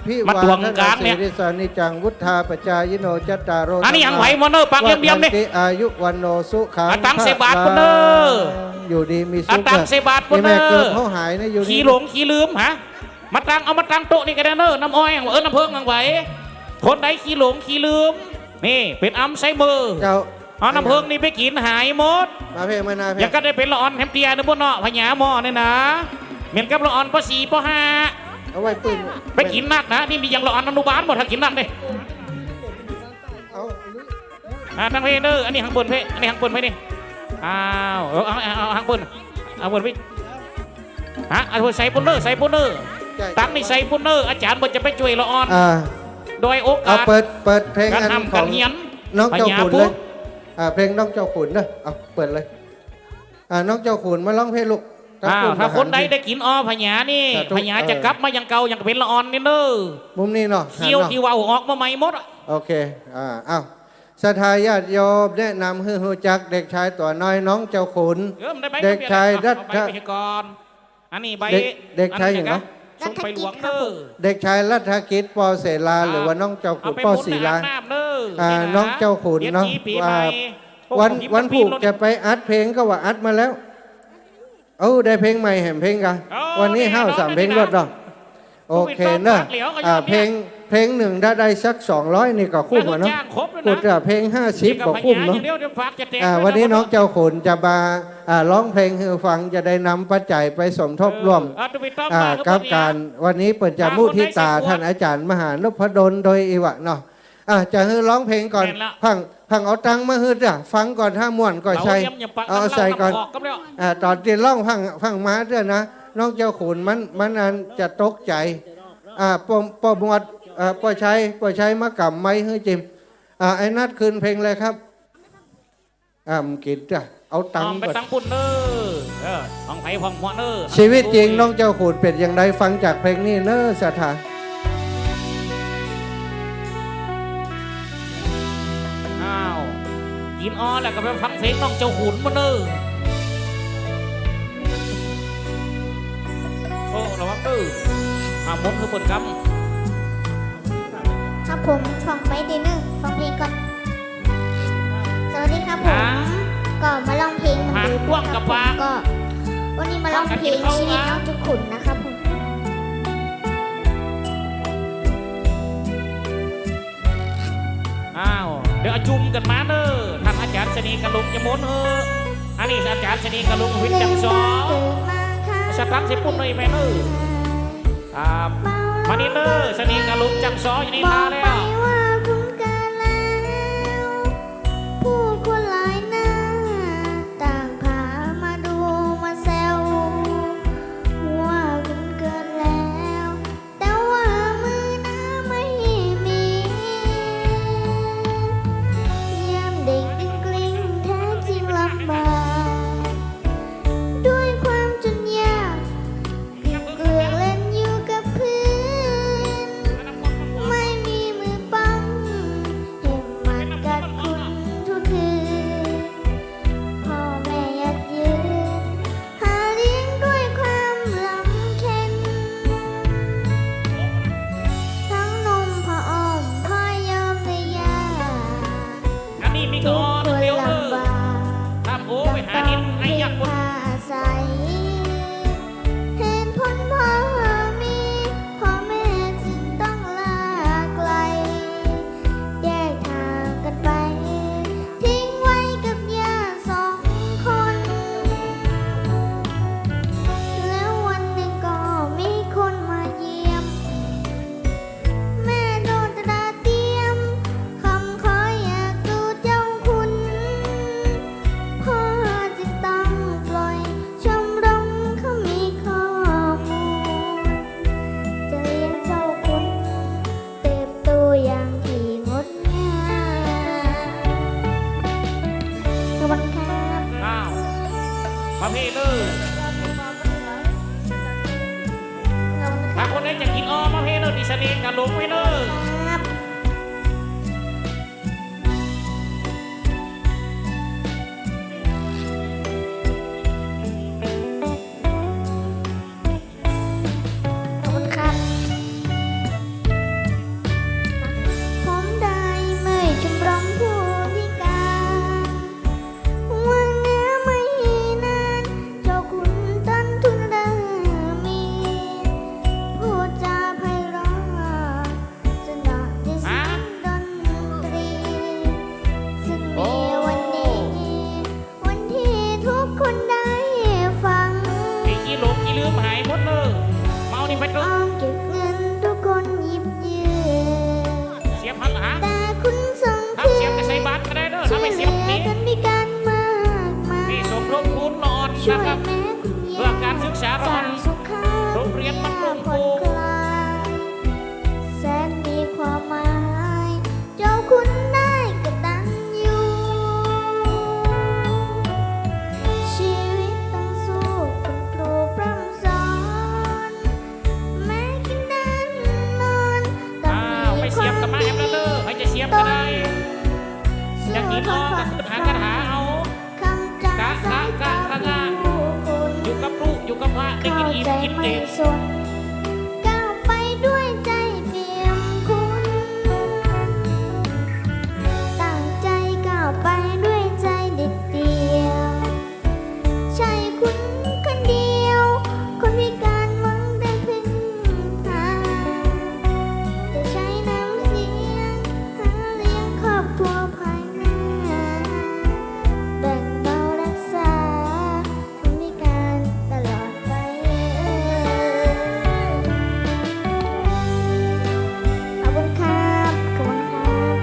พิ มาตวงกลางเนี่ย สิริสานิจังวุฒาปจายโนจัตตารโร อันนี้ยังไหวมนเนอร์ปากเลียมๆนี่ วันติอายุวันโนสุขัง ตังเสบาทปุ่นเนอร์ อยู่ดีมีสุข ตังเสบาทปุ่นเน แม่ อ เกิด ร์ เขาหายนะอยู่ ขี้ นี่ หลงขี้ลืมฮะมาตังเอามาตังโต๊ะนี่กันเนอร์น้ำอ้อยน้ำเพิงอังไหวคนใดขี้หลงขี้ลืมนี่เป็นอัมไซเมอร์ เจ้า เอาน้ำเพิงนี่ไปกินหายหมด มาเพ่มานา อ เพ่ ย่างก็ได้เป็นละออนแฮมเตียนึกว่าเนาะพญาหม้อนี่นะเหมือนกับละออนปอ4ป5เอาไว้ปืน ไปกินนักนะนี่มีอย่างละออนอนุบาลหมดถ้ากินนักเลย เอา ทางเพเนอร์อันนี้หางบนเพอันนี้หางบนเพนี่อ้าวเอาหางบนเอาบนพี่ฮะเอาใส่ปุนเนอร์ใส่ปุนเนอร์ตั้งนี่ใส่ปุนเนอร์อาจารย์บนจะไปช่วยละออนโดยโอกา เอา ส เปิดเพลง การ อัน ทำ ข กา อ รง เฮียน น้องเจ้าขุน พญาปุ๊ เลย เพลงน้องเจ้าขุนนะเอาเปิดเลยน้องเจ้าขุนมาร้องเพลงลูก ถ้าคนใดได้กินอ้อพญานี่พญาจะกลับมาอย่างเก่าอย่างเป็นละออนนี่เนอ มุมนี้เนาะ เคี้ยวที่ว่าวออกมาใหม่หมด โอเคอ้าว ศรัทธาญาติโยมแนะนำให้รู้จักเด็กชายตัวน้อยน้องเจ้าขุน มันได้ใบ เด็กชายรัต ใบไปก่อนอันนี้ใบ เด็กชายอย่างเนาะ ส่งไปหลวงเด้อ เด็กชายรัฐกิจปอเสลาหรือว่าน้องเจ้าขุ เอา น ไป ปอ บุญ ศรี ใน ลา น้ำเด้อ น้องเจ้าขุนเนาะว่าวันผูกจะไปอัดเพลงก็ว่าอัดมาแล้วได้เพลงใหม่แห่งเพลงกันวันนี้3 เพลงรถดอกโอเคเนอะเพลงหนึ่งได้สัก200นี่ก็คุ้มเนาะพูดจะเพลง50ก็คุ้มเนาะวันนี้น้องเจ้าขุนจะมาร้องเพลงให้ฟังจะได้นำปัจจัยไปสมทบร่วมกับการวันนี้เปิดจามุทิตาท่านอาจารย์มหานพดลโดยอีวะเนาะจะให้ร้องเพลงก่อนพังเอาตังค์มาฮืดอ่ะฟังก่อนถ้าม่วนก็ใช้เอาใส่ก่อนตอนที่ร้องพังมาเด้อนะน้องเจ้าขุนมันอันจะตกใจปอหมวดปอใช้มะกำไม้ให้จิมไอ้นัดคืนเพลงเลยครับกินจ้ะเอาตังค์ ไป ก่อน ตังปุ่นเด้อของไผ่ของหัวเด้อ ชีวิตจริงน้องเจ้าขุนเป็นอย่างไรฟังจากเพลงนี้เนอะสถาน อ้าวกินอ้อแล้วก็ไปฟังเพลงน้องเจ้าขุนมาเด้อโอ้ระวังเด้อมดคือเปิดกำ ครับผมฟังไปดีนึงฟังเพลงก่อน สวัสดีครับผมก็มาลองเพลงมันดูครับผมก็วันนี้มาลองเพลงชีวิตน้องเจ้าขุนนะครับผม อ้าวเดี๋ยวจุ่มกันมาเด้อท่านอาจารย์ชนีกระลุกจะม้วนอันนี้อาจารย์ชนีกระลุกวิทย์จังสอสตังสิปุ่นเลยแม่เด้อมานี่เด้อชนีกระลุกจังสออยู่นี่มาแล้ว ผู้คนหลายหน้าต่างพามาดูมาแซวว่าคุณเกิดแล้ว แต่ว่ามือหน้าไม่มียามเด็กดึงกลิ้งแท้จริงลำบากด้วยความจนยากเกลือเล่นอยู่กับพื้นไม่มีมือปั้มเห็บมันกัดคุณทุกคืนพ่อแม่ยัดยืนหาเลี้ยงด้วยความลำเค็ญทั้งนมผ้าอ้อมผ้ายอมในยา อันนี้มีกระอ้อเดียวเด้อทำโอ้ไปหาดินไอ้ยักษ์ ผ้าใสเห็นพ้นพ่อมีพ่อแม่จึงต้องลาไกล แยกทางกันไป ทิ้งไว้กับย่า2 คน แล้ววันหนึ่งก็มีคนมาเยี่ยม แม่โดนตราเตรียมคำขออยากดูเจ้าคุณ พ่อจึงต้องปล่อยชมรมเขามีข้อมูล จะเลี้ยงเจ้าคุณเติบโตอย่างที่งดงามขอบคุณครับ อ้าวมาเพเด้อถ้าคนไหนจะกินอ้อมาเพเด้อดิฉันเองกระลุกไปเด้อ ครับ ขอบคุณครับ ผมได้เมื่อยชมรมผู้พิการวันเนื้อไม่นานเจ้าคุณต้นทุนเดิมมีพูดจาไพเราะสนอที่เสียงดนตรี ซึ่งมีวันนี้วันที่ทุกคนได้ฟัง ไอ้ขี้หลงขี้ลืมหายหมดเลยเมานี่ไปดู อ้อมเก็บเงินทุกคนหยิบยืม เสียบหันหลัง แต่คุณส่ง ทำเสียบกับใส่บาตรก็ได้เด้อ ช่ว ทำ ย ให้ เห เสี ลื ยบ อ นี้ กันด้วยกันมากมาย พี่สมทบทุนนอน ช่ว นะ ย ครับ แม่คุณ เพื่อการศึกษา ส เรา ร้างสุขภาพ โรงเรียนมันคง ผ่อนคลายแสนมีความหมายเจ้าคุณได้กตัญญูชีวิตต้องสู้คุณครูพร่ำสอนแม้กินเดินนอนต้อง อ้าว มี ไม่ ค เสียว า บ ม กับมา ดี แอมแล้วเด้อให้จะเสียบก็ได้ ส ได้กินอิ่ม ใจ กิน ไม่ เต็ม สนก้าวไปด้วยใจเปี่ยมคุณ ตั้งใจก้าวไปด้วยใจเด็ดเดี่ยว ใช่คุณคนเดียว คนพิการหวังได้พึ่งพาจะใช้น้ำเสียงหาเลี้ยงครอบครัวภายหน้าแบ่งเบารักษาคนพิการตลอดไปขอบคุณครับขอบคุณครับ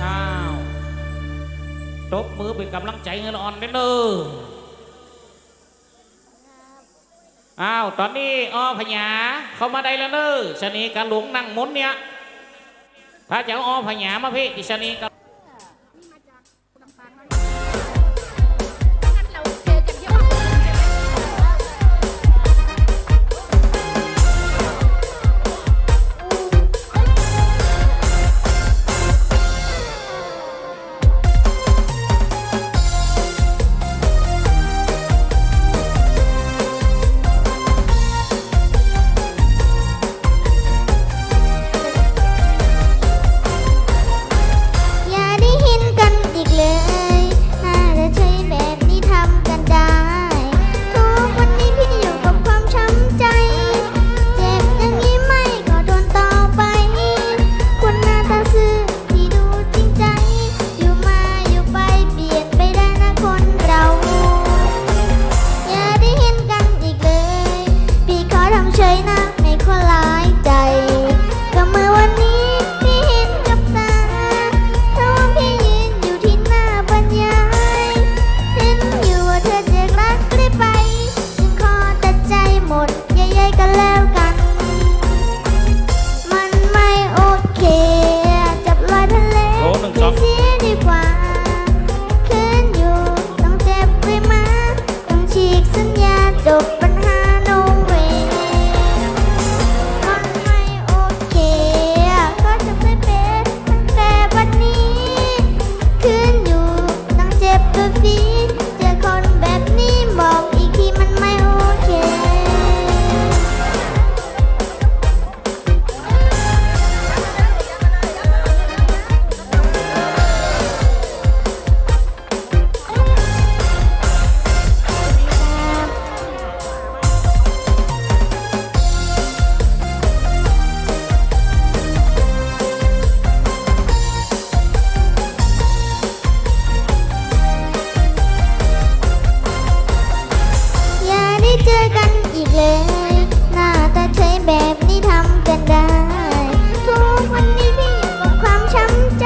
อ้าวตบมือเป็นกำลังใจให้ละอ่อนเด้อเด้ออ้าวตอนนี้อ้อพญาเข้ามาได้แล้วเด้อชะนีกะหลวงนั่งมนต์เนี่ยพระเจ้าอ้อพญามาพี่ดิชะนีกะ อย่าได้เห็นกันอีกเลยน่าจะใช้แบบนี้ทำกันได้ ทุกวันนี้พี่อยู่กับความช้ำใจ เจ็บอย่างนี้ไม่ก็โดนต่อไป คนหน้าตาซื่อที่ดูจริงใจ อยู่มาอยู่ไปเปลี่ยนไปได้นะคนเรา อย่าได้เห็นกันอีกเลย พี่ขอทำเฉยนะไม่ขอหลายใจ ก็เมื่อวันนี้พี่เห็นกับตาถ้าว่าพี่ยืนอยู่ที่หน้าบรรยายเห็นอยู่ว่าเธอจะรักได้ไป จึงขอตัดใจหมดใหญ่ๆกันแล้วกัน มันไม่โอเค จับลอยทะเล โลหนึ่ง พี่ สอง เสียดีกว่าคืนอยู่ต้องเจ็บไปมาต้องฉีกสัญญาจบปัญหาโนเวมันไม่โอเค ก็จะไม่เป็นตั้งแต่บัดนี้ คืนอยู่ต้องเจ็บตัวฟรีเจอคนแบบนี้บอกอีกทีมันไม่โอเค อย่าได้เจอกันอีกเลย หน้าตาใช้แบบนี้ทำกันได้ ทุกวันนี้พี่อยู่กับความช้ำใจ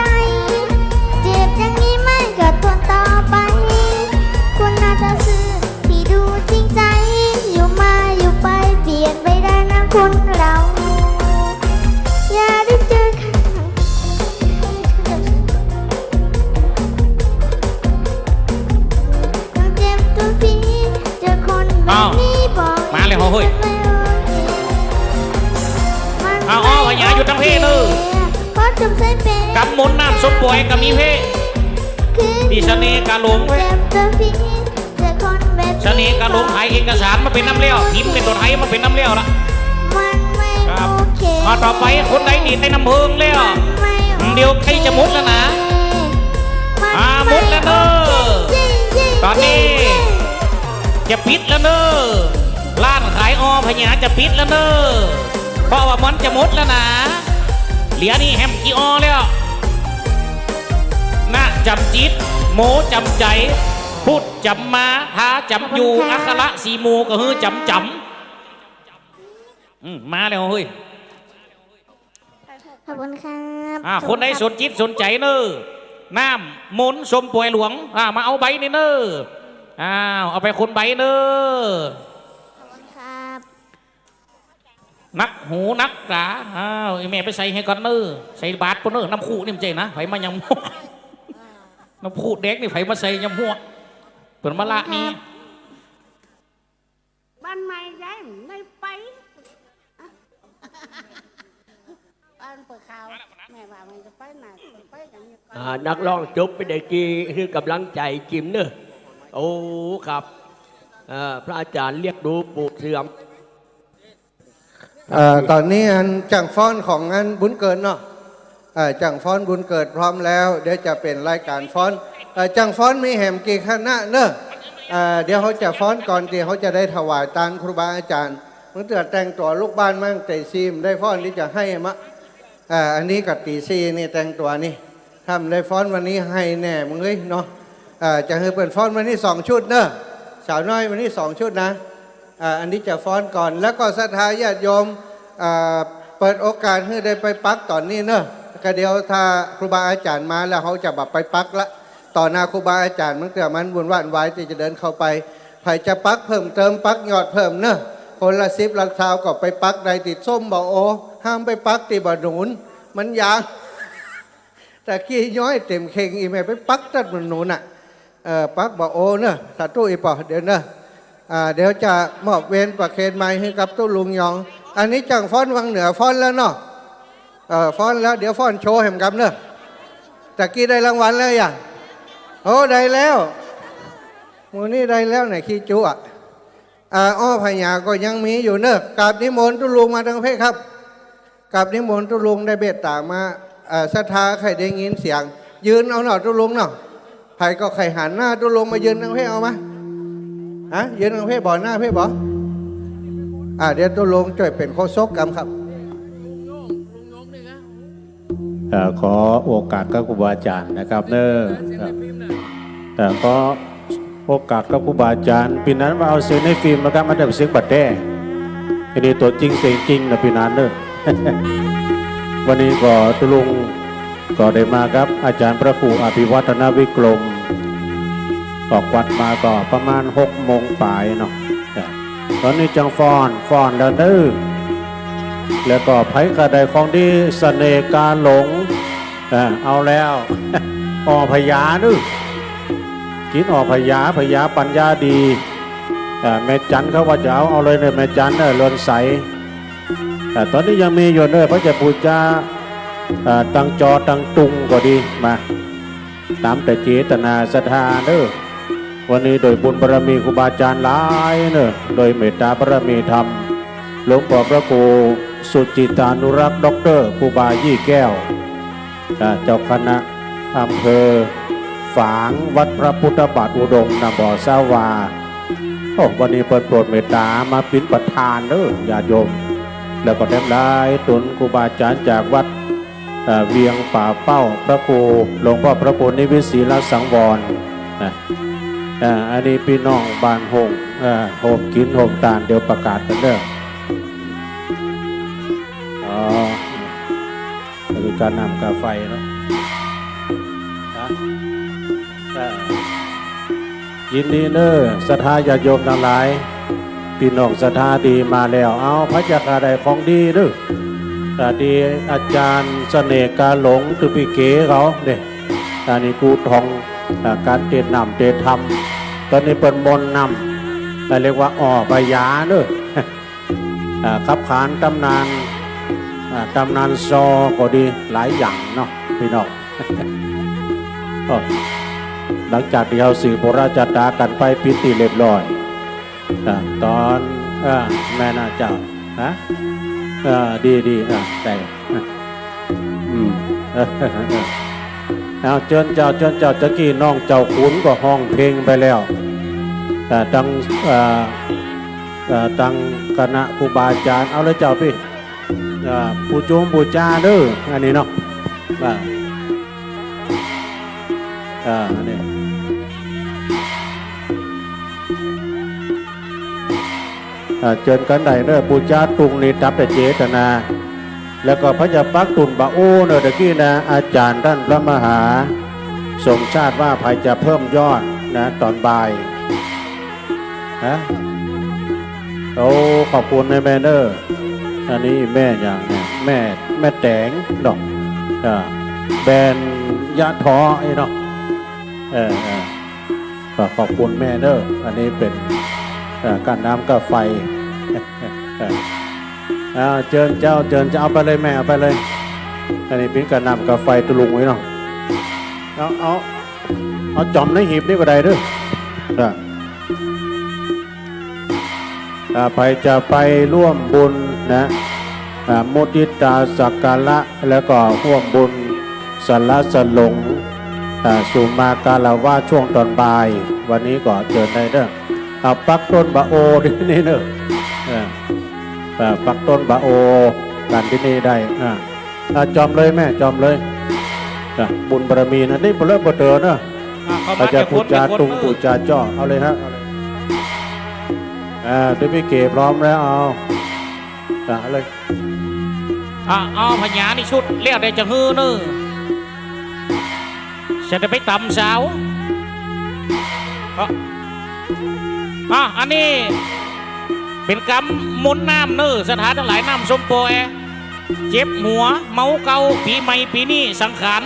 เจ็บอย่างนี้ไม่ก็ทนต่อไป คนหน้าตาซื่อที่ดูจริงใจ อยู่มาอยู่ไปเปลี่ยนไปได้นะคนเรา อย่าได้เจอกันต้องเจ็บตัวพี่เจอคนแบบนี้บอก มาเลยโฮ้ย เอาอ้อพญาอยู่ทั้งเพศเลย เพราะจำใส่เป็น กำมนต์น้ำส้มป่วยกับมีเพดิชะนีกะหลวงเว้ย เจ็บตัวพี่เจอคนแบบ ชะนีกะหลวงไทยเอกสารมาเป็นน้ำเลี้ยวพิมพ์เป็นตัวไทยมาเป็นน้ำเลี้ยวละ มันไม่ ครับ โอเค ต่อไปคนใดดีในน้ำเพิงเลี้ยว ไม่โอเค เดี๋ยวใครจะมุดแล้วนะ มุดแล้วเนอะตอนนี้ จะปิดแล้วเนอะร้านขายอ้อพญาจะปิดแล้วเนอะเพราะว่ามันจะหมดแล้วนะเหลือนี่แฮมกี่อ้อแล้วนะจำจิตโมจำใจพูดจำมาท้าจำอยู่อัคระสีโมก็คือจำมาแล้วเฮ้ย ขอบคุณครับ คนใดสนจิตสนใจเนอะน้ำมนต์สมป่วยหลวงมาเอาใบนี่เนอะเอาไปคนใบเนอะ ขอบคุณครับ นักหูนักตาไอ้แม่ไปใส่ให้ก่อนเนอะใส่บาทปนเนอะน้ำคู่นี่มันใจนะไผมายำหัวน้ำคู่เด็กนี่ไผมาใส่ยำหัวเปิดมาละนี่ บ้านใหม่ย้ายไม่ไปบ้านเปิดข่าว นักร้องจบไปได้กี่คือกำลังใจจิมเนอะโอ้ครับพระอาจารย์เรียกดูปูเสื่อม ตอนนี้อันจังฟ้อนของอันบุญเกิดเนาะจังฟ้อนบุญเกิดพร้อมแล้วเดี๋ยวจะเป็นรายการฟ้อนจังฟ้อนมีแหมกี่คณะเนอะเดี๋ยวเขาจะฟ้อนก่อนที่เขาจะได้ถวายตานครูบาอาจารย์เมื่อเตือแต่งตัวลูกบ้านมั่งเตะซีมได้ฟ้อนที่จะให้มะอันนี้กับตีซีนี่แต่งตัวนี่ทำได้ฟ้อนวันนี้ให้แน่มึงเอ้ยเนาะจะให้เปิดฟ้อนวันนี้2 ชุดเนอะสาวน้อยวันนี้2 ชุดนะอันนี้จะฟ้อนก่อนแล้วก็ศรัทธาญาติโยมเปิดโอกาสให้ได้ไปปักตอนนี้เนอะก็เดี๋ยวถ้าครูบาอาจารย์มาแล้วเขาจะแบบไปปักละต่อหน้าครูบาอาจารย์มันเกิดมันบุญว่านไว้ที่จะเดินเข้าไปใครจะปักเพิ่มเติมปักยอดเพิ่มเนอะคนละ10 ละเท้าก็ไปปักใดติดส้มบ่โอห้ามไปปักติบ่หนุนมันยางแต่ขี้ย้อยเต็มเข่งอีแม่ไปปักตัดมันหนุนปักบ่โอเนอะถ้าตู้อีปอเดี๋ยวเนอะเดี๋ยวจะมอบเวรประเคนไม้ให้กับตู้ลุงยองอันนี้จังฟ้อนวังเหนือฟ้อนแล้วเนาะฟ้อนแล้วเดี๋ยวฟ้อนโชว์แห่งกับเนอะตะกี้ได้รางวัลแล้วอย่างโอ้ได้แล้วมูนี่ได้แล้วไหนขี้จุอ่ะอ้อพญาก็ยังมีอยู่เนอะกราบนิมนต์ตุลุงมาทางเพศครับกราบนิมนต์ตุลุงได้เบตตามาศรัทธาใครได้ยินเสียงยืนเอาหน่อยตุลุงเนาะใครก็ใครหันหน้าตุลุงมายืนทางเพศเอามายืนทางเพศบ่อหน้าเพศบ่เดี๋ยวตุลุงช่วยเป็นโฆษกกรรมครับขอโอกาสกับครูบาอาจารย์นะครับเนอะแต่ก็โอกาสกับครูบาอาจารย์ปีนั้นมาเอาเสียงในฟิล์มนะครับมาได้เสียงบัดแด้ทีนี้ตัวจริงเสียงจริงนะปีนั้นเนอะ วันนี้ก็ตุลุงก็ได้มาครับอาจารย์พระครูอภิวัฒนวิกรมออกวัดมาก็ประมาณ6 โมงปลายเนาะตอนนี้จังฟ้อนแล้วเด้อแล้วก็ไผ่กระไดของดีเสน่ห์การหลงเอาแล้วอพยานึกินอพยาปัญญาดีแม่จันเขาว่าจะเอาเลยเนี่ยแม่จันเรือนใสตอนนี้ยังมีอยู่เนี่ยพระเจ้าปูจาตั้งจอตั้งตุงก็ดีมาตามแต่เจตนาศรัทธาเด้อวันนี้โดยบุญบารมีครูบาอาจารย์หลายเนอะโดยเมตตาบารมีธรรมหลวงพ่อพระครูสุจิตานุรักษ์ด็อกเตอร์ครูบายี่แก้วเจ้าคณะอำเภอฝางวัดพระพุทธบาทอุดมนบ่อสาวาวันนี้เปิดโปรดเมตตามาเป็นประธานเด้อญาติโยมแล้วก็แถมได้ตุนครูบาอาจารย์จากวัดเวียงป่าเป้าพระครูหลวงพ่อพระครูนิวิศีลสังวรอันนี้พี่น้องบ้านหงโฮมกินโฮมตาลเดี๋ยวประกาศกันเด้อมีการนำกาไฟเนาะยินดีเนอศรัทธาญาติโยมทั้งหลายพี่น้องศรัทธาดีมาแล้วเอาพระจักรใดของดีเด้อแต่ดีอาจารย์เสน่ห์การหลงตุปิเก๋เขาเนี่ยอันนี้กูทองการเตะนำเตะทำตอนนี้เป็นมนนำเรียกว่าพยาเนอะขับขานตำนานซอก็ดีหลายอย่างเนาะพี่น้อง หลังจากที่เราสื่อพระราชดากันไปพิธีเรียบร้อยตอนแม่น่าเจ้าดีแต่เอาเจิญเจ้าตะกี้น้องเจ้าขุนก็ห้องเพลงไปแล้วตั้งคณะครูบาอาจารย์เอาเลยเจ้าพี่ปูโจมปูจาเด้ออันนี้เนาะอันนี้เจิญกันใดเด้อปูจาตุงนี่ตับแต่เจตนาแล้วก็พระยาปักตุนบะโอเนอตะกี้นะอาจารย์ท่านพระมหาสมชาติว่าภัยจะเพิ่มยอดนะตอนบ่ายโอ้ขอบคุณแม่เนออันนี้แม่อย่างเนี่ยแม่แตงดอกแบนยะท้อไอ้เนาะก็ขอบคุณแม่เนออันนี้เป็นการน้ำกับไฟเจิญเจ้าเอาไปเลยแม่เอาไปเลย อันนี้เป็นกระนำกับไฟตุลุงไว้เนาะเอาจอมในหีบนี่ก็ได้ด้วยไปจะไปร่วมบุญนะมุทิตาสักการะแล้วก็ร่วมบุญสรรสลงสุมาการะว่าช่วงตอนบ่ายวันนี้ก็เจอได้เด้อปักต้นบะโอนี่เด้อปักต้นบะโอกันที่นี่ได้จอมเลยแม่จอมเลยบุญบารมีนะนี่เลิกบ่เตอเนอะเราจะปูจาตุงปูจาจ่อเอาเลยฮะด้วยพี่เก๋พร้อมแล้วเอาเลย เอาพญานี่ชุดเรียกได้จะฮือเนอะจะได้ไปตำสาวอันนี้เป็นกรรมมนต์น้ำเนอะสถานทั้งหลายน้ำส้มโปแอเจ็บหัวเมาเกาปีใหม่ปีนี้สังขาร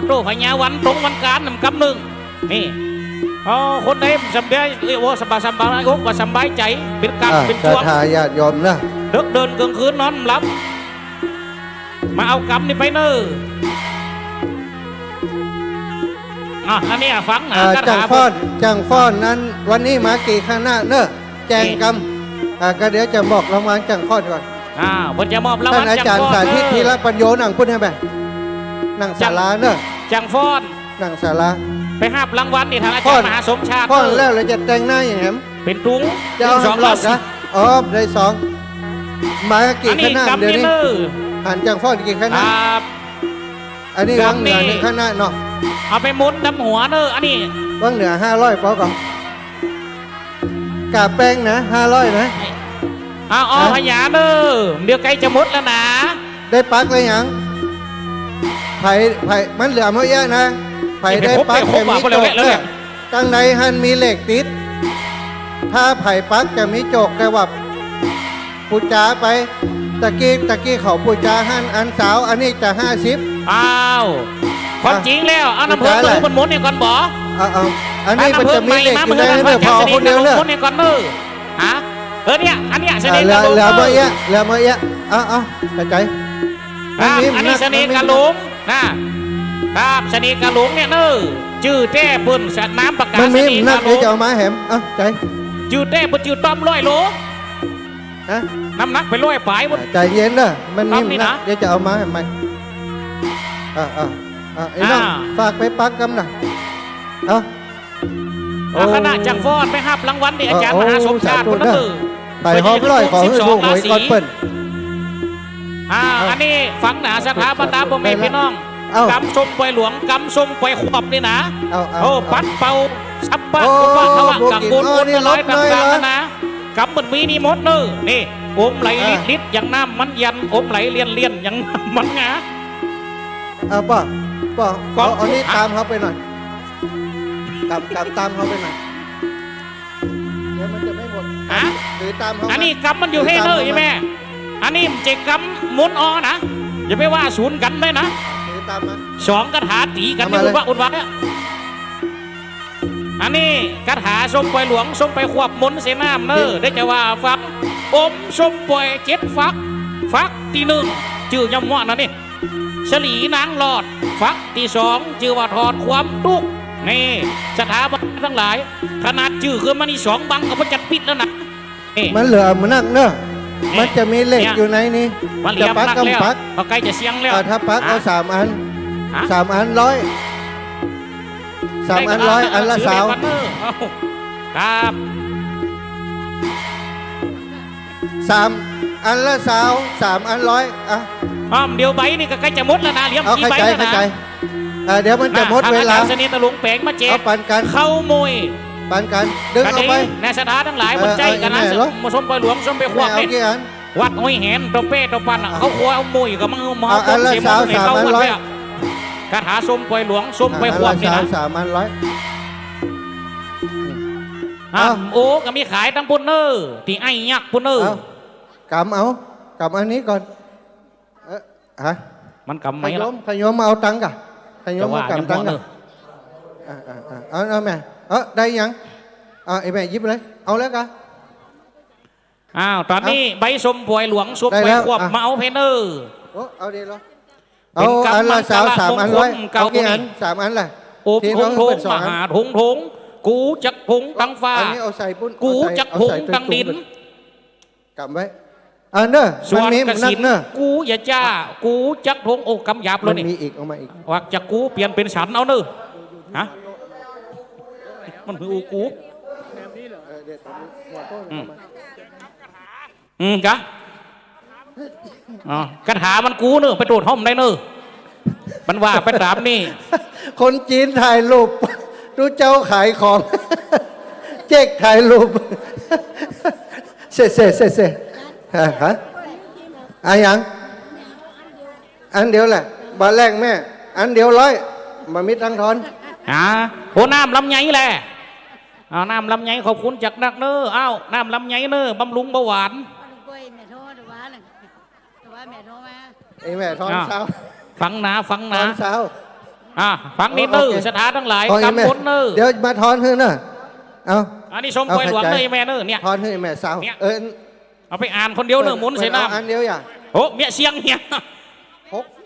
โตพญาวันตรงวันการนำกำหนึ่งนี่คนใดสบายเรียกว่าสบายอกว่าสบายใจเป็นกรรมเป็นช่วง ศรัทธาญาติโยมนะ เดินกลางคืนนอนหลับมาเอากรรมนี่ไปเนอะอันนี้ฟังนะจังฟ้อนนั้นวันนี้มากี่คณะเนอะแจงกรรมก็เดี๋ยวจะบอกรางวัลจังฟ้อนก่อนผมจะมอบรางวัล ท่านอาจารย์สาธิตธีรปัญโยนั่งพูดให้ไหมนั่งศาลาเนอะจังฟ้อนนั่งศาลาไปหับรางวัลนี่ทางอาจารย์มหาสมชาติฟ้อนแล้วเราจะแต่งหน้าอย่างไรเป็นตุงจะเอา2 รอบนะได้2มากี่คณะเดี๋ยวนี้หันจังฟ้อนกี่คณะอันนี้วังเหนือ1 คณะเนาะเอาไปมุนน้ำหัวเนอะอันนี้วังเหนือ500พอก่อนกาแป้งนะ500นะพญาเนอะเดี๋ยวไกลจะมุดแล้วนะได้ปักเลยยังไผ่มันเหลือไม่เยอะนะไผ่ได้ปักแต่มีโจกเลยตั้งในหันมีเหล็กติดถ้าไผ่ปักจะมีโจกแต่ว่าปูจาไปตะกี้เขาปูจาหันอันสาวอันนี้จะ50ความจริงแล้วเอาน้ำเพิ่มมันมุนเนี่ยก่อนบ่อันนี้มันจะมีเหล็กอยู่ในเนื้อพอคนเดียวเลยมุนเนี่ยก่อนเนอะเนี่ยอันนี้เสน่ห์กระหลงเหลือเมื่อเยอะเข้าใจอันนี้เสน่ห์กระหลงนะครับเสน่ห์กระหลงเนี่ยเนอะจื้อแท้เปิ้นสน้ำประกาศมันมีนักเดี๋ยวจะเอามาแหมใจจื้อแท้เปิ้นจื้อต้อม100 โลน้ำหนักไป100 ปลายใจเย็นนะมันมีนักเดี๋ยวจะเอามาแหมไอ้น้องฝากไปปักกำนะคณะจังฟ้อนไปหับรางวัลที่อาจารย์มหาสมชาติคนนั้นไปห้องร้อยขอให้ถูกหวยก่อนเปิ้ลอันนี้ฝังหนาสถาบันดาบ่แม่พี่น้องกำสมปล่อยหลวงกำสมปล่อยขวบนี่นะปัดเป่าซับปะกุบะทวังกังบุญบุญร้อยต่างๆนะกำมันมีนี่มดเนอนี่อมไหลลิดอย่างน้ำมันยันอมไหลเลียนอย่างมันงาป้าอันนี้ตามเขาไปหน่อยกำตามเขาไปหน่อยเดี๋ยวมันจะไม่หมดหรือตามเขาอันนี้กำมันอยู่ให้เลยแม่อันนี้เจกำมุนนะอย่าไปว่าศูนย์กันเลยนะ2 กระถาตีกันอยู่ว่าอุดวะอันนี้กระถาส้มปล่อยหลวงส้มไปควบมุนเสน้ำเนอได้จะว่าฟักอมส้มปล่อย7 ฟักที่1ชื่อยำว่านะนี่ฉลีนางหลอดฟักที่2ชื่อว่าถอดความทุกข์นี่สถาบันทั้งหลายขนาดชื่อคือมันนี่2 บังกับพระจัดปิดแล้วนะมันเหลือมันนักเนอะมันจะมีเหล็กอยู่ในนี้จะปักก็ปักเอาใกล้จะเสียงแล้วถ้าปักเอา3 อัน3 อัน100 3 อัน100อันละสาวครับ3 อันละสาว3 อัน100เดี๋ยวใบนี่ก็ใกล้จะมดแล้วนะเลี้ยงกี่ใบแล้วนะเดี๋ยวมันจะหมดเวลาเสน่ห์ตะลุงแปลงมาเจ๊ปันกันเข้ามวยปันกันดึงเอาไปในสถานทั้งหลายมันใจกันนะมาชมไปหลวงชมไปขวบเห็นวัดห้อยเห็นตัวเป้ตัวปันเขาควเอามวยกับมึงมาอันละสาว3 อัน100คาถาชมไปหลวงชมไปขวบนี่นะ3 อัน100โอ้ก็มีขายตั้งปุ่นเนอร์ที่ไอ้ยักษ์ปุ่นเนอร์กำอันนี้ก่อนมันกำไหมล่ะขยมมาเอาตังค์กะขยมมากำตังค์กะเอาแม่ได้ยังไอ้แม่ยิบเลยเอาแล้วกะตอนนี้ใบสมปล่อยหลวงสมไปขวบมาเอาเพนเนอร์เอาดีแล้ว เอาอันละสาวสามอันร้อยเอากี่อันสามอันล่ะ โอบทงทงมหาทงทงกูจักทงตังฟ้า อันนี้เอาใส่ปุ้น กูจักทงตังดิน กำไว้อันเนอะ ส่วน มันมี ก นั สิ ก น เนอะ กูอย่าจ้ากูจักทงโอกำหยาบเล มั ย น นี่ มีอีกเอามาอีก วักจากกูเปลี่ยนเป็นฉันเอาเนอะฮะมันคืออูกูกะอ๋อกระถามันกูเนอะไปโดดห้อมได้เนอะมันว่าไปตามนี่ คนจีนถ่ายรูปดูเจ้าขายของ เจ๊กถ่ายรูปเสฮะอะยังอันเดียวแหละบาทแรกแม่อันเดียวร้อยมามิดทั้งทอน โหน้ำลำไยแหละเอาน้ำลำไยขอบคุณจากนักเนอเอ้าน้ำลำไยเนอบำรุงเบาหวาน ไอ้แม่ทอนเช้า ฟังนะฟัง ท นะ อนเช้า ฟังนี่เนอสถานทั้งหลายกำบนเนอ เดี๋ยวมาทอนเถอะเนอะเอา อันนี้ชมปล่อยหลวงเนอแม่เนอเนี่ย ทอนให้แม่เช้า เนี่ย เออ เอาไปอ่านคนเดียวเนอหมุนใส่น้ อันเดียวอย่า ำโอ้เมียเสียงเนี่ย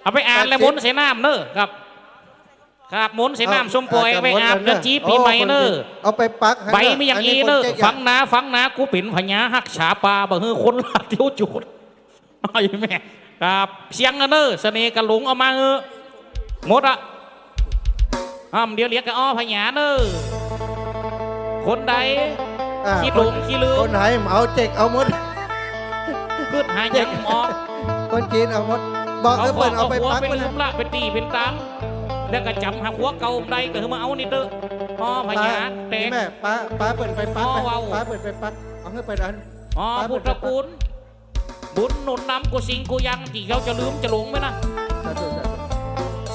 เอาไปอ่านแล้วหมุนใส่น้ำเนอครับครับหมุนใส่น้ำชมปล่อยไปอาบเดือนจีปีใหม่เนอ เอาไปปัก ใบไม่อย่างนี้เนอะฟังนะกูเป็นพญาฮักฉาปลาบ่เฮือคนลาเที่ยวจุดไอ้แม่ครับเสียงเนอะเสน่ห์กระหลงเอามาหมดอ่ะเดี๋ยวเรียกกันอ้อพญาเนอะคนใดขี้หลงขี้ลืม คนไหนเอาเจ๊กเอาหมด พืชหายังออก คนจีนเอาหมดบอก เอา เปิ้นเอาไป หัว ปัก เป็น มัน ลืมละเป็นตีเป็นตังแล้วก็จำหักหัวเก่าใดก็คือมาเอานี่เด้ออ้อพญาแตก แม่ป้าเปิดไปปัก อ๋อว้าว ป้าเปิดไปปักเอาให้ไปดัน พุทธคุณบุญหนุนนำกูสิงกูยังที่เขาจะลืมจะหลงไหมนะ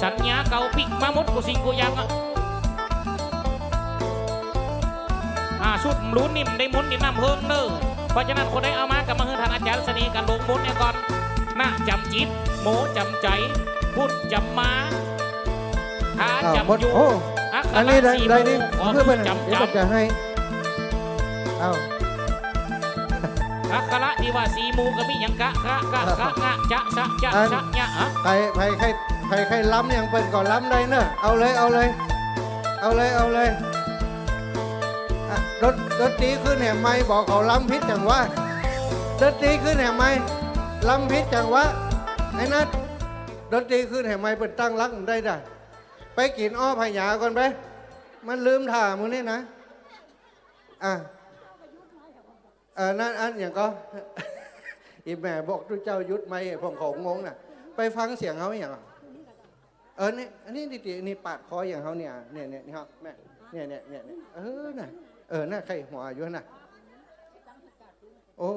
สัญญาเก่าปิกมาหมดกูสิงกูยังชุดลุ้นนิ่มได้มุนนี่น้ำเฮิงเนอเพราะฉะนั้นคนได้เอามากับมาเฮือทานอาจารย์เสน่ห์กันลงมุนเนี่ยก่อนหน้าจำจิตโมจำใจพูดจำมาหาจำอยู่ อันนี้ได้ได้นี่ ขอ เพื่อเป็น จำ เดี๋ยวผมจะให้เอา อัคระที่ว่าสีมูก็มีอย่างกะงะจะสะจะเนี่ยใครล้ำอย่างเป็นก่อนล้ำได้เนอะเอาเลยดนตรีขึ้นแห่ไม้บอกเขาล้ำพิษจังวะดนตรีขึ้นแห่ไม้ล้ำพิษจังวะไอ้นัทดนตรีขึ้นแห่ไม้เป็นตั้งรักมันได้ด่ะไปกินอ้อพญาก่อนไปมันลืมถ่ามึงนี่นะนั่นอันอย่างก็ อีแม่บอกทุกเจ้ายุดไหมผมของงงน่ะไปฟังเสียงเขาอย่างนี่อันนี้นี่ปาดคออย่างเขาเนี่ยนี่ครับแม่เนี่ยน่ะใครหัวอยู่น่ะโอ้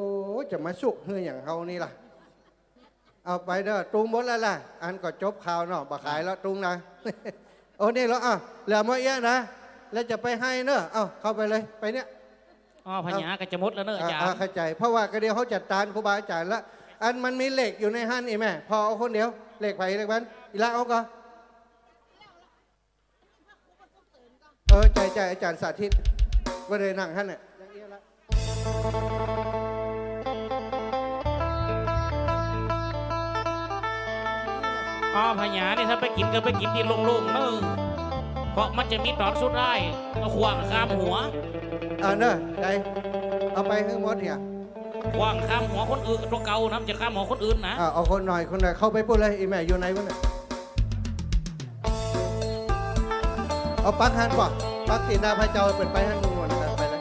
จะมาสุกเฮืออย่างเขานี่ล่ะเอาไปเด้อตุงหมดแล้วล่ะอันก็จบข่าวเนาะบ่ขายแล้วตุงนะ โอ้นี่แล้วเหลือมาเยอะนะแล้วจะไปให้เนอะเข้าไปเลยไปเนี่ยพญาก็จะมดแล้วเนอะอาจารย์ เข้าใจเพราะว่าก็เดียวเขาจัดการครูบาอาจารย์ละอันมันมีเหล็กอยู่ในหั่นอีแม่พอเอาคนเดียวเหล็กไผ่เหล็กมันอีละเอาก็ใจอาจารย์สาธิตว่าเลยนั่งหั่นเนี่ยพญาเนี่ยถ้าไปกินก็ไปกินที่โล่งๆเนอะเพราะมันจะมีตอนสุดได้เอาขวางข้ามหัวเนอะใจเอาไปให้หมดเนี่ย ขวางข้ามหัวคนอื่นตัวเก่านะจะข้ามหัวคนอื่นนะเอาคนหน่อยเข้าไปพูดเลยอีแม่อยู่ไหนวะเนี่ยเอาปักหันก่อนปักตีนาพระเจ้าเป็นไปหันงวนไปเลย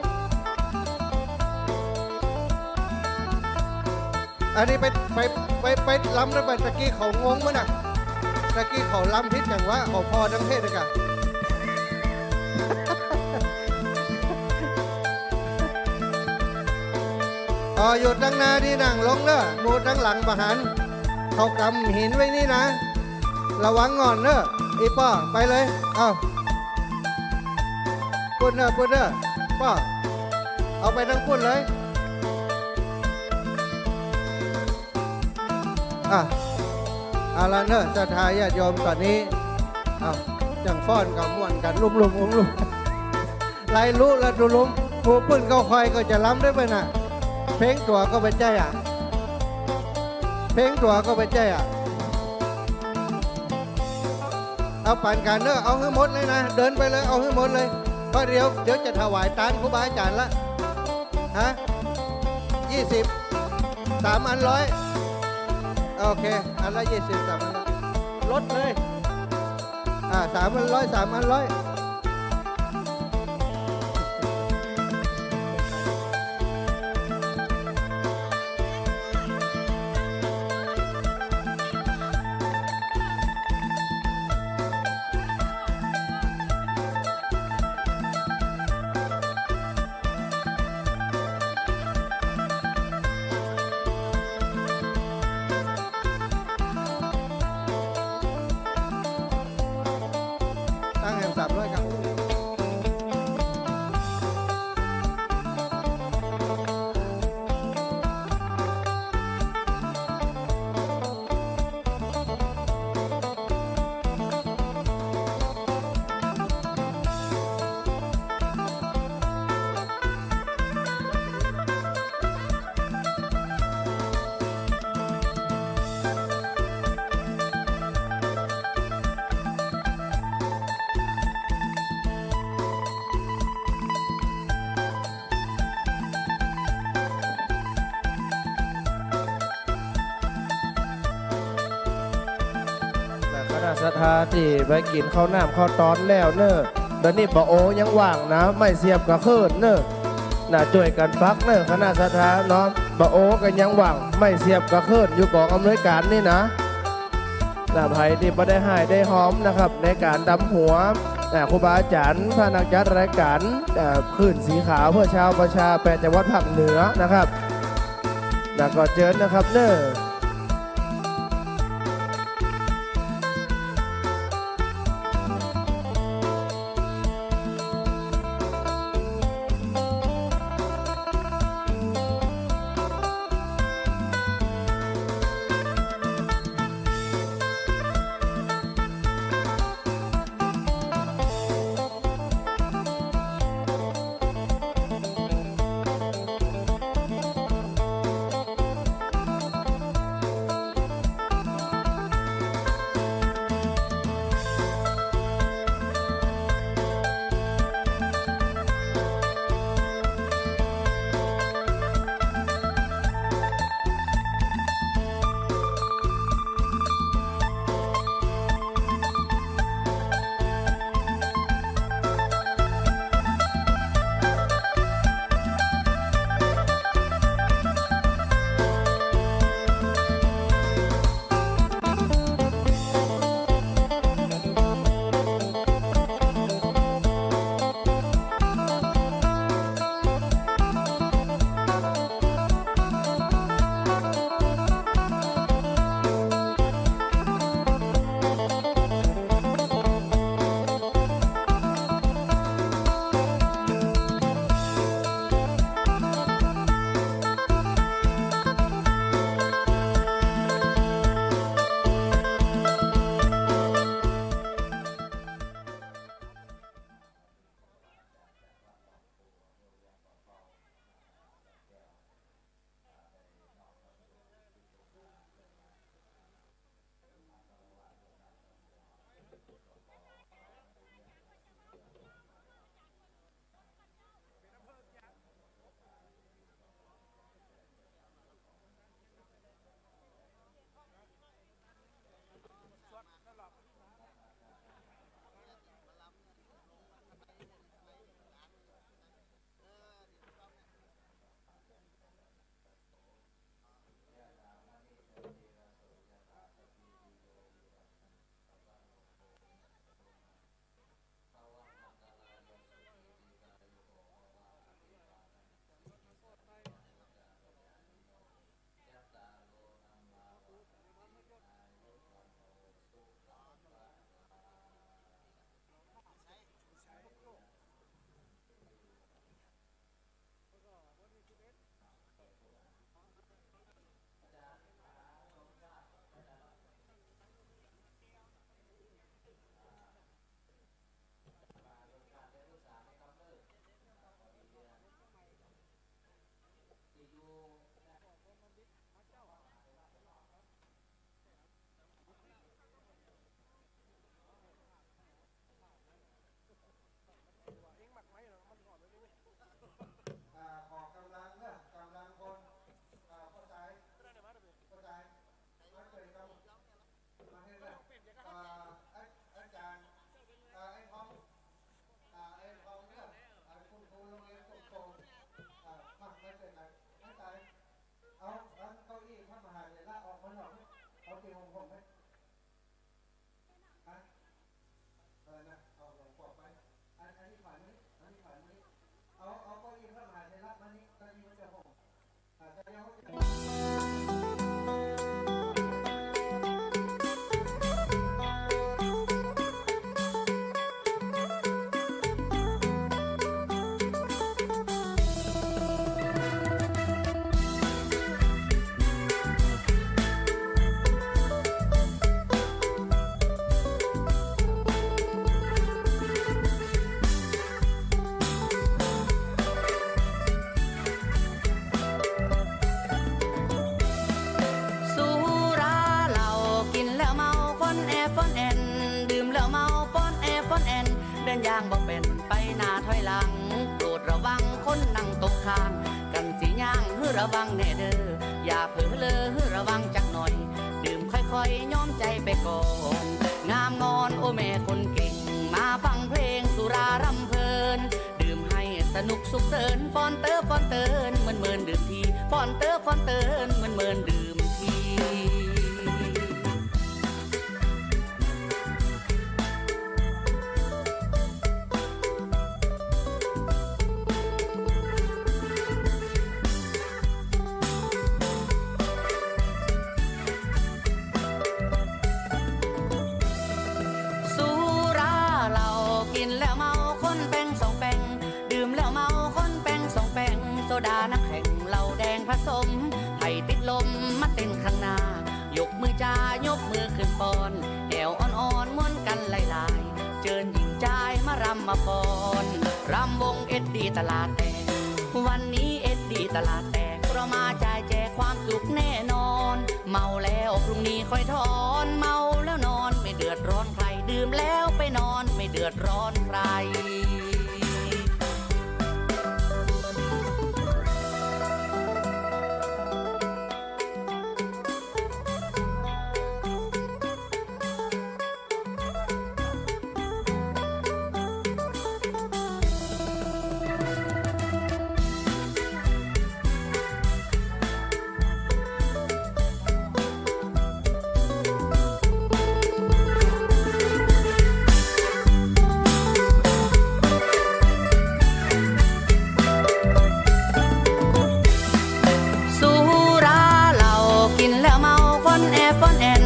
อันนี้ไปล้ำระเบิดตะกี้เขางงมั้ยน่ะตะกี้เขาล้ำพิษอย่างว่าเขาพอทั้งเพศเลยกันอยู่ตั้งนาที่นั่งลงเนอะมูตั้งหลังประหารเขากำหินไว้นี่นะระวังงอนเนอะอีป้อไปเลยพูดเนอะป้อเอาไปทั้งพูดเลยอะไรเนอะศรัทธาญาติโยมตอนนี้จังฟ้อนกับม่วนกันลุ่มไล่ลุแล้วดูลุมผู้ปืนเขาคอยก็จะล้ำได้ไปน่ะเพลงตัวก็ไปใจเพลงตัวก็ไปใจ เอาปั่นกันเนอะเอาให้หมดเลยนะ เดินไปเลยเอาให้หมดเลยเพราะเดี๋ยวจะถวายตานครูบาอาจารย์ละฮะ20 3 อัน100โอเคอันละ20 3 อันลดเลย3 อัน100 3 อัน100ตั้งแห่ง300ครับ แต่คณะศรัทธาที่ไปกินข้าวน้ำข้าวตอนแล้วเนอะเดี๋ยวนี้ปะโอยังว่างนะไม่เสียบกับเคิร์นเนอะน่าช่วยกันพักเนอะคณะศรัทธาเนาะปะโอกันยังว่างไม่เสียบกับเคิร์นอยู่กองอำนวยการนี่นะน่าไผ่ที่ไม่ได้หายได้หอมนะครับในการดำหัวครูบาอาจารย์พระนักจัดรายการคลื่นสีขาวเพื่อชาวประชา8จังหวัดภาคเหนือนะครับแล้วก็เจอนะครับเนอะ สุราเหล้ากินแล้วเมาฟ้อนแอฟ้อนแอนดื่มแล้วเมาฟ้อนแอฟ้อนแอนเดินอย่างบอกเป็นไปหน้าถอยหลังโปรดระวังคนนั่งตกข้าง กันสิย่างฮือระวังแน่เด้ออย่าเผลอเลอฮือระวังจักหน่อย ดื่มค่อยๆย้อมใจไปก่อนงามงอนโอแม่คนเก่งมาฟังเพลงสุรารำเพลินดื่มให้สนุกสุขเสริญฟอนเตอร์ฟอนเติร์นเหมือนดื่มทีฟอนเตอร์ฟอนเติร์นเหมือนดื่มที สุราเหล้ากินแล้วเมาคนแป้งสองแป้งดื่มแล้วเมาคนแป้งสองแป้งโซดาน้ำแข็งเหล้าแดงผสมให้ติดลมมาเต้นข้างหน้ายกมือจ้ายกมือขึ้นปอนแอวอ่อนๆม้วนกันหลายๆเจิญหญิงใจายมารำมาปอนรำวงเอ็ดดีตลาดแตกวันนี้เอ็ดดีตลาดแตกเพราะมาจ่ายแจกความสุขแน่นอนเมาแล้วพรุ่งนี้ค่อยถอนเมาแล้วนอนไม่เดือดร้อนใครดื่มแล้วไปนอนไม่เดือดร้อนใคร สุราเหล้ากินแล้วเมาฟ้อนแอฟ้อนแอน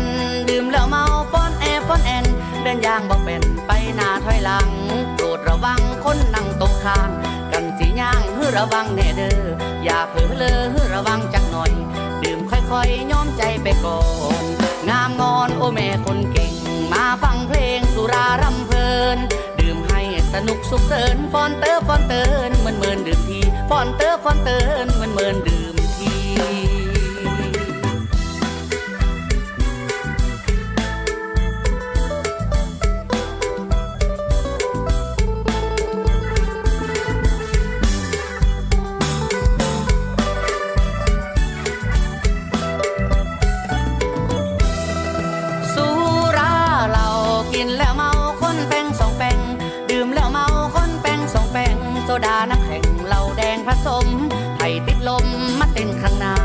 ดื่มแล้วเมาฟ้อนแอฟ้อนแอนเดินอย่างบอกเป็นไปหน้าถอยหลังโปรดระวังคนนั่งตกข้างกันสิย่างฮือระวังแน่เด้ออย่าเผลอเลอฮือระวังจักหน่อยดื่มค่อยๆย้อมใจไปก่อนงามงอนโอแม่คนเก่งมาฟังเพลงสุรารำเพลินดื่มให้สนุกสุขเสริญฟอนเตอร์ฟอนเติร์นเหมือนดื่มทีฟอนเตอร์ฟอนเติร์นเหมือนดื่มที สุราเหล้ากินแล้วเมาคนแป้งสองแป้งดื่มแล้วเมาคนแป้งสองแป้งโซดาน้ำแข็งเหล้าแดงผสมให้ติดลมมาเต้นข้างหน้า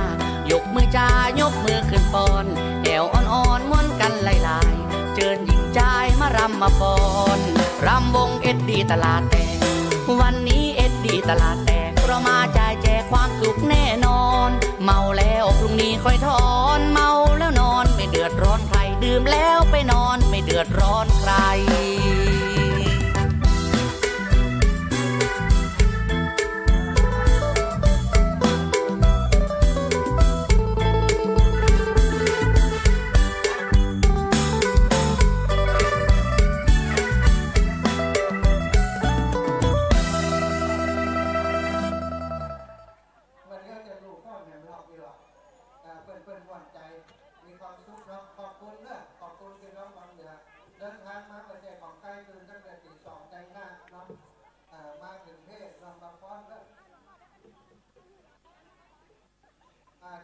ยกมือจ้ายกมือขึ้นปอนแอวอ่อนๆม้วนกันหลายๆเจิญหญิงใจายมารำมาปอนรำวงเอ็ดดีตลาดแตกวันนี้เอ็ดดีตลาดแตกเพราะมาจ่ายแจกความสุขแน่นอนเมาแล้วพรุ่งนี้ค่อยถอนเมาแล้วนอนไม่เดือดร้อนใครดื่มแล้วไปนอนไม่เดือดร้อนใคร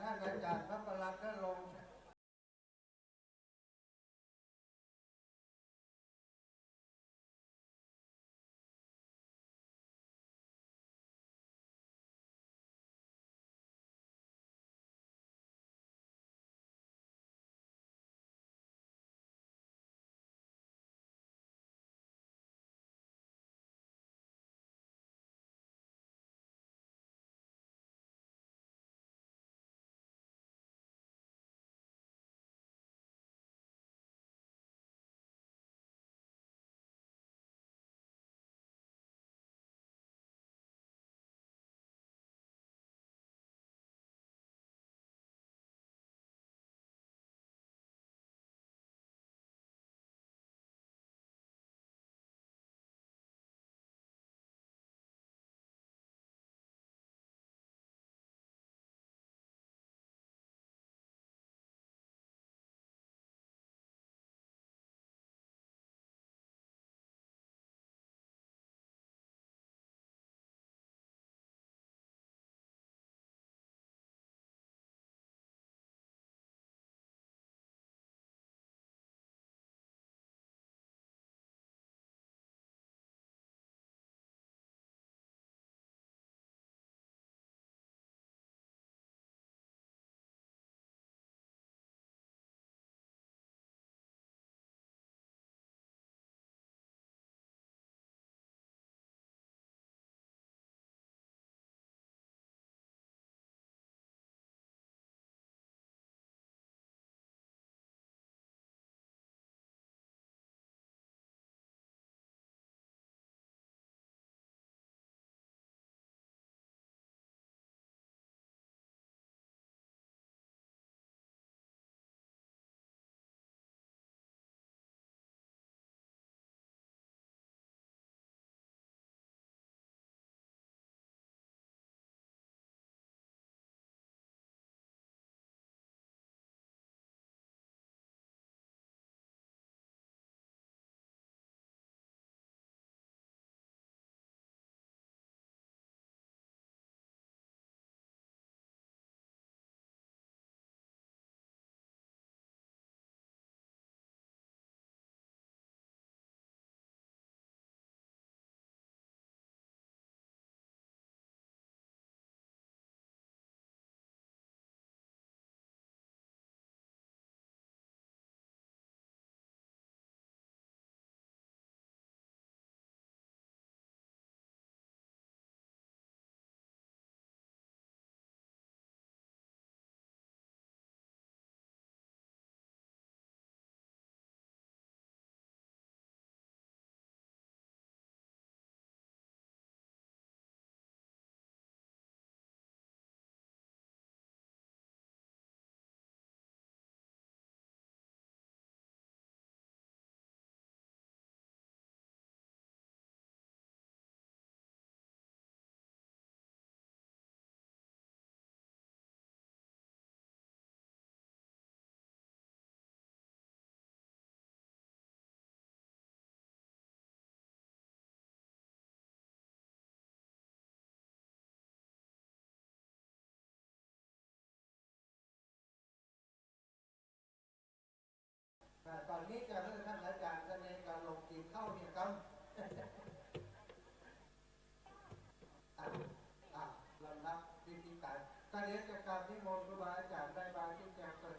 ท่านอาจารย์พระประหลัดก็ลง ตอนนี้จะให้ท่านอาจารย์แสดงการลงทีมเข้าเนี่ยครับลำดับวิธีการตอนนี้จะการที่มนต์ครูบาอาจารย์ได้บางที่แจ้งเลย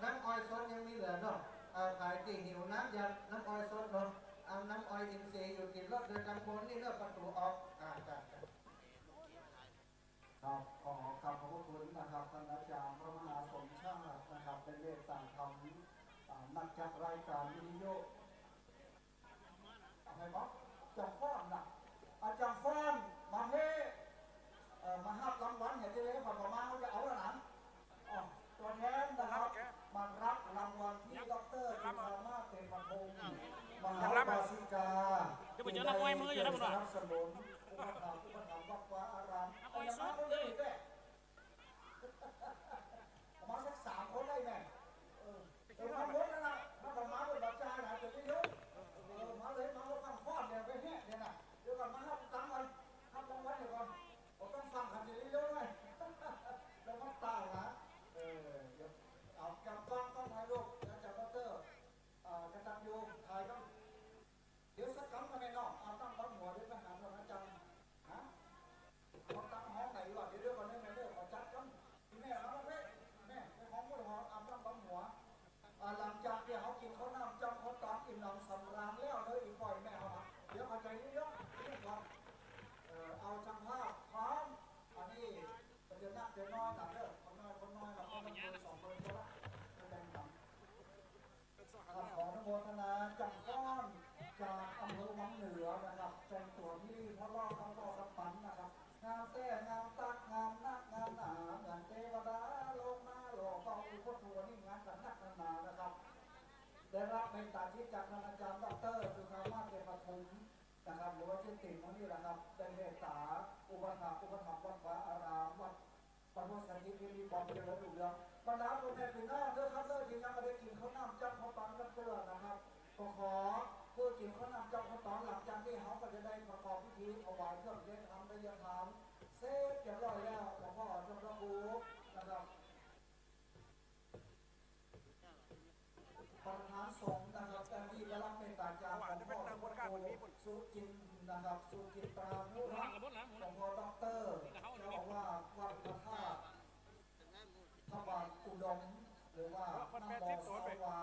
น้ำอ้อยสดยังมีเหลือเนาะขายตีหิวน้ำยำน้ำอ้อยสดเนาะเอาน้ำอ้อยอินทรีย์อยู่ติดรถเดินตามโคนนี่เลือกประตูออกครับขอขอบพระคุณนะครับท่านอาจารย์พระมหาสมชาตินะครับเป็นเลขต่างคำนักจัดรายการวิทยุอะไรบ้างจังฟ้อนนะอาจารย์ฟ้อนมาเฮ่มาหับรางวัลเห็นที่เลยผ่านมาเขาจะเอาแล้วนะตัวแทนนะครับมารับรางวัลที่ดร.จุฬามาศเต็มปฐมมหาบาสิกาผู้ใดสนับสนุนอุปถัมภ์วัดวาอารามเอาอย่างนั้นเลยแม่มาสัก3 คนได้แม่มาหมดแล้วนะมาต่อมาเป็นบัตรจ่ายนะจะได้เยอะมาเลยมาฟังฟ้อนเนี่ยไปเนี่ยนะเดี๋ยวก่อนมาหับตังค์กันหับรางวัลเดี๋ยวก่อนผมต้องฟังกันจะได้เยอะเลยแล้วมาตายนะเอาจับต้องถ่ายรูปแล้วจับดร.กระตันยูถ่ายต้องเดี๋ยวสักครั้งมาในนอกเอาตั้งบ้านหัวด้วยทหารเรานะจังฮะเอาตั้งห้องไหนวะเดี๋ยวก่อนเนี่ยขอจัดกันแม่เราแม่ในห้องก็หอเอาตั้งบ้านหัวหลังจากที่เขากินเขาน้ำจำเขาตอนอิ่มหนำสำราญแล้วเลยอีกปล่อยแม่เขาเดี๋ยวเอาใจเยอะๆก่อนเอาช่างภาพพร้อมอันนี้เดี๋ยวนักเดี๋ยวน้อยหนักเด้อคนน้อยเราก็ต้องคน2 คนก็ละแบ่งกันขออนุโมทนาจังก้อนจากอำเภอวังเหนือนะครับแต่งตัวที่พระรองเขาบอกกับปันนะครับงามแต่งามตักงามนักงามหนาเหมือนเทวดาลงมาหล่อเบาอุปถัวนี่งานกันนักกันหนานะครับได้รับเป็นตาที่จากท่านอาจารย์ดร.จุฬามาศเต็มปฐมนะครับหรือว่าชื่อติ่งของนี่แหละครับเป็นเมตตาอุปถัมภ์วัดวาอารามวัดปฐมสันติวิริบอมเจริญรุ่งเรืองบรรดาคนแทนพี่น้องเด้อครับเด้อที่ยังไม่ได้กินข้าวน้ำจับข้าวปังกันเตือนนะครับขอเพื่อกินข้าวน้ำจับข้าวปังหลังจากที่เขาก็จะได้ประกอบพิธีถวายเครื่องเทศทำได้ยังทำเสร็จเรียบร้อยแล้วหลวงพ่อจงระบุนะครับประธานสงฆ์นะครับการที่ได้รับเมตตาจากหลวงพ่อสุจินนะครับสุจิตรานุรักษ์หลวงพ่อดร.จะบอกว่าวัดพระธาตุพระบาทอุดมหรือว่าน้ำบ่อสวา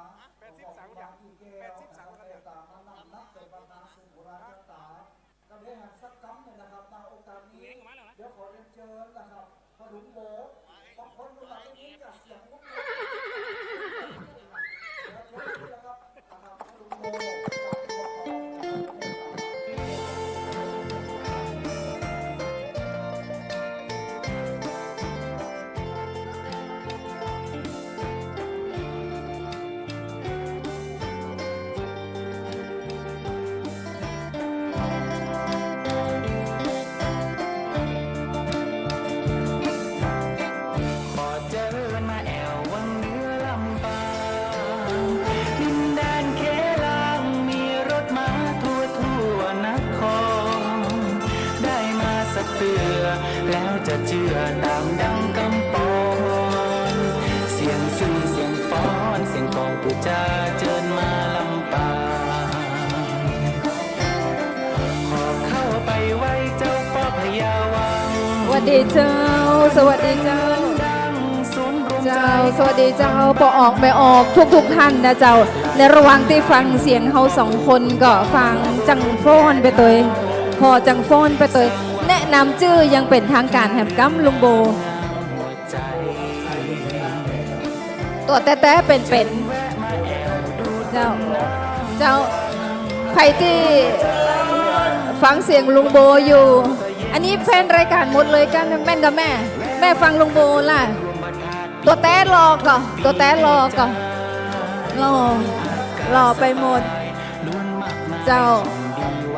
ของบางที่แก้วนะครับเมตตามานั่งนักเป็นประธานสุขุราชตาก็ได้หันสักครั้งหนึ่งนะครับมาโอกาสนี้เดี๋ยวขอเรียนเชิญนะครับพระหลวงโบบางคนก็อาจจะยินจากเสียงมุกเดี๋ยวเชิญนะครับพระหลวงโบแล้วจะเชื่อตามดังกำปอนเสียงซึ้งเสียงฟ้อนเสียงกองผู้จาเจิญมาลำปางขอเข้าไปไว้เจ้าพ่อพญาวังสวัสดีเจ้าสวัสดีเจ้าสวัสดีเจ้าพอออกไม่ออกทุกท่านนะเจ้าในระหว่างที่ฟังเสียงเขา2 คนก็ฟังจังฟ้อนไปตัวพอจังฟ้อนไปตัวแนะนำชื่อยังเป็นทางการแหมกัมลุงโบตัวแต้ๆเป็นเจ้าใครที่ฟังเสียงลุงโบอยู่อันนี้แฟนรายการหมดเลยกันแม่นกับแม่ฟังลุงโบล่ะตัวแต้รอก่อนรอไปหมดเจ้า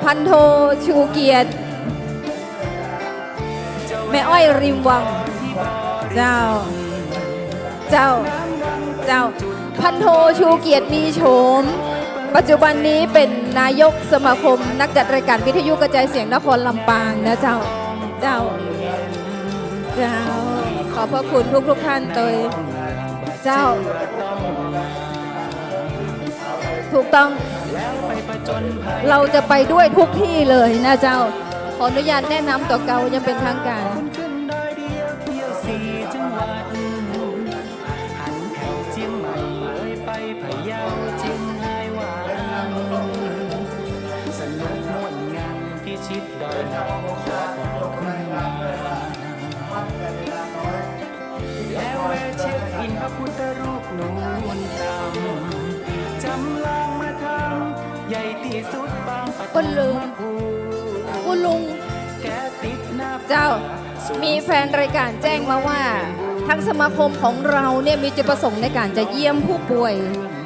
พันโทชูเกียรติแม่อ้อยริมวังเจ้าพันโทชูเกียรติมีโฉมปัจจุบันนี้เป็นนายกสมาคมนักจัดรายการวิทยุกระจายเสียงนครลำปางนะเจ้าขอบพระคุณทุกท่านตัว เจ้า ถูกต้องเราจะไปด้วยทุกที่เลยนะเจ้า ขออนุญาตแนะนำตัวเก่ายังเป็นทางการ แล้วแวะเช็คอินพระพุทธรูปนูนตำจำลองมาทำใหญ่ที่สุดบางปะ คุณลุงคุณลุง แกติดหน้า เจ้ามีแฟนรายการแจ้งมาว่าทางสมาคมของเราเนี่ยมีจุดประสงค์ในการจะเยี่ยมผู้ป่วย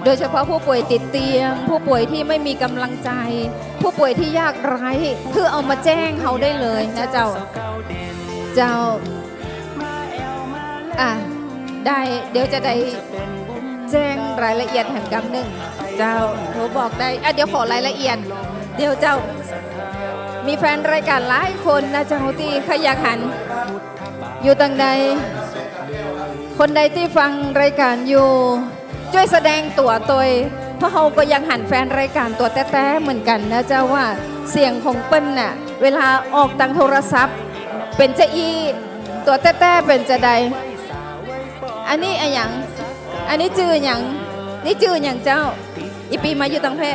โดยเฉพาะผู้ป่วยติดเตียง ผู้ป่วยที่ไม่มีกำลังใจ ผู้ป่วยที่ยากไร้คือเอามาแจ้งเขาได้เลยนะเจ้าได้เดี๋ยวจะได้แจ้งรายละเอียดแห่งกรรมหนึ่งเจ้าหนูบอกได้เดี๋ยวขอรายละเอียดเดี๋ยวเจ้ามีแฟนรายการหลายคนนะเจ้าที่ขยักหันอยู่ตังใดคนใดที่ฟังรายการอยู่ช่วยแสดงตัวตัวเพราะเขาก็ยังหันแฟนรายการตัวแต้ๆเหมือนกันนะเจ้าว่าเสียงของเปิ้ลน่ะเวลาออกทางโทรศัพท์เป็นจะอีตัวแต้ๆเป็นจะใดอันนี้อะไรอย่างอันนี้จื่ออย่างนี่จื่ออย่างเจ้าอีปีมาอยู่ตังแพร่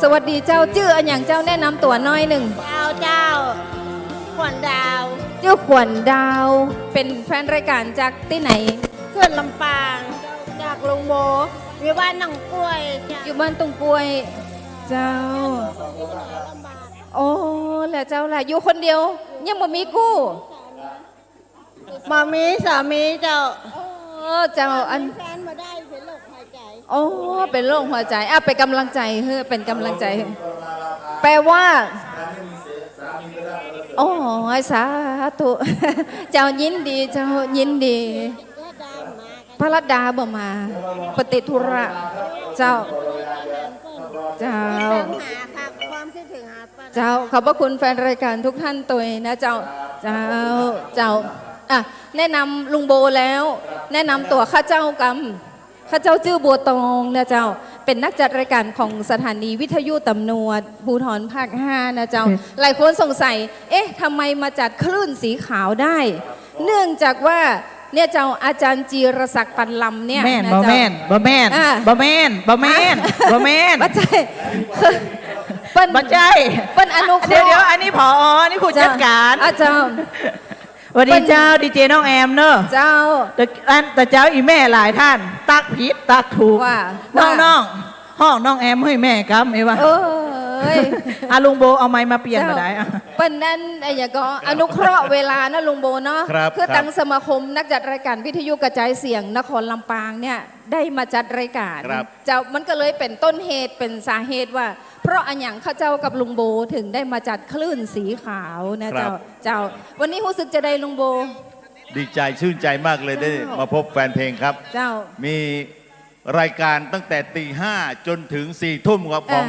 สวัสดีเจ้าจื่ออย่างเจ้าแนะนำตัวน้อยหนึ่งเจ้าขวัญดาวเจ้าขวัญดาวเป็นแฟนรายการจากที่ไหนเขื่อนลำปางจากลุงโบอยู่บ้านหนองกล้วยอยู่บ้านตรงกล้วยเจ้าโอ้แล้วเจ้าล่ะอยู่คนเดียวยังบ่มีกู้มามีสามีเจ้าเจ้าอันแฟนมาได้เป็นโรคหัวใจโอ้เป็นโรคหัวใจเป็นกำลังใจเฮ้ยเป็นกำลังใจแปลว่าโอ้สาธุเจ้ายินดีเจ้ายินดีพระรัตดาบ่มาปฏิธุระเจ้าเจ้าขอบพระคุณแฟนรายการทุกท่านตัวนะเจ้าแนะนำลุงโบแล้วแนะนำตัวข้าเจ้ากรรมข้าเจ้าชื่อบัวตองนะเจ้าเป็นนักจัดรายการของสถานีวิทยุตำรวจภูธรภาค 5นะเจ้าหลายคนสงสัยทำไมมาจัดคลื่นสีขาวได้เนื่องจากว่าเนี่ยเจ้าอาจารย์จีรศักดิ์ปันลำเนี่ยบ่แม่นบ่ใช่เปิ้ลอนุเคราะห์เดี๋ยวอันนี้ผอนี่ผู้จัดการอาจารย์สวัสดีเจ้าดีเจน้องแอมเนอะเจ้าแต่เจ้าอีแม่หลายท่านตักผิดตักถูกน้องห้องน้องแอมให้แม่ครับไอ้วะลุงโบเอาไม้มาเปลี่ยนมาได้เปิ้ลนั่นไอ้ยังก็อนุเคราะห์เวลานะลุงโบเนาะคือตั้งสมาคมนักจัดรายการวิทยุกระจายเสียงนครลำปางเนี่ยได้มาจัดรายการเจ้ามันก็เลยเป็นต้นเหตุเป็นสาเหตุว่าเพราะอันอย่างข้าเจ้ากับลุงโบถึงได้มาจัดคลื่นสีขาวนะเจ้าวันนี้รู้สึกจะได้ลุงโบดีใจชื่นใจมากเลยได้มาพบแฟนเพลงครับเจ้ามีรายการตั้งแต่ตี 5จนถึง4 ทุ่มครับของ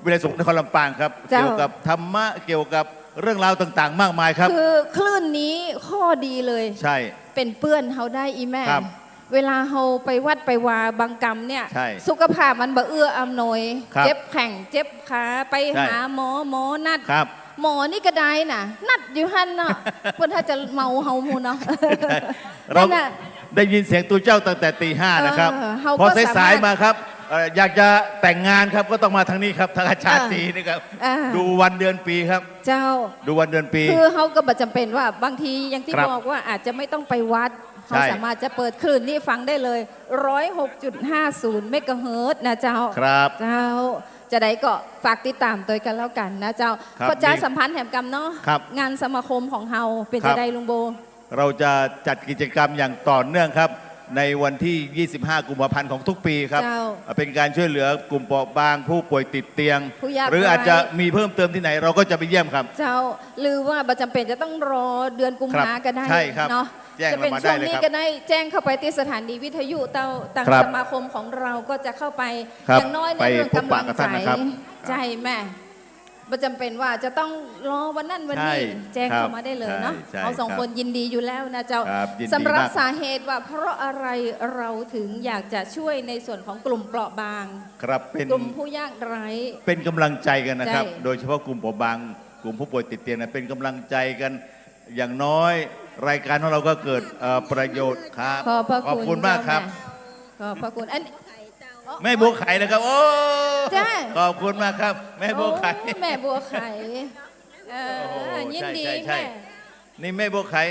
วิทยาศาสตร์นครลำปางครับเกี่ยวกับธรรมะเกี่ยวกับเรื่องราวต่างๆมากมายครับคือคลื่นนี้ข้อดีเลยใช่เป็นเปื้อนเขาได้อีแม่เวลาเราไปวัดไปวาบางกรรมเนี่ยสุขภาพมันบ่เอื้ออำนวยเจ็บแข้งเจ็บขาไปหาหมอนัดหมอนี่ก็ได้น่ะนัดอยู่หันเนาะเพื่อนถ้าจะเมาเฮามูเนาะเราได้ยินเสียงตัวเจ้าตั้งแต่ตี 5นะครับพอสายๆมาครับอยากจะแต่งงานครับก็ต้องมาทางนี้ครับทางอาจารย์ตีนี่ครับดูวันเดือนปีครับเจ้าดูวันเดือนปีคือเขาก็บ่จำเป็นว่าบางทีอย่างที่บอกว่าอาจจะไม่ต้องไปวัดเขาสามารถจะเปิดคลื่นนี่ฟังได้เลย 106.50 เมกะเฮิรตซ์นะเจ้าครับเจ้าจะได้ก็ฝากติดตามตัวกันแล้วกันนะเจ้าก็จะสัมพันธ์แถมกรรมเนาะงานสมาคมของเฮาเป็นจะได้ลุงโบเราจะจัดกิจกรรมอย่างต่อเนื่องครับในวันที่ 25 กุมภาพันธ์ของทุกปีครับเป็นการช่วยเหลือกลุ่มเปราะบางผู้ป่วยติดเตียงหรืออาจจะมีเพิ่มเติมที่ไหนเราก็จะไปเยี่ยมครับเจ้าหรือว่าบ่จำเป็นจะต้องรอเดือนกุมภาก็ได้เนาะจะเป็นช่วงนี้ก็ได้แจ้งเข้าไปที่สถานีวิทยุต่างสมาคมของเราก็จะเข้าไปอย่างน้อยในเรื่องกำลังใจแม่ ไม่จำเป็นว่าจะต้องรอวันนั้นวันนี้แจ้งเข้ามาได้เลยเนาะเราสองคนยินดีอยู่แล้วนะเจ้าสำหรับสาเหตุว่าเพราะอะไรเราถึงอยากจะช่วยในส่วนของกลุ่มเปราะบาง ครับเป็น กลุ่มผู้ยากไร้ เป็นกำลังใจกันนะครับ ใช่ โดยเฉพาะกลุ่มเปราะบางกลุ่มผู้ป่วยติดเตียงนะเป็นกำลังใจกันอย่างน้อยรายการของเราก็เกิดประโยชน์ครับ ขอบคุณ มากครับ ขอบพระคุณอัน แม่บัวไข่นะครับโอ้ จ้า ขอบคุณมากครับ แม่บัวไข่ โอ้แม่บัวไข่ยินดี ใช่ แม่ นี่แม่บัวไข่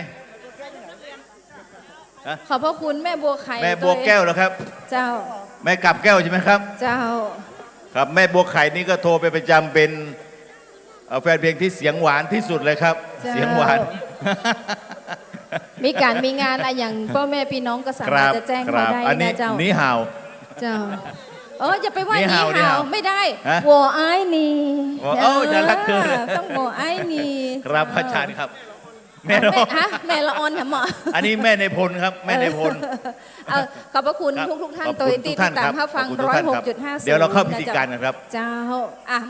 ฮะ ขอบพระคุณแม่บัวไข่ แม่บัวแก้วเหรอครับ เจ้า แม่กลับแก้วใช่ไหมครับ เจ้า ครับแม่บัวไข่นี่ก็โทรไปประจำเป็นแฟนเพลงที่เสียงหวานที่สุดเลยครับ เจ้า เสียงหวาน มีการมีงานอะไรอย่างพ่อแม่พี่น้องก็สามารถจะแจ้งมาได้ อันนี้ นะเจ้า นี่ห่าว เจ้าอย่าไปว่า นี่ นี่ ห่าวนี่ ห่า ห่าว ว ไม่ได้ ฮะ วัวไอ้นี่ โอ้น่ารักเกิน ต้องวัวไอ้นี่ ครับอาจารย์ครับ แม่ แม่ละออนเหรอหมอ อันนี้แม่ในพลครับแม่ในพล ขอบพระคุณ ครับ ทุกท่าน ขอบ ตัว คุณ ตี ทุกท่าน ตาม ครับ รับฟัง ขอบคุณทุกท่านครับ 106.50 เดี๋ยวเราเข้าพิธีการกันครับ เจ้า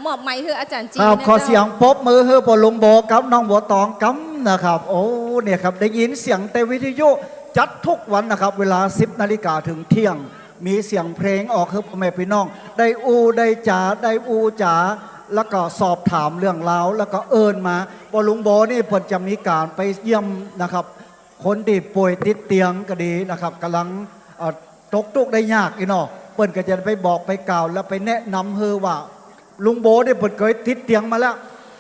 มอบไม้ให้อาจารย์จี ครับ นะ ขอ จ้า เสียงปรบมือให้ปอลุงโบกับน้องบัวตองกันะครับ โอ้เนี่ยครับได้ยินเสียงเตวิทยุจัดทุกวันนะครับ เวลา 10 นาฬิกาถึงเที่ยง มีเสียงเพลงออกให้พ่อแม่พี่น้อง ได้ได้จ๋าได้จ๋าแล้วก็สอบถามเรื่องราวแล้วก็เอิญมาปอลุงโบนี่เพิ่นจะมีการไปเยี่ยมนะครับคนที่ป่วยติดเตียงก็ดีนะครับกำลังตกทุกข์ได้ยากอีเนาะเปิ้นก็จะไปบอกไปกล่าวแล้วไปแนะนำเฮอว่า ลุงโบได้เปิดเคยติดเตียงมาแล้ว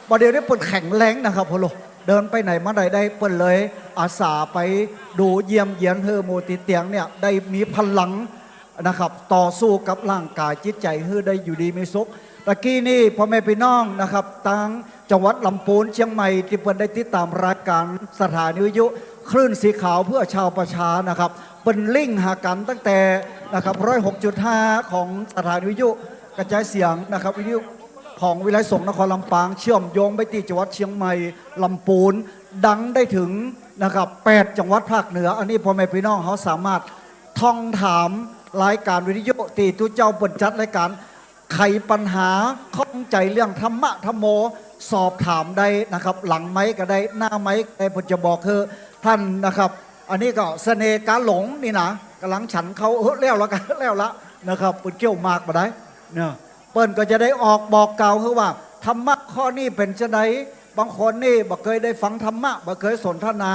ประเดี๋ยวได้เปิดแข็งแรงนะครับพ่อโลเดินไปไหนมาไหนได้เปิดเลยอาสาไปดูเยี่ยมเยียนเฮอโมติดเตียงเนี่ยได้มีพลังนะครับต่อสู้กับร่างกายจิตใจเฮอได้อยู่ดีมีสุขตะกี้นี่พ่อแม่พี่น้องนะครับตั้งจังหวัดลำพูนเชียงใหม่ที่เปิดได้ติดตามรายการสถานีวิทยุคลื่นสีขาวเพื่อชาวประชานะครับเป็นลิงก์หากันตั้งแต่นะครับ106.5ของสถานีวิทยุกระจายเสียงนะครับวิทยุของวิไลสงฆ์นครลำปางเชื่อมโยงไปที่จังหวัดเชียงใหม่ลำปูนดังได้ถึงนะครับ8จังหวัดภาคเหนืออันนี้พ่อแม่พี่น้องเขาสามารถท่องถามรายการวิทยุตีตุเจ้าเปิดจัดรายการไขปัญหาข้องใจเรื่องธรรมะธรรมโมสอบถามได้นะครับหลังไม้ก็ได้หน้าไม้ก็ได้ผมจะบอกคือท่านนะครับอันนี้ก็เสน่ห์การหลงนี่นะกำลังฉันเขาแล้วละกันแล้วละนะครับเปิดเกี่ยวมากมาได้เนี่ยเปิ้นก็จะได้ออกบอกกล่าวคือว่าธรรมะข้อนี้เป็นจะไดบางคนนี่บ่เคยได้ฟังธรรมะบ่เคยสนทนา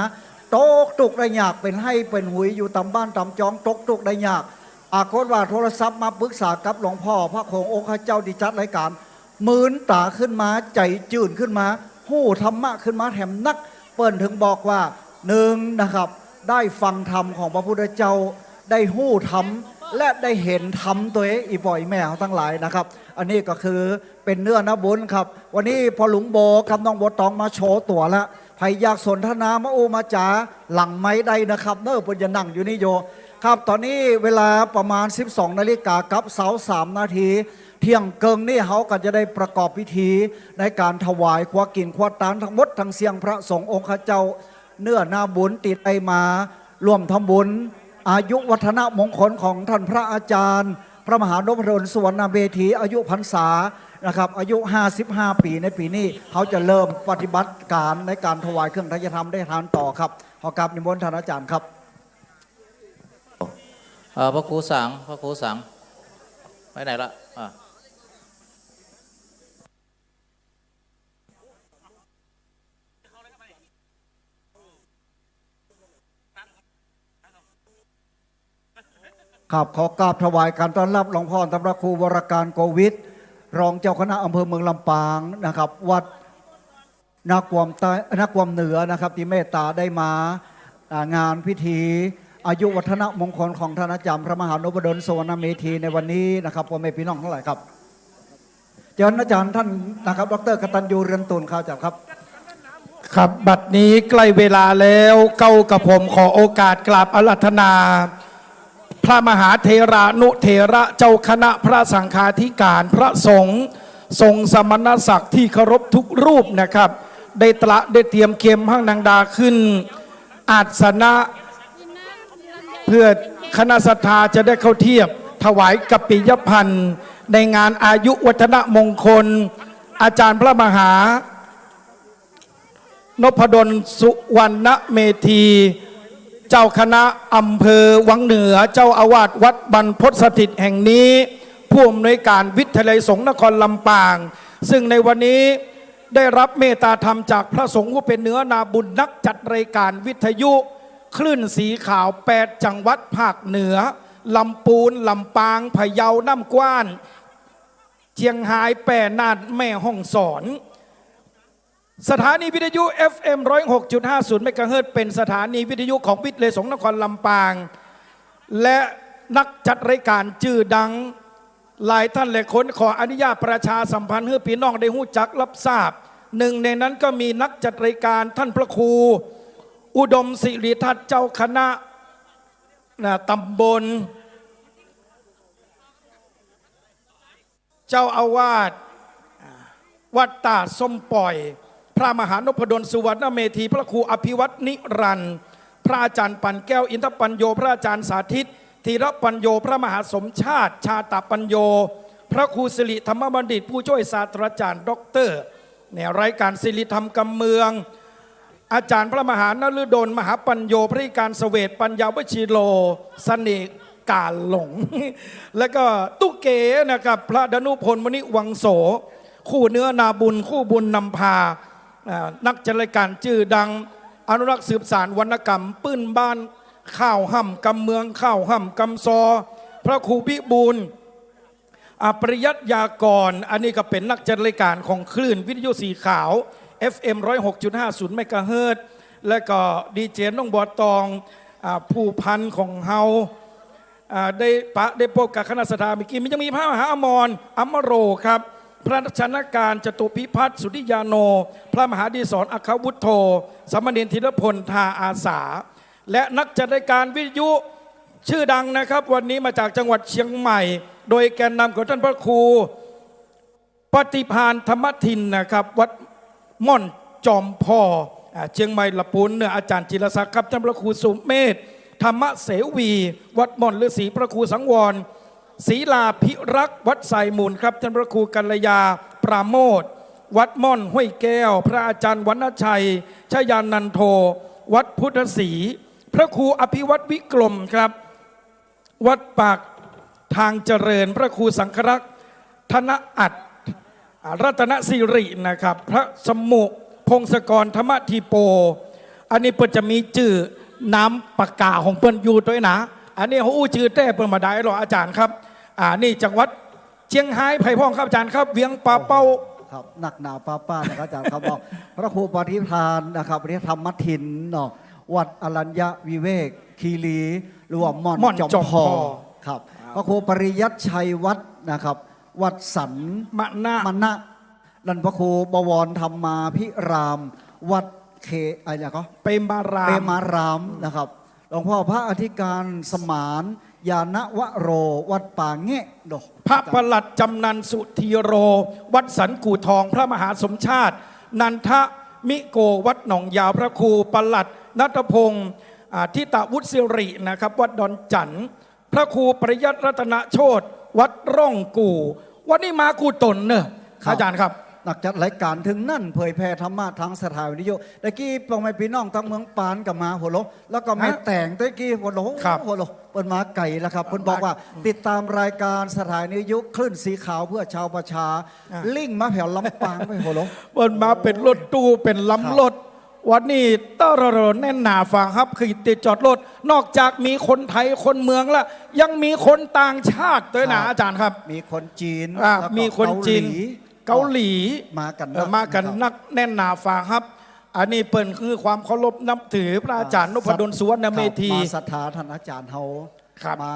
ตกตุกได้ยากเป็นให้เป็นหุยอยู่ตามบ้านตามจองตกตุกได้ยากอากฏว่าโทรศัพท์มาปรึกษากับหลวงพ่อพระโคงองค์ข้าเจ้าดิจัดรายการมื่นตาขึ้นมาใจจืดขึ้นมาหู้ธรรมะขึ้นมาแถมนักเปิ้นถึงบอกว่าหนึ่งนะครับได้ฟังธรรมของพระพุทธเจ้าได้หู้ธรรมและได้เห็นธรรมตัวเองอีบ่อยแม่ทั้งหลายนะครับอันนี้ก็คือเป็นเนื้อนาบุญครับวันนี้พอหลวงโบกับน้องโบตองมาโชว์ตัวแล้วใครอยากสนทนามาโอมาจ๋าหลังไม้ได้นะครับเน้อเพิ่นจะนั่งอยู่นี่โยครับตอนนี้เวลาประมาณ 12 นาฬิกากับเสา3 นาทีเที่ยงเกิงนี่เขาก็จะได้ประกอบพิธีในการถวายควากินควาตานทั้งหมดทั้งเสียงพระสงฆ์องค์ข้าเจ้าเนื้อนาบุญติดไอมารวมทำบุญอายุวัฒนมงคลของท่านพระอาจารย์พระมหานพดลสุวรรณเวทีอายุพรรษานะครับอายุ55 ปีในปีนี้เขาจะเริ่มปฏิบัติการในการถวายเครื่องทายธรรมได้ทานต่อครับขอกราบนิมนต์ท่านอาจารย์ครับพระครูสังไปไหนละครับขอกราบถวายการต้อนรับหลวงพ่อธรรมครูวรการโกวิทรองเจ้าคณะอำเภอเมืองลำปางนะครับวัดนากวมใต้นากวมเหนือนะครับที่เมตตาได้มางานพิธีอายุวัฒนมงคลของท่านอาจารย์พระมหานพดลสุวรรณเมธีในวันนี้นะครับพ่อแม่พี่น้องทั้งหลายครับเจ้าอาจารย์ท่านนะครับดร.กตัญญูเรือนตูนข้าวจับครับครับบัดนี้ใกล้เวลาแล้วเก้ากับผมขอโอกาสกราบอาราธนาพระมหาเทรานุเถระเจ้าคณะพระสังฆาธิการพระสงฆ์ทรงสมณศักดิ์ที่เคารพทุกรูปนะครับได้เตรียมเข็มห้างนางดาขึ้นอาสนะเพื่อคณะศรัทธาจะได้เข้าเทียบถวายกัปปิยพันธ์ในงานอายุวัฒนมงคล อาจารย์พระมหานพดลสุวรรณเมธี เจ้าคณะอำเภอวังเหนือเจ้าอาวาสวัดบรรพตสถิตแห่งนี้ผู้อำนวยการวิทยาลัยสงฆ์นครลำปางซึ่งในวันนี้ได้รับเมตตาธรรมจากพระสงฆ์ผู้เป็นเนื้อนาบุญนักจัดรายการวิทยุคลื่นสีขาว8จังหวัดภาคเหนือลำปูนลำปางพะเยาน้ำกว้านเชียงรายแปรน่านแม่ฮ่องสอนสถานีวิทยุ FM 106.50 เมกะเฮิรตซ์เป็นสถานีวิทยุของวิทยาลัยสงฆ์นครลำปางและนักจัดรายการชื่อดังหลายท่านหลายคนขออนุญาตประชาสัมพันธ์ให้พี่น้องได้หู้จักรับทราบหนึ่งในนั้นก็มีนักจัดรายการท่านพระครูอุดมศิริทัตน์เจ้าคณะตำบลเจ้าอาวาสวัดตาดส้มปล่อยพระมหานพดลสุวรรณเมธีพระครูอภิวัตนิรันดร์พระอาจารย์ปั่นแก้วอินทปัญโยพระอาจารย์สาธิตธีรปัญโยพระมหาสมชาติชาตปัญโยพระครูสิริธรรมบัณฑิตผู้ช่วยศาสตราจารย์ด็อกเตอร์ในรายการสิริธรรมกำเมืองอาจารย์พระมหานฤดลมหาปัญโยพระการเสวตปัญญาวชิโลเสน่ห์กาหลงและก็ตุ๊กเก๋นะครับพระดนุพลมณิวังโสคู่เนื้อนาบุญคู่บุญนำพานักจัดรายการชื่อดังอนุรักษ์สืบสานวรรณกรรมปื้นบ้านข้าวห่ำกำเมืองข้าวห่ำกำซอพระครูพิบูลปริยัติยากรอันนี้ก็เป็นนักจัดรายการของคลื่นวิทยุสีขาว FM 106.50 เมกะเฮิรตซ์และก็ดีเจน้องบัวตองผู้พันของเฮาได้พบกับคณะสถาเมื่อกี้มันยังมีพระมหาอมรอมโรครับพระชนการจตุพิพัฒน์สุธิยาโนพระมหาดีศรอัคควุฒโธสามเณรธีรพลทาอาสาและนักจัดรายการวิทยุชื่อดังนะครับวันนี้มาจากจังหวัดเชียงใหม่โดยแกนนำของท่านพระครูปฏิภาณธรรมทินนะครับวัดม่อนจอมพ่อเชียงใหม่ละปูนเนื้ออาจารย์จิรศักดิ์ครับท่านพระครูสุเมธธรรมเสวีวัดม่อนฤาษีพระครูสังวรศรีลาภิรักษ์วัดไซมูลครับท่านพระครูกัลยาปราโมทวัดม่อนห้วยแก้วพระอาจารย์วรรณชัยชยานันโทวัดพุทธศรีพระครูอภิวัตวิกรมครับวัดปากทางเจริญพระครูสังฆรักษ์ธนอัตรัตนสิรินะครับพระสมุพงศกรธรรมทีโปอันนี้เปิดจะมีจื่อน้ำปากกาของเปิ้นอยู่ด้วยนะอันนี้เขาอู้ชื่อแต่เปิ้นมาได้หรออาจารย์ครับนี่จังหวัดเชียงรายไผ่พองครับอาจารย์ครับเวียงป่าเป้าครับหนักหนาป้านะครับอาจารย์ครับบอกพระครูปฏิภาณนะครับปฏิธรรมทินเนาะวัดอรัญญวิเวกคีรีหรือว่าม่อนจอมพอครับพระครูปริยัติชัยวัดนะครับวัดสันมณะนันพระครูบวรธรรมาพิรามวัดเคอะไรก็เปมารามนะครับหลวงพ่อพระอธิการสมานยานวโรวัดป่าเงะดอกพระประหลัดจำนันสุธีโรวัดสันกู่ทองพระมหาสมชาตินันทมิโกวัดหนองยาวพระครูประหลัดณัฐพงศ์ทิตวุฒิสิรินะครับวัดดอนจันทร์พระครูปริยัติรัตนโชติวัดร่องกู่วันนี้มากูตนเนอะอาจารย์ครับนักจัดรายการถึงนั่นเผยแพร่ธรรมะทางสถาวิทยุตะกี้ปองไม่พี่น้องทั้งเมืองปานกับมาหัวโลแล้วก็ไม่แต่งตะกี้หัวโลเปิ้นมาไก่แล้วครับเปิ้นบอกว่าติดตามรายการสถานีวิทยุคลื่นสีขาวเพื่อชาวประชาลิงมาแผ่วลำปางไปหัวโลเปิ้นมาเป็นรถตู้เป็นลำรถวันนี้ต้อรแน่นหนาฟังครับคือติดจอดรถนอกจากมีคนไทยคนเมืองแล้วยังมีคนต่างชาติด้วยนะอาจารย์ครับมีคนจีนมีคนจีนเกาหลีมากันนักแน่นหนาฟังครับอันนี้เปิ่นคือความเคารพนับถือพระอาจารย์นพดลสุวรรณเมธีมาศรัทธาท่านอาจารย์เฮามา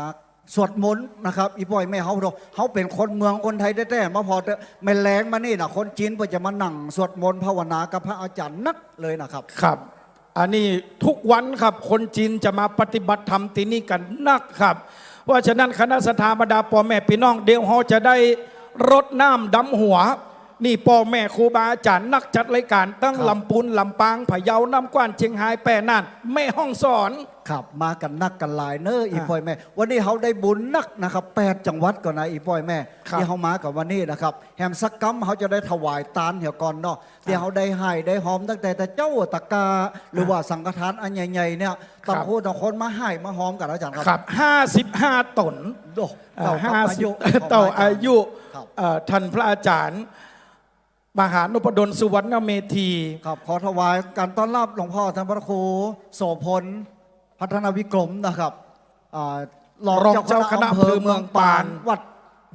สวดมนต์นะครับอีบ่อยไม่เขาเป็นคนเมืองคนไทยแท้ๆมาพอไม่แรงมานี่นะคนจีนเพื่อจะมานั่งสวดมนต์ภาวนากับพระอาจารย์นักเลยนะครับครับอันนี้ทุกวันครับคนจีนจะมาปฏิบัติธรรมที่นี่กันนักครับเพราะฉะนั้นคณะสัทธาบรรดาพ่อแม่พี่น้องเดี๋ยวเขาจะได้รดน้ำดำหัว นี่พ่อแม่ครูบาอาจารย์นักจัดรายการตั้งลำปูนลำปางพะเยาน้ำกว้านเชียงรายแปรน่านแม่ห้องสอน ครับมากันนักกันหลายเนอะอีพ่อยแม่ วันนี้เขาได้บุญนักนะครับ8จังหวัดก่อนนะอีพ่อยแม่ที่เขามากับวันนี้นะครับแฮมสักกัมเขาจะได้ถวายตาลเหี่ยวก่อนเนาะที่เขาได้ให้ได้หอมตั้งแต่เจ้าตะกาหรือว่าสังฆทานอันใหญ่ๆเนี่ยต่างคนมาให้มาหอมกันอาจารย์ครับ55 ตนต่ออายุท่านพระอาจารย์มหานพดลสุวรรณเมธีครับขอถวายการต้อนรับหลวงพ่อท่านพระครูโสพลพัฒนาวิกรมนะครับรองเจ้าคณะอำเภอเมืองปานวัด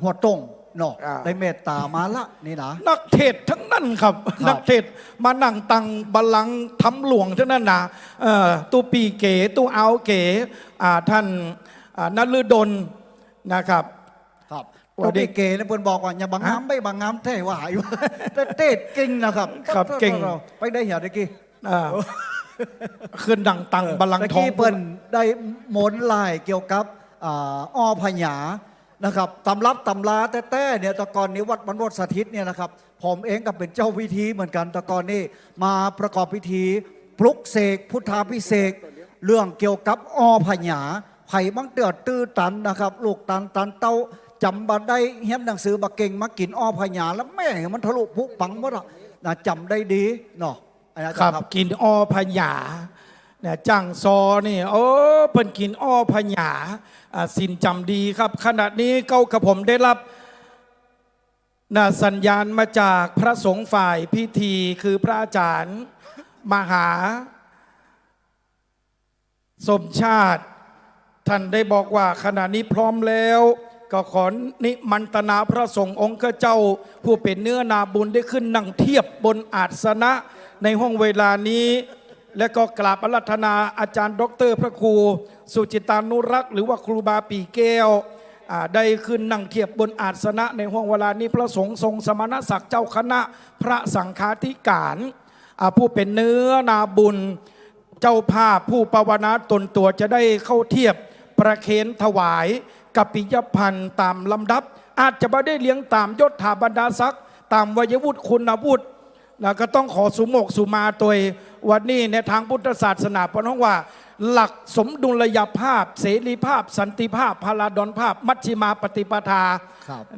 หัวตงเนาะได้เมตตามาละนี่นะนักเทศทั้งนั้นครับนักเทศมานั่งตังบัลลังก์ทำหลวงทั้งนั้นนะตู้ปีเก๋ตู้เอาเก๋ท่านนฤดลนะครับครับตัวปีเก๋เนี่ยเพิ่นบอกว่าอย่าบังงามไม่บังงามแท้ว่าหายแต่เทศเก่งนะครับครับเก่งไปได้เหี่ยวได้กี่ขึ้นดังตังบัลลังก์ทองเปิ้นได้หมนลายเกี่ยวกับอ้อพญานะครับตำรับตำลาแต่เนี่ยตะกอนนี้วัดบรรพตสถิตเนี่ยนะครับผมเองก็เป็นเจ้าพิธีเหมือนกันตะกอนนี้มาประกอบพิธีปลุกเสกพุทธาภิเษกเรื่องเกี่ยวกับอ้อพญาไผ่บังเตือดตื้อตันนะครับลูกตันเต้าจำบัดได้เฮียนหนังสือบักเก่งมากินอ้อพญาแล้วแม่มันทะลุพุปังหมดนะจำได้ดีเนาะครับกินอ้อพญาเนี่ยจังซอนี่โอ้เพิ่นกินอ้อพญาสินจำดีครับขณะนี้เก้ากับผมได้รับสัญญาณมาจากพระสงฆ์ฝ่ายพิธีคือพระอาจารย์มหาสมชาติท่านได้บอกว่าขณะนี้พร้อมแล้วก็ขอนิมันตนาพระสงฆ์องค์เจ้าผู้เป็นเนื้อนาบุญได้ขึ้นนั่งเทียบบนอาสนะในห้องเวลานี้และก็กราบอาราธนาอาจารย์ดร.พระครูสุจิตานุรักษ์หรือว่าครูบาปีแก้วได้ขึ้นนั่งเทียบบนอาสนะในห้องเวลานี้พระสงฆ์ทรงสมณศักดิ์เจ้าคณะพระสังฆาธิการผู้เป็นเนื้อนาบุญเจ้าภาพผู้ปวนาตนตัวจะได้เข้าเทียบประเคนถวายกัปปิยพันธ์ตามลำดับอาจจะไม่ได้เลี้ยงตามยศถาบรรดาศักดิ์ตามวัยวุฒิคุณวุฒิแล้วก็ต้องขอสุโมกสุมาตัววันนี้ในทางพุทธศาสนาเพราะว่าหลักสมดุลยภาพเสรีภาพสันติภาพพาราดอนภาพมัชฌิมาปฏิปทา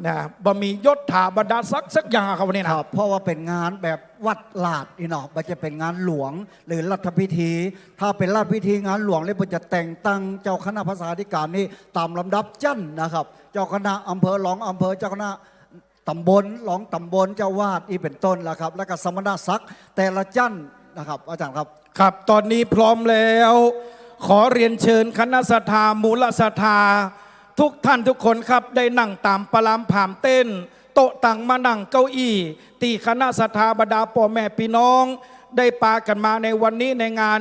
นะบ่มียศถาบรรดาศักดิ์สักอย่างครับวันนี้นะเพราะว่าเป็นงานแบบวัดลาดนี่เนาะมันจะเป็นงานหลวงหรือรัฐพิธีถ้าเป็นราชพิธีงานหลวงเลยมันจะแต่งตั้งเจ้าคณะภาษาธิการนี่ตามลำดับชั้นนะครับเจ้าคณะอำเภอรองอำเภอเจ้าคณะตำบลรองตำบลเจ้าวาดอีเป็นต้นแล้วครับแล้วก็สมณศักดิ์แต่ละชั้นนะครับอาจารย์ครับครับตอนนี้พร้อมแล้วขอเรียนเชิญคณะศรัทธามูลศรัทธาทุกท่านทุกคนครับได้นั่งตามปรามผามเต้นโต๊ะตั้งมานั่งเก้าอี้ตีคณะศรัทธาบรรดาพ่อแม่พี่น้องได้ปากันมาในวันนี้ในงาน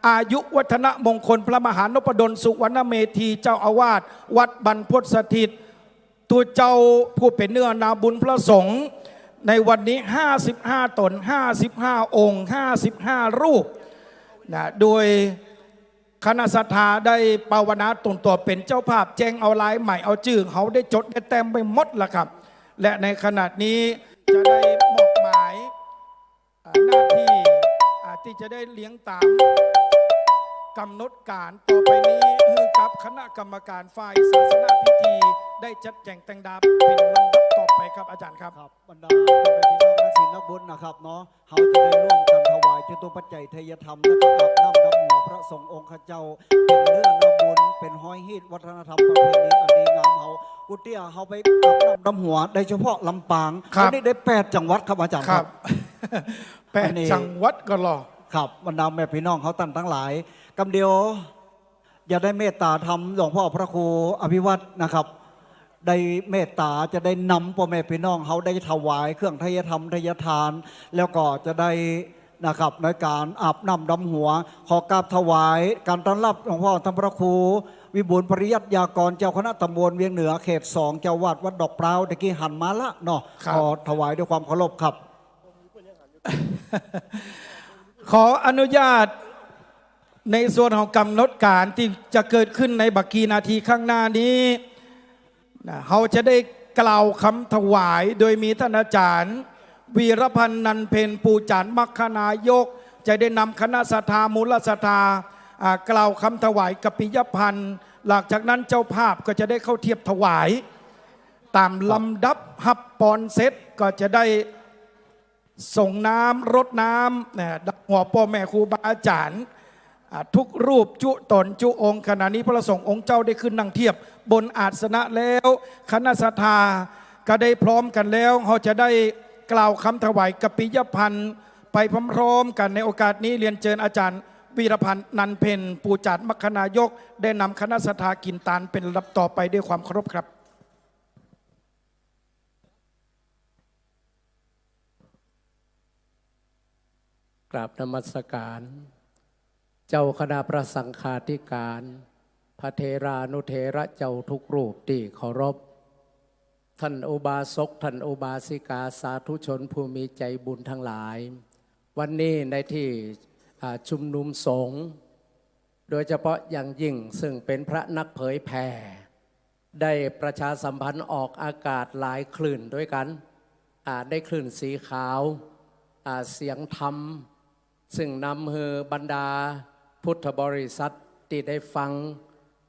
อายุวัฒนมงคลพระมหานพดลสุวรรณเมธีเจ้าอาวาสวัดบรรพตสถิตตัวเจ้าผู้เป็นเนื้อนาบุญพระสงฆ์ในวันนี้55 ตน55 องค์55 รูปนะโดยคณะศรัทธาได้ภาวนาตนตัวเป็นเจ้าภาพแจ้งเอาลายใหม่เอาชื่อเขาได้จดได้แต้มไปหมดแล้วครับและในขณะนี้จะได้มอบหมายหน้าที่ที่จะได้เลี้ยงตามกำหนดการต่อไปนี้คือกับคณะกรรมการฝ่ายศาสนาพิธีได้จัดแจงแต่งดาเป็นลำดับต่อไปครับอาจารย์ครับบรรดาพ่อแม่พี่น้องนักศิลป์นักบุญนะครับเนาะเขาจะได้ร่วมกันถวายจตุปัจจัยทายธรรมและก็อาบน้ำดำหัวพระสงฆ์องค์ข้าเจ้าเป็นเรื่องนาบุญเป็นห้อยฮีดวัฒนธรรมประเพณีอันดีงามเขากุฏิเขาไปอาบน้ำดำหัวโดยเฉพาะลำปางวันนี้ได้8 จังหวัดครับอาจารย์ครับ8 จังหวัดก็รอครับบรรดาแม่พี่น้องเขาตั้งทั้งหลายกำเดียวอย่าได้เมตตาทำหลวงพ่อพระครูอภิวัตรนะครับได้เมตตาจะได้นำพ่อแม่พี่น้องเขาได้ถวายเครื่องทายธรรมทายทาน แล้วก็จะได้นะครับในการอาบน้ำดำหัวขอกราบถวายการต้อนรับหลวงพ่อท่านพระครูวิบูลย์ปริยัติยากรเจ้าคณะตำบลเวียงเหนือเขต2เจ้าวาดวัดดอกเปล่าตะกี้หันมาละเนาะขอถวายด้วยความเคารพครับ ขออนุญาตในส่วนของกำหนดการที่จะเกิดขึ้นในบักกีนาทีข้างหน้านี้เขาจะได้กล่าวคำถวายโดยมีท่านอาจารย์ วีรพันธ์นันเพนปูจานมัคคณายกจะได้นำคณะศรัทธามูลศรัทธากล่าวคำถวายกปิยพันธ์หลังจากนั้นเจ้าภาพก็จะได้เข้าเทียบถวายตามลำดับฮับปอนเซตก็จะได้ส่งน้ำรดน้ำดักหัวพ่อแม่ครูบาอาจารย์ทุกรูปจุตนจุองค์ขณะนี้พระสงฆ์องค์เจ้าได้ขึ้นนั่งเทียบบนอาสนะแล้วคณะศรัทธาก็ได้พร้อมกันแล้วเขาจะได้กล่าวคำถวายกปิยพันธ์ไปพร้อมๆกันในโอกาสนี้เรียนเชิญอาจารย์วีรพันธ์นันเพนปูจานมัคคณายกได้นำคณะศรัทธากินตาลเป็นลำดับต่อไปด้วยความเคารพครับกราบนมัสการเจ้าคณะพระสังฆาธิการพระเทรานุเทระเจ้าทุกรูปที่เคารพท่านอุบาสกท่านอุบาสิกาสาธุชนผู้มีใจบุญทั้งหลายวันนี้ในที่ชุมนุมสงฆ์โดยเฉพาะอย่างยิ่งซึ่งเป็นพระนักเผยแผ่ได้ประชาสัมพันธ์ออกอากาศหลายคลื่นด้วยกันได้คลื่นสีขาวเสียงธรรมซึ่งนำเฮบรรดาพุทธบริษัทที่ได้ฟัง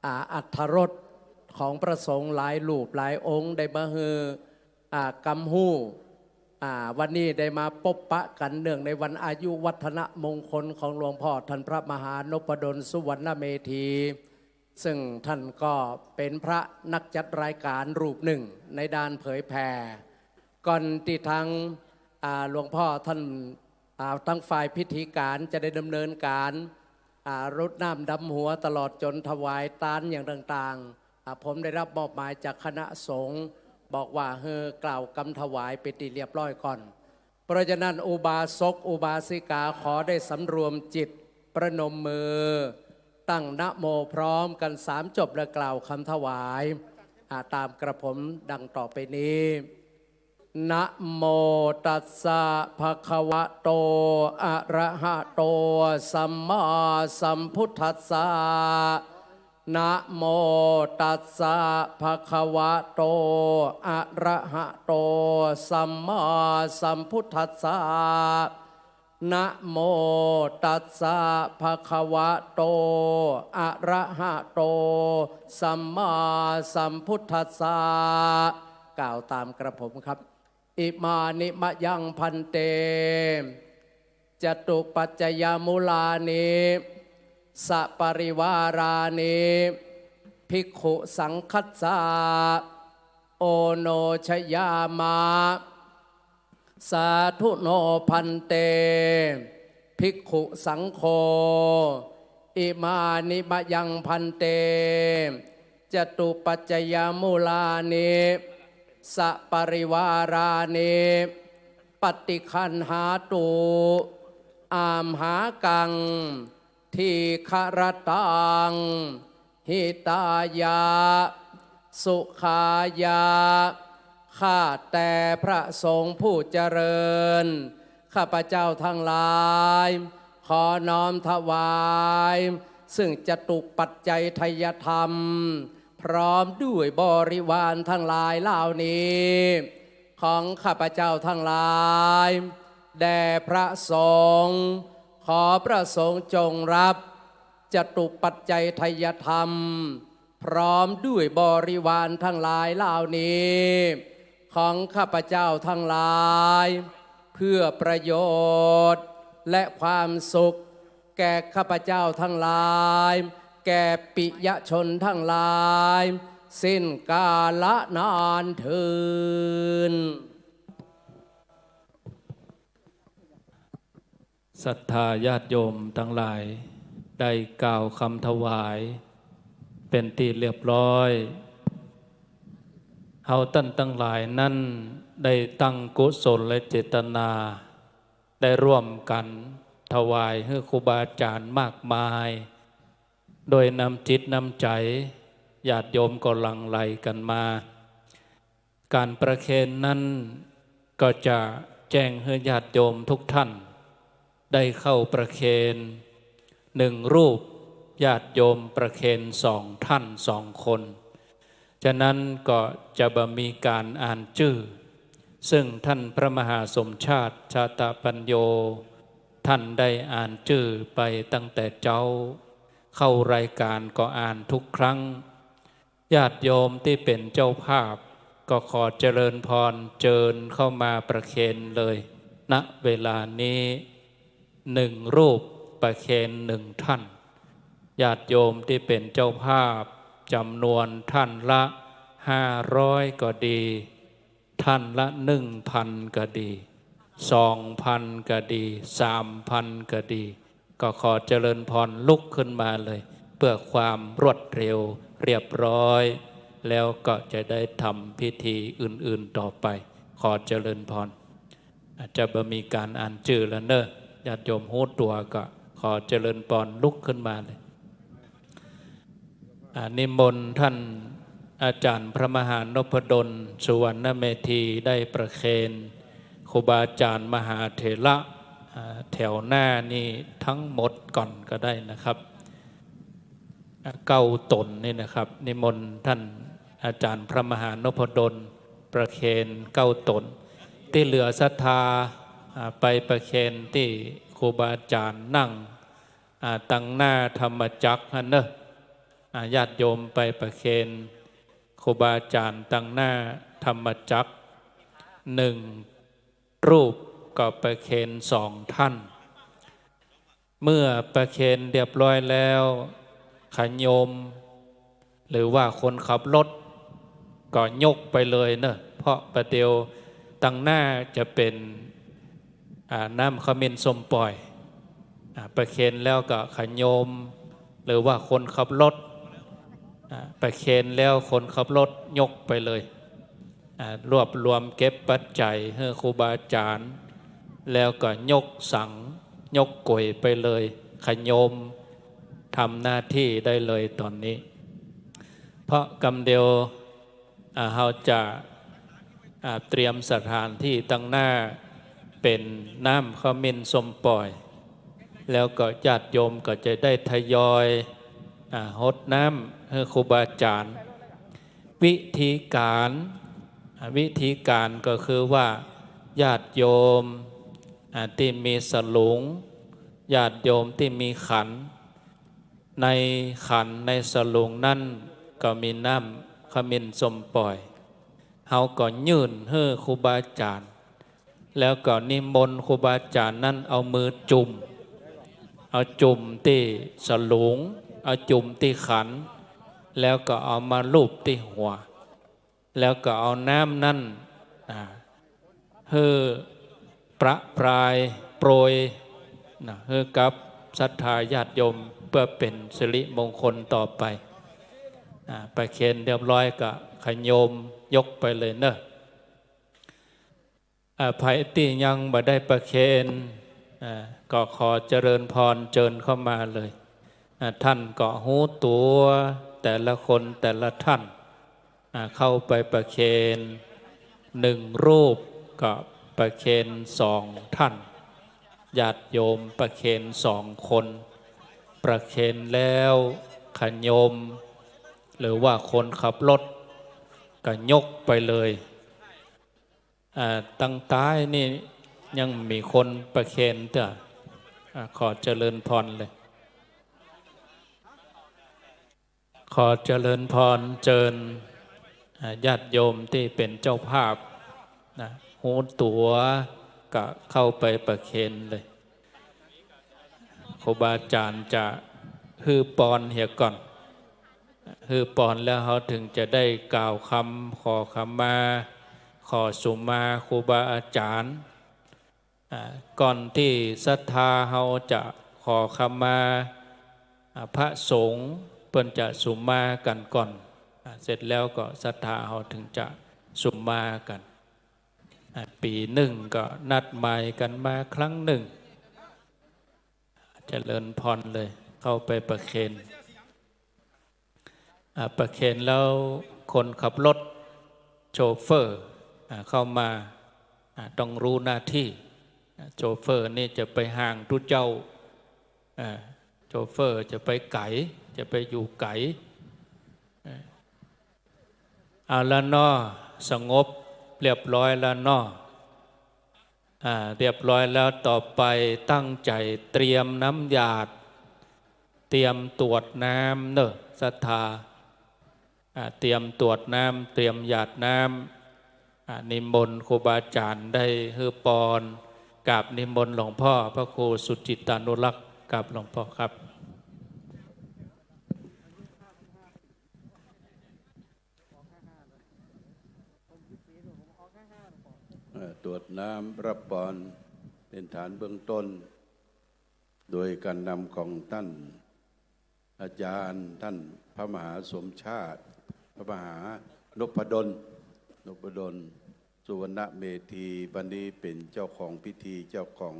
อรรถรสของพระสงฆ์หลายรูปหลายองค์ได้มาเฮกำหู้วันนี้ได้มาพบปะกันเนื่องในวันอายุวัฒนมงคลของหลวงพ่อท่านพระมหานพดลสุวรรณเมธีซึ่งท่านก็เป็นพระนักจัดรายการรูปหนึ่งในด้านเผยแผ่ก่อนที่ทางหลวงพ่อท่านทั้งฝ่ายพิธีการจะได้ดำเนินการรดน้ำดำหัวตลอดจนถวายตานอย่างต่างๆผมได้รับมอบหมายจากคณะสงฆ์บอกว่าเฮอกล่าวกำถวายไปตีเรียบร้อยก่อนเพราะฉะนั้นอุบาสกอุบาสิกาขอได้สำรวมจิตประนมมือตั้งนะโมพร้อมกัน3จบและกล่าวคำถวายตามกระผมดังต่อไปนี้นะโมตัสสะภะคะวะโตอะระหะโตสัมมาสัมพุทธัสสะนะโมตัสสะภะคะวะโตอะระหะโตสัมมาสัมพุทธัสสะนะโมตัสสะภะคะวะโตอะระหะโตสัมมาสัมพุทธัสสะกล่าวตามกระผมครับอิมานิมะยังพันเตจตุปัจจยมุลานิสัปริวารานิภิกขุสังคัสสะโอโนชยามะสาธุโนพันเตภิกขุสังโฆอิมานิมะยังพันเตจตุปัจจยมุลานิสัปริวารานิปฏิคันหาตุอามหากังทีคารตังหิตายาสุขายาข้าแต่พระสงฆ์ผู้เจริญข้าพเจ้าทั้งหลายขอน้อมถวายซึ่งจตุปัจจัยไทยธรรมพร้อมด้วยบริวารทั้งหลายเหล่านี้ของข้าพเจ้าทั้งหลายแด่พระสงฆ์ขอพระสงฆ์จงรับจตุปัจจัยไทยธรรมพร้อมด้วยบริวารทั้งหลายเหล่านี้ของข้าพเจ้าทั้งหลายเพื่อประโยชน์และความสุขแก่ข้าพเจ้าทั้งหลายแก่ปิยชนทั้งหลายสิ้นกาลนานเทินศรัทธาญาติโยมทั้งหลายได้กล่าวคำถวายเป็นที่เรียบร้อยเฮาท่านทั้งหลายนั้นได้ตั้งกุศลและเจตนาได้ร่วมกันถวายให้ครูบาอาจารย์มากมายโดยนำจิตนำใจญาติโยมก็หลั่งไหลกันมาการประเคนนั้นก็จะแจ้งให้ญาติโยมทุกท่านได้เข้าประเคน1 รูปญาติโยมประเคน2 ท่าน2 คนฉะนั้นก็จะบ่มีการอ่านชื่อ ซึ่งท่านพระมหาสมชาติชาตปัญโยท่านได้อ่านชื่อไปตั้งแต่เจ้าเข้ารายการก็อ่านทุกครั้งญาติโยมที่เป็นเจ้าภาพก็ขอเจริญพรเจิญเข้ามาประเคนเลยณเวลานี้1 รูปประเคน1 ท่านญาติโยมที่เป็นเจ้าภาพจำนวนท่านละ500ก็ดีท่านละ1,000ก็ดี2,000ก็ดี3,000ก็ดีก็ขอเจริญพรลุกขึ้นมาเลยเพื่อความรวดเร็วเรียบร้อยแล้วก็จะได้ทำพิธีอื่นๆต่อไปขอเจริญพรอาจจะบ่มีการอ่านชื่อแล้วเนอะญาติโยมหูตัวก็ขอเจริญพรลุกขึ้นมาเลยนิมนต์ท่านอาจารย์พระมหานพดลสุวรรณเมธีได้ประเคนครูบาอาจารย์มหาเถระแถวหน้านี่ทั้งหมดก่อนก็ได้นะครับ9 ตนนี่นะครับนิมนต์ท่านอาจารย์พระมหานพดลประเคน9 ตนที่เหลือศรัทธาไปประเคนที่ครูบาอาจารย์นั่งตั้งหน้าธรรมจักรเนอะญาติโยมไปประเคนครูบาอาจารย์ตั้งหน้าธรรมจักร1 รูปก็ประเคน2 ท่านเมื่อประเคนเรียบร้อยแล้วขันโยมหรือว่าคนขับรถก็ยกไปเลยเนอะเพราะประเดี๋ยวตั้งหน้าจะเป็นน้ำขมิ้นส้มปล่อยประเคนแล้วก็ขันโยมหรือว่าคนขับรถประเคนแล้วคนขับรถยกไปเลยรวบรวมเก็บปัจจัยให้ครูบาอาจารย์แล้วก็ยกสังยกกลวยไปเลยขันโยมทำหน้าที่ได้เลยตอนนี้เพราะกำเดียวเราจะเตรียมสถานที่ตั้งหน้าเป็นน้ำขมิ้นส้มปล่อยแล้วก็ญาติโยมก็จะได้ทยอยหดน้ำให้ครูบาอาจารย์วิธีการก็คือว่าญาติโยมที่มีสลุงญาติโยมที่มีขันในขันในสลุงนั่นก็มีน้ำขมิ้นส้มปล่อยเขาก็ยื่นให้ครูบาอาจารย์แล้วก็นิมนต์ครูบาอาจารย์นั่นเอามือจุ่มที่สลุงเอาจุ่มที่ขันแล้วก็เอามาลูบที่หัวแล้วก็เอาน้ำนั่นให้ประปรายโปรยให้กับศรัทธาญาติโยมเพื่อเป็นสิริมงคลต่อไปไปเคนเรียบร้อยก็ขโยมยกไปเลยเนอะภัยที่ยังบ่ได้ประเคนก็ขอเจริญพรเจิญเข้ามาเลยท่านก็หูตัวแต่ละคนแต่ละท่านเข้าไปประเคน1 รูปก็ประเคน2 ท่านญาติโยมประเคน2 คนประเคนแล้วขโยมหรือว่าคนขับรถก็ยกไปเลยตั้งท้ายนี่ยังมีคนประเคนเถอะขอเจริญพรเลยขอเจริญพรเจิญญาติโยมที่เป็นเจ้าภาพหูตัวก็เข้าไปประเคนเลยครูบาอาจารย์จะฮือปอนเหียก่อนฮือปอนแล้วเขาถึงจะได้กล่าวคำขอขมาขอสุมาครูบาอาจารย์ก่อนที่ศรัทธาเขาจะขอขมาพระสงฆ์เพิ่นจะสุมากันก่อนเสร็จแล้วก็ศรัทธาเขาถึงจะสุมากันปี1ก็นัดหมายกันมาครั้ง1เจริญพรเลยเข้าไปประเคนประเคนแล้วคนขับรถโชเฟอร์เข้ามาต้องรู้หน้าที่โชเฟอร์นี่จะไปห่างทุเจ้าโชเฟอร์จะไปไก่จะไปอยู่ไก่เอาละเนาะสงบ เรียบร้อยแล้วเนาะเรียบร้อยแล้วต่อไปตั้งใจเตรียมน้ำหยาดเตรียมตรวจน้ำเนอะศรัทธาเตรียมตรวจน้ำเตรียมหยาดน้ำนิมนต์ครูบาอาจารย์ได้ฮือปอนกับนิมนต์หลวงพ่อพระครูสุจิตานุรักษ์กับหลวงพ่อครับ ตรวจน้ำรับปอนเป็นฐานเบื้องต้น โดยการนำของท่านอาจารย์ท่านพระมหาสมชาติพระมหานพดลสุวรรณเมธีวันนี้เป็นเจ้าของพิธีเจ้าของ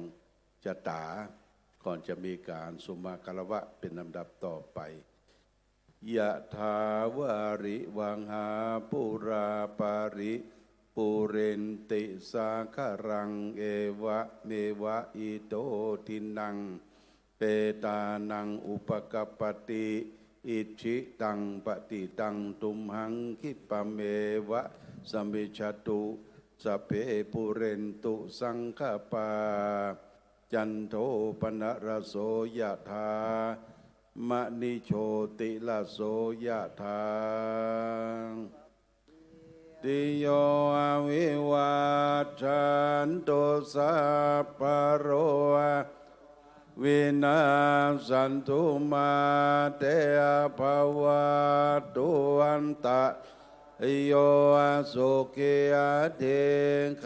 จตาก่อนจะมีการสุมาคารวะเป็นลำดับต่อไปยะถาวาริวังหาปุราปาริปุเรนติสาคารังเอวะเมวะอิโตทินังเปตานังอุปกปปติอิชิตังปฏิตังตุมหังคิปะเมวะสมิจฉตุสพเพปุเรนตุสังฆปาจันโทปนะระโสยะถามะนิโชติละโสยะถาติโยอวิวัชชันตุสัพพะโรวินาสันตุมาเตภวัตุวันตะโยสุขิเทข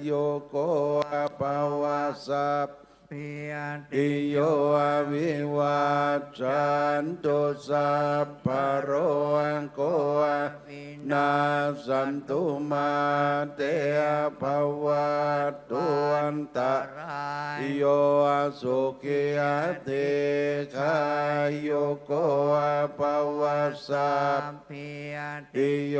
โยโกภวสัพติโยวิวัชชันตุสัพพะโรโควินาสันตุมาเตภวัตุวันตะโยสุขิเทขโยโกภวสัพติโย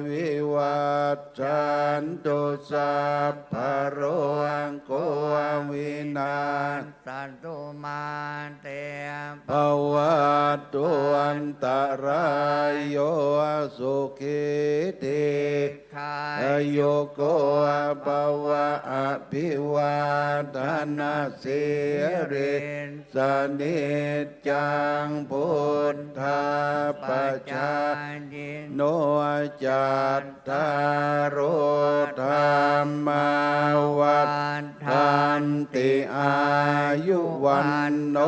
วิวัชชันตุสัพพะโรโควินาสันตุมาเตภวัตุวันตะรายโยสุขิเทขโยโกภวะอภิวาทนาสิริสนิจจังพุทธาปัจจายโนจัตตารโอธรรมาวัฏฐานติอายุวันโน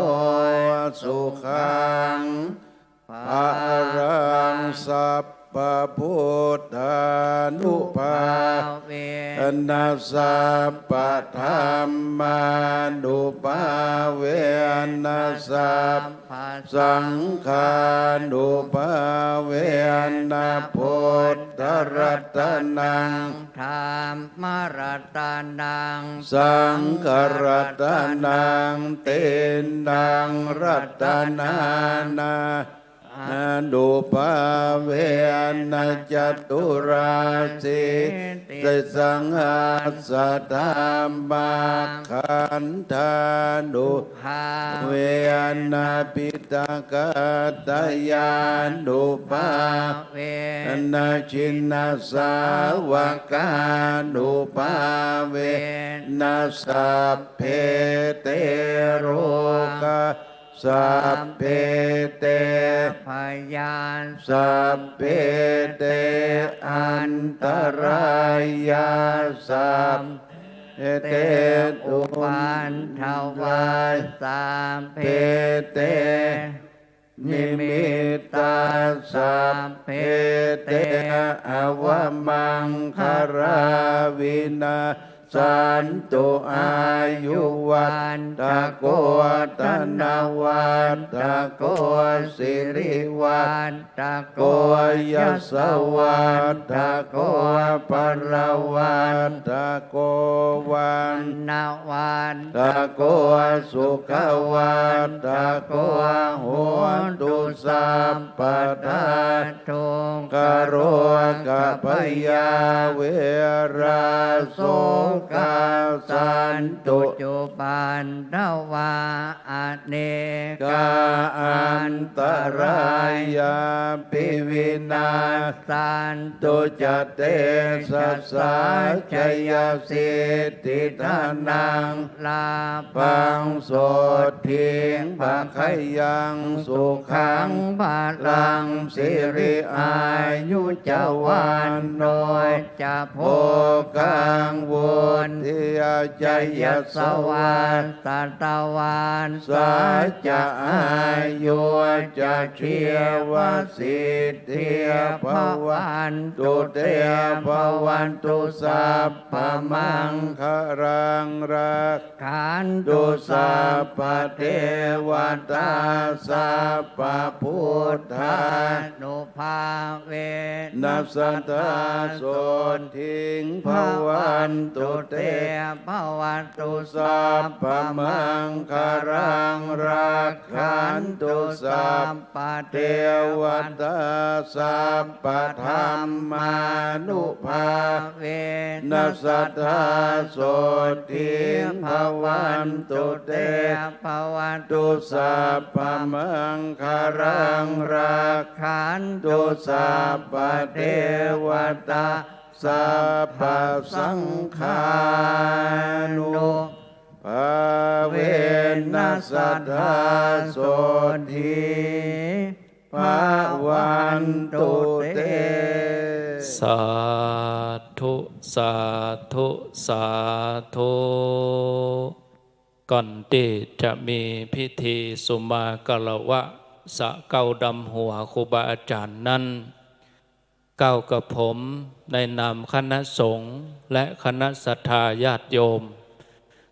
สุขังภะรังสัพพะพุทธานุภาเวนัสสัพพะธัมมานุภาเวนัสสัพพะสังฆานุภาเวนะพุทธรัตนังธัมมรัตนังสังฆรัตนังเตนังรัตนานาดุภาเวนะจตุราสิตสังหาสธรรมาขันธานุภาเวนะปิตกตยานุภาเวนะชินนาสาวกานุภาเวนะสัพเพเตโรกะสัพเพเตพยานสัพเพเตอันตรายาสัพเตตุวันทวายสัพเพเตนิมิตาสัพเพเตอวมังคาราวินาสันตุอายุวันตะโกตนาวันตะโกสิริวันตะโกยสวันตะโกปรวันตะโกวันนาวันตะโกสุขวันตะโกโหตุสัพพทาตุกโรกะพยาเวราสง กาสันตุปัจจุบันทวาอเนกาอันตรายาปิวินาสันตุจเตสัสสะชยสิทธิทานังลาภังโสทิงภะขยังสุขังภาลังสิริอายุจวันโนจะโภกังวุนทิยจยสวัสตตะวันสัจจะอายุจะเชียวสิทธิภวันตุเตภวันตุสัพพมังคารังรักขันตุสัพพเทวตาสัพพพุทธานุภาเวนัสสัทธาโสทิงภวันตุเตภวันตุสัพพมังคารังรักขันตุสัพพเทวตาสัพพธรรมานุภาเวนัสสัทธาโสทิงภวันตุเตภวันตุสัพพมังคารังรักขันตุสัพพเทวตาสัพพสังฆานุภาเวนัสสัทธาโสทิภวันตุเต สาธุสาธุสาธุก่อนที่จะมีพิธีสุมากลวะสะเก้าดำหัวครูบาอาจารย์นั้นเก้ากับผมในนามคณะสงฆ์และคณะศรัทธาญาติโยม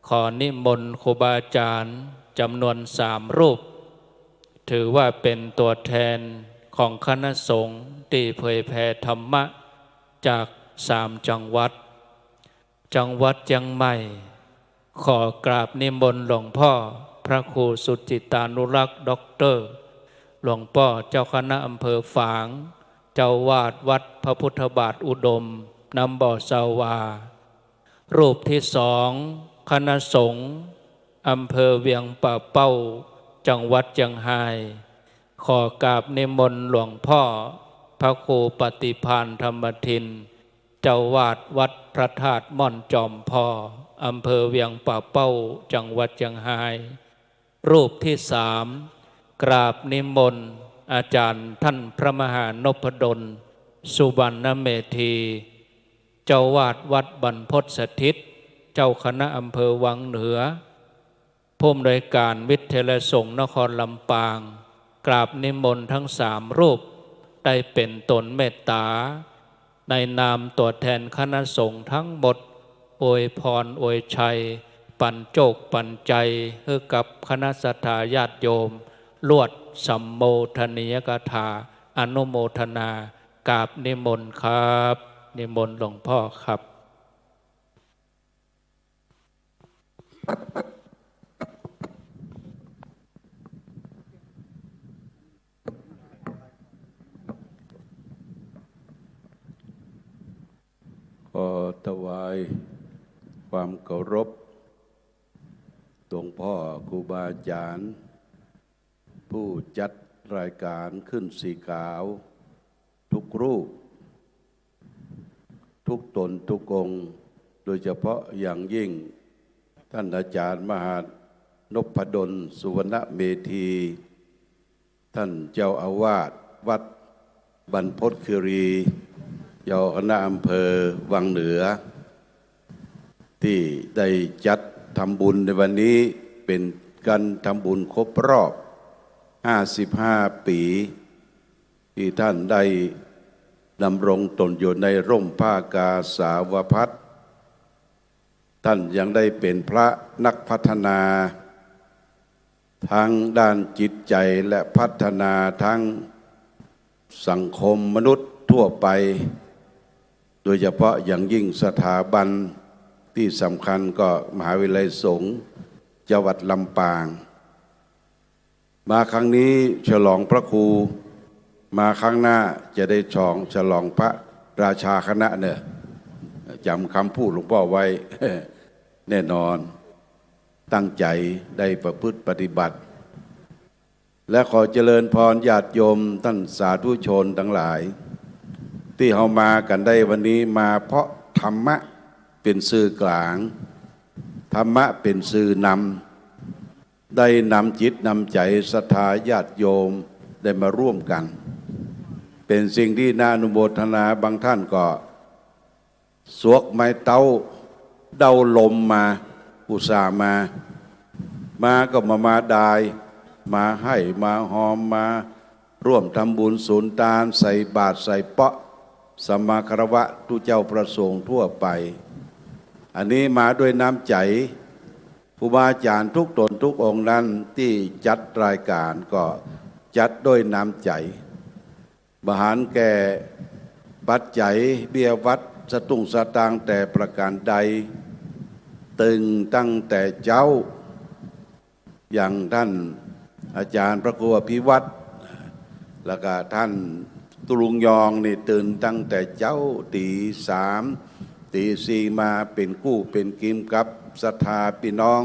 ขอนิมนต์ครูบาอาจารย์จำนวน3 รูปถือว่าเป็นตัวแทนของคณะสงฆ์ที่เผยแผ่ธรรมะจาก3 จังหวัดเชียงใหม่ขอกราบนิมนต์หลวงพ่อพระครูสุจิตานุรักษ์ด็อกเตอร์หลวงพ่อเจ้าคณะอำเภอฝางเจ้าวาดวัดพระพุทธบาทอุดมนำบ่อสาวารูปที่2คณะสงฆ์อำเภอเวียงป่าเป้าจังหวัดเชียงรายขอกราบนิมนต์หลวงพ่อพระครูปฏิภาณธรรมทินเจ้าวาดวัดพระธาตุม่อนจอมพ่ออำเภอเวียงป่าเป้าจังหวัดเชียงรายรูปที่3กราบนิมนต์อาจารย์ท่านพระมหานพดลสุวรรณเมธีเจ้าวาดวัดบรรพตสถิตเจ้าคณะอำเภอวังเหนือผู้อำนวยการวิทยาลัยสงฆ์นครลำปางกราบนิมนต์ทั้ง3 รูปได้เป็นตนเมตตาในนามตัวแทนคณะสงฆ์ทั้งหมดอวยพรอวยชัยปันโจกปันใจให้กับคณะศรัทธาญาติโยมลวดสัมโมทนียกถาอนุโมทนากราบนิมนต์ครับนิมนต์หลวงพ่อครับ ขอถวายความเคารพหลวงพ่อครูบาอาจารย์ผู้จัดรายการขึ้นสีขาวทุกรูปทุกตนทุกองค์โดยเฉพาะอย่างยิ่งท่านอาจารย์มหานพดลสุวรรณเมธีท่านเจ้าอาวาสวัดบรรพตคีรีเจ้าคณะอำเภอวังเหนือที่ได้จัดทำบุญในวันนี้เป็นการทำบุญครบรอบ55 ปีที่ท่านได้ดำรงตนอยู่ในร่มผ้ากาสาวพัสท่านยังได้เป็นพระนักพัฒนาทั้งด้านจิตใจและพัฒนาทั้งสังคมมนุษย์ทั่วไปโดยเฉพาะอย่างยิ่งสถาบันที่สำคัญก็มหาวิทยาลัยสงฆ์จังหวัดลำปางมาครั้งนี้ฉลองพระครูมาครั้งหน้าจะได้ฉลองพระราชาคณะเนี่ย จำคำพูดหลวงพ่อไว้ แน่นอนตั้งใจได้ประพฤติปฏิบัติ และขอเจริญพรญาติโยมท่านสาธุชนทั้งหลาย ที่เรามากันได้วันนี้มาเพราะธรรมะเป็นสื่อกลางธรรมะเป็นสื่อนำได้นำจิตนำใจศรัทธาญาติโยมได้มาร่วมกัน เป็นสิ่งที่น่าอนุโมทนาบางท่านก็สวกไม้เต้าเดาลมมาอุตส่าห์มาก็มาดายมาให้มาหอมมาร่วมทำบุญศูนย์ตาลใส่บาตรใส่เปาะสมมาคารวะทุเจ้าประสงค์ทั่วไปอันนี้มาด้วยน้ำใจครูบาอาจารย์ทุกตนทุกองค์นั้นที่จัดรายการก็จัดด้วยน้ำใจบหารแก่ปัจจัยเบี้ยวัดสตุ้งสตางค์แต่ประการใดตึงตั้งแต่เจ้าอย่างท่านอาจารย์พระครูอภิวัตรแล้วก็ท่านตุลุงยองนี่ตื่นตั้งแต่เจ้าตีสามตีสี่มาเป็นกู้เป็นกิมกับศรัทธาพี่น้อง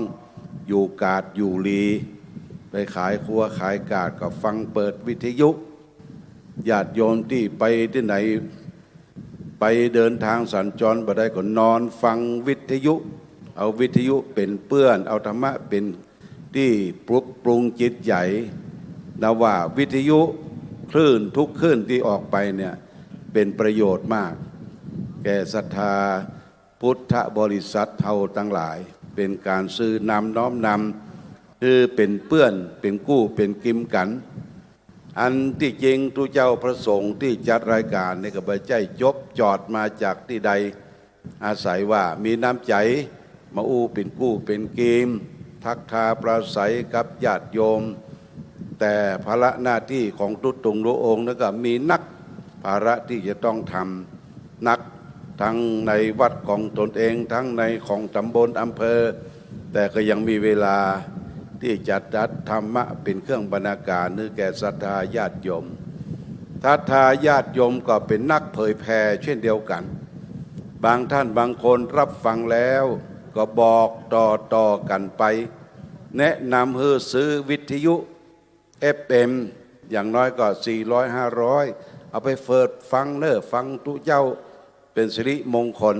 อยู่กาดอยู่ลีไปขายครัวขายกาดก็ฟังเปิดวิทยุญาติโยมที่ไปที่ไหนไปเดินทางสัญจรบ่ได้ก็นอนฟังวิทยุเอาวิทยุเป็นเปื้อนเอาธรรมะเป็นที่ปรุงจิตใหญ่นะว่าวิทยุคลื่นทุกคลื่นที่ออกไปเนี่ยเป็นประโยชน์มากแก่ศรัทธาพุทธบริษัทเท่าทั้งหลายเป็นการซื้อนำน้อมนำคือเป็นเปื้อนเป็นกู้เป็นกิมกันอันที่จริงทุเจ้าพระสงฆ์ที่จัดรายการในกระบะใจจบจอดมาจากที่ใดอาศัยว่ามีน้ำใจมาอู้เป็นกู้เป็นกิมทักทาปราศัยกับญาติโยมแต่ภาระหน้าที่ของทุตตุงรู้องค์นั้นก็มีนักภาระที่จะต้องทำนักทั้งในวัดของตนเองทั้งในของตำบลอำเภอแต่ก็ยังมีเวลาที่จะจัดธรรมะเป็นเครื่องบรรณาการนึกแก่ศรัทธาญาติโยมศรัทธาญาติโยมก็เป็นนักเผยแผ่เช่นเดียวกันบางท่านบางคนรับฟังแล้วก็บอกต่อกันไปแนะนำให้ซื้อวิทยุ FM อย่างน้อยก็400 500เอาไปเปิดฟังฟังทุเจ้าเป็นสิริมงคล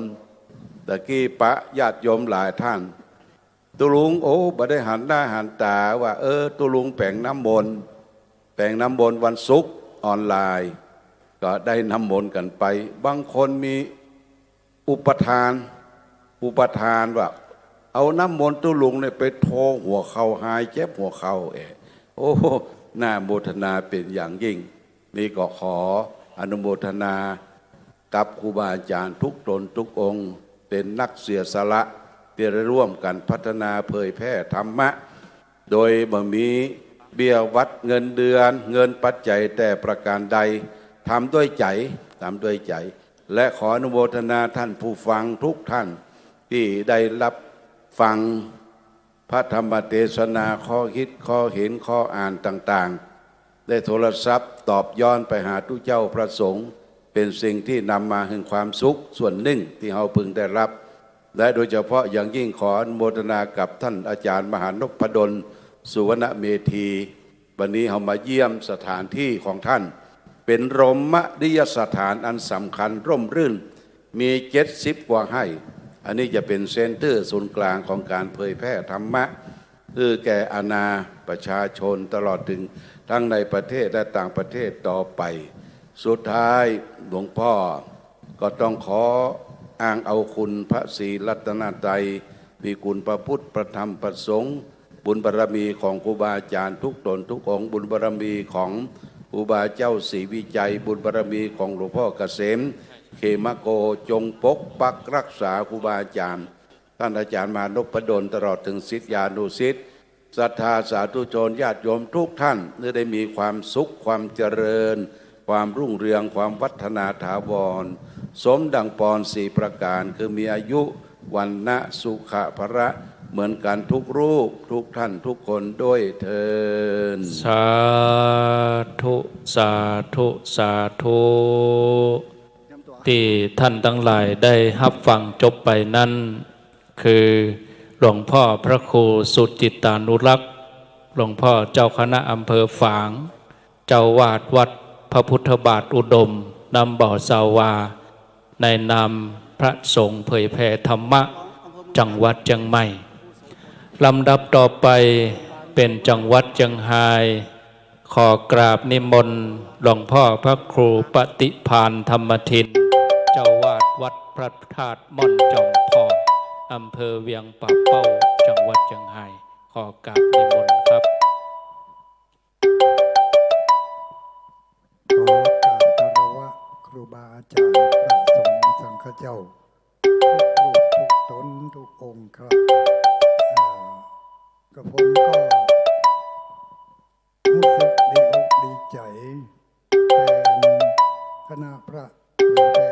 ตะกี้ปะญาติโยมหลายท่านตุลุงบ่ได้หันหน้าหันตาว่าตุลุงแป่งน้ำมนต์วันศุกร์ออนไลน์ก็ได้น้ำมนต์กันไปบางคนมีอุปทานว่าเอาน้ำมนต์ตุลุงเนี่ยไปโทหัวเข่าหายเจ็บหัวเข่าน่าโมทนาเป็นอย่างยิ่งนี่ก็ขออนุโมทนากับครูบาอาจารย์ทุกตนทุกองค์เป็นนักเสียสละที่ได้ร่วมกันพัฒนาเผยแพร่ธรรมะโดยบ่มีเบี้ยวัดเงินเดือนเงินปัจจัยแต่ประการใดทำด้วยใจและขออนุโมทนาท่านผู้ฟังทุกท่านที่ได้รับฟังพระธรรมเทศนาข้อคิดข้อเห็นข้ออ่านต่างๆได้โทรศัพท์ตอบย้อนไปหาทุกเจ้าพระสงฆ์เป็นสิ่งที่นำมาถึงความสุขส่วนหนึ่งที่เราพึงได้รับและโดยเฉพาะอย่างยิ่งขออนุโมทนากับท่านอาจารย์มหานพดลสุวรรณเมธีวันนี้เรามาเยี่ยมสถานที่ของท่านเป็นรมนิยสถานอันสำคัญร่มรื่นมี70 กว่าให้อันนี้จะเป็นเซ็นเตอร์ศูนย์กลางของการเผยแพร่ธรรมะคือแก่อาณาประชาชนตลอดถึงทั้งในประเทศและต่างประเทศต่อไปสุดท้ายหลวงพ่อก็ต้องขออ้างเอาคุณพระศรีรัตนตรัยมีคุณพระพุทธพระธรรมพระสงฆ์บุญบารมีของครูบาอาจารย์ทุกตนทุกองค์บุญบารมีของครูบาเจ้าศรีวิจัยบุญบารมีของหลวงพ่อเกษมเขมโกจงปกปักรักษาครูบาอาจารย์ท่านอาจารย์มานพดลตลอดถึงศิษยานุศิษย์ศรัทธาสาธุชนญาติโยมทุกท่านได้มีความสุขความเจริญความรุ่งเรืองความวัฒนาถาวรสมดังปอน4 ประการคือมีอายุวันนะสุขะภระเหมือนกันทุกรูปทุกท่านทุกคนด้วยเถิดสาธุ ที่ท่านทั้งหลายได้รับฟังจบไปนั้นคือหลวงพ่อพระครูสุจิตานุรักษ์หลวงพ่อเจ้าคณะอำเภอฝาง เจ้าวาดวัดพระพุทธบาทอุดมนำบ่อสาวาในนามพระสงฆ์เผยแผ่ธรรมะจังหวัดเชียงใหม่ลำดับต่อไปเป็นจังหวัดเชียงรายขอกราบนิมนต์หลวงพ่อพระครูปฏิภาณธรรมทินเจ้าวาดวัดพระธาตุม่อนจอมทองอำเภอเวียงป่าเป้าจังหวัดเชียงรายขอกราบนิมนต์ครับ ขอกราบคารวะครูบาอาจารย์พระสงฆ์สังฆเจ้าทุกรูปทุกตนทุกองค์ครับกระผมก็รู้สึกดีอกดีใจแทนคณะพระเผยแผ่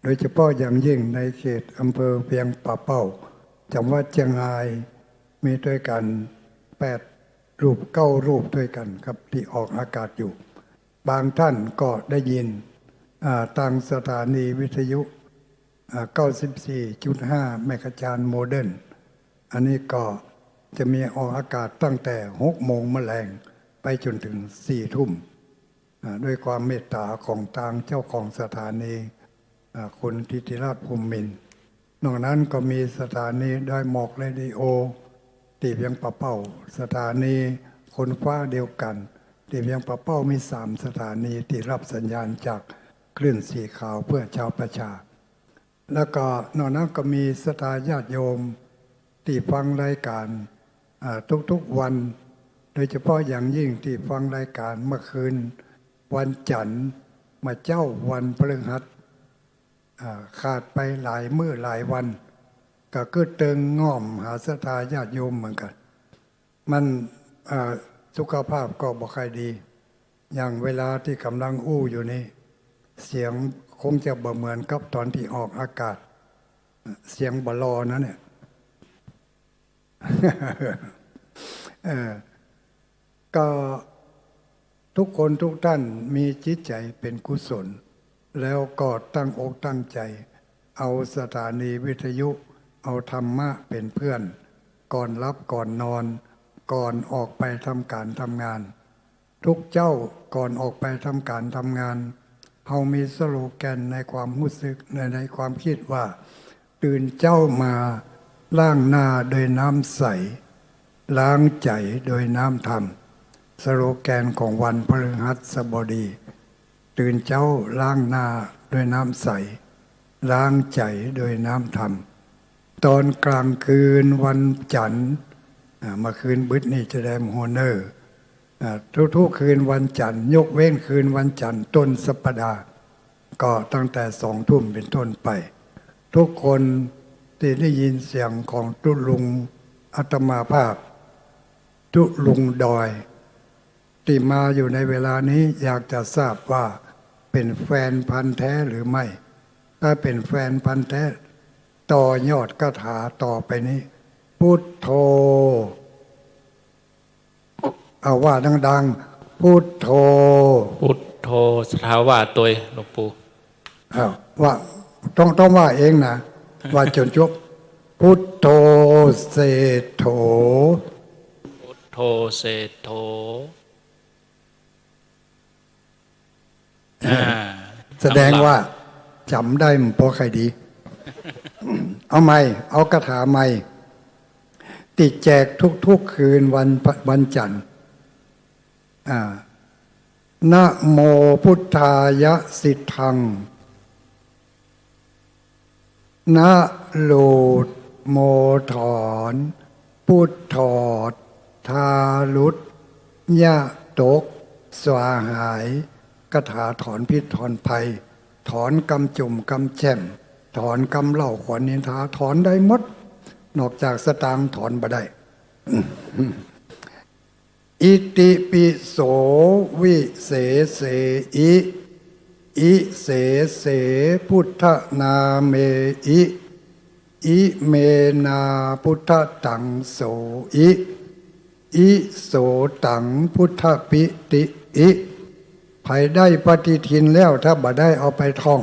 โดยเฉพาะอย่างยิ่งในเขตอำเภอเวียงป่าเป้าจังหวัดเชียงรายมีด้วยกัน8 รูป9 รูปด้วยกันครับที่ออกอากาศอยู่บางท่านก็ได้ยินทางสถานีวิทยุ 94.5 เมกะจานโมเดิร์นอันนี้ก็จะมีออกอากาศตั้งแต่6 โมงแมลงไปจนถึง4 ทุ่มด้วยความเมตตาของทางเจ้าของสถานีคุณทิติราชภูมินทร์นอกนั้นก็มีสถานีได้หมอกเรดิโอที่เวียงป่าเป้าสถานีคนฟ้าเดียวกันที่เวียงป่าเป้ามี3 สถานีที่รับสัญญาณจากคลื่นสีขาวเพื่อชาวประชาแล้วก็นอกนั้นก็มีศรัทธาญาติโยมที่ฟังรายการทุกๆวันโดยเฉพาะอย่างยิ่งที่ฟังรายการเมื่อคืนวันจันทร์มาเจ้าวันพฤหัสขาดไปหลายมื้อหลายวันก็คือเติงง่อมหาศรัทธาญาติโยมเหมือนกันมันสุขภาพก็บ่ค่อยดีอย่างเวลาที่กำลังอู้อยู่นี่เสียงคงจะบ่เหมือนกับตอนที่ออกอากาศเสียงบ่รอนะเนี่ย ก็ทุกคนทุกท่านมีจิตใจเป็นกุศลแล้วก็ตั้งอกตั้งใจเอาสถานีวิทยุเอาธรรมะเป็นเพื่อนก่อนรับก่อนนอนก่อนออกไปทำการทำงานทุกเจ้าก่อนออกไปทำการทำงานเฮามีสโลแกนในความรู้สึกในความคิดว่าตื่นเจ้ามาล้างหน้าโดยน้ำใสล้างใจโดยน้ำธรรมสโลแกนของวันพฤหัสบดีตื่นเจ้าล้างหน้าโดยน้ำใสล้างใจโดยน้ำธรรมตอนกลางคืนวันจันทร์มาคืนบึดนี่จะได้โฮเนอร์ทุกคืนวันจันทร์ยกเว้นคืนวันจันทร์ต้นสัปดาห์ก็ตั้งแต่2 ทุ่มเป็นต้นไปทุกคนที่ได้ยินเสียงของตุลุงอาตมาภาพตุลุงดอยที่มาอยู่ในเวลานี้อยากจะทราบว่าเป็นแฟนพันธุ์แท้หรือไม่ถ้าเป็นแฟนพันธุ์แท้ต่อยอดคาถาต่อไปนี้พุทโธเอาว่าดังๆพุทโธพุทโธสถาวาตัวหลวงปู่ว่าต้องว่าเองนะว่าจนจบพุทโธเศธโธพุทโธเศธโธแสดงว่าจำได้มันพอใครดี เอาใหม่เอาคาถาใหม่ติดแจกทุกคืนวันจันทร์นะโมพุทธายะสิทธังนะโลดโมถอนพุทถอดทาลุดยะตกสวาหายคาถาถอนพิษถอนภัยถอนกำจุ่มกำแช่มถอนกำเล่าขวัญนินทาถอนได้หมดนอกจากสตางค์ถอนบ่ได้ อิติปิโสวิเศเสอิเสเสพุทธนาเมอิเมนาพุทธตังโสอิโสตังพุทธปิติไผได้ปฏิทินแล้วถ้าบ่ได้เอาไปท่อง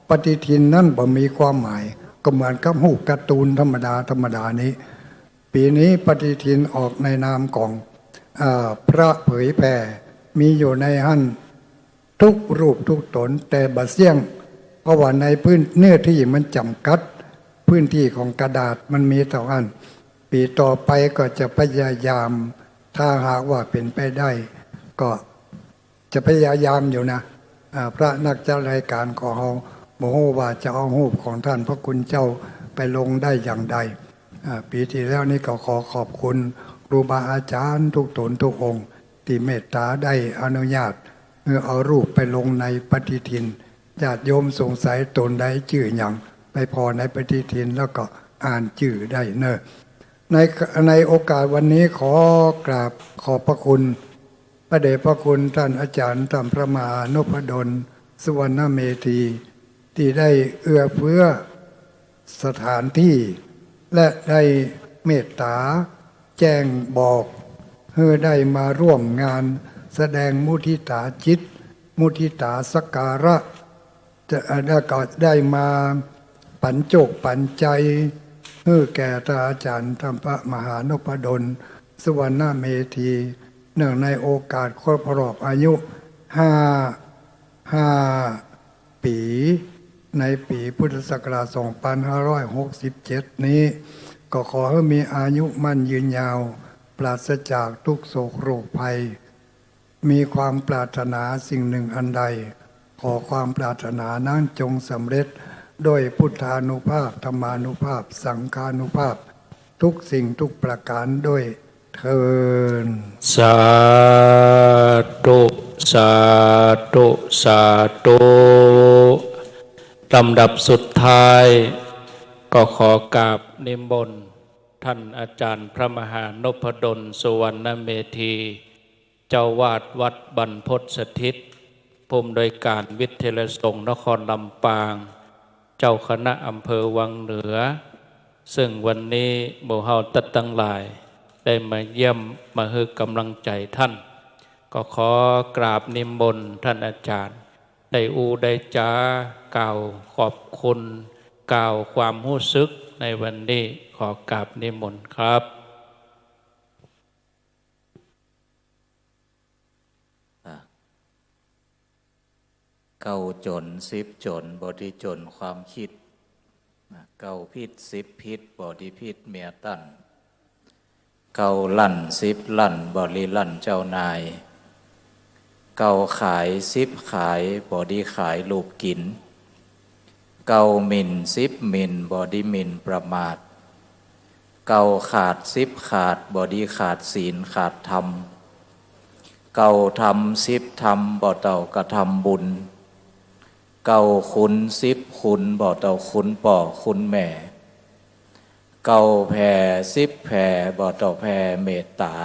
ปฏิทินนั่นบ่มีความหมายก็เหมือนกับรูปการ์ตูนธรรมดานี้ ปีนี้ปฏิทินออกในนามของพระเผยแผ่มีอยู่ในหั่นทุกรูปทุกตนแต่บะเสี่ยงเพราะว่าในพื้นเนื้อที่มันจำกัดพื้นที่ของกระดาษมันมีเท่านั้นปีต่อไปก็จะพยายามถ้าหากว่าเป็นไปได้ก็จะพยายามอยู่นะพระนักจัดรายการของเราโมโหว่าจะเอารูปของท่านพระคุณเจ้าไปลงได้อย่างใดปีที่แล้วนี่ก็ขอขอบคุณครูบาอาจารย์ทุกตนทุกองค์ที่เมตตาได้อนุญาตเมื่อเอารูปไปลงในปฏิทินญาติโยมสงสัยตนใดชื่ออย่างไปพอในปฏิทินแล้วก็อ่านชื่อได้เนอะในโอกาสวันนี้ขอกราบขอบพระคุณพระเดชพระคุณท่านอาจารย์ธรรมพระมหานพดลสุวรรณเมธีที่ได้เอื้อเฟื้อสถานที่และได้เมตตาแจ้งบอกเพื่อได้มาร่วมงานแสดงมุทิตาจิตมุทิตาสักการะจะได้มาปัญจกปัญใจเพื่อแก่ท่านอาจารย์ธรรมพระมหานพดลสุวรรณเมธีเนื่องในโอกาสครบรอบอายุ5 ปีในปีพุทธศักราช 2567 นี้ก็ขอให้มีอายุมั่นยืนยาวปราศจากทุกโศกโรคภัยมีความปรารถนาสิ่งหนึ่งอันใดขอความปรารถนานั้นจงสำเร็จด้วยพุทธานุภาพธรรมานุภาพสังฆานุภาพทุกสิ่งทุกประการด้วยเทินสาธุสาธุสาธุลำดับสุดท้ายก็ขอกราบนิมนต์ท่านอาจารย์พระมหานพดลสุวรรณเมธีเจ้าวาดวัดบรรพตสถิตผู้อำนวยการวิทยาลัยสงฆ์นครลำปางเจ้าคณะอำเภอวังเหนือซึ่งวันนี้หมู่เฮาตัดตั้งหลายได้มาเยี่ยมมาให้กำลังใจท่านก็ขอกราบนิมนต์ท่านอาจารย์ได้ได้จากล่าวขอบคุณกล่าวความรู้สึกในวันนี้ขอกราบนิมนต์ครับเก้าจน10 จนบริจนความคิดเก้าพิษ10 พิษบริพิษเมียตั้นเก้าลั่น10 ลั่นบริลั่นเจ้านายเก้าขาย10 ขายบริขายลูกกินเก้าหมิ่น10 หมิ่นบริหมิ่นประมาทเก้าขาด10 ขาดบริขาดศีลขาดธรรมเก้าทำ10 ทำบ่เต่ากระทำบุญเก้าคุณ10 คุณบ่เต่าคุณป่อคุณแม่เก้าแผ่10 แผ่บ่เต่าแผ่เมตตา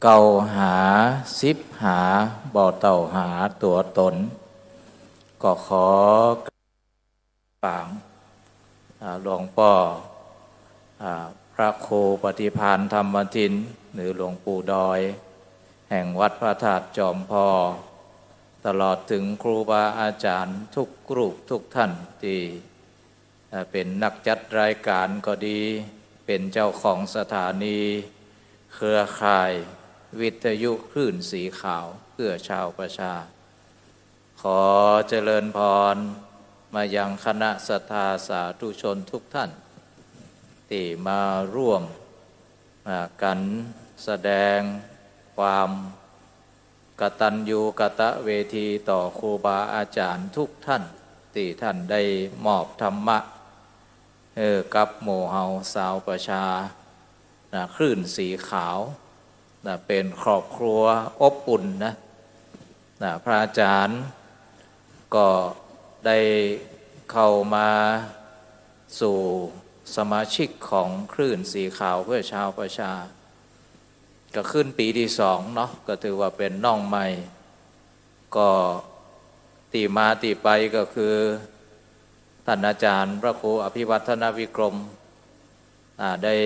เก้าหา10 หาบ่เต่าหาตัวตนก็ขอฝากหลวงพ่อพระครูปฏิภาณธรรมทินหรือหลวงปู่ดอยแห่งวัดพระธาตุจอมพอตลอดถึงครูบาอาจารย์ทุกรูปทุกท่านที่เป็นนักจัดรายการก็ดีเป็นเจ้าของสถานีเครือข่ายวิทยุคลื่นสีขาวเพื่อชาวประชาขอเจริญพรมายังคณะศรัทธาสาธุชนทุกท่านที่มาร่วมกันแสดงความกตัญญูกตเวทีต่อครูบาอาจารย์ทุกท่านที่ท่านได้มอบธรรมะกับหมู่เฮาสาวประชาคลื่นสีขาวเป็นครอบครัวอบอุ่นนะพระอาจารย์ก็ได้เข้ามาสู่สมาชิกของคลื่นสีขาวเพื่อชาวประชาก็ขึ้นปีที่2เนาะก็ถือว่าเป็นน้องใหม่ก็ตีมาตีไปก็คือท่านอาจารย์พระครูอภิวัฒนวิกรมได้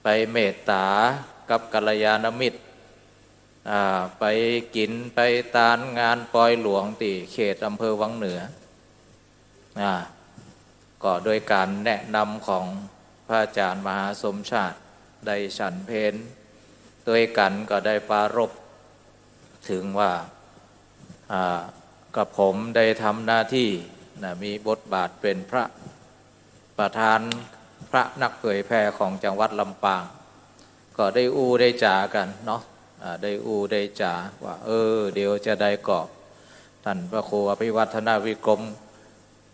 ไปเมตตากับกัลยาณมิตร ไปกินไปตานงานปอยหลวงที่เขตอำเภอวังเหนือก็โดยการแนะนำของพระอาจารย์มหาสมชาติได้ฉันเพลด้วยกันก็ได้ปรารภถึงว่ากับผมได้ทำหน้าที่มีบทบาทเป็นพระประธานพระนักเผยแผ่ของจังหวัดลำปางก็ได้ได้จ่ากันเนาะได้ได้จ่าว่าเดี๋ยวจะได้กอบท่านพระครูอภิวัฒนาวิกรม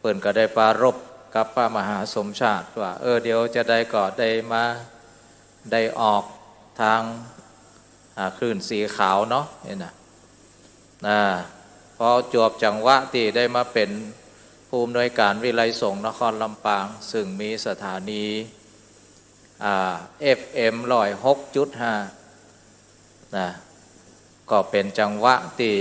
เปิ่นก็ได้ปรารภกับพระมหาสมชาติว่าเดี๋ยวจะได้กอบได้มาได้ออกทางคลื่นสีขาวเนาะนี่นะพอจบจังหวะที่ได้มาเป็นผู้อำนวยการวิไลสงฆ์นครลำปางซึ่งมีสถานีFM 106.5ก็เป็นจังหวะที่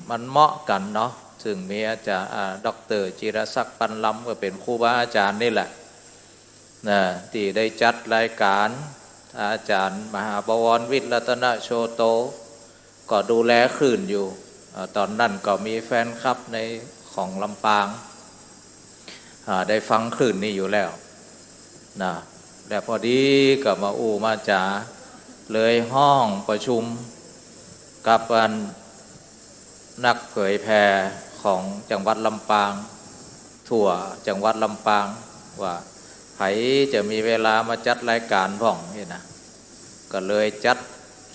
มันเหมาะกันเนาะซึ่งมีอาจารย์ดร.จิรศักดิ์ปันล้ำก็เป็นครูบาอาจารย์นี่แหละที่ได้จัดรายการอาจารย์มหาบวรวิทย์รัตนโชโตก็ดูแลคลื่นอยู่ตอนนั้นก็มีแฟนคลับในของลำปางได้ฟังคลื่นนี้อยู่แล้วแต่พอดีก็มามาจ๋าเลยห้องประชุมกับนักเผยแผ่ของจังหวัดลำปางทั่วจังหวัดลำปางว่าใครจะมีเวลามาจัดรายการพ่องนี่นะก็เลยจัด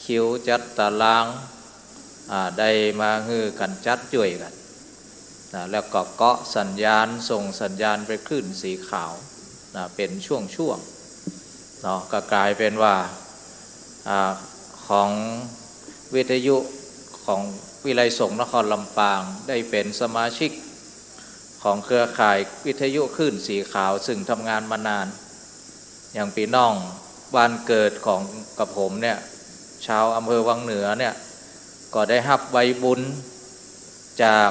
คิวจัดตารางได้มาฮือกันจัดจ่วยกันแล้วก็เกาะสัญญาณส่งสัญญาณไปคลื่นสีขาวเป็นช่วงๆเนาะก็กลายเป็นว่าของวิทยุของวิไลสงฆ์นครลำปางได้เป็นสมาชิกของเครือข่ายวิทยุคลื่นสีขาวซึ่งทำงานมานานอย่างพี่น้องบ้านเกิดของกับผมเนี่ยชาวอำเภอวังเหนือเนี่ยก็ได้รับใบบุญจาก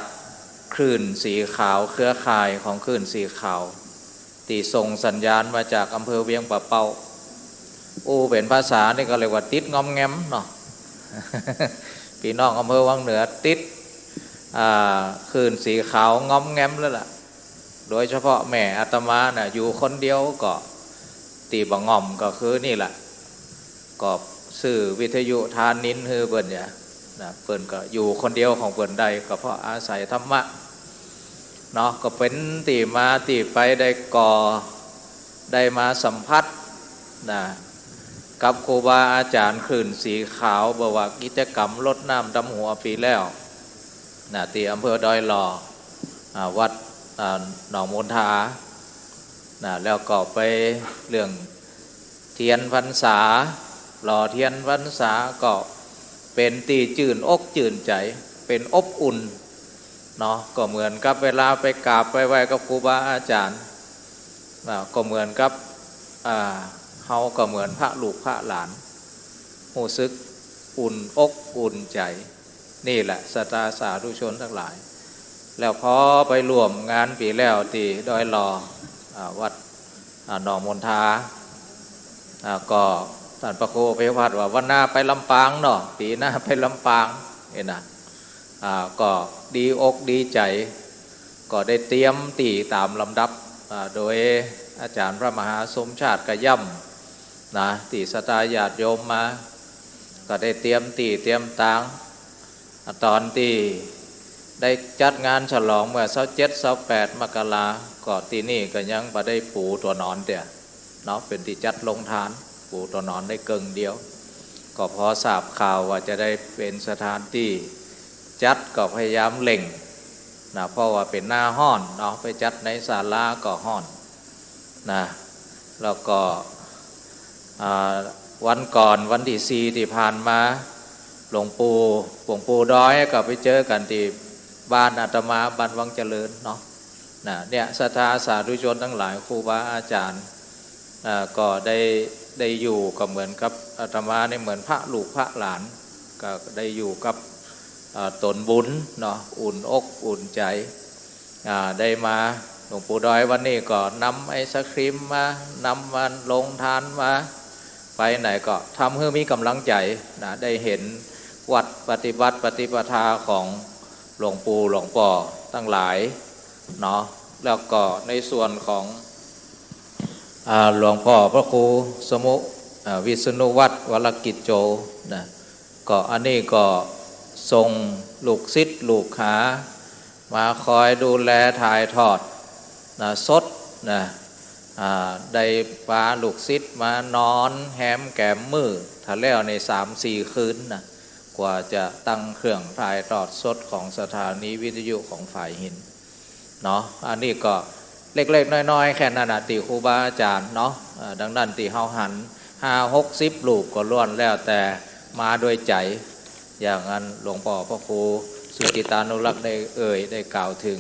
คลื่นสีขาวเครือข่ายของคลื่นสีขาวที่ส่งสัญญาณมาจากอำเภอเวียงป่าเป้าเป็นภาษานี่ก็เรียกว่าติดงอมแงมเนาะ พี่น้องอำเภอวังเหนือติดคลื่นสีขาวงอมแงมแล้วล่ะโดยเฉพาะแม่อาตมาน่ะอยู่คนเดียวก็ตีบงอมก็คือนี่แหละก็สื่อวิทยุทานนินฮือเปิ่นเนี่ยเปิ่นก็อยู่คนเดียวของเปิ่นใดก็เพราะอาศัยธรรมะเนาะก็เป็นตีมาตีไปได้ก่อได้มาสัมผัสกับครูบาอาจารย์คลื่นสีขาวบอกว่ากิจกรรมรดน้ำดำหัวปีแล้วที่อำเภอดอยหล่อวัดหนองมนทาแล้วก็ไปเรื่องเทียนพรรษาหล่อเทียนพรรษาก็เป็นตีจื่นอกจื่นใจเป็นอบอุ่นเนาะก็เหมือนกับเวลาไปกราบไปไหว้กับครูบาอาจารย์ก็เหมือนกับเฮาก็เหมือนพระลูกพระหลานรู้สึกอุ่นอกอุ่นใจนี่แหละศรัทธาสาธุชนทั้งหลายแล้วพอไปร่วมงานปีแล้วที่ดอยหล่อวัดหนองมนทาก็ท่านพระครูไปวัดว่าวันหน้าไปลำปางเนาะปีหน้าไปลำปางนะก็ดีอกดีใจก็ได้เตรียมตีตามลำดับโดยอาจารย์พระมหาสมชาติกระย่ำตีสตาญาติโยมมาก็ได้เตรียมตีเตรียมตางตอนที่ได้จัดงานฉลองเมื่อ27-28 มกราก็ที่นี่ก็ยังบ่ได้ปูตัวนอนเดียเนาะเป็นที่จัดลงทานปูตัวนอนได้เกิงเดียวก็พอทราบข่าวว่าจะได้เป็นสถานที่จัดก็พยายามเล่งเพราะว่าเป็นหน้าห้อนเนาะไปจัดในศาลาก็ห้อนแล้วก็วันก่อนวันที่4ที่ผ่านมาหลวงปู่ดอยก็ไปเจอกันที่บ้านอาตมาบ้านวังเจริญเนาะเนี่ยศรัทธาสาธุชนทั้งหลายครูบาอาจารย์ก็ได้อยู่ก็เหมือนกับอาตมาเนี่ยเหมือนพระลูกพระหลานก็ได้อยู่กับตนบุญเนาะอุ่นอกอุ่นใจได้มาหลวงปู่ดอยวันนี้ก็นำไอศครีมมานำมาลงทานมาไปไหนก็ทำให้มีกำลังใจได้เห็น วัดปฏิบัติปฏิปทาของหลวงปู่หลวงป่อตั้งหลายเนาะแล้วก็ในส่วนของหลวงพ่อพระครูสมุวิษณุวัฒน์วรกิจโจนะก็อันนี้ก็ทรงลูกศิษย์ลูกหามาคอยดูแลถ่ายทอดนะสดนะได้ปลาลูกศิษย์มานอนแฮมแกมมือถ้าแล้วใน3-4 คืนนะกว่าจะตั้งเครื่องถ่ายทอดสดของสถานีวิทยุของฝ่ายหินเนาะอันนี้ก็เล็กๆน้อยๆแค่นั้นติครูบาอาจารย์เนาะดังนั้นติเฮาหัน50-60 รูปก็ล้วนแล้วแต่มาด้วยใจอย่างนั้นหลวงพ่อพระครูสุจิตานุรักษ์ได้กล่าวถึง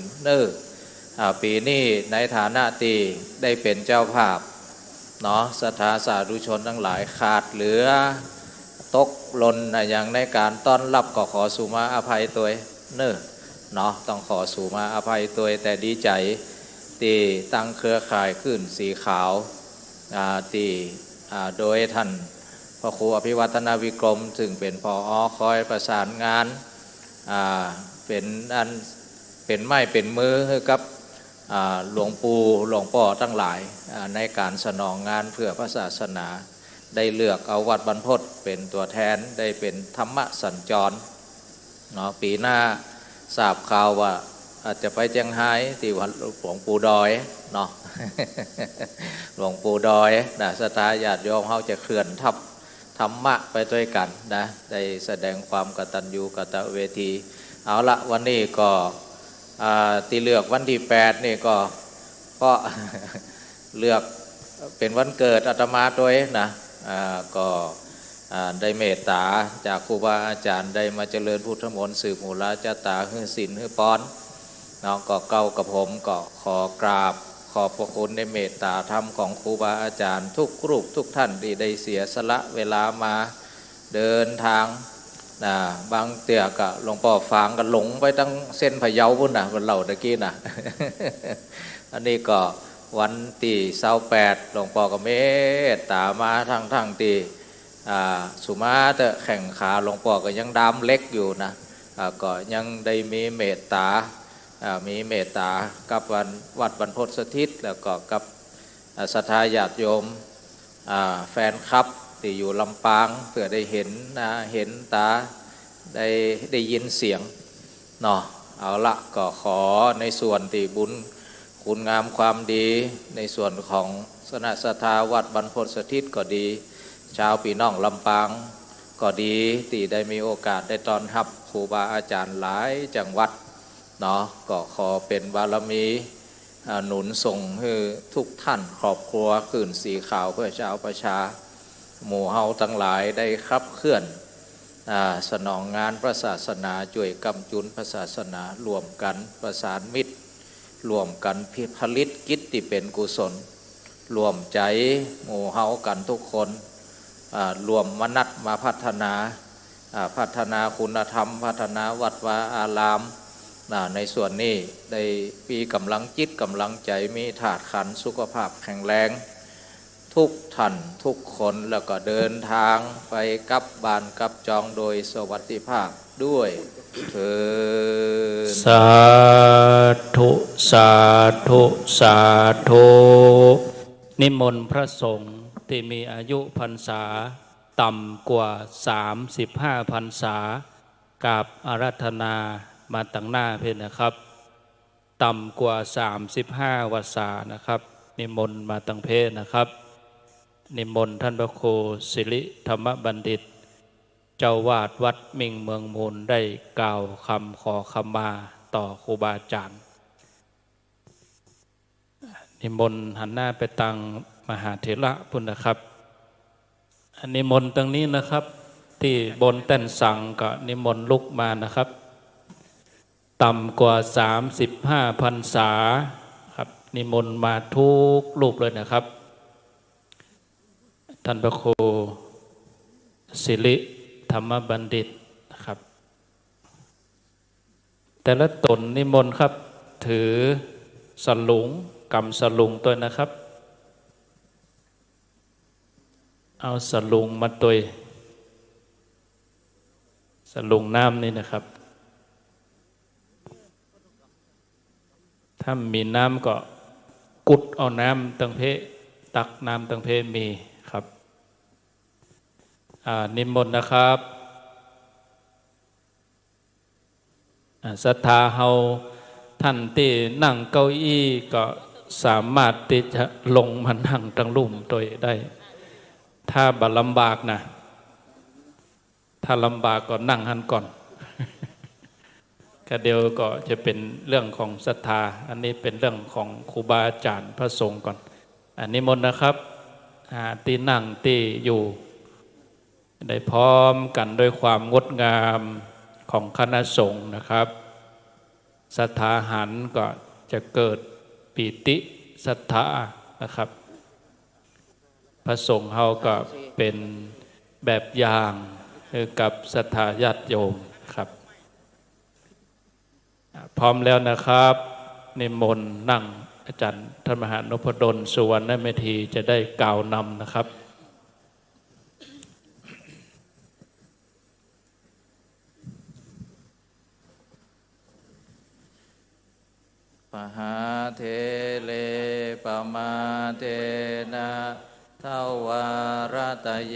ปีนี้ในฐานะที่ได้เป็นเจ้าภาพเนาะศรัทธาสาธุชนทั้งหลายขาดเหลือตกหล่นอย่างในการต้อนรับก็ขอสุมาอภัยตัวเนาะต้องขอสุมาอภัยตัวแต่ดีใจที่ตั้งเครือข่ายขึ้นสีขาวที่โดยท่านพระครูอภิวัฒนาวิกรมซึ่งเป็นผอ.คอยประสานงานเป็นไม้เป็นมือให้กับหลวงปู่หลวงพ่อทั้งหลายในการสนองงานเพื่อพระศาสนาได้เลือกเอาวัดบรรพตเป็นตัวแทนได้เป็นธรรมสัญจรเนาะปีหน้าทราบข่าวว่าอาจจะไปเจียงไฮ้ที่วัดหลวงปู่ดอยเนาะ หลวงปู่ดอยนะศรัทธาญาติโยมเขาจะเคลื่อนทับธรรมะไปด้วยกันนะได้แสดงความกตัญญูกตเวทีเอาละวันนี้ก็ที่เลือกวันที่8นี่ก็เลือกเป็นวันเกิดอาตมาตัวเองนะก็ได้เมตตาจากครูบาอาจารย์ได้มาเจริญพุทธมนต์สืบมูลาจตาฮือศีลฮือปอนเนาะก็เก้ากับผมก็ขอกราบขอบพระคุณในเมตตาธรรมของครูบาอาจารย์ทุกรูปทุกท่านที่ได้เสียสละเวลามาเดินทางบางเตี่ยก็หลวงพ่อฟางก็หลงไปตั้งเส้นพะเยาพุ่นนะวันเหล่าตะกี้นะ อันนี้ก็วันที่28หลวงพ่อก็เมตตามาทั้งที่สุมาเตะแข่งขาหลวงพ่อก็ยังดามเล็กอยู่นะก็ยังได้มีเมตตากับวัดบรรพตสถิตแล้วก็กับศรัทธาญาติโยมแฟนคลับที่อยู่ลำปางเพื่อได้เห็นตาได้ยินเสียงเนาะเอาละก็ขอในส่วนที่บุญคุณงามความดีในส่วนของคณะศรัทธาวัดบรรพตสถิตก็ดีชาวพี่น้องลำปางก็ดีที่ได้มีโอกาสได้ต้อนรับครูบาอาจารย์หลายจังหวัดเนาะก็ขอเป็นบารมีหนุนส่งให้ทุกท่านครอบครัวคืนสีขาวเพื่อชาวประชาหมู่เฮาทั้งหลายได้ขับเคลื่อนสนองงานพระศาสนาช่วยกำจุนพระศาสนารวมกันประสานมิตรรวมกันผลิตกิจที่เป็นกุศลรวมใจหมู่เฮากันทุกคนรวมมนัดมาพัฒนาคุณธรรมพัฒนาวัดวาอารามในส่วนนี้ได้มีกำลังจิตกำลังใจมีธาตุขันธ์สุขภาพแข็งแรงทุกท่านทุกคนแล้วก็เดินทางไปกลับบ้านกลับจองโดยสวัสดิภาพด้วยเถิดสาธุสาธุสาธุนิมนต์พระสงฆ์ที่มีอายุพรรษาต่ำกว่า35 พรรษากับอาราธนามาตั้งหน้าเพื่อนนะครับต่ำกว่า35 วรรษานะครับนิมนต์มาตั้งเพศนะครับนิมนต์ท่านพระครูสิริธรรมบัณฑิตเจ้าวาดวัดมิ่งเมืองมูลได้กล่าวคำขอขมาต่อครูบาอาจารย์นิมนต์หันหน้าไปตังมหาเถระพุ่นนะครับนิมนต์ตรงนี้นะครับที่บนแต้นสังก็นิมนต์ลุกมานะครับต่ำกว่า35 พรรษาครับนิมนต์มาทุกรูปเลยนะครับท่านพระครูสิริธรรมบัณฑิตนะครับแต่ละตนนิมนต์ครับถือสลุงกำสลุงตัวนะครับเอาสลุงมาตัว สลุงน้ำนี่นะครับถ้ามีน้ำก็กุดเอาน้ำตังเพตักน้ำตังเพมีครับนิมนต์นะครับศรัทธาเฮาท่านที่นั่งเก้าอี้ก็สามารถที่จะลงมานั่งตั้งลุ่มตัวได้ถ้าบัดลำบากนะถ้าลำบากก็นั่งหันก่อนก็เดียวก็จะเป็นเรื่องของศรัทธาอันนี้เป็นเรื่องของครูบาอาจารย์พระสงฆ์ก่อนอันนี้มนต์นะครับตีนั่งตีอยู่ได้พร้อมกันด้วยความงดงามของคณะสงฆ์นะครับศรัทธาหันก็จะเกิดปีติศรัทธานะครับพระสงฆ์เฮาก็เป็นแบบอย่างกับศรัทธาญาติโยมครับพร้อมแล้วนะครับนิมนต์นั่งอาจารย์ท่านมหานพดลสุวรรณเมธีจะได้กล่าวนำนะครับปหาเทเลปมาเทนะทวารตะเย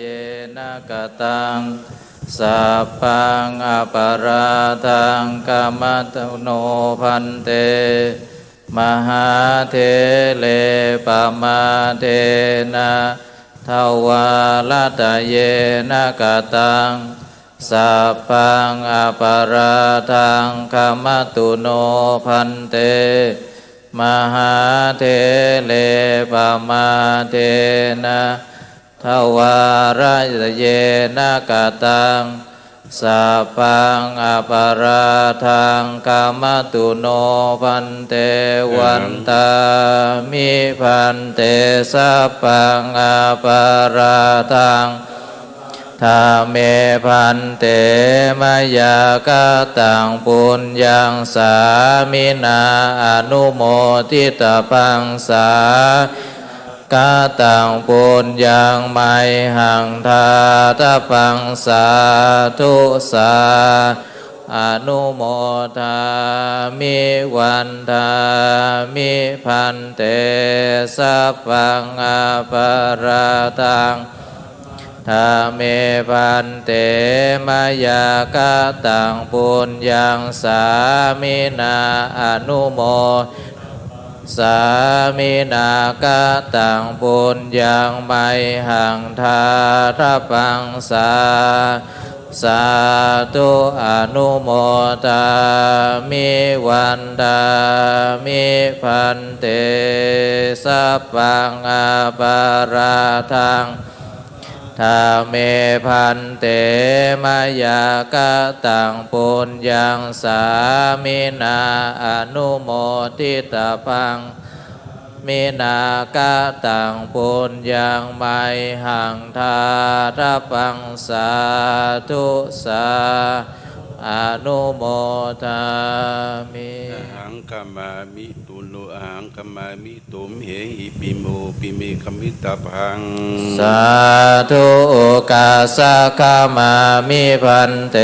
นะกตังสัพพังอปาราทังกามัตโนพันเตมหาเทเลปมาเทนะทวารตะเยนะกตังสัพพังอปาราทังกามัตุโนพันเตมหาเทเลปมาเทนะทวารตะเยนะกตังสัพพังอปาราทังกามัตุโนพันเตวันตามิพันเตสัพพังอปาราทังธาเมพันเตมยากตังปุญญังสามินาอนุโมทิตปังสากาตังปุญญังไมหังทาตปังสาธุสาอนุโมทามิวันทามิพันเตสัพพังอปาราทังธาเมพันเตมยากตังปุญญังสามินาอนุโมสามินากตังปุญญังไมหังทาทปังสาสาธุอนุโมทามิวันทามิพันเตสัพพังอปาราทังธาเมพันเตมยากตังปุญญังสามินาอนุโมทิตปังมินากตังปุญญังไมหังทาทปังสาธุสาอนุโมทามิอหังกัมมามิตุโนอหังกัมมามิตุมเหหิปิโมปิเมขมิตาพังสาธุกาสะกามามิพันเต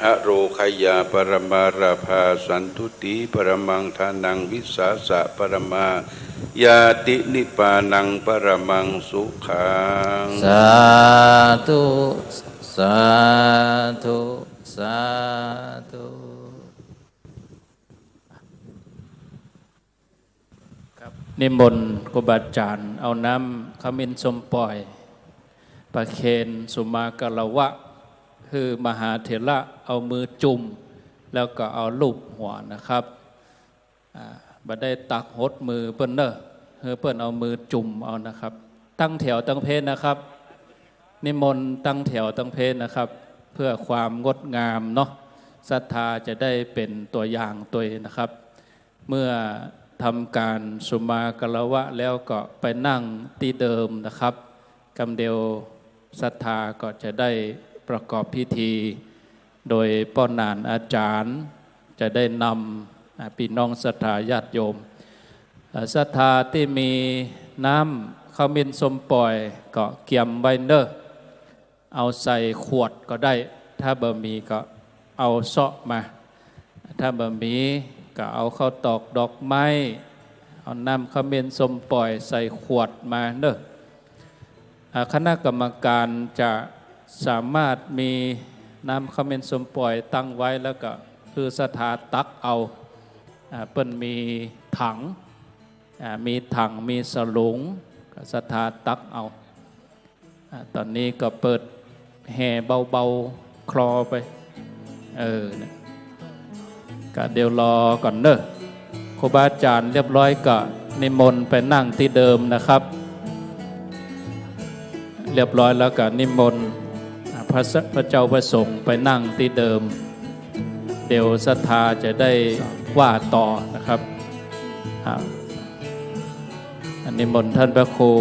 อโรคยาปรมาราภาสันทุติปรมังทานังวิสาสะปรมายาตินิปานังปรมังสุขังสาธุสาธุสาธุนิมนต์ครูบาอาจารย์เอาน้ำขมิ้นสมปล่อยประเคนสุมากะละวะคือมหาเถระเอามือจุ่มแล้วก็เอาลูบหัวนะครับบัดได้ตักหดมือเปิ้นเนอะเปิ้นเอามือจุ่มเอานะครับตั้งแถวตั้งเพศนะครับนิมนต์ตั้งแถวตั้งเพศนะครับเพื่อความงดงามเนาะศรัทธาจะได้เป็นตัวอย่างตัวนะครับ เมื่อทำการสุมากะละวะแล้วก็ไปนั่งที่เดิมนะครับกำเดียวศรัทธาก็จะได้ประกอบพิธี โดยป้อนนานอาจารย์จะได้นำพี่น้องศรัทธาญาติโยมศรัทธาที่มีน้ำข้าวมิ้นส้มปล่อยก็เกี่ยมไว้เนอเอาใส่ขวดก็ได้ ถ้าบะหมี่ก็เอาเสาะมา ถ้าบะหมี่ก็เอาข้าวตอกดอกไม้เอาน้ำขมิ้นส้มปล่อยใส่ขวดมาเนอะคณะกรรมการจะสามารถมีน้ำขมิ้นส้มปล่อยตั้งไว้แล้วก็คือสถาตักเอาเปิ้นมีถังมีสลุงสถาตักเอาตอนนี้ก็เปิดแห่เบาๆคลอไปเนี่ยก็เดี๋ยวรอก่อนเนอะครูบาอาจารย์เรียบร้อยก็นิมนต์ไปนั่งที่เดิมนะครับเรียบร้อยแล้วก็นิมนต์พระเจ้าประสงค์ไปนั่งที่เดิมเดี๋ยวศรัทธาจะได้ว่าต่อนะครับนิมนต์ท่านพระครู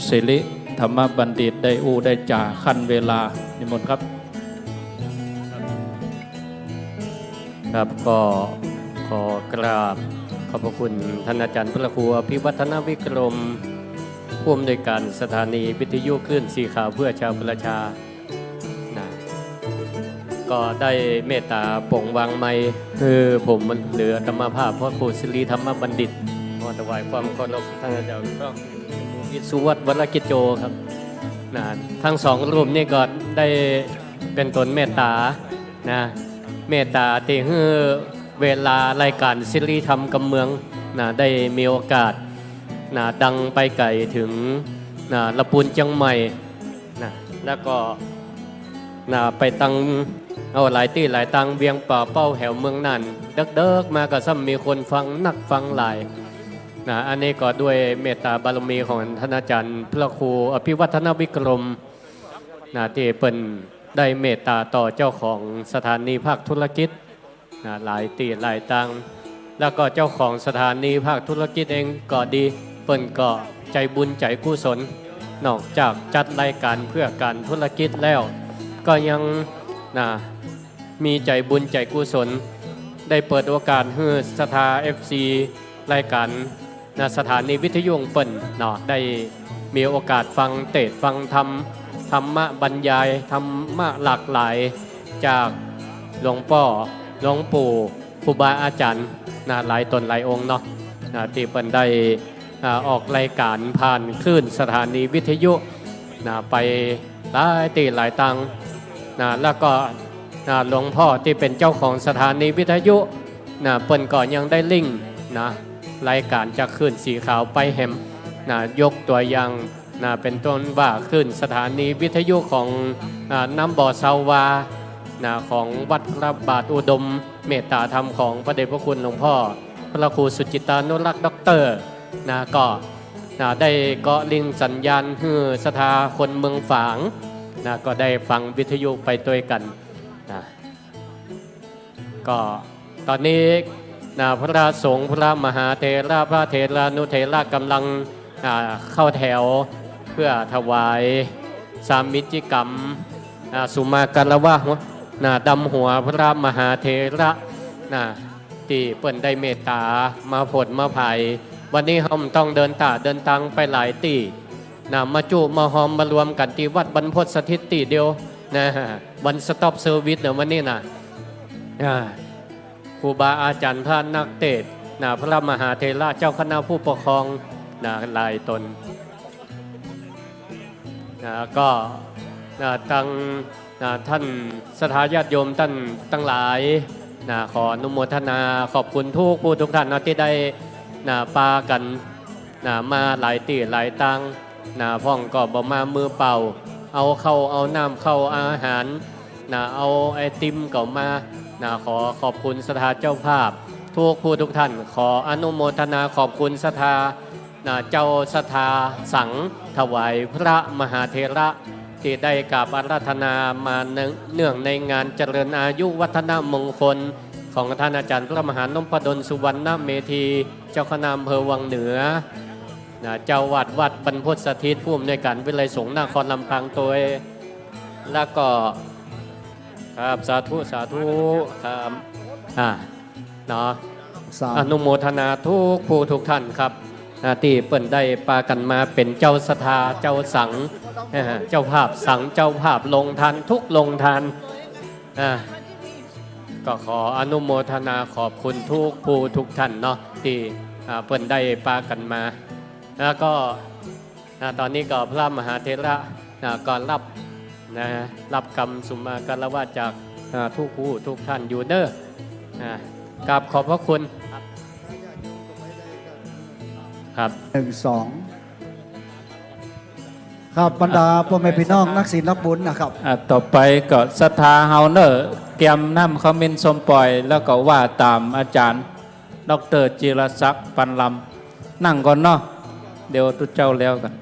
ศิริธรรมบัณฑิตได้ได้จ่าขั้นเวลานิมนต์ครับครับก็ขอกราบขอบพระคุณท่านอาจารย์พระครูอภิวัฒนวิกรมผู้อำนวยการสถานีวิทยุคลื่นสีขาวเพื่อชาวประชาก็ได้เมตตาปลงวางไม้คือผมเหลือธรรมภาพพระครูศิริธรรมบัณฑิตขอถวายความเคารพท่านอาจารย์พระวิสุวัฒน์วรกิจโจครับทั้งสองรูปนี่ก็ได้เป็นตนเมตตาเมตตาที่ให้เวลารายการศิริธรรมกำเมืองได้มีโอกาสดังไปไกลถึงละปูนเชียงใหม่แล้วก็ไปตั้งเอาหลายที่หลายตังเวียงป่าเป้าแหวเมืองนั่นเด็กๆมาก็ซ้ำมีคนฟังนักฟังหลายอันนี้ก็ด้วยเมตตาบารมีของท่านอาจารย์พระครูอภิวัฒนวิกรมที่เป็นได้เมตตาต่อเจ้าของสถานีภาคธุรกิจหลายตีหลายตังแล้วก็เจ้าของสถานีภาคธุรกิจเองก็ดีเปิ้นก็ใจบุญใจกุศลนอกจากจัดรายการเพื่อการธุรกิจแล้วก็ยังมีใจบุญใจกุศลได้เปิดโอกาสให้สถา FC รายการสถานีวิทยุเปิ้นได้มีโอกาสฟังเทศน์ฟังธรรมะบรรยายธรรมะหลากหลายจากหลวงพ่อหลวงปู่ครูบาอาจารย์หลายตนหลายองค์ที่เปิ้นได้ออกรายการผ่านคลื่นสถานีวิทยุไปหลายที่หลายตังแล้วก็หลวงพ่อที่เป็นเจ้าของสถานีวิทยุเปิ้นก็ยังได้ลิงก์รายการจากคลื่นสีขาวไปแฮมยกตัวอย่างเป็นต้นว่าคลื่นสถานีวิทยุของน้ำบ่อเซาวาของวัดพระบาทอุดมเมตตาธรรมของพระเดชพระคุณหลวงพ่อพระครูสุจิตานุรักษ์ด็อกเตอร์ก็ได้เกาะลิงสัญญาณฮือสถาคนเมืองฝางก็ได้ฟังวิทยุไปด้วยกันก็ตอนนี้พระสงฆ์พระมหาเถระพระเถรานุเถระกำลังเข้าแถวเพื่อถวายสามิจิกรรมสุมาการวะดำหัวพระมหาเถระที่เปิ้นได้เมตตามาผลมาภัยวันนี้เราต้องเดินทางไปหลายที่มาจุมาหอมมารวมกันที่วัดบรรพตสถิตติเดียววันสต็อปเซอร์วิสวันนี้ครูบาอาจารย์พระนักเทศน์พระมหาเถระเจ้าคณะผู้ปกครองหลายตนก็ตั้งท่านสถาญาติโยมท่านทั้งหลายขออนุโมทนาขอบคุณทุกผู้ทุกท่านที่ได้ปากันมาหลายตีหลายตังพ่องก็บ่มามือเปล่าเอาเข้าเอาน้ำเข้าอาหารเอาไอติมก็มาขอขอบคุณสถาเจ้าภาพทุกผู้ทุกท่านขออนุโมทนาขอบคุณสถาเจ้าสถาสังถวายพระมหาเถระที่ได้กราบอาราธนามาเนื่องในงานเจริญอายุวัฒนมงคลของท่านอาจารย์พระมหานพดลสุวรรณเมธีเจ้าคณะอำเภอวังเหนือเจ้าวัดบรรพตสถิตผู้อำนวยการวิไลสงฆ์นครลำปางตัวแล้วก็ครับสาธุครับอนุโมทนาทุกผู้ทุกท่านครับที่เปิ่นได้ปากันมาเป็นเจ้าสถาเจ้าสังเจ้าภาพสังเจ้าภาพลงทานทุกลงทาน ก็ขออนุโมทนาขอบคุณทุกผู้ทุกท่านเนาะที่เพิ่นได้ปากันมาแล้วก็ตอนนี้ก็พระมหาเถระก่อนรับกรรมสุมาการวะจากทุกผู้ทุกท่านอยู่เนอะกราบขอบพระคุณครับ1 2ครับบรรดาพ่อแม่พี่น้องนักศิลป์บุญนะครับต่อไปก็ศรัทธาเฮาเนอร์เตรียมน้ำเขามินสมปล่อยแล้วก็ว่าตามอาจารย์ดร.จิรศักดิ์ปันลำนั่งก่อนเนาะเดี๋ยวตุเจ้าแล้วกัน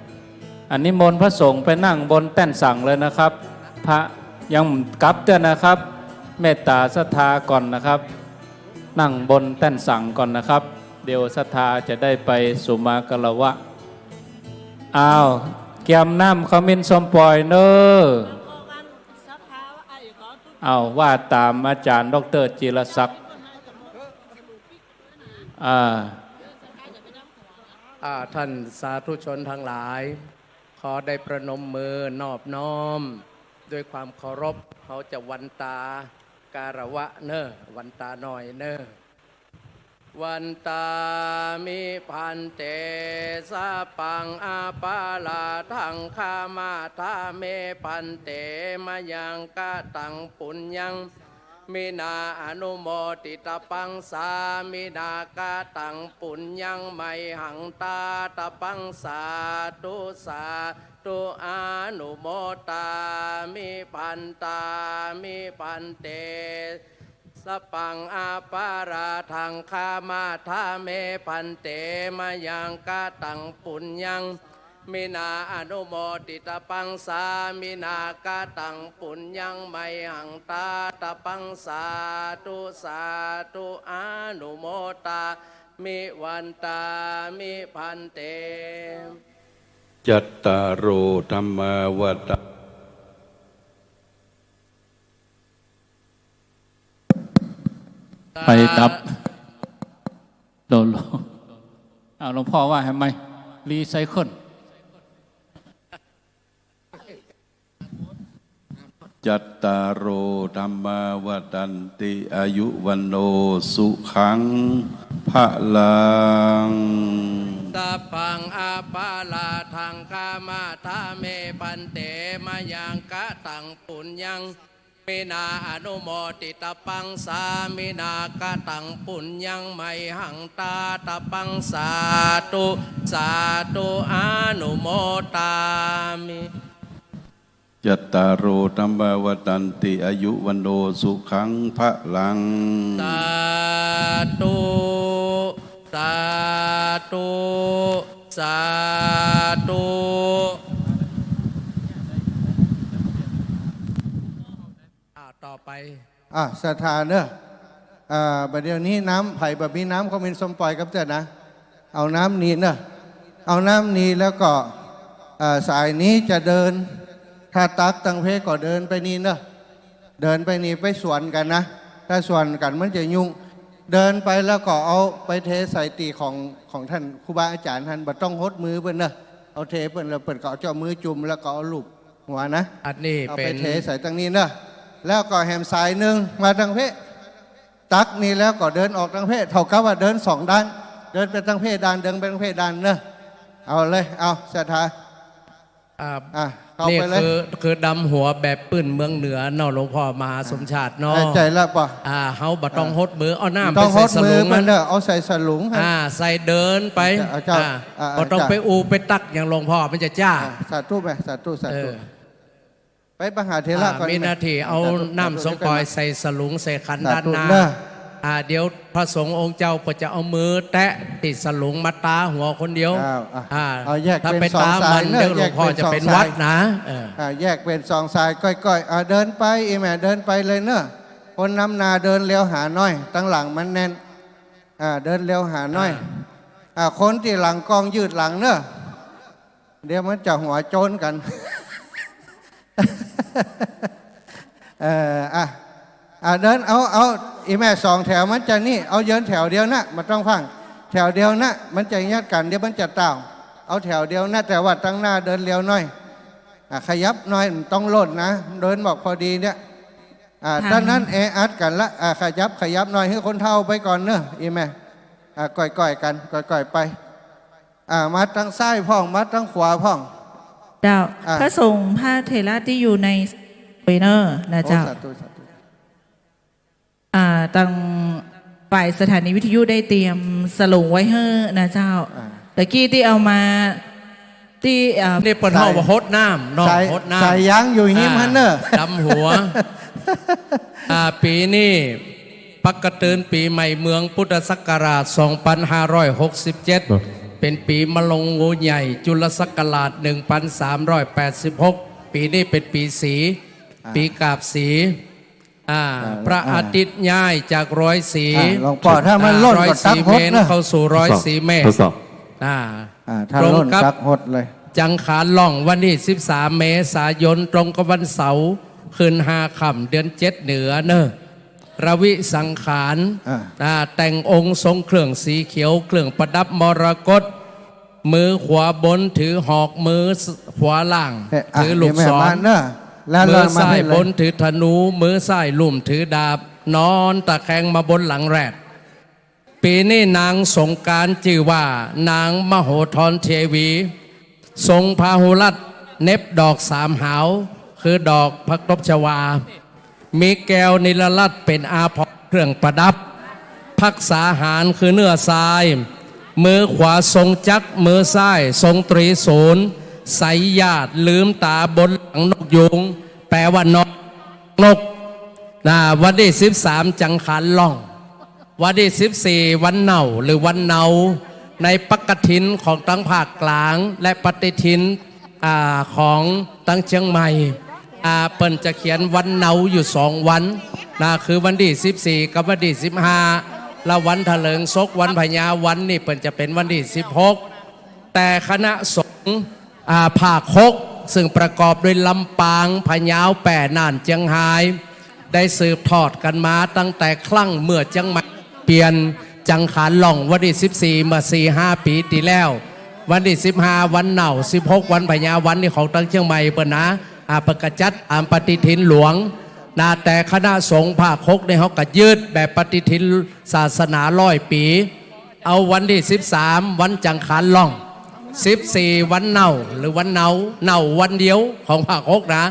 อันนี้มนต์พระสงฆ์ไปนั่งบนแต้นสั่งเลยนะครับพระยังกลับเตือนนะครับเมตตาศรัทธาก่อนนะครับนั่งบนแต้นสั่งก่อนนะครับเดี๋ยวศรัทธาจะได้ไปสุมากลวะอ้าวเกี่ยมน้ำเขามินสมปล่อยเนอเอาว่าตามอาจารย์ดร.จิรศักดิ์ท่านสาธุชนทั้งหลายขอได้ประนมมือนอบน้อมด้วยความเคารพเขาจะวันตาการวะเนอวันตาหน่อยเนอวันตามิพันเตสะปังอาปาลาทังคามาทาเมพันเตมายังกะตังปุญญังมินาอนุโมติตาปังสามินากะตังปุญญังไมหังตาตาปังสาธุอนุโมตามิพันตามิพันเตสปังอาปาราทังคามาทาเมพันเตมายังกะตังปุญญังมินาอนุโมติตาปังสามินากะตังปุญญังไมหังตาตาปังสาธุอนุโมตามิวันตามิพันเตจัตตารโอธัมมาวัฏฏไปดับโดนเอาหลวงพ่อว่าทำไมรีไซเคิลจัตตารโอธัมมาวัฏันติอายุวันโนสุขังพะลังตาปังอาปาลาทังคามาทาเมปันเตมายังกะตังปุญญังมินาอนุโมติตาปังสามินากะตังปุญญังไมหังตาตาปังสาธุอนุโมตามิจัตตารโอธัมมาวัฏันติอายุวันโนสุขังพะลังสาธุต่อไปศรัทธาเนอะบัดเดี๋ยวนี้น้ำไผ่แบบมีน้ำเขาเป็นสมปล่อยกับเจ้านะเอาน้ำนี้เนอะเอาน้ำนี้แล้วก็สายนี้จะเดินถ้าตักตังเพก็เดินไปนี่เนอะเดินไปนี่ไปสวนกันนะถ้าสวนกันมันจะยุ่งเดินไปแล้วก็เอาไปเทใส่ตีของท่านครูบาอาจารย์ท่านบ่ต้องหดมือเปิ้นเนอะเอาเทเปิ้นแล้วเปิ้นก็เอาเจ้ามือจุ่มแล้วก็เอาลูบหัวนะอันนี้เอาไปเทใส่ตั้งนี้เนอะแล้วก็แหมสายหนึ่งมาทางเพตักนี่แล้วก็เดินออกทางเพเท่ากับว่าเดิน2 ด้านเดินไปทางเพด้านเดินไปทางเพด้านเนอะเอาเลยเอาศรัทธานี่คือดำหัวแบบปื้นเมืองเหนือเนาะหลวงพ่อมหาสมชาติเนาะใจแล้วป่ะเฮาบ่ต้องหดมือเอาน้ำไปใส่สลุงมันเด้อเอาใส่สลุงใส่เดินไปบ่ต้องไปอูไปตักอย่างหลวงพ่อมันจะจ้าสาธุไปสาธุไปมหาเถระก่อนมีหน้าที่เอาน้ำสงปล่อยใส่สลุงใส่ขันด้านหน้าเดี๋ยวพระสงฆ์องค์เจ้าก็จะเอามือแตะติดสลุงมาตาหัวคนเดียวถ้าไปตามันเดี๋ยวหลวงพ่อจะเป็นวัดนะแยกเป็น2 สายก้อยๆเดินไปแม่เดินไปเลยเนอะคนนำนาเดินเลี้ยวหาน้อยตั้งหลังมันแน่นเดินเลี้ยวหาน้อยคนที่หลังกองยืดหลังเนอะเดี๋ยวมันจะหัวโจนกันเดินเอาอีแม่2 แถวมันจะนี่เอาเยินแถวเดียวนะมันต้องฟังแถวเดียวนะมันจะยัดกันเดี๋ยวมันจะเต่าเอาแถวเดียวนะแต่ว่าตั้งหน้าเดินเลี้ยวน้อยขยับน้อยต้องโลดนะเดินบอกพอดีเนี่ย ด้านนั้นแออัดกันละขยับหน่อยให้คนเท่าไปก่อนเนอะอีแม่ก่อยกันก่อยไปมัดทั้งซ้ายพ่องมัดทั้งขวาพ่องเจ้าพระสงฆ์พระเถระที่อยู่ในเวเนอร์นะเจ้าตั้งฝ่ายสถานีวิทยุได้เตรียมสลงไว้ให้นะเจ้าตะกี้ที่เอามาที่นี่เปิดห้องว่าฮดน้ำนอกฮดน้ำใส่ยางอยู่หิมฮันเนอร์ดำหัวปีนี้ปักกระตือนปีใหม่เมืองพุทธศักราช 2567 เป็นปีมะลงงูใหญ่จุลศักราช 1386 ปีนี้เป็นปีสีปีกาบสีพระอาทิตย์ย้ายจากร้อยสีหลวงพ่อถ้ามันล้นก็ตักหดนะเข้าสู่ร้อยสีเมตรถ้าล้นตักหดเลยจังขานล่องวันที่13 เมษายนตรงกับวันเสาร์คืน5 ค่ำเดือน 7เหนือเนอะระวิสังขารแต่งองค์ทรงเครื่องสีเขียวเครื่องประดับมรกตมือขวาบนถือหอกมือขวาล่างถือลูกศรมือซ้ายบนถือธนูมือซ้ายลุ่มถือดาบนอนตะแคงมาบนหลังแรดปีนี้นางสงกรานต์ชื่อว่านางมโหธรเทวีทรงพาหุรัตน์เน็บดอก3 หาวคือดอกพักตบชวามีแก้วนิลลัตเป็นอาภรณ์เครื่องประดับพักษาหารคือเนื้อทรายมือขวาทรงจักรมือซ้ายทรงตรีศูนย์ใสญาติลืมตาบนหลังนกยุงแปลว่านกวันที่13จังขานล่องวันที่14วันเน่าหรือวันเนาในปักกฐินของตั้งภาคกลางและปฏิทินของตั้งเชียงใหม่เปิ้นจะเขียนวันเนาอยู่2 วันคือวันที่14กับวันที่15แล้ววันเถลิงศกวันพญาวันนี่เปิ้นจะเป็นวันที่16แต่คณะสงฆ์ภาค6ซึ่งประกอบด้วยลำปางพะเยาแป่น่านเจียงไฮ้ได้สืบทอดกันมาตั้งแต่ครั้งเมื่อเจียงใหม่เปลี่ยนจังขานล่องวันที่14เมื่อ 4-5 ปีที่แล้ววันที่15วันเน่า16วันพญาวันนี่ของตั้งเชียงใหม่เปิ้นนะประกาศจัดปฏิทินหลวงแต่คณะสงฆ์ภาค6ในเขาก็ยืดแบบปฏิทินศาสนา100 ปีเอาวันที่13วันจังขานล่อง14วันเน่าหรือวันเน่าวันเดียวของภาค6นะ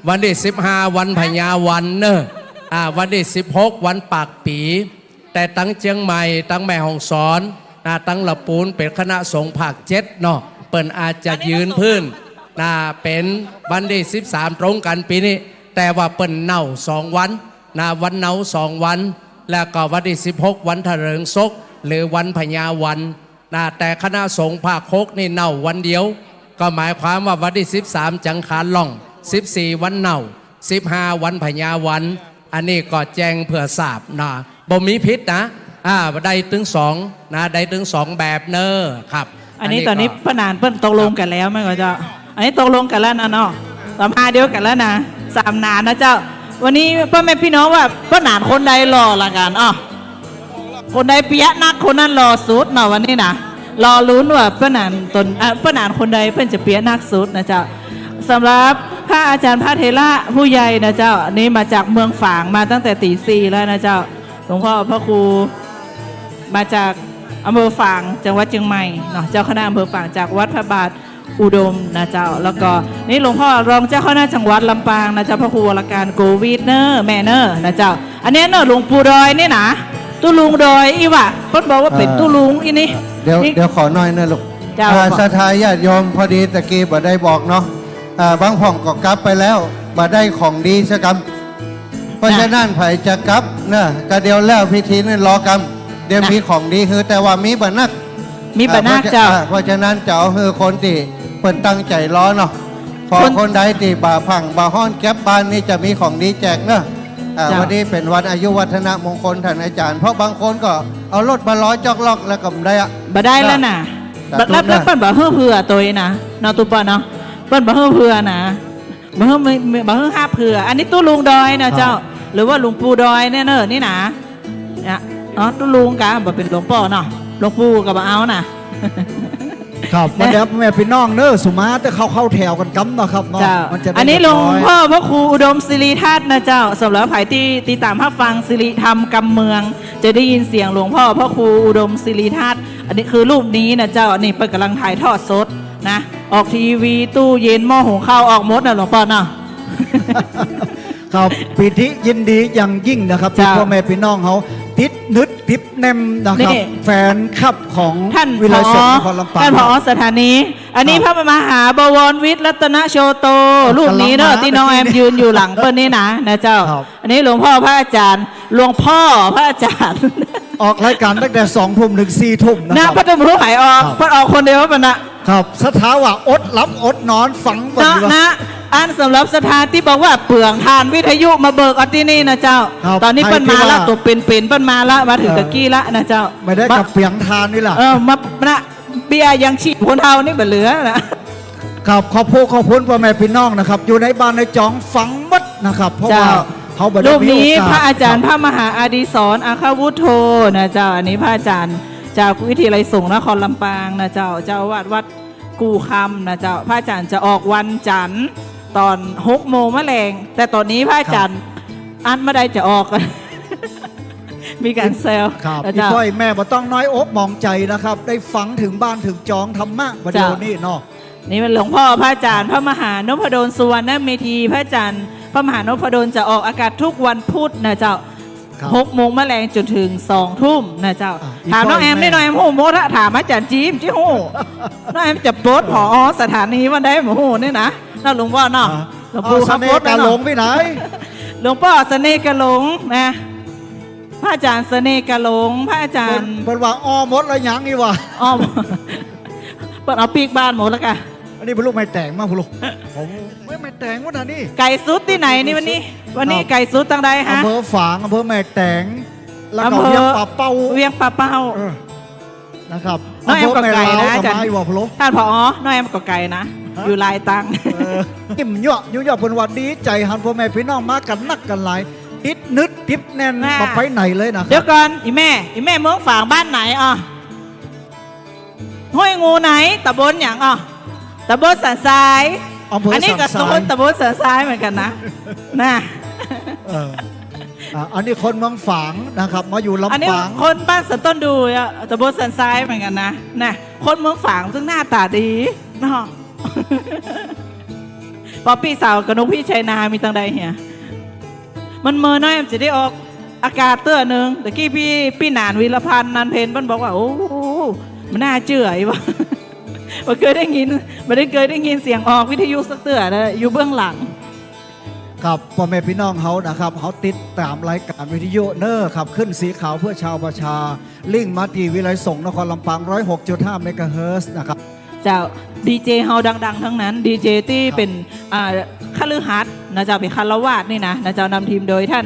วันที่15วันพญาวันเนอะวันที่16วันปากปีแต่ตั้งเชียงใหม่ตั้งแม่ฮ่องสอนตั้งละปูนเป็นคณะสงฆ์ภาค7เนาะเปิ้นอาจจะยืนพื้นเป็นวันที่13ตรงกันปีนี้แต่ว่าเปิ้นเน่า2 วันวันเน่า2 วันแล้วก็วันที่16วันเถลิงศกหรือวันพญาวันแต่คณะสงฆ์ภาค6นี่เน่าวันเดียวก็หมายความว่าวันที่13จังขานล่อง14วันเน่า15วันพญาวันอันนี้ก็แจ้งเพื่อทราบบ่มีพิษได้ถึง2ได้ถึง2แบบเนอะครับอันนี้ตอนนี้พนานเปิ้นตกลงกันแล้วไหมก็เจ้าอันนี้ตกลงกันแล้วนะเนาะสัมภาษณ์เดียวกันแล้วนะ3 นานนะเจ้าวันนี้พ่อแม่พี่น้องว่าพนานคนใดรอละกันคนใดเปียนักคนนั้นรอสุดเนาะวันนี้นะรอลุ้นว่าพนานคนใดเพิ่นจะเปียนักสุดนะเจ้าสำหรับพระอาจารย์พระเถระผู้ใหญ่นะเจ้าอันนี้มาจากเมืองฝางมาตั้งแต่ตี 4แล้วนะเจ้าหลวงพ่อพระครูมาจากอำเภอฝางจังหวัดเชียงใหม่เนาะเจ้าคณะอำเภอฝางจากวัดพระบาทอุดมนะเจ้าแล้วก็นี่หลวงพ่อรองเจ้าคณะจังหวัดลำปางนะเจ้าพระครูวรการโกวิทเนอร์แม่เนอร์นะเจ้าอันนี้เนอร์หลวงปู่ดอยนี่นะตู้ลุงดอยอีวะเพิ่นบอกว่าเป็นตู้ลุงอีนี่เดี๋ยวขอหน่อยนะลูกศรัทธาญาติโยมพอดีตะกี้บ่ได้บอกเนาะบางพ่องก็กลับไปแล้วบ่ได้ของดีสักกำเพราะฉะนั้นไผจะกลับนะก็เดี๋ยวแล้วพิธีนี่รอกำเดี๋ยวมีของดีคือแต่ว่ามีบันักเจ้าเพราะฉะนั้นจะเอาคือคนที่เปิ่นตั้งใจรอเนาะพอคนใดที่บ่าพังบ่าห้อนแก๊บบ้านนี่จะมีของดีแจกเนาะวันนี้เป็นวันอายุวัฒนมงคลท่านอาจารย์เพราะบางคนก็เอารถมาล้อจอกลอกแล้วก็ได้บ่ได้แล้วนะแล้วเปิ้นบ่เฮือเผื่อตัวนะเนาะตุ๊ปเนาะเปิ้นบ่เฮือเผื่อนะบ่เฮือห้าเผื่ออันนี้ตู้ลุงดอยนะเจ้าหรือว่าหลวงปู่ดอยเนี่ยเนอะนี่นะตู้ลุงกะบ่เป็นหลวงพ่อเนาะหลวงปู่ก็บ่เอานะ ครับวันนี้แม่พี่น้องเนอสุมาแต่เข้าแถวกันกำเนาะครับเนาะ เจ้า มันจะได้ อันนี้หลวง เรียบร้อย พ่อพระครูอุดมศิริทัศน์นะเจ้าสำหรับใครที่ติดตามภาพฟังศิริธรรมกำเมือง จะได้ยินเสียงหลวงพ่อพระครูอุดมศิริทัศน์อันนี้คือรูปนี้นะเจ้าอันนี้เปิดกำลังถ่ายทอดสดนะออกทีวีตู้เย็นหม้อหุงข้าวออกหมดนะหลวงพ่อเนาะ ครับปีที่ยินดีอย่างยิ่งนะครับที่ เจ้า พ่อแม่พี่น้องเขาติดนึดติดแนมนะครับ นี่ แฟนคลับของ ท่าน วิไล ผ ส อง นครลำปาง ท่านผอสถานี อันนี้พระมหาบวรวิทย์รัตนโชโตรูปนี้เนอะที่น้องแอมยืนอยู่หลังเปิ้ลนี่นะเจ้า อันนี้หลวงพ่อพระอาจารย์หลวงพ่อพระอาจารย์ ออกรายการตั้งแต่2 ทุ่มถึง4 ทุ่มนะ หน้า ครับ พระตำรู้หายออกพระออกคนเดียวปะนะครับ สถาว่าอดหลับอดนอนฝังบน เนาะ อยู่ นะอันสำหรับสถานที่บอกว่าเปลืองทานวิทยุมาเบิกเอาที่นี่นะเจ้า ครับ ตอนนี้เปิ้นมาละ ใครที่ว่า ตัวเป็นเปิ้นมาละมาถึงตะกี้ละนะเจ้า ไม่ได้กับเปียงทานนี่แหละ มานะเบียร์ยังชีพคนเฮานี่เบเหลือนะ ครับขอบคุณพ่อแม่พี่น้องนะครับ อยู่ในบ้านในจองฝังมัดนะครับ เพราะว่าเขาบ่ได้ รูป มี นี้ โอกาส พระอาจารย์พระมหาอดิศรอาคาวุฒโธนะเจ้าอันนี้พระอาจารย์จากวิทยาลัยสงฆ์นครลำปางนะเจ้าเจ้าอาวาดวัดกูคำนะเจ้าพระอาจารย์จะออกวันจันทร์ตอน6 โมงมะแรงแต่ตอนนี้พระอาจารย์อันไม่ได้จะออก มีการแซว ครับ นะ พี่ เจ้า ต้อยแม่บ่ต้องน้อยอกมองใจนะครับ ได้ฟังถึงบ้านถึงจองธรรมะประเดี๋ยว จ้ะ นี้เนาะ นี่เป็นหลวงพ่อพระอาจารย์พระมหานพดลสุวรรณเมธีพระอาจารย์พระมหานพดลจะออกอากาศทุกวันพุธนะเจ้า ครับ 6 โมงมะแรงจนถึง2 ทุ่มนะเจ้า อีก ถามน้อง พ่อ แอม แม่ ได้หน่อยโหโมถ้าถามอาจารย์จีมจิโหน้องแอมจะโพสต์ผอสถานีวันได้โมโหนี่นะน่าหลวงพ่อเนาะหลวงปู่ เอาเส ขับ น่ ร ห์ ถ การ เนาะ หลงไปไหน หลวงพ่อเสน่ห์กะหลงนะพระอาจารย์เสน่ห์กะหลงพระอาจารย์ เปิดว่าอ้อมดแล้วยังนี่วะ อ้อม เปิดเอาปีกบ้านหมดแล้วกัน อันนี้เป็นลูกไม่แต่งมากคุณลูกผมไม่แต่งวะนะนี่ ไก่ซุดที่ไหนนี่วันนี้ วันนี้ไก่ซุดตั้งใดฮะ อำเภอฝางอำเภอแม่แตงแล้วก็ อำเภอ เวียงป่าเป้า เวียงป่าเป้า นะครับ น้องแอมก็ไก่นะ อำเภอแม่ลาว จั กับ น ไม้วะพะโล ท่านผอน้องแอมก็ไก่นะ อยู่ลายตัง ยิ้มเยอะยุ่ยอะเป็นวันดีใจหันพ่อแม่พี่น้องมากันนักกันหลายติดนึดติดแน่น น่ะ มาไปไหนเลยนะค เดี๋ย รั วก่อนอีแม่เมืองฝางบ้านไหนอ่ะห้วยงูไหนตำบลอย่างอ่ะตำบลสันทราย อำเภอ อันนี้ก็ สันทราย ตำบลสันทรายเหมือนกันนะน่ะ เอออันนี้คนเมืองฝางนะครับ มาอยู่ อันนี้ ลำปาง คนบ้านสันต้นดูอ่ะตำบลสันทรายเหมือนกันนะน่ะคนเมืองฝางซึ่งหน้าตาดีเนาะ พอพี่สาวกับนกพี่ชัยนามีตังใดเหียมันเมื่อน้อยมันจะได้ออกอากาศเตื้อหนึ่งแต่กี้พี่หนานวีรพันธ์นันเพนมันบอกว่าโอ้มันน่าเจื่อยวะ มันเคยได้ยินมันเคยได้ยินเสียงออกวิทยุสักเตื้อนะอยู่เบื้องหลัง ครับพ่อแม่พี่น้องเขานะครับเขาติดตามรายการวิทยุเนอร์ครับขึ้นสีขาวเพื่อชาวประชา ลิงก์มาที่วิไลสงฆ์นครลำปาง 106.5 เมกะเฮิรตซ์นะครับ เจ้าดีเจเฮาดังๆ ทั้งนั้นดีเจที่เป็นคฤหัสถ์นะเจ้าเป็นคารวาสนี่นะเจ้านำทีมโดยท่าน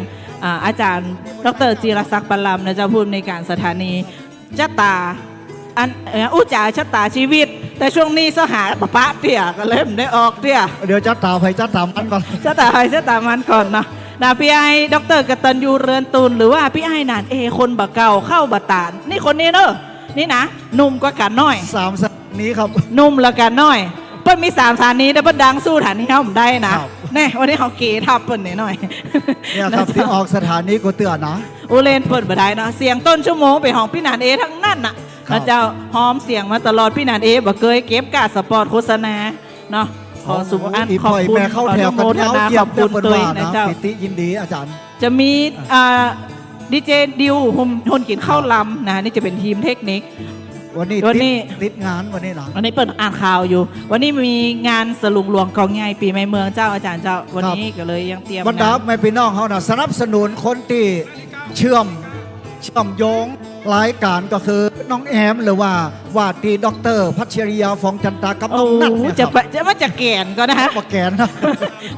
อาจารย์ดรจีรศักดิ์ปรำนะเจ้าผู้อำนวยการสถานีชะตาอุจจาชะตาชีวิต แต่ช่วงนี้สหาปะเตี่ยก็เริ่มได้ออกเตี่ย เดี๋ยวจัดตาไปจัดตามมันก่อน ชะตาชะตามันก่อนเนาะนะพี่ไอ้ดรกตัญญูเรือนตุลหรือว่าพี่ไอ้นานคนบะเก่าเข้าบะตานนี่คนนี้เนอะนี่นะหนุ่มกว่ากันน้อย 3 สถานีครับ นุ่มละกันน้อยเปิ้ลมี3 สถานีแต่เปิ้ลดังสู้ฐานนี้เขาผมได้นะแน่วันนี้เขาเก๋ทับเปิ้ลหน่อย เนี่ยครับที่ออกสถานีกูเตือนนะ อูเลนเปิ้ลบ่ได้เนาะเสียงต้นชั่วโมงเป็นของพี่หนานเอทั้งนั้นน่ะนะเจ้าหอมเสียงมาตลอดพี่หนานเอบ่เคยเก็บกาสปอร์ตโฆษณาเนาะขอสุภาพ อี ขอบ พ่อย คุณ แม่เข้าแถว ข กั อน นุ เย้า โมทนา เยี่ ข ย อ ม บ เยี่ คุ ยม ณ เป็น ตุ้ย ว่า นะ นะ เจ้า ปิติยินดีอาจารย์ จะมีดีเจดิวหุ่นกินข้าวลำนะนี่จะเป็นทีมเทคนิค วันนี้ วันนี้ ติดงานวันนี้นะ วันนี้เปิดอ่านข่าวอยู่ วันนี้มีงานสลุงหลวงกองใหญ่ปีใหม่เมืองเจ้าอาจารย์เจ้าวันนี้ก็เลยยังเตรียม บรรดาง าน แม่พี่น้องเขานะสนับสนุนคนที่เชื่อมโยงรายการก็คือน้องแอมหรือว่าที่ดรพัชริยาฟองจันตากับ โอ้ น้องนัทเนี่ย จะ ครับ จะมาจากแกนก็นะฮะ มาแกนนะ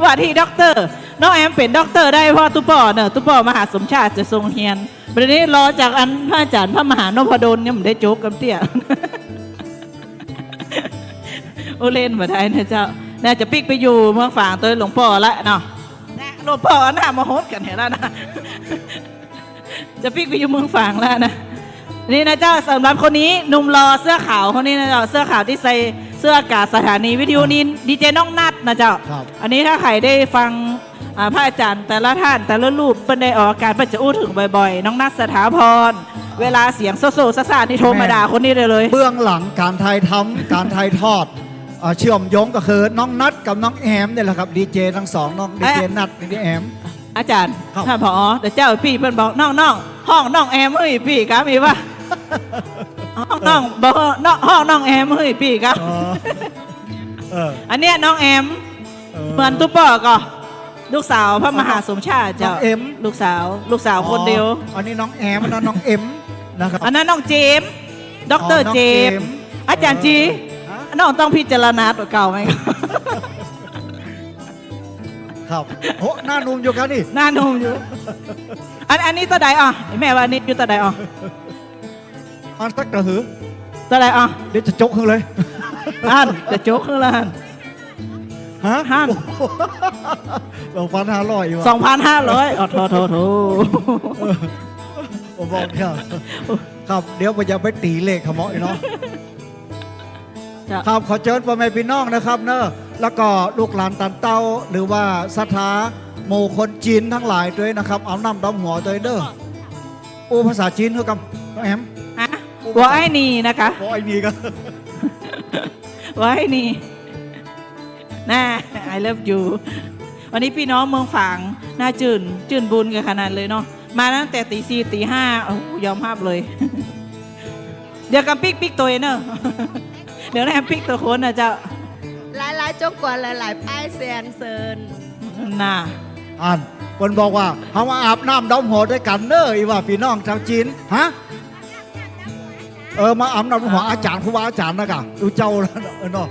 ว่าที่ด็อกเตอร์น้องแอมเป็นด็อกเตอร์ได้เพราะตุ๊ป่อเนอะตุ๊ป่อมหาสมชาติจะทรงเฮียนประเด็นนี้รอจากอันพระอาจารย์พระมหานพดลเนี่ยผมได้โจ๊กกับเตี้ย โอเล่นมาได้นะเจ้าน่าจะปิกไปอยู่เมืองฝางตัวหลวงพ่อละเนาะหลวงพ่อหน้ามาโฮดกันเห็นแล้วนะ จะปิกไปอยู่เมืองฝางแล้วนะ นี่นะเจ้าสำหรับคนนี้หนุ่มรอเสื้อขาวคนนี้นะเจ้าเสื้อขาวที่ใส่เสื้ออากาศสถานีวิทยุนี้ดีเจน้องนัดนะเจ้าอันนี้ถ้าใครได้ฟังพระอาจารย์แต่ละท่านแต่ละรูปเป็นได้ออกอาการเป็นจะอู้ถึงบ่อยๆน้องนัดสถาพรเวลาเสียงโซโซซ่าๆนี่โทรมาด่าคนนี้เลย เบื้องหลังการถ่ายทำการถ่ายทอดเชื่อมโยงก็คือน้องนัดกับน้องแอมเนี่ยแหละครับดีเจทั้งสองน้องดีเจนัดดีเจแอมอาจารย์ท่านผอแต่เจ้าพี่เพิ่นบอกน้องห้องน้องแอมเฮ้ยพี่ครับมีป่ะห้องน้องบอกห้องน้องแอมเฮ้ยพี่ครับอันเนี้ยน้องแอมเหมือนตุ๊ปอก็ลูกสาวพระมหาสมชาติเจ้าเอ็มลูกสาวคนเดียวอันนี้น้องแอมอันนั้นน้องเอ็มนะครับอันนั้นน้องเจมดรเจมอาจารย์จีน้องต้องพิจารณาตัวเก่าไหมครับโอ้หน้านุ่มอยู่กันนี่หน้านุ่มอยู่อันนี้ตัวใดอ่ะแม่ว่านี่อยู่ตัวใดอ่ะอันตักกระหือตัวใดอ่ะเดี๋ยวจะจกขึ้นเลยอันจะจกขึ้นเลยฮะ2,500อยู่2,500อ๋อโถผมบอกครับเดี๋ยวผมจะไปตีเลขขโมยเนาะครับขอเชิญพ่อแม่พี่น้องนะครับเนอะแล้วก็ลูกหลานตันเต้าหรือว่าศรัทธาหมู่คนจีนทั้งหลายด้วยนะครับเอาน้ำดำหัวตัวเด้อภาษาจีนคือกับน้องแอมว่าไอ้นี่นะคะว่าไอ้นี่กันว่าไอ้นี่น่า I love you วันนี้พี่น้องเมืองฝางน่าจื่นบุญกันขนาดเลยเนาะมาตั้งแต่ตี 4 ตี 5โอ้ยอมภาพเลยเดี๋ยวกับปิ๊กตัวเนอะเดี๋ยวแอมปิ๊กตัวคนนะเจ้าหลายจงกว่าหลายป้ายเซียนเซินน่ะคนบอกว่าเขามาอาบน้ำดำหัวด้วยกันเนอะอีว่าพี่น้องชาวจีนฮะมาอาบน้ำดำหัวอาจารย์ครูบาอาจารย์นะกะดูเจ้าเนาะ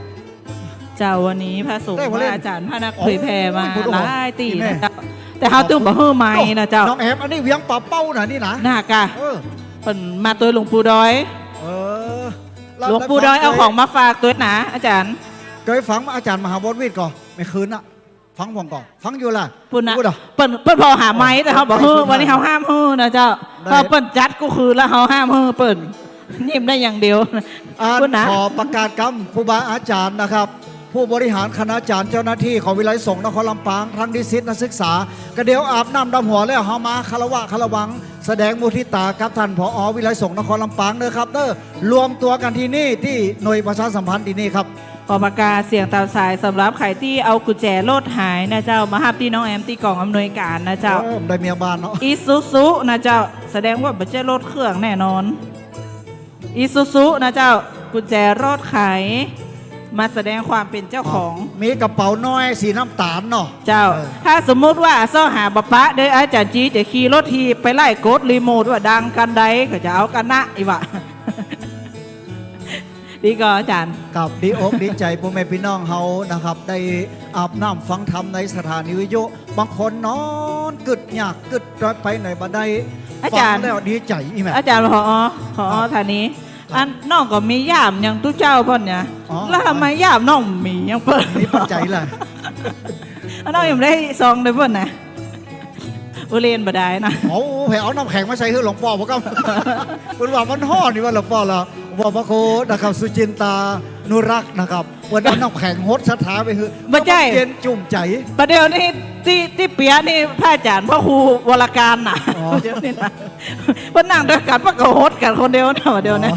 เจ้าวันนี้พระสงฆ์พระอาจารย์พระนักเผยแผ่มาหลายตีนะเจ้าแต่เขาตื่นมาเฮือไม้นะเจ้าน้องแอมอันนี้เวียงป่าเป้าน่ะนี่นะน่ากะเป็นมาตัวหลวงปู่ดอยหลวงปู่ดอยเอาของมาฝากตัวหนาอาจารย์เคยฟังอาจารย์มหาบดวิทย์ก่อนไม่คืนอะฟังผมก่อนฟังอยู่ล่ะปุ่นนะเปิ้นพอหาไม้แต่เขาบอกเฮ้อวันนี้เขาห้ามเฮ้อนะเจ้าพอเปิ้นจัดก็คือแล้วเขาห้ามเฮ้อเปิ้นยิ้มได้อย่างเดียวขอประกาศคำครูบาอาจารย์นะครับผู้บริหารคณาจารย์เจ้าหน้าที่ของวิไลสงฆ์นครลำปางทั้งนิสิตนักศึกษาก็เดี๋ยวอาบน้ำดำหัวแล้วเฮามาคารวะคารวังแสดงมุทิตากับท่านผอ.วิไลสงฆ์นครลำปางเด้อครับเด้อรวมตัวกันที่นี่ที่หน่วยประชาสัมพันธ์ที่นี่ครับขอประกาศเสียงตามสายสำหรับใครที่เอากุญแจรถหายนะเจ้ามาหับที่น้องแอมที่กล่องอำนวยการนะเจ้าได้เมียบ้านเนาะอีซูซุนะเจ้าแสดงว่าไม่ใช่รถเครื่องแน่นอนอีซูซุนะเจ้ากุญแจรถหายมาแสดงความเป็นเจ้าของมีกระเป๋าน้อยสีน้ำตาลเนาะเจ้าถ้าสมมุติว่าซ่อหาบปะเด้อาจารย์จีจะขี่รถทีไปไล่กดรีโมทว่าดังกันใดก็จะเอากันนะอีวะดีก็อาจารย์กับดีอกดีใจพ่อแม่พี่น้องเฮานะครับได้อาบน้ำฟังธรรมในสถานีวิทยุบางคนนอนกึดอยากกึดไปไหนบันไดอาจารย์แล้วดีใจอีแม่อาจารย์ผอฐานี้อันน้องก็มีย่ามอย่างตู้เจ้าพ่นเนี่ยแล้วทำไมย่ามน้องมีอย่างเพิ่นนี่ปัจจัยล่ะน้องยังได้ซองได้เพิ่นนะอุเรียนบ่ได้นะโอ้แผลเอาน้ำแข็งมาใส่ให้หลวงพ่อบ่ก็เป็นว่ามันห่อนี่ว่าหลวงพ่อละว่าพระโคนะครับสุจินตานุรักษ์นะครับวันนั้นน้ำแข็งฮดสถาไปคือบ่ใช่เย็นจุ่มใจประเดี๋ยวนี้ที่เปียนี่พระอาจารย์พระครูวรการน่ะเดี๋ยวนี้นะเพิ่นนั่งด้วยกันพระก็ฮดกันคนเดียวนะเดี๋ยวนี้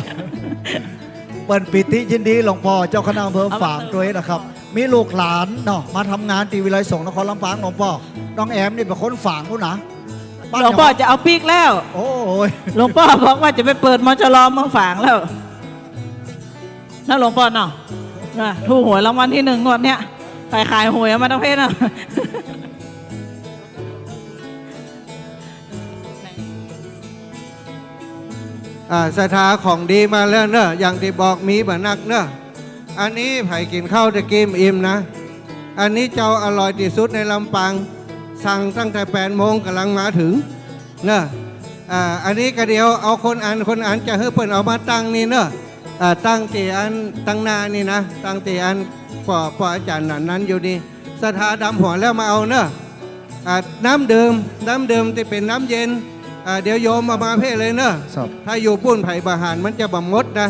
เปิ้นปิติยินดีหลวงพ่อเจ้าคณะอำเภอฝางด้วยนะครับมีลูกหลานเนาะมาทำงานที่วิไลสงฆ์นครลำปางหลวงพ่อน้องแอมนี่เป็นคนฝางผู้นะหลวงพ่อจะเอาปีกแล้วโอ้ยหลวงพ่อบอกว่าจะไปเปิดมจรเมืองฝางแล้วนั่นหลวงพ่อเนาะถูกหวยรางวัลที่ 1งวดเนี้ยขายหวยมาทั้งเพศนะศรัทธาของดีมาแล้วเนอะอย่างที่บอกมีบ่นักเนอะอันนี้ไผ่กินข้าวตะกิมอิ่มนะอันนี้เจ้าอร่อยที่สุดในลำปางสั่งตั้งแต่8 โมงกำลังมาถึงเนอะอันนี้ก็เดียวเอาคนอ่านจะให้เปิ่นเอามาตั้งนี่เนอะตั้งตีอันตั้งนานี่นะตั้งตีอันปออาจารย์นั้นอยู่นี่ศรัทธาดำหัวแล้วมาเอาเนอะน้ำดื่มที่เป็นน้ำเย็น เดี๋ยวโยมมาเพ่เลยเนอะถ้าอยู่ปุ้นไผ่บาหารมันจะบ่มดนะ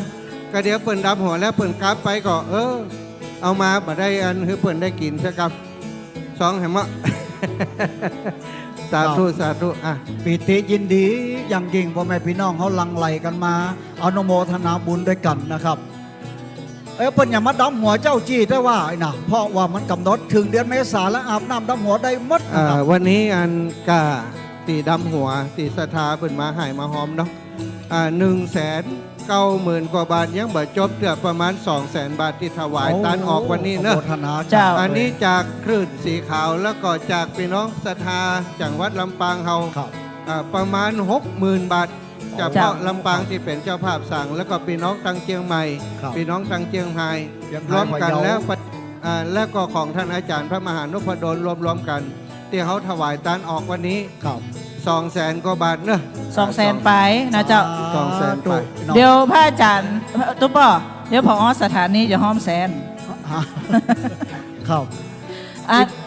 ก็เดี๋ยวเปิ่นดับหัวแล้วเปิ่นกลับไปก็เอามาบ่ได้อันคือเปิ่นได้กินใช่ครับสองเห็นมั้ย สาธุสาธุปิติยินดีอย่างยิ่งพ่อแม่พี่น้องเขาหลั่งไหลกันมาอนุโมทนาบุญด้วยกันนะครับเปิ้นอย่ามาดำหัวเจ้าจี้ได้ว่านะเพราะว่ามันกำหนดถึงเดือนเมษาแล้วอาบน้ำดำหัวได้หมดนะครับ วันนี้อันกาตีดำหัวตีศรัทธาเปิ่นมาหายมาหอมเนาะ190,000 กว่าบาทยังบ่จบเกือบประมาณ 200,000 บาทที่ถวายตานออกวันนี้เนอะอันนี้จากคลื่นสีขาวแล้วก็จากพี่น้องศรัทธาจังหวัดลำปางเฮาประมาณ 60,000 บาทเฉพาะลำปางที่เป็นเจ้าภาพสั่งแล้วก็พี่น้องตังเชียงใหม่พี่น้องตังเชียงไฮ้รวมกันแล้วก็ของท่านอาจารย์พระมหานพดลรวมกันที่เขาถวายตานออกวันนี้200,000 กว่าบาทเนอะ200,000 ไปนะเจ้า200,000 ไป เดี๋ยวพระอาจารย์ตุ๊ป่อเดี๋ยวผอสถานีจะห้อมแสนครับ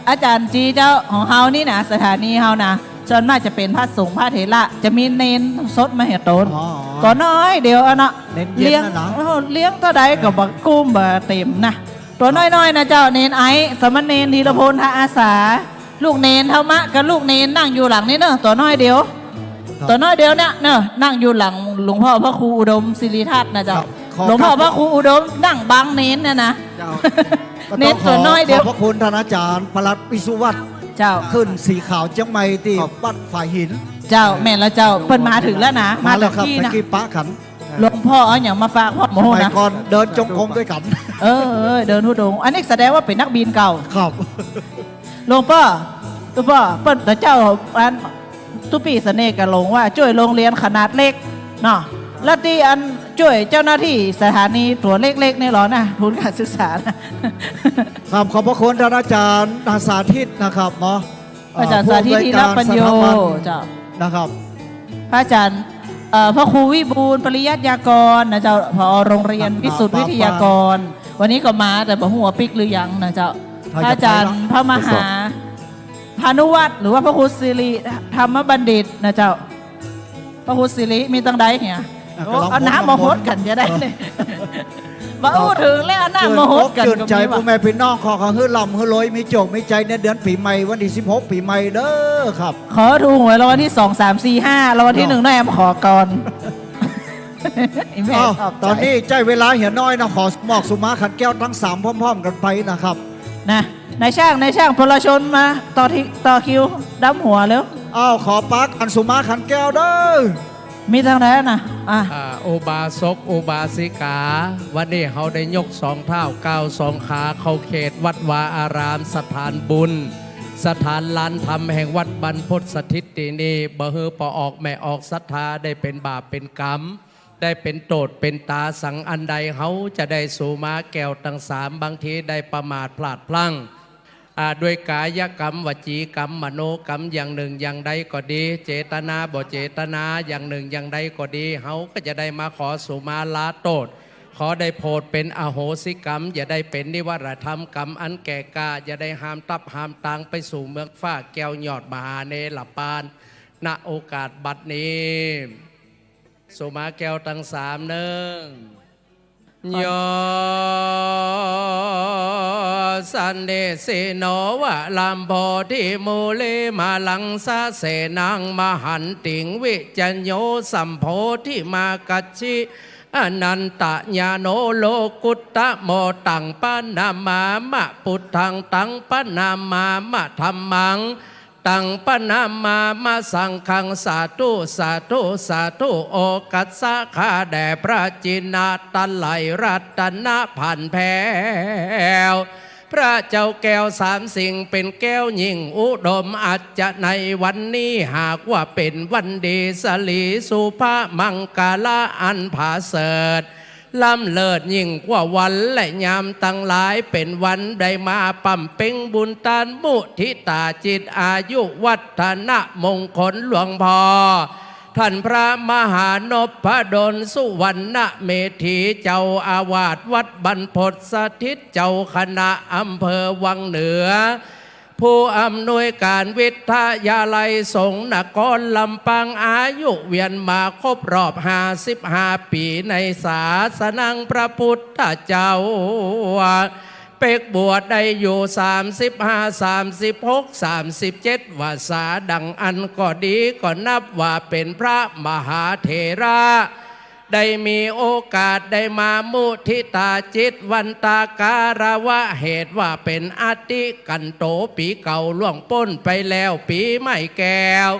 อาจารย์จีเจ้าของเฮานี่นะสถานีเฮานะส่วนมากจะเป็นพระสงฆ์พระเถระจะมีเนนสดมาเหตุนก็น้อยเดี๋ยวนะเลี้ยงเท่าใดกับบักกุ้มบักเต็มนะตัวน้อยๆนะเจ้าเนนไอสมณเณรธีรพลท่าอาสาลูกเนนเท่ามะกับลูกเนนนั่งอยู่หลังนี่เนอะตัวน้อยเดียวเนี่ยเนอะนั่งอยู่หลังหลวงพ่อพระครูอุดมศิริทัศน์นะเจ้าหลวงพ่อพระครูอุดมนั่งบังเนนเนี่ยนะเนนตัวน้อยเดียวขอบพระคุณท่านอาจารย์ปลัดวิสุวัตรเจ้าขึ้นสีขาวเจียงใหม่ตีวัดฝ่ายหินเจ้าแม่แล้วเจ้าเพิ่นมาถึงแล้วนะมาแล้วครับเมื่อกี้ปะขันหลวงพ่อเอาอย่างมาฝากพ่อโมโหนะก่อนเดินจงกรมด้วยกันเดินทุดงอันนี้แสดงว่าเป็นนักบินเก่าครับหลวงพ่อเปิ้นเจ้าอันทุปีเสน่ห์กันลงว่าช่วยโรงเรียนขนาดเล็กเนาะแล้วที่อันช่วยเจ้าหน้าที่สถานีตัวเล็กๆนี่หรอนะทุนการศึกษาครับขอบพระคุณท่านอาจารย์สาธิตนะครับเนาะอาจารย์สาธิตที่รับปัญโยเจ้านะครับพระอาจารย์พระครูวิบูลย์ปริยัติยากรนะเจ้าผอโรงเรียนวิสุทธิวิทยากรวันนี้ก็มาแต่บ่หัวปิกหรือยังนะเจ้าพระอาจารย์พระมหาพานุวัตรหรือว่าพระครูสิริธรรมบัณฑิตนะเจ้าพระครูสิริมีตั้งใดเนี่ยเอาน้ำมาโหดกันจะได้เลยมาอู้ถึงแล้วน้ำมาโหดกันจืดใจพ่อแม่พี่น้องขอฮื้อลำฮื้อลอยมีโจกมีใจในเดือนปีใหม่วันที่16ปีใหม่เด้อครับขอถูกหวยรางวัลที่2 3 4 5รางวัลที่1น้อยแอมขอก่อนตอนนี้ใจเวลาเหี่ยน้อยนะขอหมอกสุมาขันแก้วทั้ง3พร้อมๆกันไปนะครับนะนายช่างพลชนมาต่อคิวดำหัวแล้วขอปักอันสุมาขันแก้วเด้อมีทางไหนนะโอบาสกโอบาสิกาวันนี้เขาได้ยก2 เท้าก้าว2 ขาเข้าเขตวัดวาอารามสถานบุญสถานลานธรรมแห่งวัดบรรพตสถิตที่นี่บ่ฮือปอออกแม่ออกศรัทธาได้เป็นบาปเป็นกรรมได้เป็นโตดเป็นตาสังอันใดเขาจะได้สู่มาแก้วตั้ง3บางทีได้ประมาทพลาดพลั้งด้วยกายกรรมวจีกรรมมโนกรรมอย่างหนึ่งอย่างใดก็ดีเจตนาบ่เจตนาอย่างหนึ่งอย่างใดก็ดีเขาก็จะได้มาขอสุมาลาโทษขอได้โพดเป็นอโหสิกรรมอย่าได้เป็นนิวรธรรมกรรมอันแก่กล้าอย่าได้ห้ามตับห้ามตังไปสู่เมืองฟ้าแก้วยอดมหาเนรปานณโอกาสบัดนี้สุมาแก้วตั้ง3เนิ่งโยสันเดสิโนวะลัมโพธิมูเลมาลังสะเสนังมหันติงวิจัญโยสัมโพธิมากัจฉิอนันตญาโนโลกุตตะโมตังปนามามะพุทธังตังปนามามะธัมมังตังปนามามะสังฆังสาธุสาธุสาธุโอกัสสะข้าแด่พระจินาตันไหลรัตนะพันแผ่วพระเจ้าแก้ว3 สิ่งเป็นแก้วยิ่งอุดมอาจจะในวันนี้หากว่าเป็นวันดีสลีสุภามังกาลอันผาเสริฐล้ำเลิศยิ่งกว่าวันและยามตั้งหลายเป็นวันได้มาปั่มเป่งบุญตานมุทิตาจิตอายุวัฒนะมงคลหลวงพ่อท่านพระมหานพดลสุวรรณเมธีเจ้าอาวาสวัดบรรพตสถิตเจ้าคณะอำเภอวังเหนือ ผู้อำนวยการวิทยาลัยสงฆ์นครลำปางอายุเวียนมาครบรอบ55 ปีในศาสนาพระพุทธเจ้าเป็กบวชได้อยู่35 36 37 วาษาดังอันก็ดีก็นับว่าเป็นพระมหาเถระได้มีโอกาสได้มามุทิตาจิตวันตาการวะเหตุว่าเป็นอาทิกันโตปีเก่าล่วงพ้นไปแล้วปีใหม่แก้ว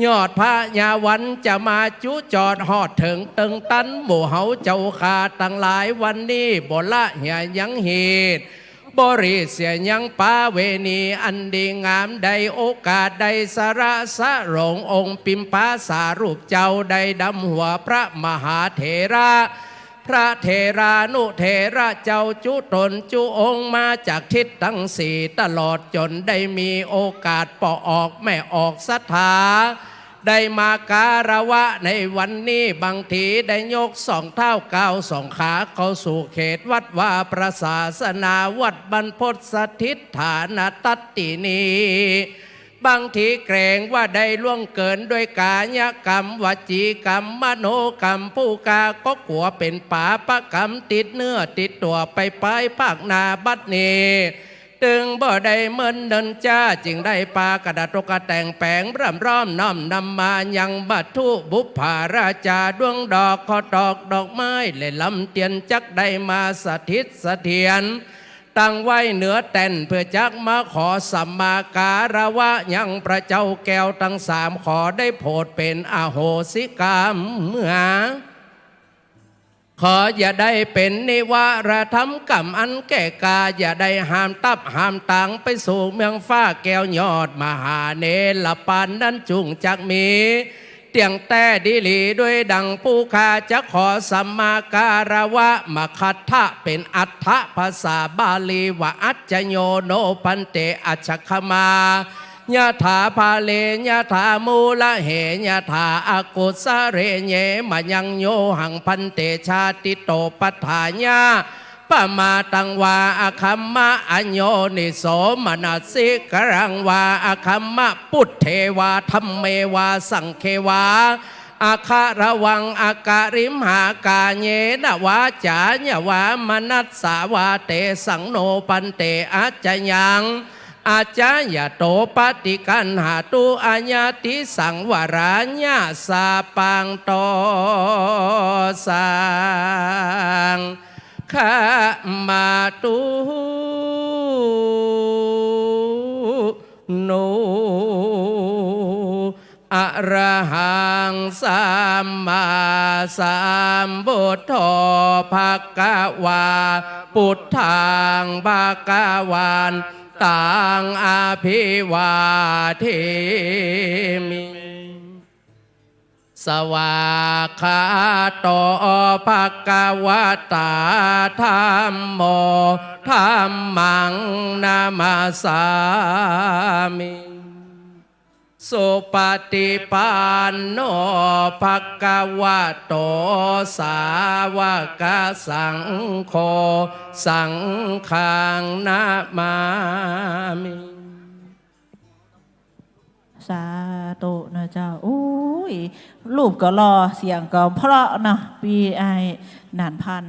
ยอดพระยาวันจะมาจุจอดหอดถึงตึงตันหมู่เฮาเจ้าขาตั้งหลายวันนี้บ่ละเหียยังเหตุบริเสียยังป้าเวณีอันดีงามใดโอกาสใดสระสะหลงองค์ปิมพาสารูปเจ้าใดดำหัวพระมหาเถระพระเถรานุเถระเจ้าจุตนจุองค์มาจากทิศทั้งสี่ตลอดจนได้มีโอกาสปอออกแม่ออกศรัทธาได้มาการวะในวันนี้บางทีได้ยกสองเท้าก้าวสองขาเข้าสู่เขตวัดว่าประศาสนาวัดบรรพตสถิตฐานตัตตินีบางทีเกรงว่าได้ล่วงเกินด้วยกายกรรมวจีกรรมมโนกรรมผู้กาก็กลัวเป็นป่าปะกรรมติดเนื้อติดตัวไปภาคนาบัดนี้ตึงบ่ได้เหมือนเดินจ้าจึงได้ปากระดาษกระแต่งแปลงร่ำร้อมน้อมนำมายังบัตถุบุพาราชาดวงดอกขอดอกดอกไม้และลำเตียนจักได้มาสถิตเสถียรตั้งไว้เหนือแต่นเพื่อจักมาขอสัมมาการวะยังพระเจ้าแก้วทั้งสามขอได้โปรดเป็นอโหสิกรรมขออย่าได้เป็นนิวารธรรมกรรมอันแก่กาอย่าได้ห้ามตับห้ามตังไปสู่เมืองฟ้าแก้วยอดมหาเนรปานนั้นจุงจักมีเตียงแต่ดิลีด้วยดังผู้ข้าจะขอสัมมาการวะมคัตถะเป็นอัฏฐภาษาบาลีว่าอัจจโยโนพันเตอัจฉคมายะถาภาเลยะถามูละเหยะถาอากุสะเรเยมายังโยหังพันเตชาติโตปัฏฐาญาปมาตังวาอาคัมมะอัญโยนิโสมนัสสิกรังวาอาคัมมะพุทเทวาธัมเมวาสังเควาอาคาระวังอาการิมหากาเยนวาจาญวามนัสสาวาเตสังโนปันเตอาจยังอาจายโตปฏิกันหาตุอาญาติสังวราญาสาปังโตสังขมาตุโนอะระหังสัมมาสัมพุทโธภควาพุทธังภควานตังอาภิวาเทมิสวากขาโตภควตาธัมโมธัมมังนามาสามิสุปฏิปันโนภควโตสาวกสังโฆสังฆังนามามิ สาธุนะเจ้าโอ้ยรูปก็รอเสียงก็เพราะนะปีไอนานพัน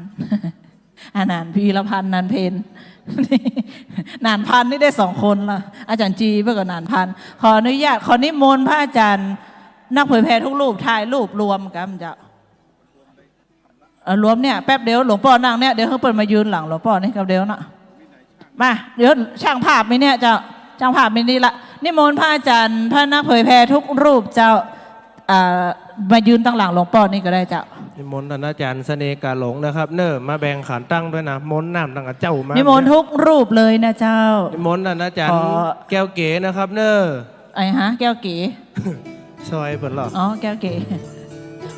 นานพีละพันนานเพน นานพันนี่ได้2 คนละอาจารย์จีเพื่อกับนานพันขออนุญาตขอนิมนต์พระอาจารย์นักเผยแพร่ทุกรูปถ่ายรูปรวมกันเจ้ารวมเนี่ยแป๊บเดียวหลวงพ่อนั่งเนี่ยเดี๋ยวเขาเปิดมายืนหลังหลวงพ่อนี่กับเดียวนะมาเดี๋ยวช่างภาพมีเนี่ยเจ้าช่างภาพมีนี่ละนิมนต์พระอาจารย์พระนักเผยแพร่ทุกรูปเจ้ามายืนตั้งหลังหลวงพ่อนี่ก็ได้เจ้านิมนต์ท่านอาจารย์เสน่ห์กาหลงนะครับเนอะมาแบ่งขันตั้งด้วยนะมนต์น้ำตั้งกับเจ้ามานิมนต์ทุกรูปเลยนะเจ้านิมนต์ท่านอาจารย์แก้วเก๋นะครับเนอะไอ้ฮะแก้วเก๋ ซอยเปิดหรออ๋อแก้วเก๋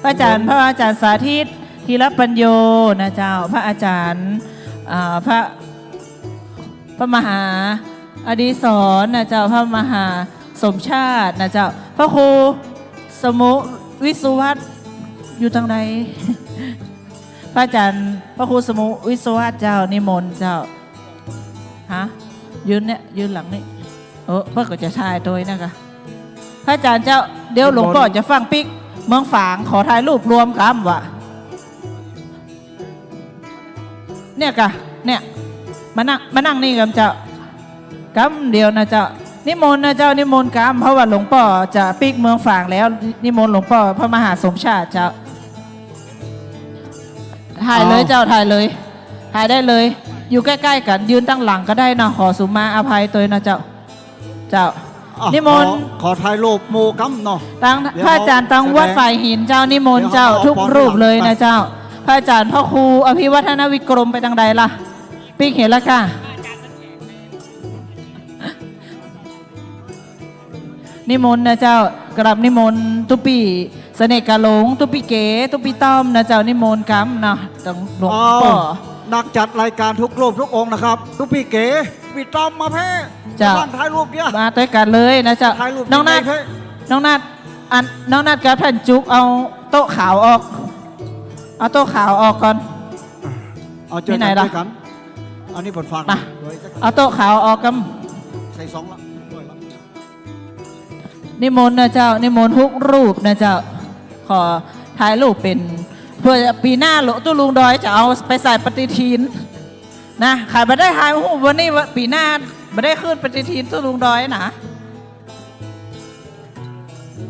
พระอาจารย์สาธิตธีรปัญโยนะเจ้าพระอาจารย์พระมหาอดีศรนะเจ้าพระมหาสมชาตินะเจ้าพระครูสมุวิสุวัตอยู่ทางใด พระอาจารย์พระครูสมุวิสุวัตเจ้านิมนต์เจ้าฮะยืนเนี่ยยืนหลังนี่ เพื่อก็จะถ่ายตัวนะคะพระอาจารย์เจ้าเดี๋ยวหลวงพ่อจะฟังปิกเมืองฝางขอถ่ายรูปรวมกันว่ะเนี่ยกะเนี่ยมานั่งนี่กันเจ้ากำเดียวนะเจ้านิมนต์นะเจ้านิมนต์กำเพราะว่าหลวงพ่อจะปิกเมืองฝางแล้วนิมนต์หลวงพ่อพระมหาสมชาติเจ้าถ่ายเลยเจ้าถ่ายเลยถ่ายได้เลยอยู่ใกล้ๆกันยืนตั้งหลังก็ได้นะขอสุมาอภัยตัวนะเจ้านิมนต์ขอถ่ายรูปโมกัมเนาะตั้งพระอาจารย์ตั้งวัดฝ่ายหินเจ้านิมนต์เจ้าทุกรูปเลยนะเจ้าพระอาจารย์พ่อครูอภิวัฒนวิกรมไปทางใดล่ะปิ๊กเห็นแล้วค่ะนิมนต์นะเจ้ากราบนิมนต์ตุปีเสน่ห์กะหลงตุปีเก๋ตุปีต้อมนะเจ้านิมนต์กัมนะต้องหลวงพ่อนักจัดรายการทุกรูปทุกองค์นะครับตุปีเก๋ปีต้อมมาแพ้เจ้าถ่ายรูปเนี่ยมาด้วยกันเลยนะเจ้าน้องนัดน้องนัดกับท่านจุกเอาโต๊ะขาวออกเอาโต๊ะขาวออกก่อนเอาเจอกันอันนี้ผลฟังมาเอาโต๊ะขาวออกกันใส่2ละนิมนต์นะเจ้านิมนต์ทุกรูปนะเจ้าขอถ่ายรูปเป็นเพื่อปีหน้าหลวงตู้ลุงดอยจะเอาไปใส่ปฏิทินนะขายมาได้ถ่ายหูวันนี้ปีหน้าไม่ได้ขึ้นปฏิทินตู้ลุงดอยนะ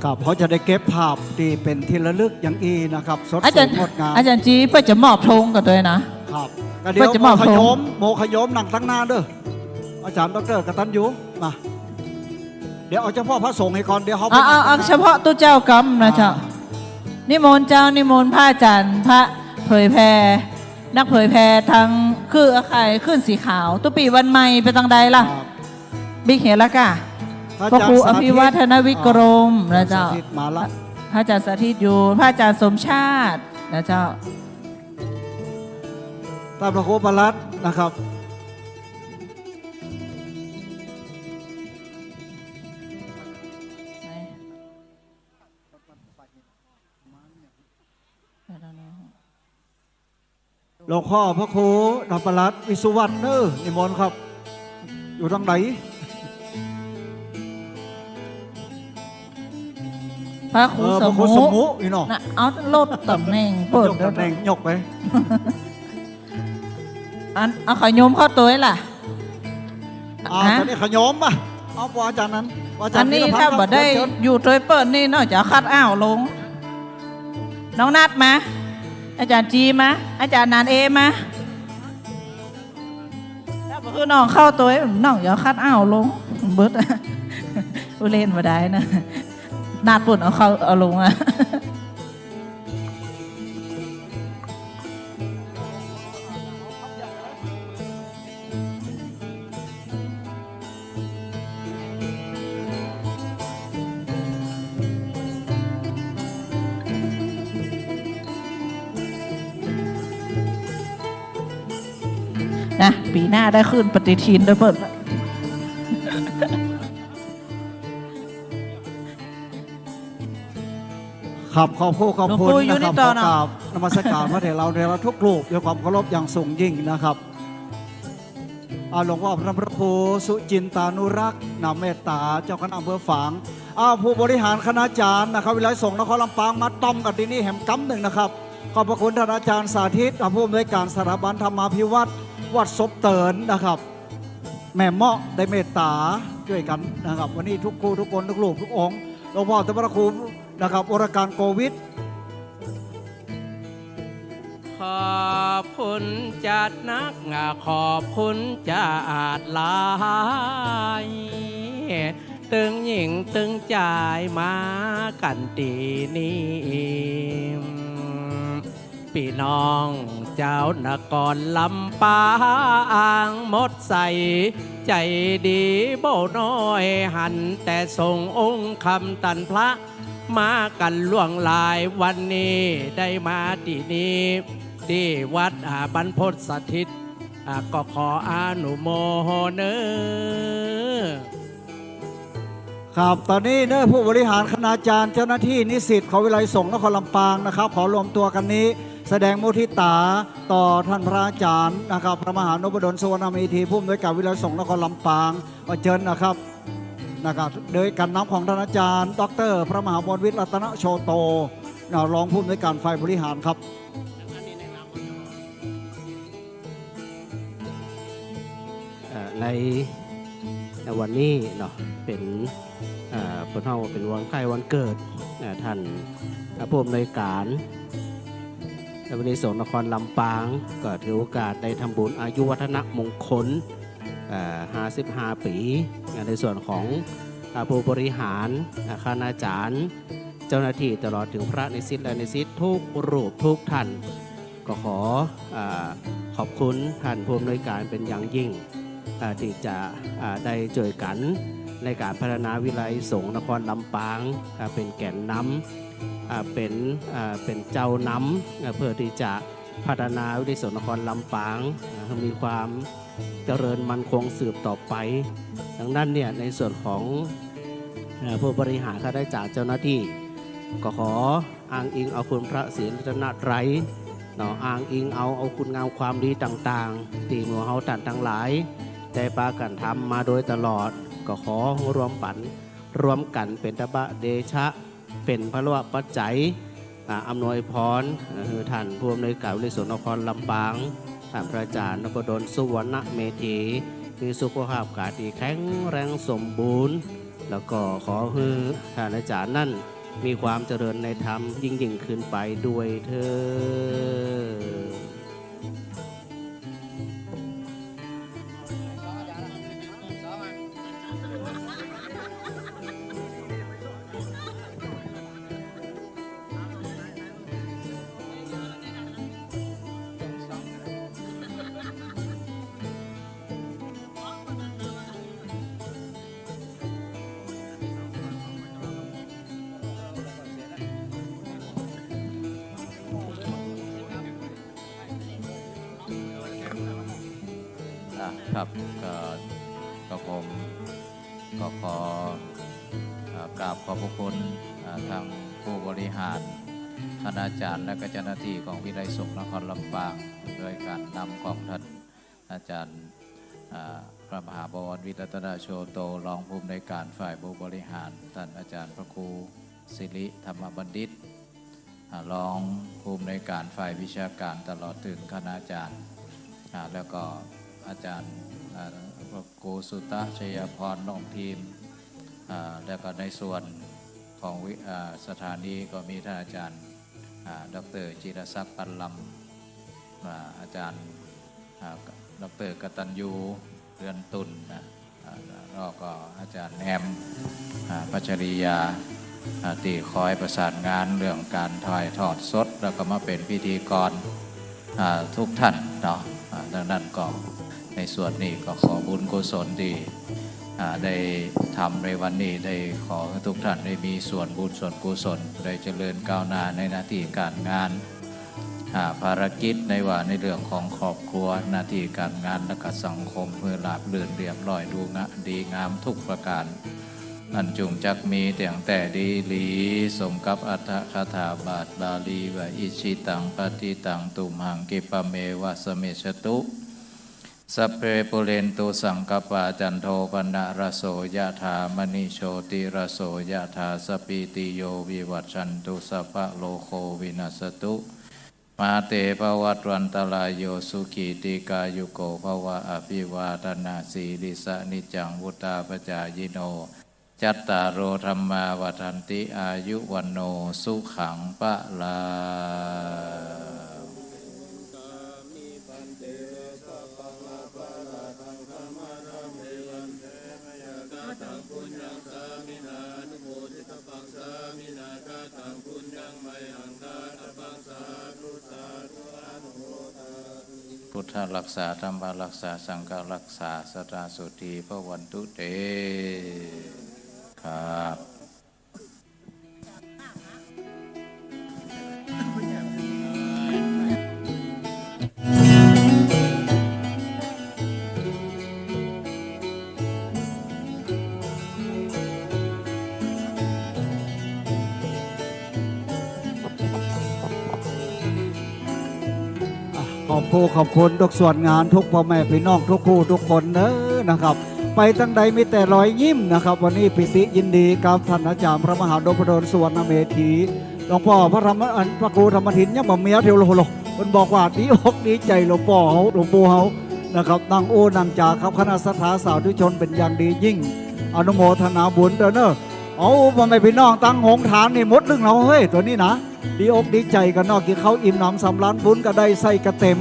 ครับเขาจะได้เก็บภาพที่เป็นที่ระลึกอย่างอีนะครับสดสดงดงามอาจารย์จีเพื่อจะมอบธงกับตัวนะครับเดี๋ยวโมขยมหนังตั้งหน้าเด้ออาจารย์ดร.กตัญญูมาเดี๋ยวเอาเฉพาะพระสงฆ์ให้ก่อนเดี๋ยวเขาเอาเฉพาะตู้เจ้ากรรมนะเจ้านิมนต์เจ้านิมนต์พระอาจารย์พระเผยแพร่นักเผยแพร่ทางคืออะไรขึ้นสีขาวตุปีวันใหม่ไปทางใดล่ะบิ๊กเห็นแล้วก่ะพระครูอภิวัฒนวิกรมนะเจ้าพระอาจารย์สาธิตอยู่พระอาจารย์สมชาตินะเจ้าตามพระครูปลัดนะครับหลวงพ่อพระครูดำปลัดวิสุวรรณเนอนิมนต์ครับอยู่ทางไหนพระครูสมุอีเนาะเอาลดตำแหน่งเปิดตำแหน่งยกไปเอาขยมเข้าตัวล่ะตอนนี้ขยมป่ะเอาปอาจารย์นั้นอันนี้ถ้าบ่ได้อยู่ตัวเปิดนี่นอกจากคัดอ้าวลงน้องนัดมาอาจารย์จีมาอาจารย์นานเอมาถ้าบอกคือน้องเข้าตัวน้องอย่าคัดอ้าวลงเบิร์ดอุเล่นมาได้นะนาดปุ่นเอาเข้าเอาลงอ่ะนะปีหน้าได้ขึ้นปฏิทินด้วยเพิ่มขับขอบคุณนะครับขอบนมัสการพระเถรเราทุกรูปด้วยความเคารพอย่างสูงยิ่งนะครับหลวงพ่อพระครูสุจินตานุรักษ์นำเมตตาเจ้าคณะอำเภอฝางผู้บริหารคณาจารย์นะครับวิไลสงฆ์นครลำปางมาต้อมกันที่นี่แห่งกำหนึ่งนะครับขอบพระคุณท่านอาจารย์สาธิตผู้อำนวยการสถาบันธรรมาภิวัตรวัดศพเตินนะครับแม่เมาะได้เมตตาช่วยกันนะครับวันนี้ทุกครูทุกคนทุกลูกทุกองค์หลวงพ่อพระครูนะครับวรการโควิดขอบคุณจัดนักขอบคุณจัดหลายตึงหญิงตึงจ่ายมากันตีนี้พี่น้องเจ้านครลำปางหมดใสใจดีโบน้อยหันแต่ทรงองค์คำตันพระมากันล่วงลายวันนี้ได้มาที่นี้ที่วัดบรรพตสถิตก็ขออนุโมเนครับตอนนี้เนื้อผู้บริหารคณาจารย์เจ้าหน้าที่นิสิตของวิไลสงฆ์นครลำปางนะครับขอรวมตัวกันนี้แสดงมุทิตาต่อท่านพระอาจารย์นะครับพระมหานพดลสุวรรณเมธีผู้อำนวยการวิไลสงฆ์นครลำปางเชิญนะครับ นะครับโดยการนำของท่านอาจารย์ ดร.พระมหาวรวิทย์รัตนโชโตรองผู้อำนวยการฝ่ายบริหารครับ ในวันนี้เนาะเป็นพวกเราเป็นวันคล้ายวันเกิดท่านผู้อำนวยการวันนี้สงฆ์นครลำปางก็ถือโอกาสได้ทำบุญอายุวัฒนมงคล55 ปีในส่วนของผู้บริหารคณาจารย์เจ้าหน้าที่ตลอดถึงพระนิสิตและนิสิตทุกรูปทุกท่านก็ขอขอบคุณท่านผู้อำนวยการเป็นอย่างยิ่งที่จะได้ช่วยกันในการพัฒนาวิไลสงฆ์นครลำปางเป็นแก่นนำเป็นเจ้านำเพื่อที่จะพัฒนาวิไลสงฆ์นครลำปางให้มีความเจริญมั่นคงสืบต่อไปดังนั้นเนี่ยในส่วนของผู้บริหารข้าราชการเจ้าหน้าที่ก็ขออ้างอิงเอาคุณพระศรีรัตนตรัยอ้างอิงเอาคุณงามความดีต่างๆที่หมู่เฮาท่านทั้งหลายได้ปากันทำมาโดยตลอดก็ขอรวมกันเป็นตบะเดชะเป็นพระวะปัจจัยอำนวยพรท่านผู้อำนวยการวิไลสงฆ์นครลำปางท่านพระอาจารย์นพดลสุวรรณเมธีมีสุขภาพกายที่แข็งแรงสมบูรณ์แล้วก็ขอให้ท่านอาจารย์นั่นมีความเจริญในธรรมยิ่งขึ้นไปด้วยเถิด ครับก็ผมก็ขอกราบขอบพระคุณทางผู้บริหารคณาจารย์และก็เจ้าหน้าที่ของวิไลสงฆ์นครลำปางโดยการนำของท่านอาจารย์พระมหาบวรวิทย์รัตนโชโตรองผู้อำนวยการฝ่ายผู้บริหารท่านอาจารย์พระครูศิริธรรมบัณฑิตรองผู้อำนวยการฝ่ายวิชาการตลอดถึงคณาจารย์แล้วก็อาจารย์พระครูสุตะชัยพรน้องทีมแล้วก็ในส่วนของสถานีก็มีท่านอาจารย์ดร.จิรศักดิ์ปันลำอาจารย์ดร.กตัญญูเรือนตุลแล้วก็อาจารย์แอมปัจจริยาที่คอยประสานงานเรื่องการถ่ายทอดสดแล้วก็มาเป็นพิธีกรทุกท่านเนาะดังนั้นก็ในส่วนนี้ก็ขอบุญกุศลที่ได้ทำในวันนี้ได้ขอให้ทุกท่านได้มีส่วนบุญส่วนกุศลได้เจริญก้าวหน้าในหน้าที่การงานภารกิจในว่าในเรื่องของครอบครัวหน้าที่การงานและก็สังคมเพื่อราบรื่นเรียบร้อยดีงามทุกประการอันจุงจักมีแต่ดีหลีสมกับอัตถคถาบาทบาลีว่าอิชิตังปฏิตังตุมหังกิปะเมวะสเมชตุสัพเพปุเรนตุสังกปาจันโทปนะระโสยะถามณิโชติระโสยะถาสปิติโยวิวัชชันตุสัพพะโลโควินัสตุมาเตภวัตวันตรายโยสุขีติกายุโกภวะอภิวาทนาสีลิสะนิจังวุตาปจายโนจัตตารโอธรรมาวัฏันติอายุวันโนสุขังปะลาพุทธรักษาธรรมรักษาสังฆรักษาสัทธาสุธีพระวันตุเตครับ ขอบคุณทุกส่วนงานทุกพ่อแม่พี่น้องทุกคู่ทุกคนเนอะนะครับ ไปตั้งใดมีแต่รอยยิ้มนะครับวันนี้ปิติยินดีกับท่านอาจารย์พระมหาดลสุวรรณเมธีหลวงพ่อพระครูธรรมทินยังบ่เมียเทวโลโลมันบอกว่าดีอกดีใจหลวงพ่อเขาหลวงปู่เขานะครับนั่งโอ้นั่งจากครับคณะสัทธาสาธุชนเป็นอย่างดียิ่งอนุโมทนาบุญเด้อเนอะเอาพ่อแม่พี่น้องตั้งหงฐานนี่หมดเรื่องเราเฮ้ยตัวนี้นะดีอกดีใจกันนอกกินเขาอิ่มหนำสำรานบุญก็ได้ใส่กระเต็ม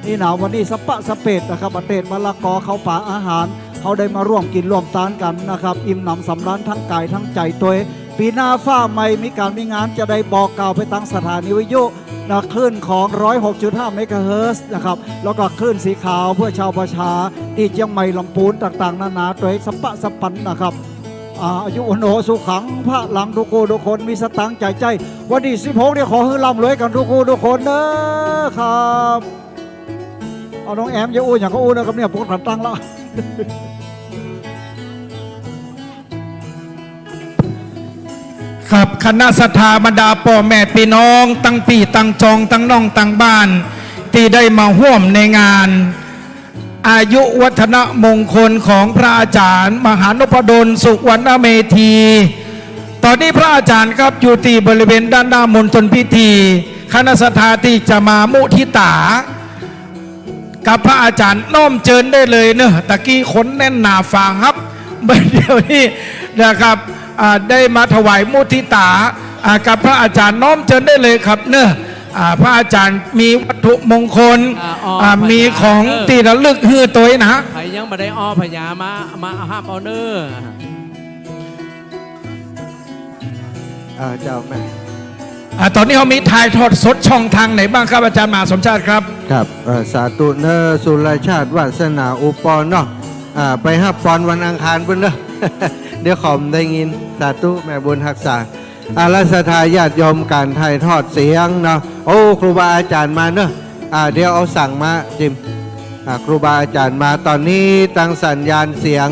นี่หนาวันนี้สปะสเปดนะครับประเทศมะละกอเขาป่าอาหารเขาได้มาร่วมกินร่วมทานกันนะครับอิ่มหนำสำรานทั้งกายทั้งใจตัวปีหน้าฟ้าใหม่มีการมีงานจะได้บอกกล่าวไปตั้งสถานีวิทยุนะคลื่นของ 106.5 เมกะเฮิรตซ์นะครับแล้วก็คลื่นสีขาวเพื่อชาวประชาที่เชียงใหม่ลำพูนต่างๆนานาโดยสปะสปันนะครับอายุโนสุขังพระหลังทุกคู่ทุกคนมีสตังค์ใจวันที่16เนี่ยขอให้ร่ำรวยกันทุกคู่ทุกคนเด้อครับเอาน้องแอมอย่าอู้อย่างเขาอู้นะครับเนี่ยผมขันตั้งแล้ว ครับคณะศรัทธาบรรดาพ่อแม่พี่น้องตั้งพี่ตั้งจองตั้งน้องตั้งบ้านที่ได้มาร่วมในงานอายุวัฒนมงคลของพระอาจารย์มหานพดลสุวรรณเมธีตอนนี้พระอาจารย์ครับอยู่ที่บริเวณด้านหน้ามณฑลพิธีคณะศรัทธาที่จะมามุทิตากับพระอาจารย์น้อมเชิญได้เลยเนอะตะกี้คนแน่นหนาฟังครับเดี๋ยวนี้นะครับได้มาถวายมุทิตากับพระอาจารย์น้อมเชิญได้เลยครับเนอะพระอาจารย์มีวัตถุมงคลมีของตีระลึกฮือตัวนะใครยังไม่ได้อ้อพญามาห้ามเอาเนอเจ้าแม่ตอนนี้เขามีถ่ายทอดสดช่องทางไหนบ้างครับอาจารย์มหาสมชาติครับครับสาธุเนอสุรชาติวาสนาอุปนเนาะไปฮับปอนวันอังคารเพิ่นเนอะ เดี๋ยวขอมได้ยินสาธุแม่บุญรักษารัศทาญาติโยมการถ่ายทอดเสียงเนาะโอ้ครูบาอาจารย์มาเนอะเดี๋ยวเอาสั่งมาจิมครูบาอาจารย์มาตอนนี้ตั้งสัญญาณเสียง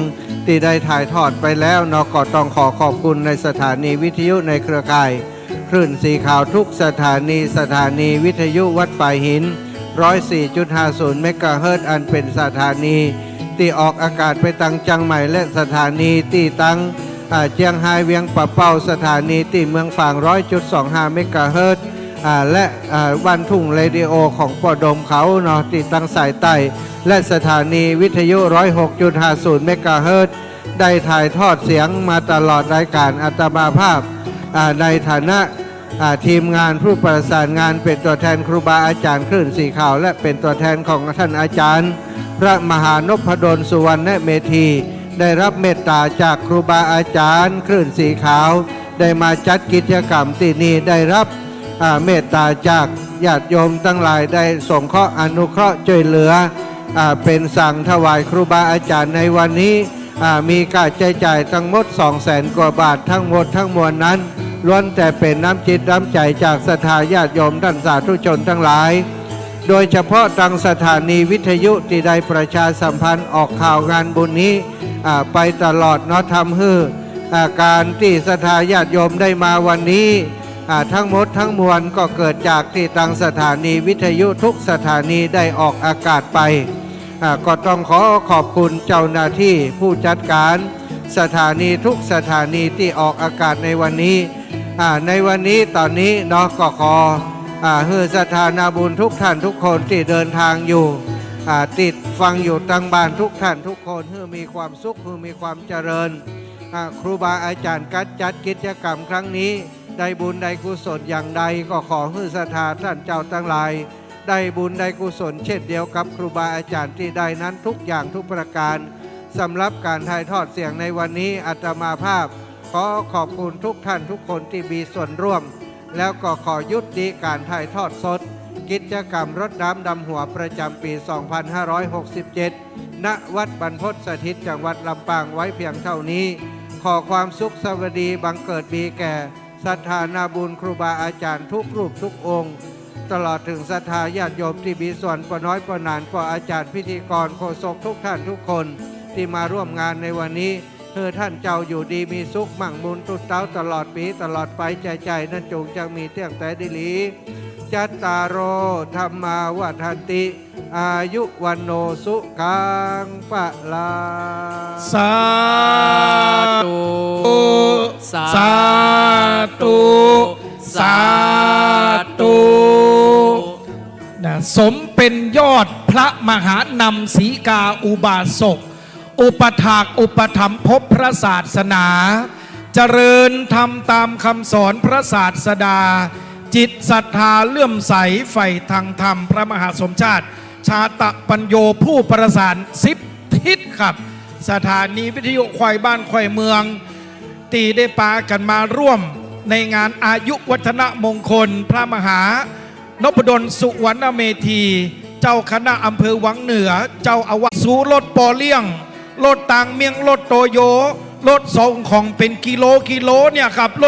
ที่ได้ถ่ายทอดไปแล้วเนาะก็ต้องขอบคุณในสถานีวิทยุในเครือข่ายคลื่นสีขาวทุกสถานีวิทยุวัดฝ่ายหิน 104.50 เมกะเฮิรตซ์อันเป็นสถานีที่ออกอากาศไปตั้งจังใหม่และสถานีที่ตั้งเจียงไฮ้เวียงปะเป้าสถานีที่เมืองฝาง 100.25 เมกะเฮิรตซ์และวันทุ่งเรดิโอของปอดมเขาเนาะที่ตั้งสายใต้และสถานีวิทยุ 106.50 เมกะเฮิรตซ์ได้ถ่ายทอดเสียงมาตลอดรายการอาตมาภาพในฐานะทีมงานผู้ประสานงานเป็นตัวแทนครูบาอาจารย์คลื่นสีขาวและเป็นตัวแทนของท่านอาจารย์พระมหานพดลสุวรรณเมธีได้รับเมตตาจากครูบาอาจารย์คลื่นสีขาวได้มาจัดกิจกรรมที่นี่ได้รับเมตตาจากญาติโยมทั้งหลายได้สงเคราะห์อนุเคราะห์ช่วยเหลือเป็นสั่งถวายครูบาอาจารย์ในวันนี้มีการใช้จ่ายทั้งหมด 200,000 กว่าบาททั้งหมดทั้งมวลนั้นล้วนแต่เป็นน้ำจิตน้ำใจจากศรัทธาญาติโยมท่านสาธุชนทั้งหลายโดยเฉพาะทางสถานีวิทยุที่ได้ประชาสัมพันธ์ออกข่าวงานบุญนี้ไปตลอดเนาะทำให้การที่ศรัทธาญาติโยมได้มาวันนี้ทั้งหมดทั้งมวลก็เกิดจากที่ทางสถานีวิทยุทุกสถานีได้ออกอากาศไปก็ต้องขอขอบคุณเจ้าหน้าที่ผู้จัดการสถานีทุกสถานีที่ออกอากาศในวันนี้ในวันนี้ตอนนี้เนาะก็ขอให้ศรัทธานาบุญทุกท่านทุกคนที่เดินทางอยู่ติดฟังอยู่ตั้งบ้านทุกท่านทุกคนให้มีความสุขให้มีความเจริญครูบาอาจารย์การจัดกิจกรรมครั้งนี้ได้บุญได้กุศลอย่างใดก็ขอให้ศรัทธาท่านเจ้าทั้งหลายได้บุญได้กุศลเช่นเดียวกับครูบาอาจารย์ที่ได้นั้นทุกอย่างทุกประการสำหรับการถ่ายทอดเสียงในวันนี้อาตมาภาพขอขอบคุณทุกท่านทุกคนที่มีส่วนร่วมแล้วก็ขอยุติการถ่ายทอดสดกิจกรรมรดน้ำดำหัวประจำปี 2567 ณ วัดบรรพตสถิตจังหวัดลำปางไว้เพียงเท่านี้ขอความสุขสวัสดีบังเกิดมีแก่ศรัทธานาบุญครูบาอาจารย์ทุกรูปทุกองค์ตลอดถึงศรัทธาญาติโยมที่มีส่วนปน้อยปนานปอาจารย์พิธีกรโฆษกทุกท่านทุกคนที่มาร่วมงานในวันนี้ท่านเจ้าอยู่ดีมีสุขมั่งมูลตุดเต้าตลอดปีตลอดไปใจนั่นจงจะมีเที่ยงแต่ดิลีจัตตารโอธรรมาวัฏันติ อายุวันโนสุขังปะลา สาธุสาธุสาธุนะสมเป็นยอดพระมหานำสีกาอุบาสกอุปถากอุปถัมภพพระศาสนาเจริญทำตามคำสอนพระศาสดาจิตศรัทธาเลื่อมใสใฝ่ทางธรรมพระมหาสมชาติชาตะปัญโยผู้ประสาน10 ทิศครับสถานีวิทยุควายบ้านควายเมืองตีได้ปากันมาร่วมในงานอายุวัฒนมงคลพระมหานพดลสุวรรณเมธีเจ้าคณะอำเภอวังเหนือเจ้าอาวาสสูรถปอเลี้ยงรถต่างเมียงรถโตโยรถส่งของเป็นกิโลเนี่ยครับ